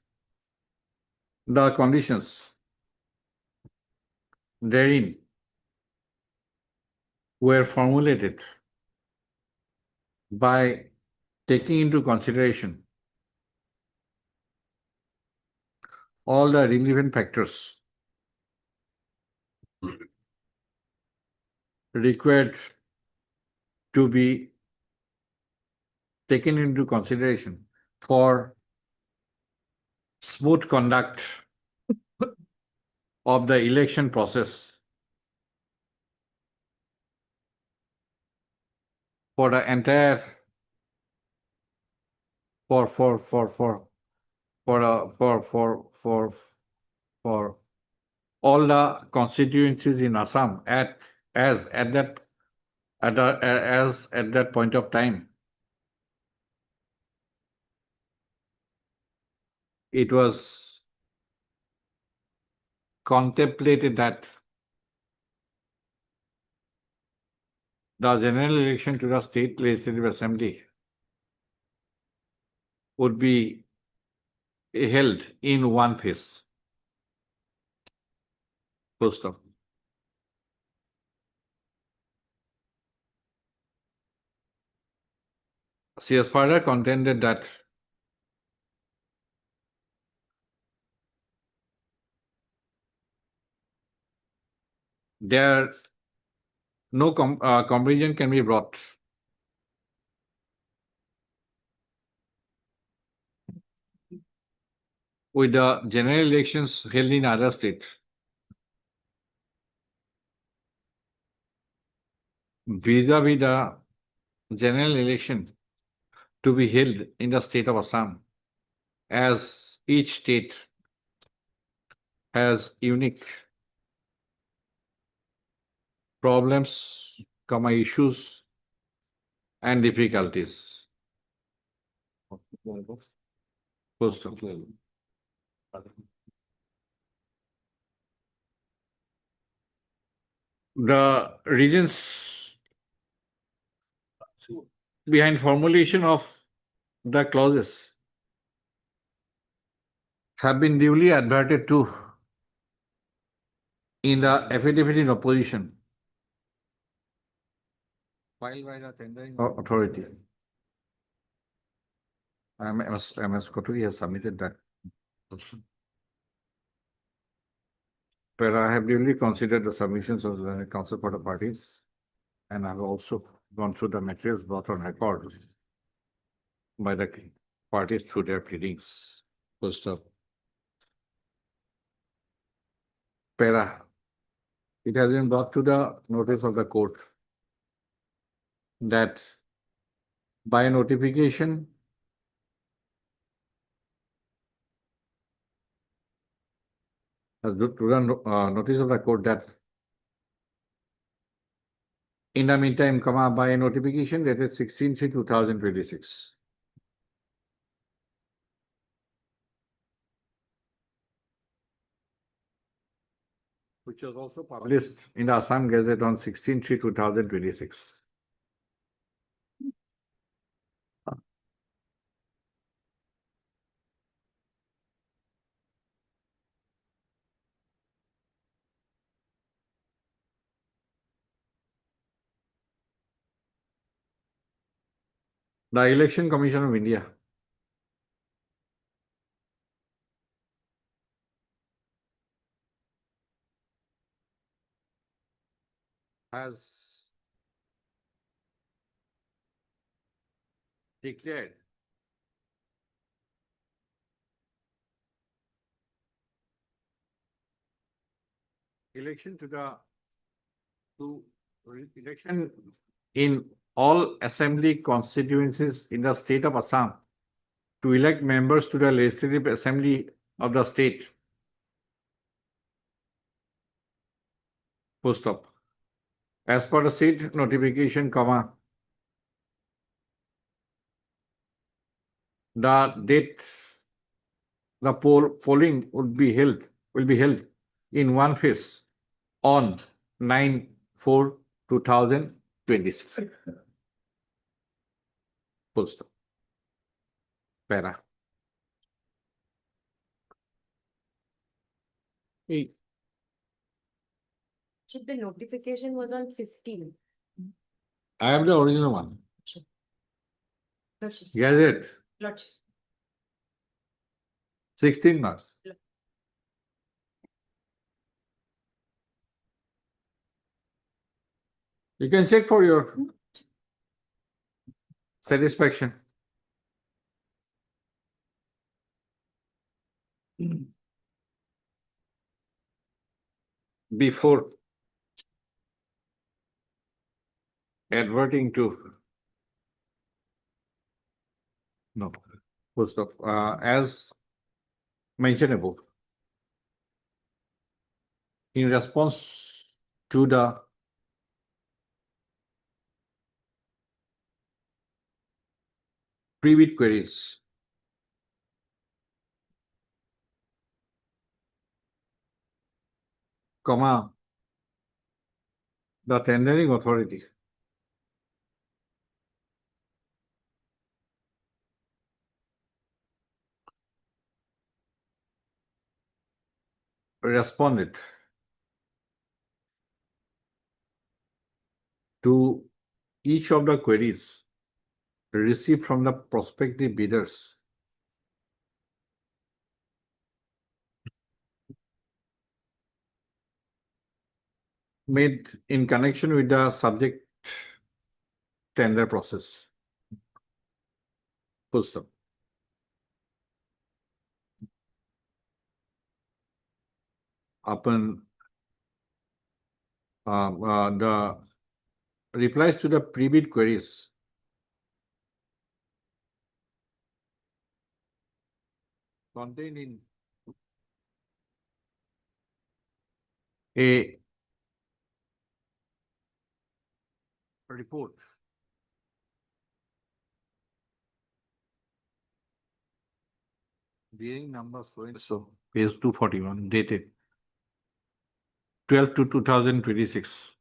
the conditions therein were formulated by taking into consideration all the relevant factors required to be taken into consideration for smooth conduct of the election process for the entire for all the constituencies in Assam as at that point of time. It was contemplated that the general election to the State Legislative Assembly would be held in one phase. Full stop. She has further contended that no comparison can be brought with the general elections held in other states. Vis-a-vis the general election to be held in the state of Assam, as each state has unique problems, issues and difficulties. Post up. The reasons behind formulation of the clauses have been duly adverted to in the affidavit in opposition filed by the tendering authority. MS Koturi has submitted that. But I have duly considered the submissions of the counsel for the parties, and I've also gone through the materials brought on record by the parties through their pleadings. First up, para. It has been brought to the notice of the court that by notification as to the notice of the court that in the meantime, by notification dated 16/3/2026. Which was also published in the Assam Gazette on 16/3/2026. The Election Commission of India has declared election election in all assembly constituencies in the state of Assam to elect members to the legislative assembly of the state. Post up. As per the said notification, the polling will be held in one phase on 9/4/2026. Full stop. Para. So the notification was on 15. I have the original one. Lordship. Gazette, Lordship. 16 marks. You can check for your satisfaction. Before adverting to no, full stop. As mentioned above, in response to the pre-bid queries, the tendering authority responded to each of the queries received from the prospective bidders made in connection with the subject tender process. Full stop. Upon the replies to the pre-bid queries contained in a report Bearing number so page 241 dated 12 to 2026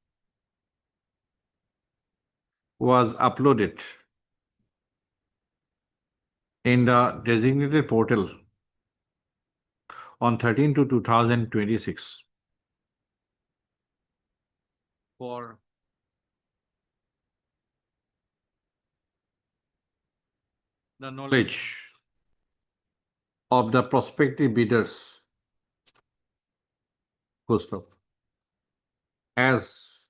was uploaded in the designated portal on 13 to 2026 for the knowledge of the prospective bidders, full stop. As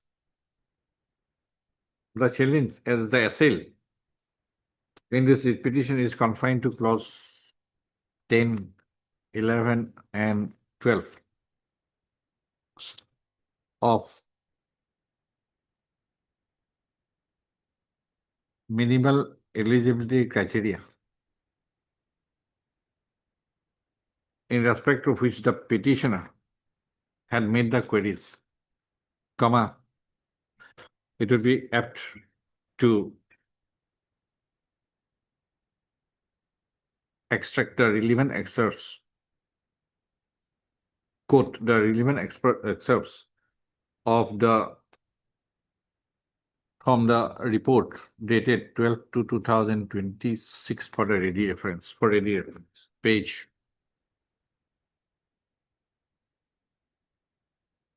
the challenge, as the assay in this petition is confined to clause 10, 11, and 12 of minimal eligibility criteria, in respect of which the petitioner had made the queries, comma, it would be apt to extract the relevant excerpts, quote the relevant excerpts of the from the report dated 12 to 2026 for the ready reference, page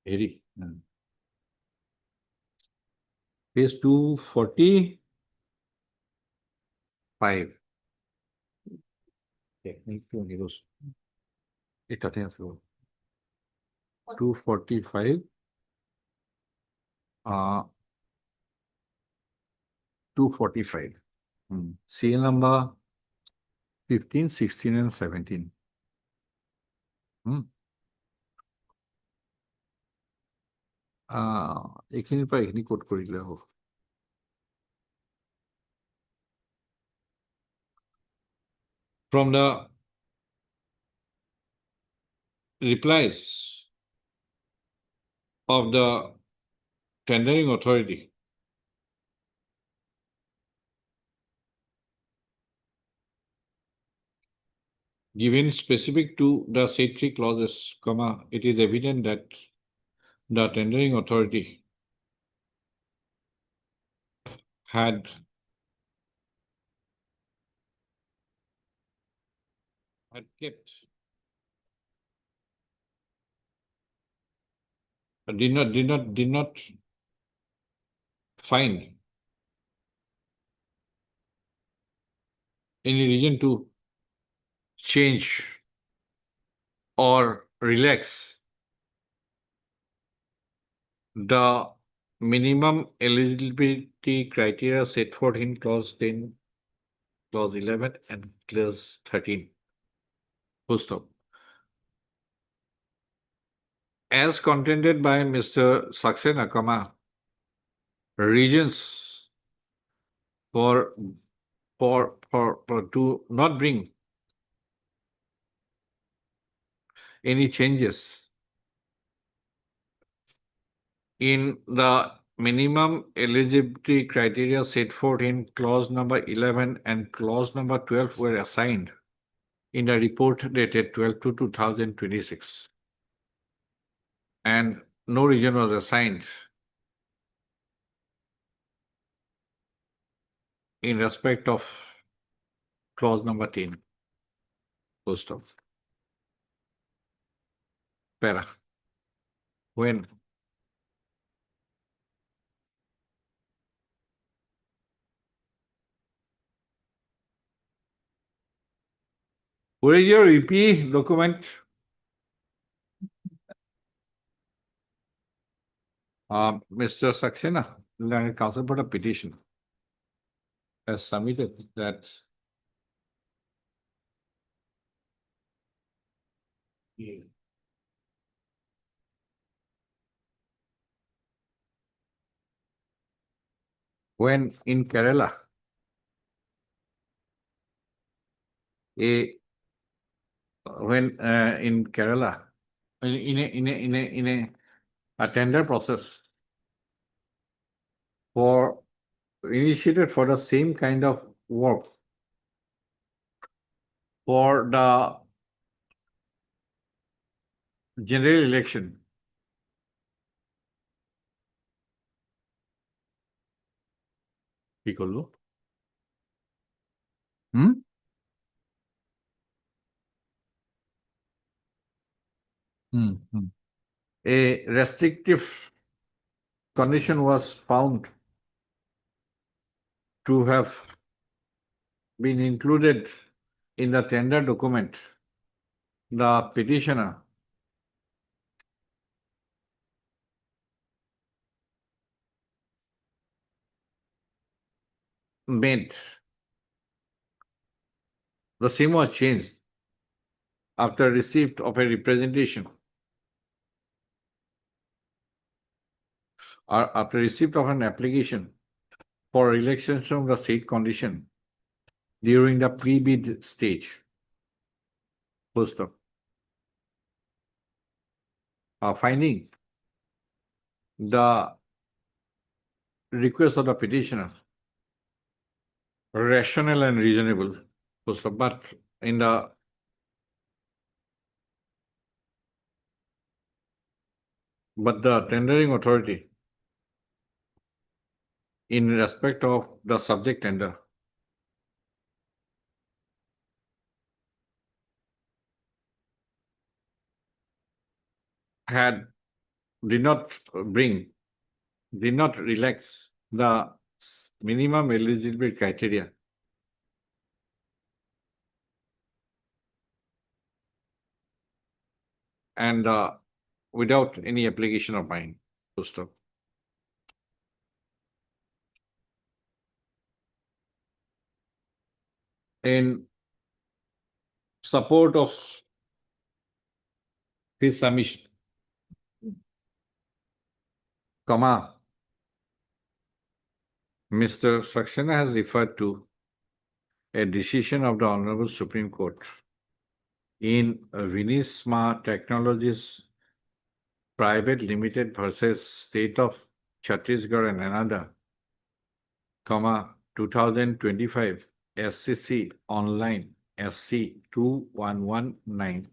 80. Page 245. Technique to negotiate. 245. 245. Serial number 15, 16, and 17. এইখিনিৰ পৰা এইখিনি code কৰিলে হ'ব। From the replies of the tendering authority, given specific to the said three clauses, comma, it is evident that the tendering authority had kept did not find any reason to change or relax the minimum eligibility criteria set forth in clause 10, clause 11, and clause 13. Full stop. As contended by Mr. Saxena, comma, reasons for to not bring any changes in the minimum eligibility criteria set forth in clause number 11 and clause number 12 were assigned in the report dated 12 to 2026. And no reason was assigned in respect of clause number 10. Full stop. Para. When where is your EP document? Mr. Saxena, the counsel put a petition has submitted that when in Kerala, in Kerala, in a tender process for initiated for the same kind of work for the general election. কি করলো? Hmm? A restrictive condition was found to have been included in the tender document. The petitioner made. The same was changed after receipt of a representation or after receipt of an application for relaxation from the said condition during the pre-bid stage. Full stop. Finding the request of the petitioner rational and reasonable. Full stop. But in the tendering authority, in respect of the subject tender, did not relax the minimum eligibility criteria. And without any application of mine. Full stop. In support of his submission, Mr. Saxena has referred to a decision of the Honorable Supreme Court in Vinisma Technologies Private Limited versus State of Chhattisgarh and another, 2025 SCC online SC 2119.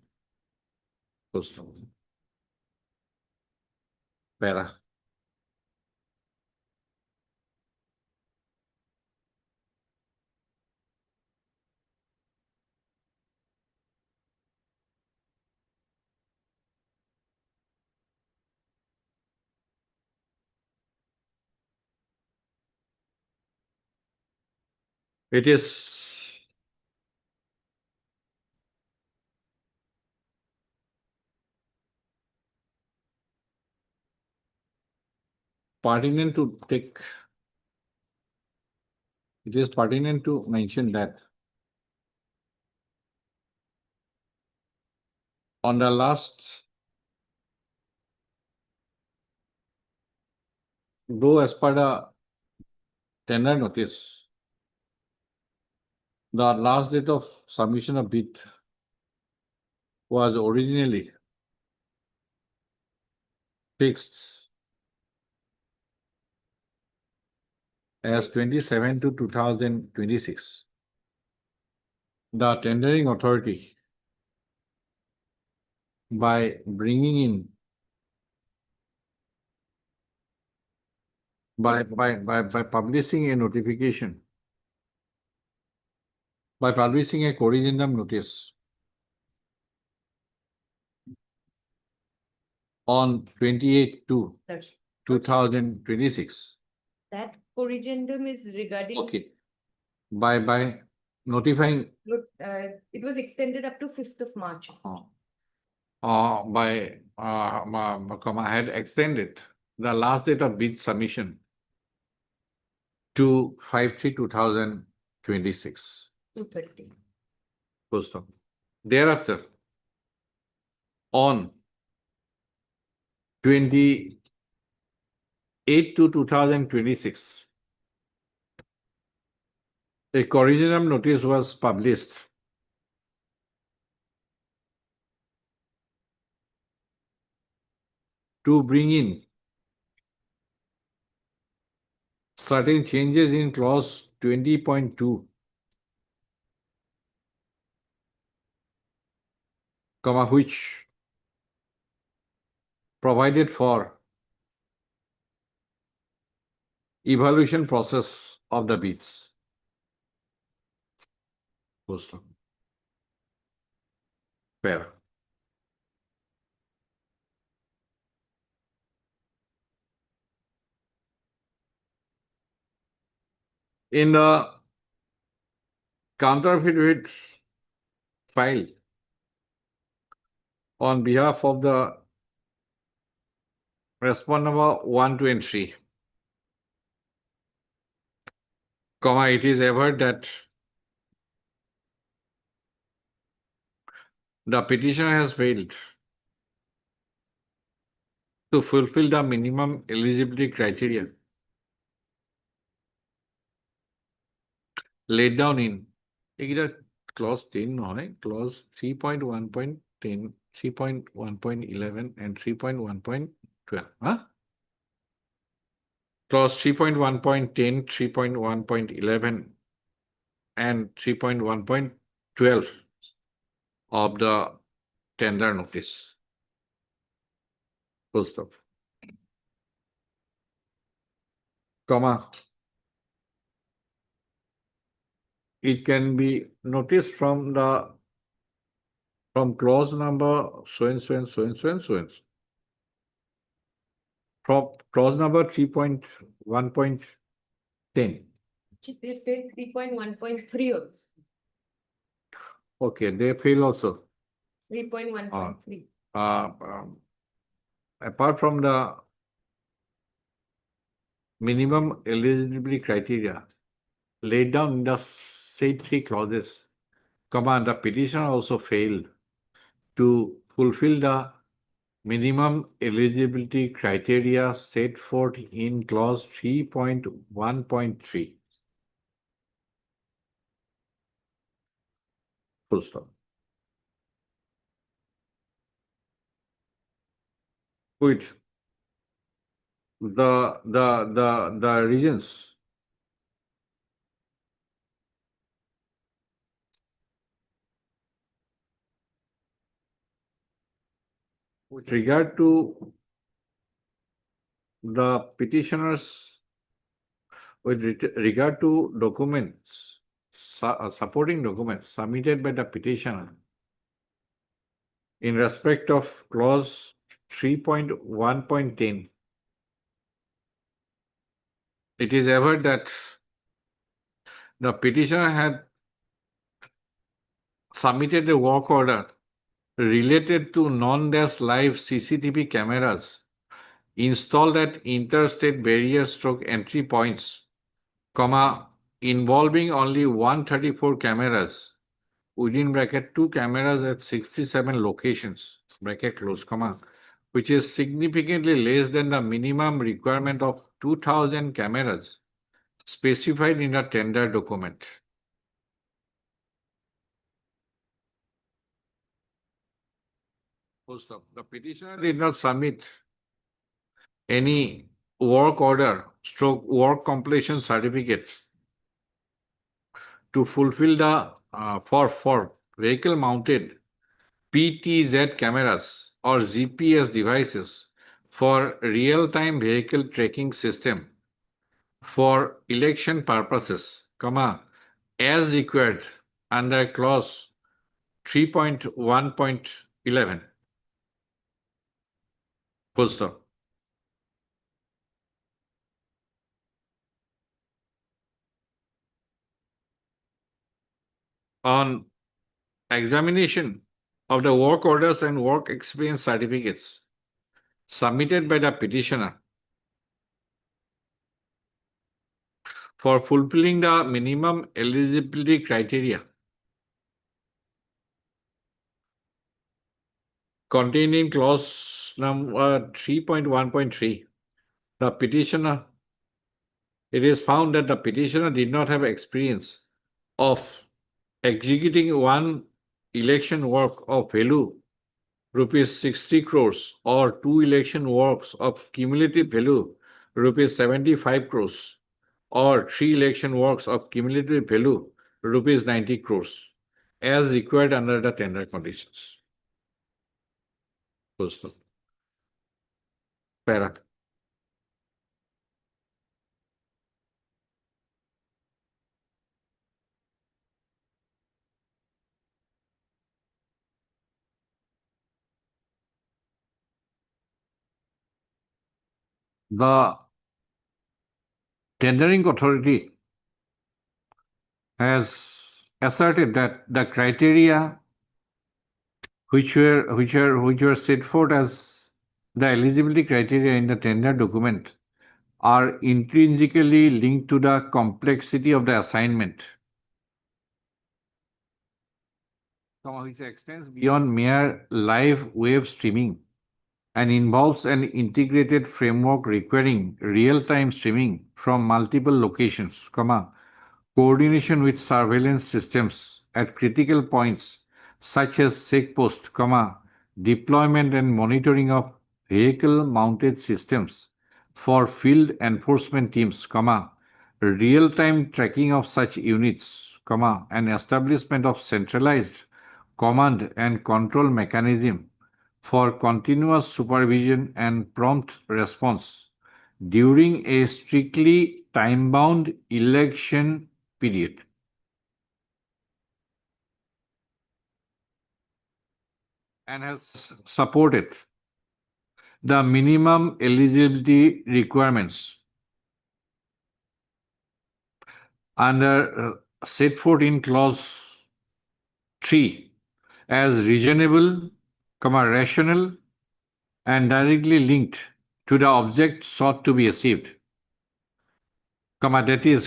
Para. It is pertinent to mention that on the last, though as per the tender notice, the last date of submission of bid was originally fixed as 27 to 2026. The tendering authority, by bringing in, by publishing a notification, by publishing a corrigendum notice on 28/2/2026. That corrigendum is regarding. Okay. By notifying. It was extended up to 5th of March. Had extended the last date of bid submission to 5/3/2026. 2:30. Full stop. Thereafter, on 28/2/2026, a corrigendum notice was published to bring in certain changes in clause 20.2, which provided for evaluation process of the bids. Full stop. Fair. In the counter-affidavit filed on behalf of the respondent number 1, 2, and 3, comma, it is averred that the petitioner has failed to fulfill the minimum eligibility criteria laid down in clause 10, clause 3.1.10, 3.1.11, and 3.1.12. Clause 3.1.10, 3.1.11, and 3.1.12 of the tender notice. Full stop. Comma. It can be noticed from clause number so and so and so and so and so and so. From clause number 3.1.10. They said 3.1.3 also. Okay, they fail also. 3.1.3. Apart from the minimum eligibility criteria laid down in the said 3 clauses, comma, the petitioner also failed to fulfill the minimum eligibility criteria set forth in clause 3.1.3. Full stop. With the reasons with regard to the petitioners, with regard to documents, supporting documents submitted by the petitioner in respect of clause 3.1.10, it is averred that the petitioner had submitted a work order related to non-dash live CCTV cameras installed at interstate barrier stroke entry points, comma, involving only 134 cameras, within bracket 2 cameras at 67 locations, bracket close, comma, which is significantly less than the minimum requirement of 2,000 cameras specified in the tender document. Full stop. The petitioner did not submit any work order stroke work completion certificates to fulfill the for vehicle mounted PTZ cameras or GPS devices for real-time vehicle tracking system for election purposes, comma, as required under clause 3.1.11. Full stop. On examination of the work orders and work experience certificates submitted by the petitioner for fulfilling the minimum eligibility criteria contained in clause number 3.1.3, the petitioner, it is found that the petitioner did not have experience of executing one election work of value rupees 60 crores or 2 election works of cumulative value rupees 75 crores or 3 election works of cumulative value rupees 90 crores as required under the tender conditions. Full stop. para. The tendering authority has asserted that the criteria which were set forth as the eligibility criteria in the tender document are intrinsically linked to the complexity of the assignment, which extends beyond mere live web streaming and involves an integrated framework requiring real-time streaming from multiple locations, coordination with surveillance systems at critical points such as checkpost, deployment and monitoring of vehicle-mounted systems for field enforcement teams, real-time tracking of such units, and establishment of centralized command and control mechanism for continuous supervision and prompt response during a strictly time-bound election period. And has supported the minimum eligibility requirements under set forth in clause 3 as reasonable, rational, and directly linked to the object sought to be achieved, that is,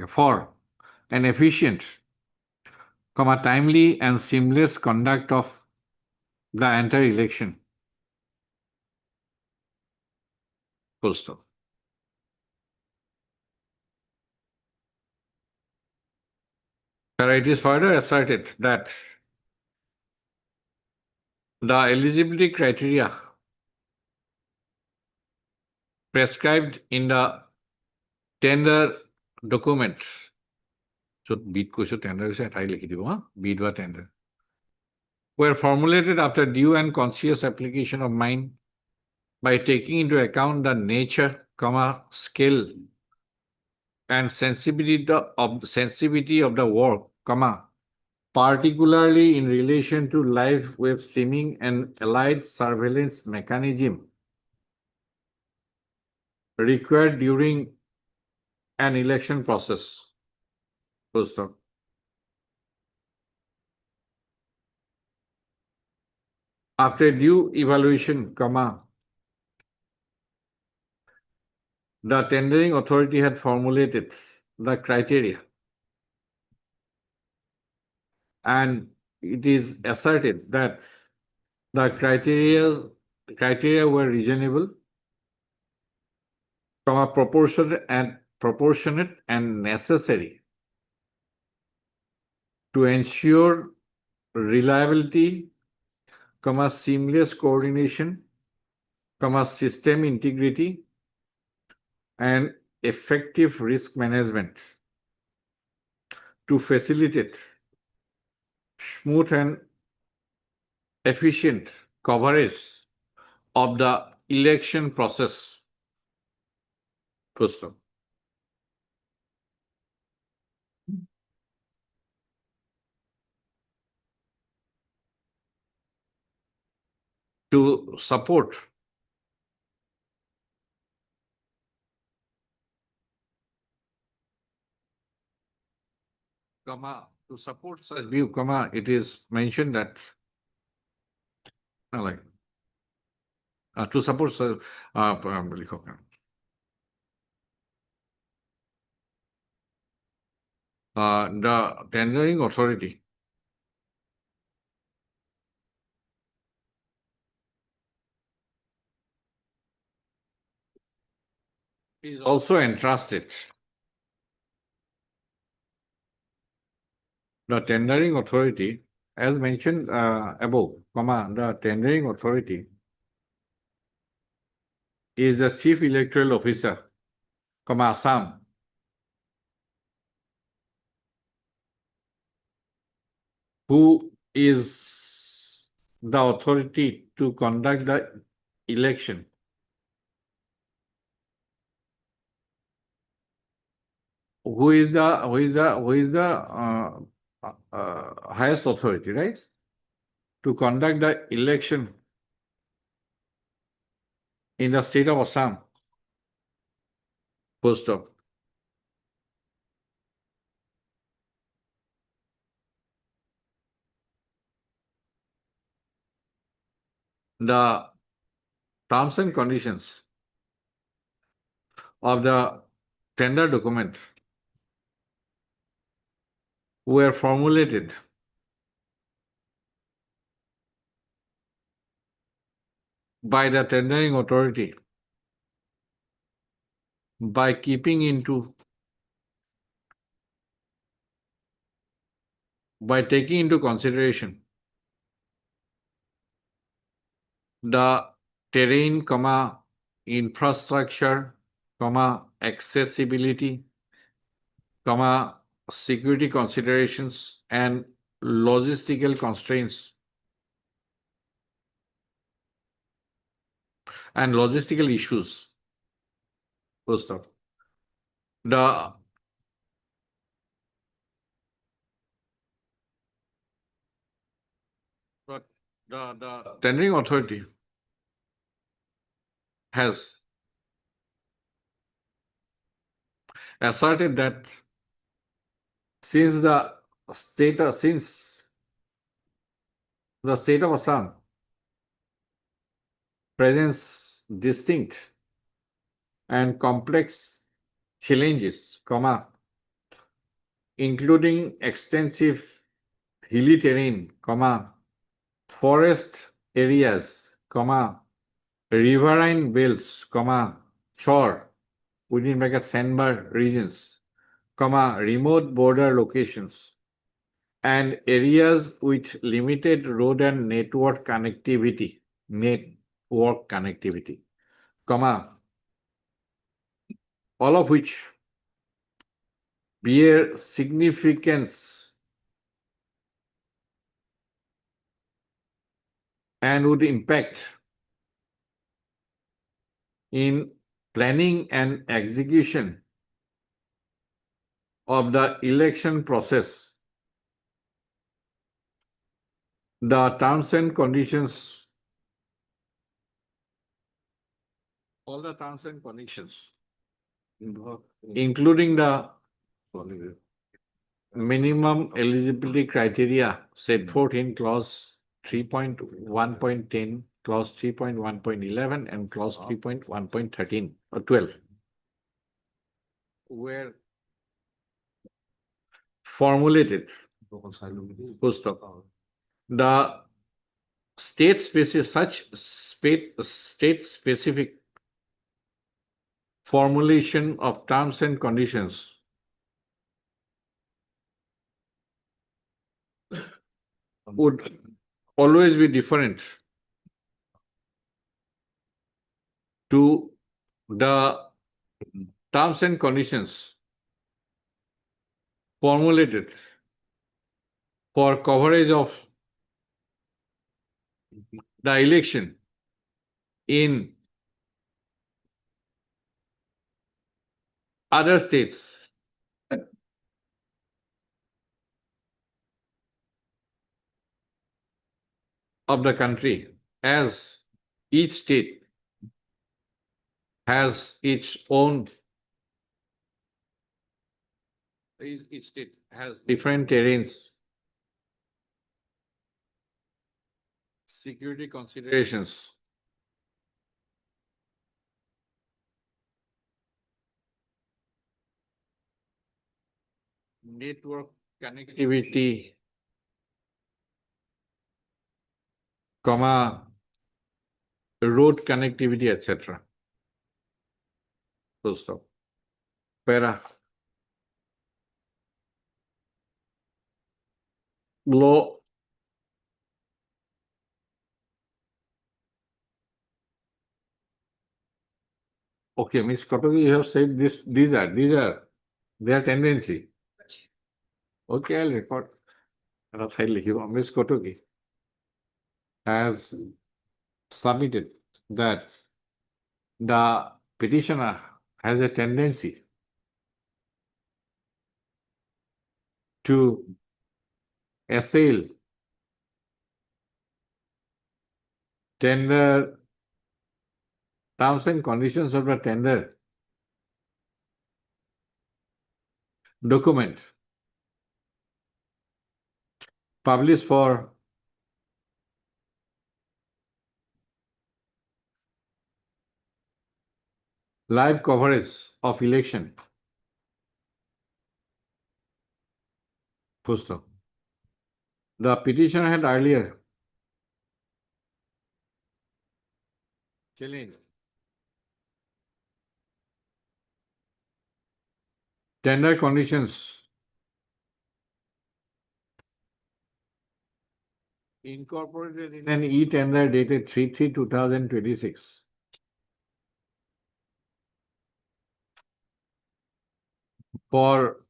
for an efficient, timely and seamless conduct of the entire election. Full stop. It is further asserted that the eligibility criteria prescribed in the tender document, so bid tender bid or tender, were formulated after due and conscious application of mind by taking into account the nature, scale, and sensitivity of the work, particularly in relation to live web streaming and allied surveillance mechanism required during an election process. Full stop. After due evaluation, the tendering authority had formulated the criteria, and it is asserted that the criteria were reasonable, proportionate and necessary to ensure reliability, seamless coordination, system integrity, and effective risk management to facilitate smooth and efficient coverage of the election process. First, to support such view, it is mentioned that to support the tendering authority is also entrusted. The tendering authority, as mentioned above, the tendering authority is the Chief Electoral Officer, Assam, who is the authority to conduct the election who is the highest authority, right? To conduct the election in the state of Assam. Full stop. The terms and conditions of the tender document were formulated by the tendering authority by taking into consideration the terrain, infrastructure, accessibility, security considerations, and logistical constraints and logistical issues. Full stop. The tendering authority has asserted that since the state of Assam presents distinct and complex challenges, including extensive hilly terrain, forest areas, riverine belts, chor, within sandbar regions, remote border locations, and areas with limited road and network connectivity, all of which bear significance and would impact in planning and execution of the election process. The terms and conditions, all the terms and conditions, including the minimum eligibility criteria set forth in clause 3.1.10, clause 3.1.11, and clause 3.1.13 or 12, were formulated. Full stop. The state-specific formulation of terms and conditions would always be different to the terms and conditions formulated for coverage of the election in other states of the country, as each state has its own, each state has different terrains, security considerations, network connectivity, road connectivity, etc. Full stop. Para. Law. Okay, Ms. Kotogi, you have said this, these are their tendency. Okay, I'll record. Ms. Kotogi. has submitted that the petitioner has a tendency to assail tender terms and conditions of the tender document published for live coverage of election. Pusto. The petitioner had earlier challenged tender conditions incorporated in an e-tender dated 3/3/2026 for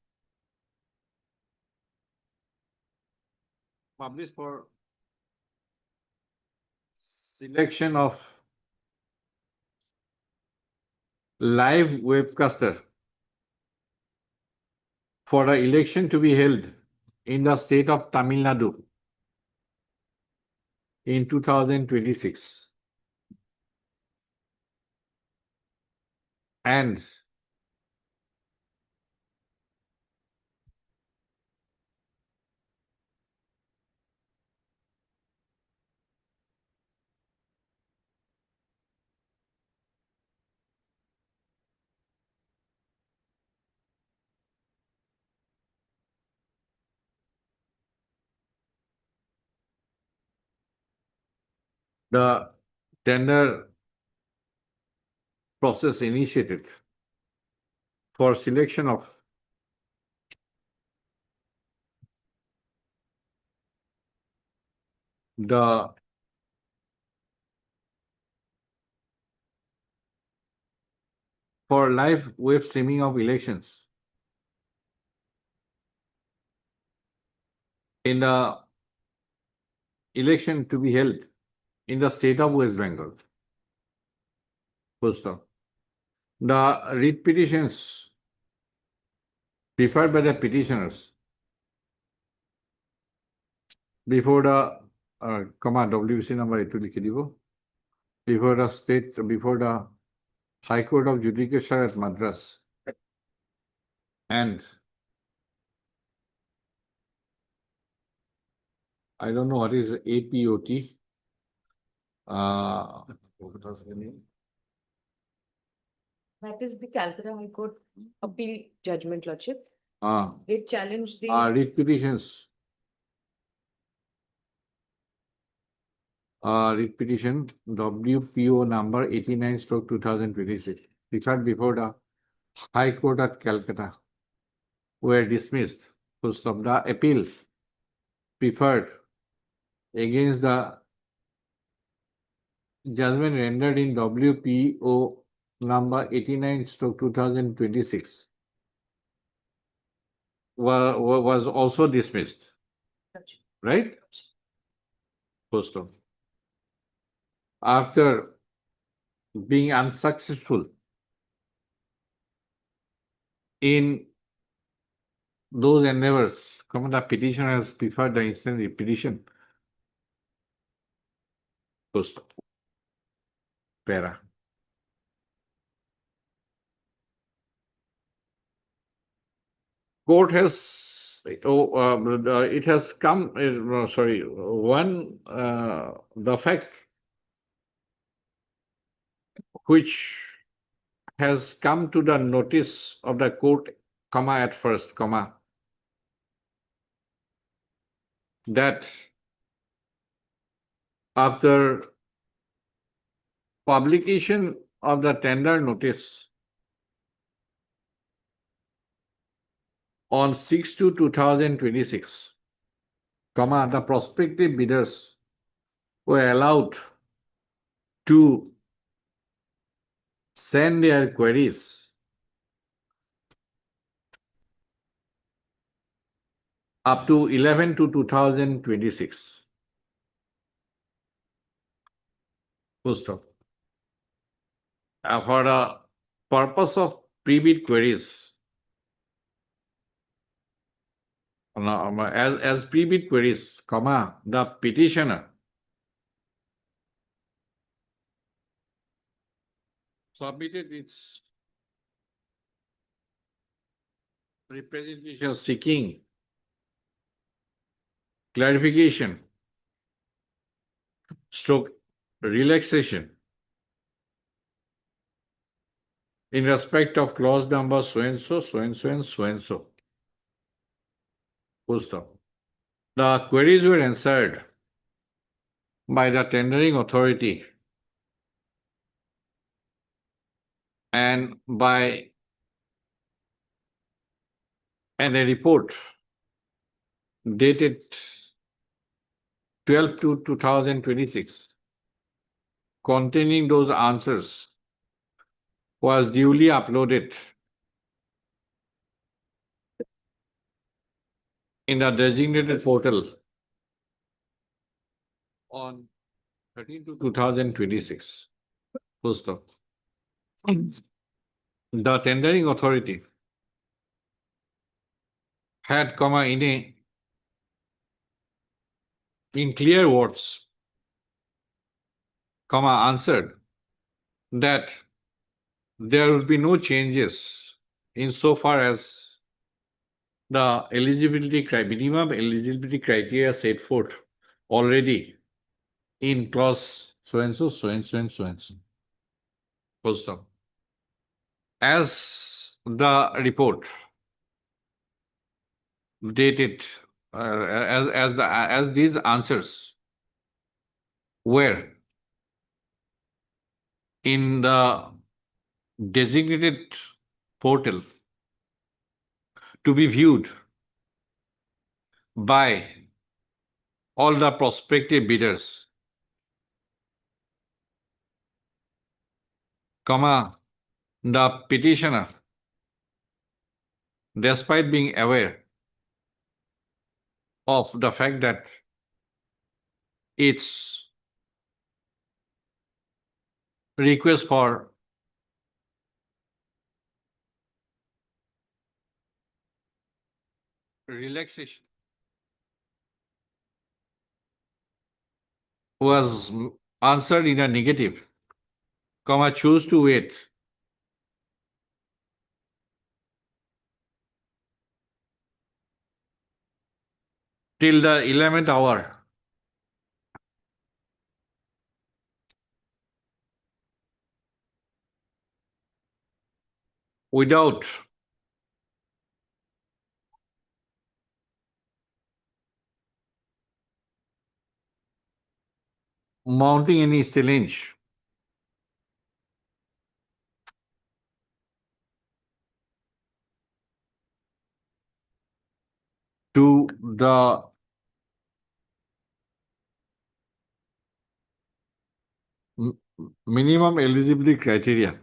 published for selection of live webcaster for the election to be held in the state of Tamil Nadu in 2026. And the tender process initiated for selection of the for live web streaming of elections in the election to be held in the state of West Bengal. First off, the writ petitions preferred by the petitioners before the WC number before the High Court of Judicial at Madras and I don't know what is APOT. That is the Calcutta High Court appeal judgment, Lordship. Uh, They challenged the writ petitions. Writ petition WPO number 89/2026, preferred before the High Court at Calcutta, were dismissed. Full stop. The appeal preferred against the judgment rendered in WPO number 89/2026 was also dismissed. Right? Full stop. After being unsuccessful in those endeavors, the petitioner has preferred the instant repetition. Post. Para. Court has, it has come, the fact which has come to the notice of the court, at first, that after publication of the tender notice on 6/2/2026, the prospective bidders were allowed to send their queries up to 11/2/2026. Full stop. For the purpose of pre-bid queries, as pre-bid queries, comma, the petitioner submitted its representation seeking clarification, stroke relaxation in respect of clause number so and so, so and so, and so and so. Full stop. The queries were answered by the tendering authority and a report dated 12/2/2026 containing those answers was duly uploaded in the designated portal on 13/2/2026. Full stop. The tendering authority had, in clear words, answered that there will be no changes insofar as the minimum eligibility criteria set forth already in clause so and so, so and so, and so and so. Full stop. As the report dated, as these answers were in the designated portal to be viewed by all the prospective bidders, the petitioner, despite being aware of the fact that its request for relaxation was answered in a negative, choose to wait till the 11th hour without mounting any challenge to the minimum eligibility criteria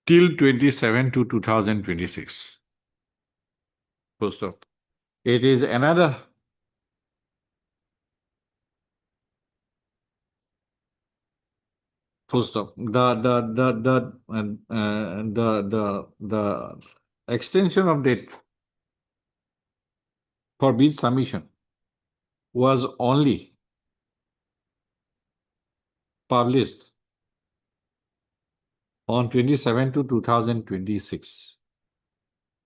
till 27/2/2026. Full stop. It is another full stop. The extension of date for bid submission was only published on 27/2/2026.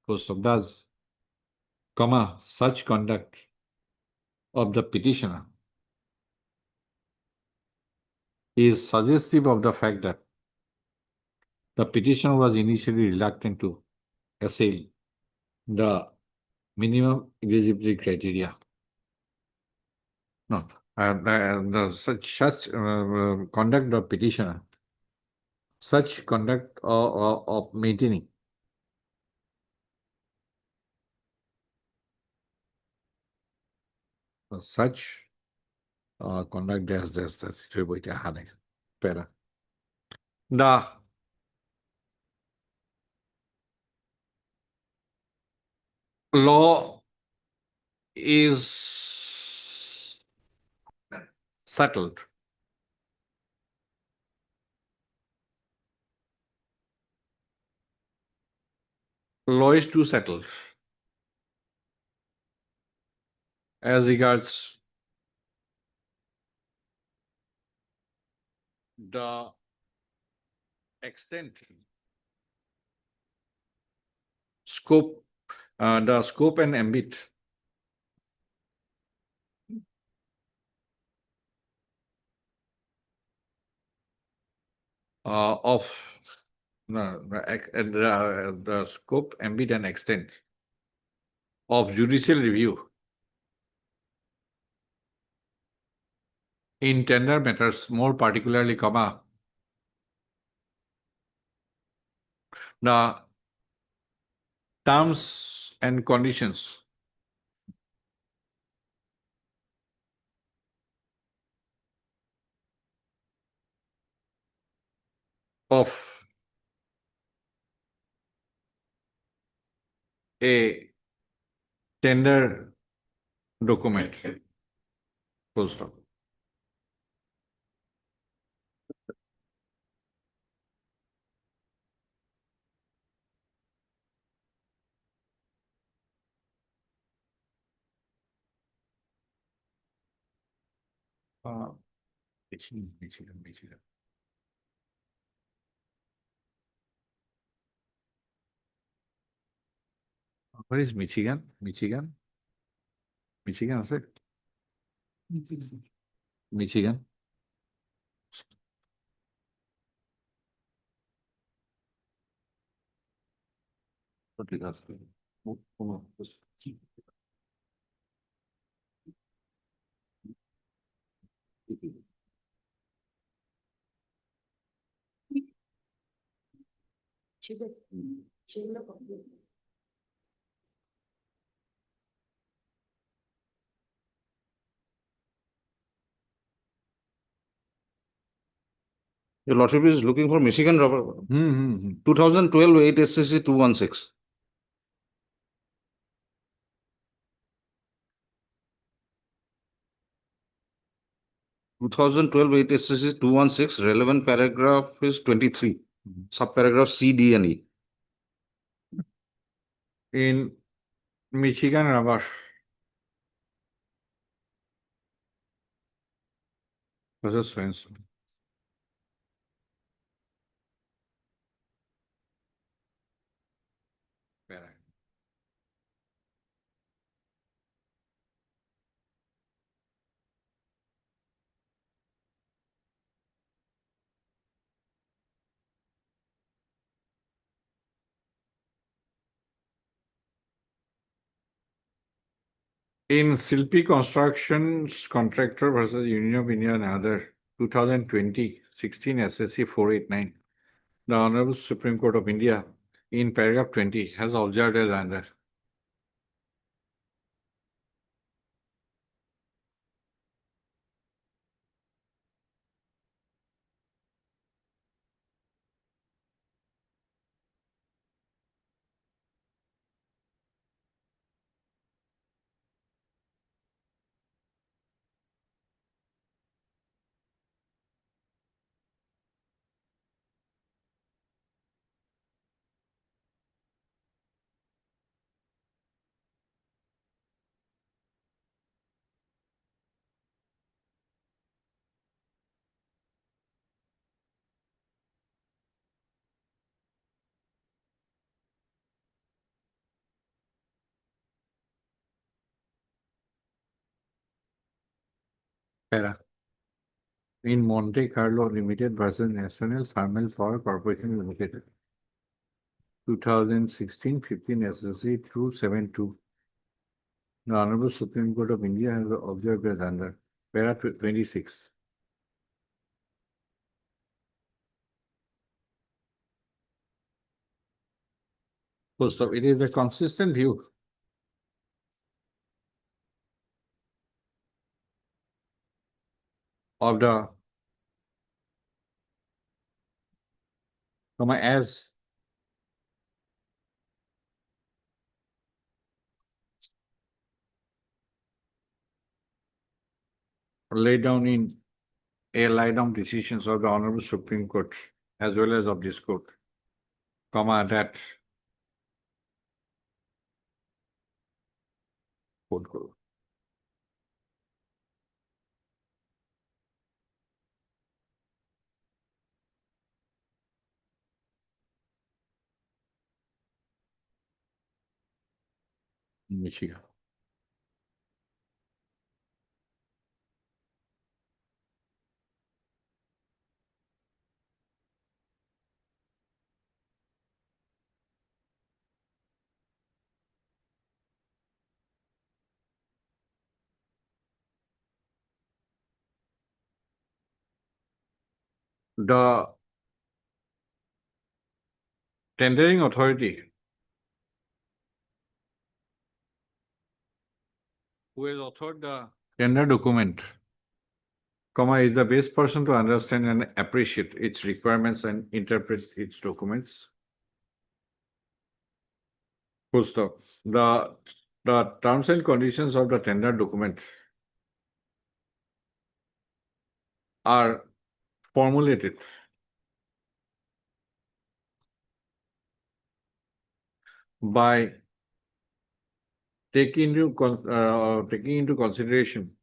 Full stop. Thus, such conduct of the petitioner is suggestive of the fact that the petitioner was initially reluctant to assail the minimum eligibility criteria. No, such conduct of petitioner, such conduct of maintaining such conduct the law is settled law is to settle. As regards the extent, scope, the scope and ambit of the scope, ambit, and extent of judicial review in tender matters, more particularly, the terms and conditions of a tender document. Full stop. Michigan. Where is Michigan? Michigan, is it? Michigan. What is that? Your lordship is looking for Michigan rubber. 2012 8 SCC 216. 2012 8 SCC 216, relevant paragraph is 23, subparagraph C, D, and E. In Michigan rubber, versus so and so. In Silpi Constructions Contractor versus Union of India and other 2020 16 SSC 489, the Honorable Supreme Court of India in paragraph 20 has observed as under. In Monte Carlo Limited versus National Thermal Power Corporation Limited, 2016 15 SSC 272. The Honorable Supreme Court of India has observed as under. Para 26. Full stop. It is a consistent view of the as laid down in a lie down decisions of the Honorable Supreme Court as well as of this court, that Hold করো। Michigan. The tendering authority who has authored the tender document, is the best person to understand and appreciate its requirements and interpret its documents. Full stop. The terms and conditions of the tender document are formulated by taking into consideration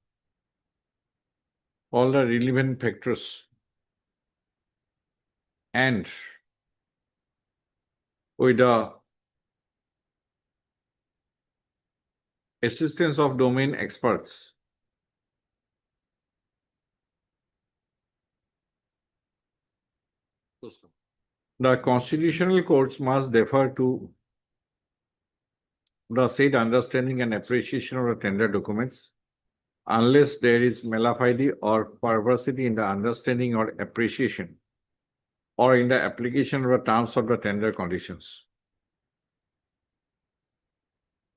all the relevant factors and with the assistance of domain experts. The constitutional courts must defer to the said understanding and appreciation of the tender documents unless there is malafide or perversity in the understanding or appreciation or in the application of the terms of the tender conditions.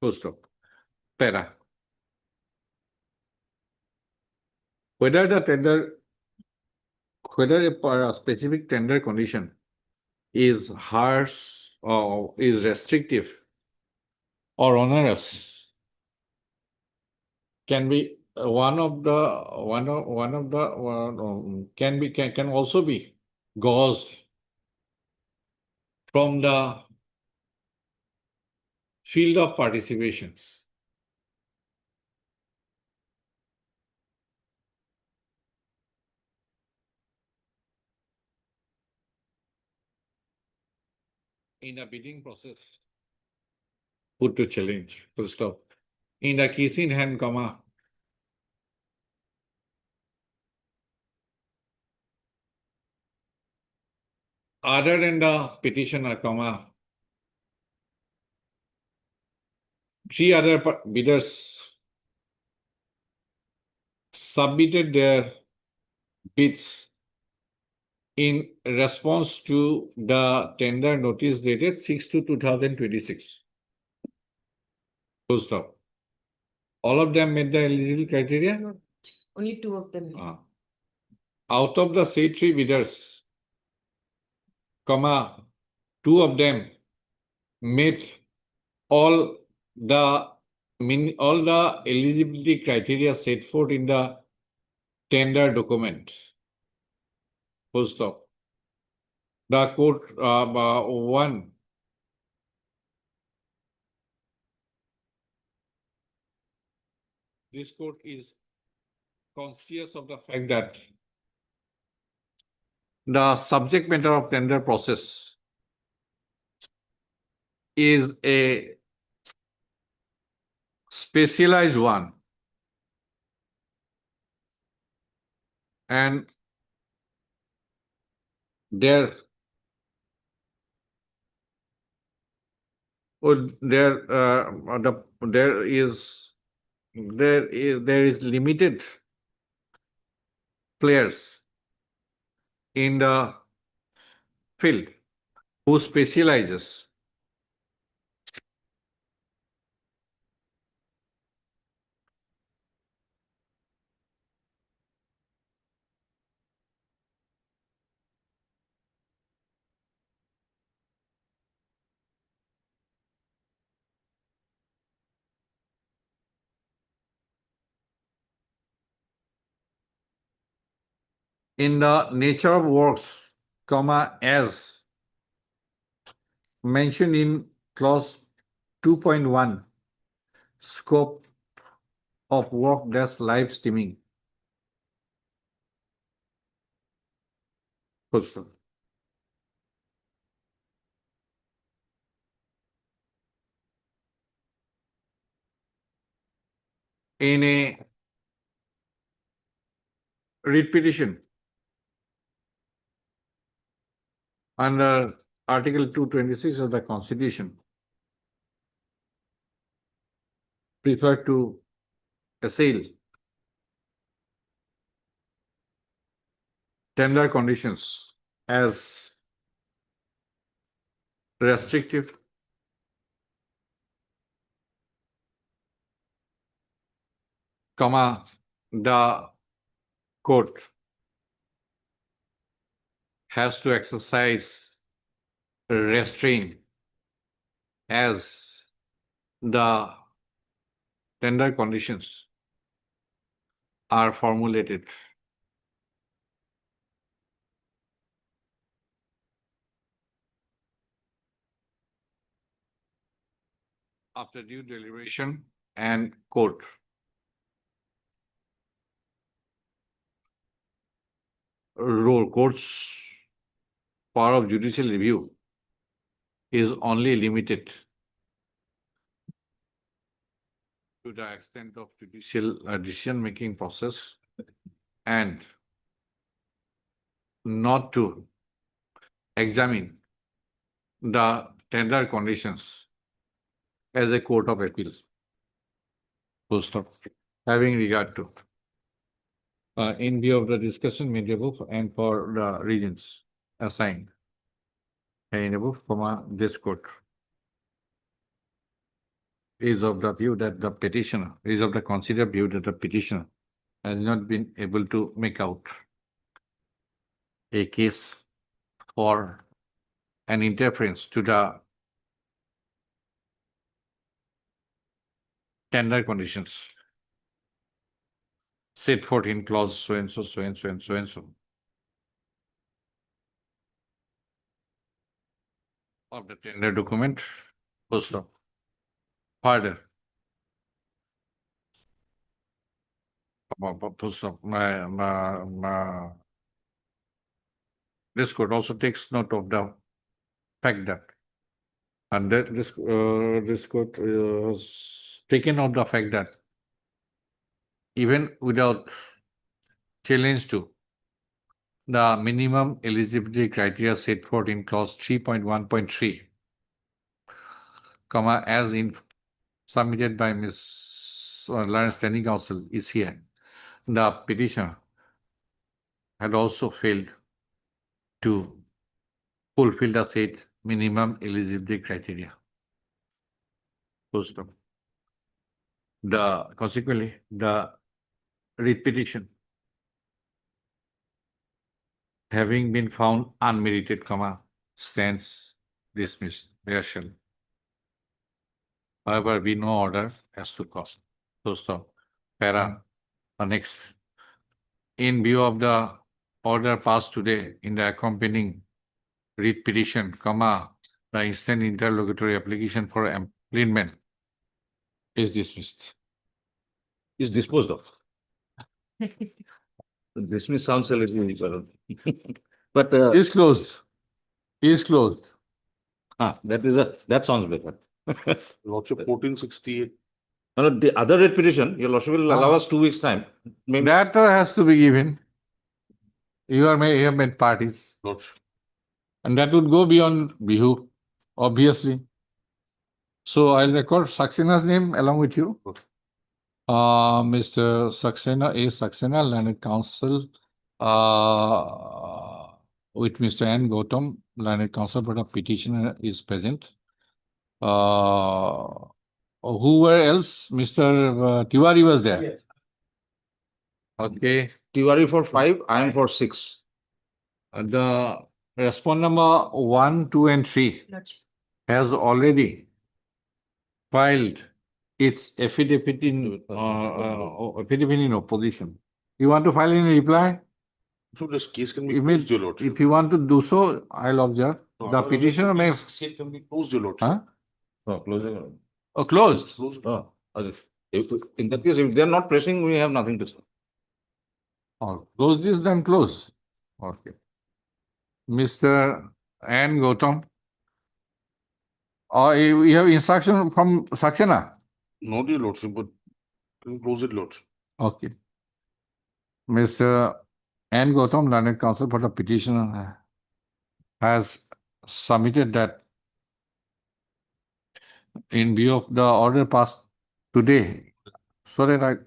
Full stop. Para. Whether a specific tender condition is harsh or is restrictive or onerous can be can also be gauzed from the field of participation. In a bidding process, put to challenge, full stop. In the case in hand, other than the petitioner, three other bidders submitted their bids in response to the tender notice dated 6/2/2026. Full stop. All of them met the eligibility criteria? Only two of them. Out of the say three bidders, two of them met all the eligibility criteria set forth in the tender document. Full stop. The court one this court is conscious of the fact that the subject matter of tender process is a specialized one, and there is limited players in the field who specializes in the nature of works, as mentioned in clause 2.1, scope of work dash live streaming. Full stop. In a writ petition under Article 226 of the Constitution, refer to assail tender conditions as restrictive, the court has to exercise restraint as the tender conditions are formulated. After due deliberation and court. Court's power of judicial review is only limited to the extent of judicial decision-making process and not to examine the tender conditions as a court of appeal. Full stop. Having regard to, in view of the discussion made above and for the reasons assigned in above, this court is of the view that the petitioner is of the considered view that the petitioner has not been able to make out a case for an interference to the tender conditions set forth in clause so and so, so and so and so and so of the tender document. Full stop. Further, full stop. This court also takes note of the fact that, and that this court has taken note of the fact that even without challenge to the minimum eligibility criteria set forth in clause 3.1.3, as in submitted by Ms. Lawrence Standing Counsel is here. The petitioner had also failed to fulfill the said minimum eligibility criteria. Full stop. Consequently, the writ petition having been found unmerited, stands dismissed. Judicial. However, we no order as to cost. Full stop. Para. Next. In view of the order passed today in the accompanying writ petition, the instant interlocutory application for amendment is dismissed. Is disposed of. Dismiss sounds a little but is closed. Is closed. That sounds better. Lordship 1468. No, the other writ petition, your lordship will allow us 2 weeks' time. Maybe That has to be given. You have made parties. Lordship. And that would go beyond Bihu, obviously. So I'll record Saxena's name along with you. Mr. Saxena, A. Saxena, Learned Counsel, with Mr. N. Gautam, Learned Counsel, but a petitioner is present. Who were else? Mr. Tiwari was there. Yes. Okay. Tiwari for 5, I am for 6. The respondent number 1, 2, and 3 has already filed its affidavit in opposition. You want to file in reply? So this case can be closed, your lordship. If you want to do so, I'll observe. The petitioner may. Case can be closed, your lordship. Huh? No, closing. Oh, closed. Closed. Oh, If, in that case, if they are not pressing, we have nothing to say. Oh, close this, then close. Okay. Mr. N. Gautam. Or you have instruction from Saxena? No, dear Lordship, but can close it, Lordship. Okay. Mr. N. Gautam, learned counsel for the petitioner, has submitted that in view of the order passed today, so that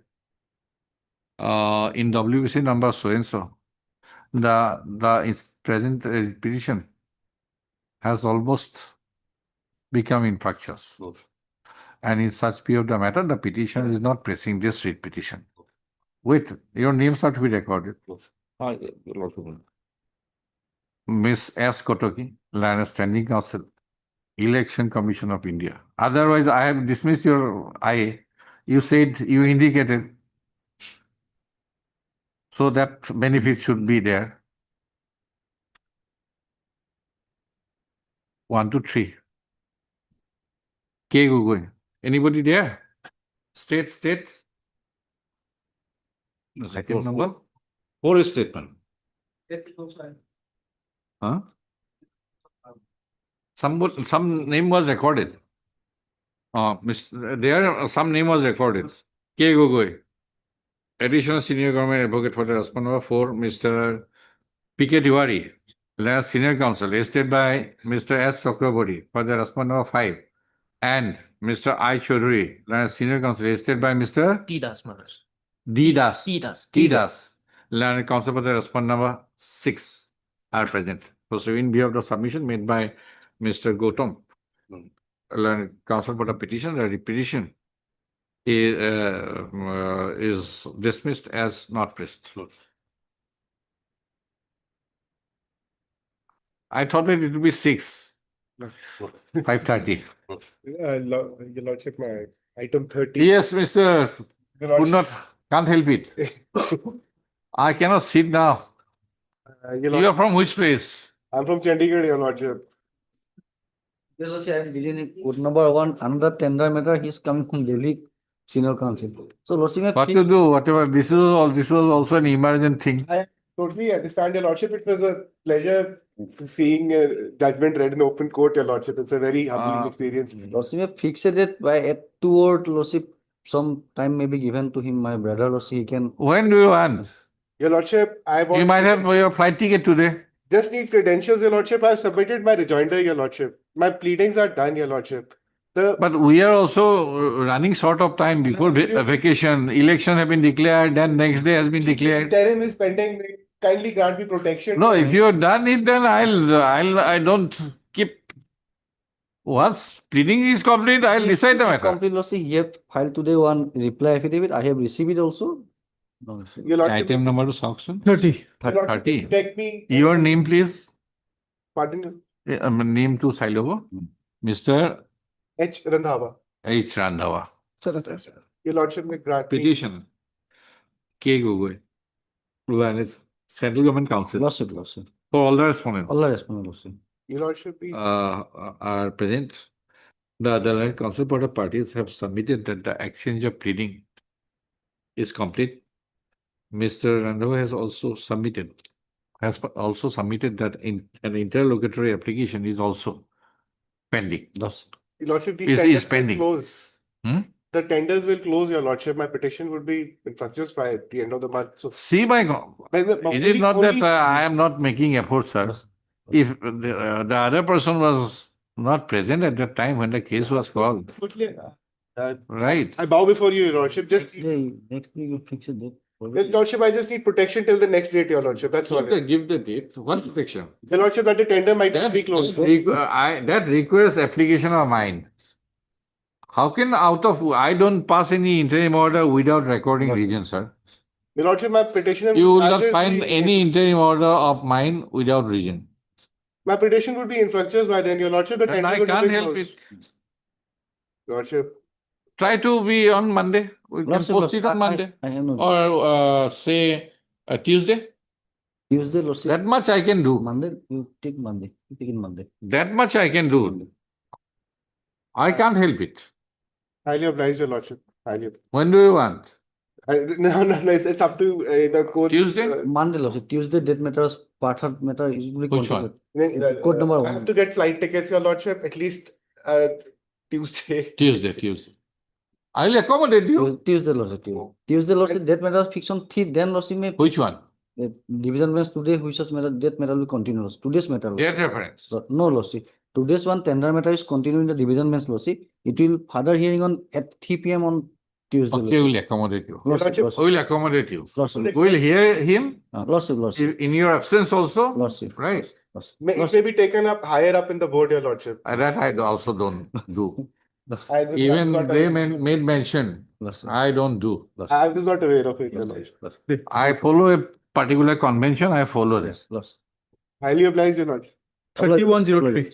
in WBC number so and so, the present petition has almost become infructuous. And in such view of the matter, the petition is not pressing this writ petition. With your names are to be recorded. Miss S. Kotoki, Learned Standing Counsel, Election Commission of India. Otherwise, I have dismissed your IA. You said, you indicated. So that benefit should be there. 1, 2, 3. K. Gugoi. Anybody there? State. Second number? 4 is statement. Huh? Some name was recorded. There some name was recorded. K. Gugoi. Additional Senior Government Advocate for the respondent 4, Mr. P.K. Tiwari. Last Senior Counsel, estate by Mr. S. Chakraborty for the respondent 5. And Mr. I. Chaudhary, last Senior Counsel, estate by Mr. T Das, Maharaj. D. Das. T Das. Learned Counsel for the respondent number 6 are present. So in view of the submission made by Mr. Gautam, Learned Counsel for the petition, the petition is dismissed as not pressed. I thought that it would be 6. 5:30. Your Lordship, my item 30. Yes, Mr. Can't help it. I cannot sit now. You are from which place? I'm from Chandigarh, Your Lordship. Your Lordship, I am dealing with code number 1, another tender matter, he is coming from Delhi Senior Counsel. So, Lordship, What to do? Whatever. This was also an emergent thing. I totally understand, Your Lordship. It was a pleasure seeing a judgment read in open court, Your Lordship. It's a very humbling experience. Lordship, fixed it by a 2 or Lordship, some time may be given to him, my brother, Lordship, he can. When do you want? Your Lordship, I want. You might have your flight ticket today. Just need credentials, Your Lordship. I've submitted my rejoinder, Your Lordship. My pleadings are done, Your Lordship. But we are also running short of time before vacation. Election have been declared, then next day has been declared. Interim is pending. Kindly grant me protection. No, if you have done it, then I don't keep. Once pleading is complete, I'll decide the matter. Complete, Lordship, he have filed today one reply affidavit. I have received it also. No, Item number to sanction? 30. 30. Protect me. Your name, please. Pardon? Name to Sailovo. Mr. H. Randhawa. H. Randhawa. Your Lordship, may grant me. Petition. K. Gugoi. Central Government Council. Lordship. For all the respondents. All the respondents, Lordship. Your Lordship, please. Are present. The other council for the parties have submitted that the exchange of pleading is complete. Mr. Randhawa has also submitted that an interlocutory application is also pending. Your Lordship, these Is tenders will pending. close. Hmm? The tenders will close, Your Lordship. My petition would be infructuous by the end of the month. So, See, my God, is it not that I am not making efforts, sir? If the other person was not present at the time when the case was called, right? I bow before you, Your Lordship. Just Next week you fix it. Your Lordship, I just need protection till the next date, Your Lordship. That's all. Give the date. What protection? Your Lordship, that the tender might be closed. That requires application of mine. How can I don't pass any interim order without recording region, sir? Your Lordship, my petition. You will not find any interim order of mine without region. My petition would be infructuous by then, Your Lordship. The And tender I would can't be help closed. it. Lordship. Try to be on Monday. We can Lordship, post it on Monday. I have no. Or say Tuesday. Tuesday, Lordship. That much I can do. Monday, you take Monday. You take in Monday. That much I can do. I can't help it. Highly obliged, Your Lordship. When do you want? No, it's up to the courts. Tuesday? Monday, Lordship. Tuesday, date matters, part of matter usually. Which one? Code number I one. have to get flight tickets, your lordship, at least Tuesday. Tuesday. I'll accommodate you. Tuesday, Lordship. Tuesday, Lordship, date matters fiction, then Lordship may. Which one? Division bench today, which is matter, date matter will continue. Today's matter. Date reference. No, Lordship. Today's one tender matter is continuing the division bench, Lordship. It will further hearing on at 3 p.m. on Tuesday. Okay, we'll accommodate you. Lordship. We'll accommodate you. Lordship. We'll hear him Lordship. in your absence also. Lordship. Right. It may be taken up higher up in the board, your lordship. That I also don't do. I was Even not they aware. made mention. I don't do. I was not aware of it, your lordship. I follow a particular convention, I follow this. Highly obliged, your lordship. 3103.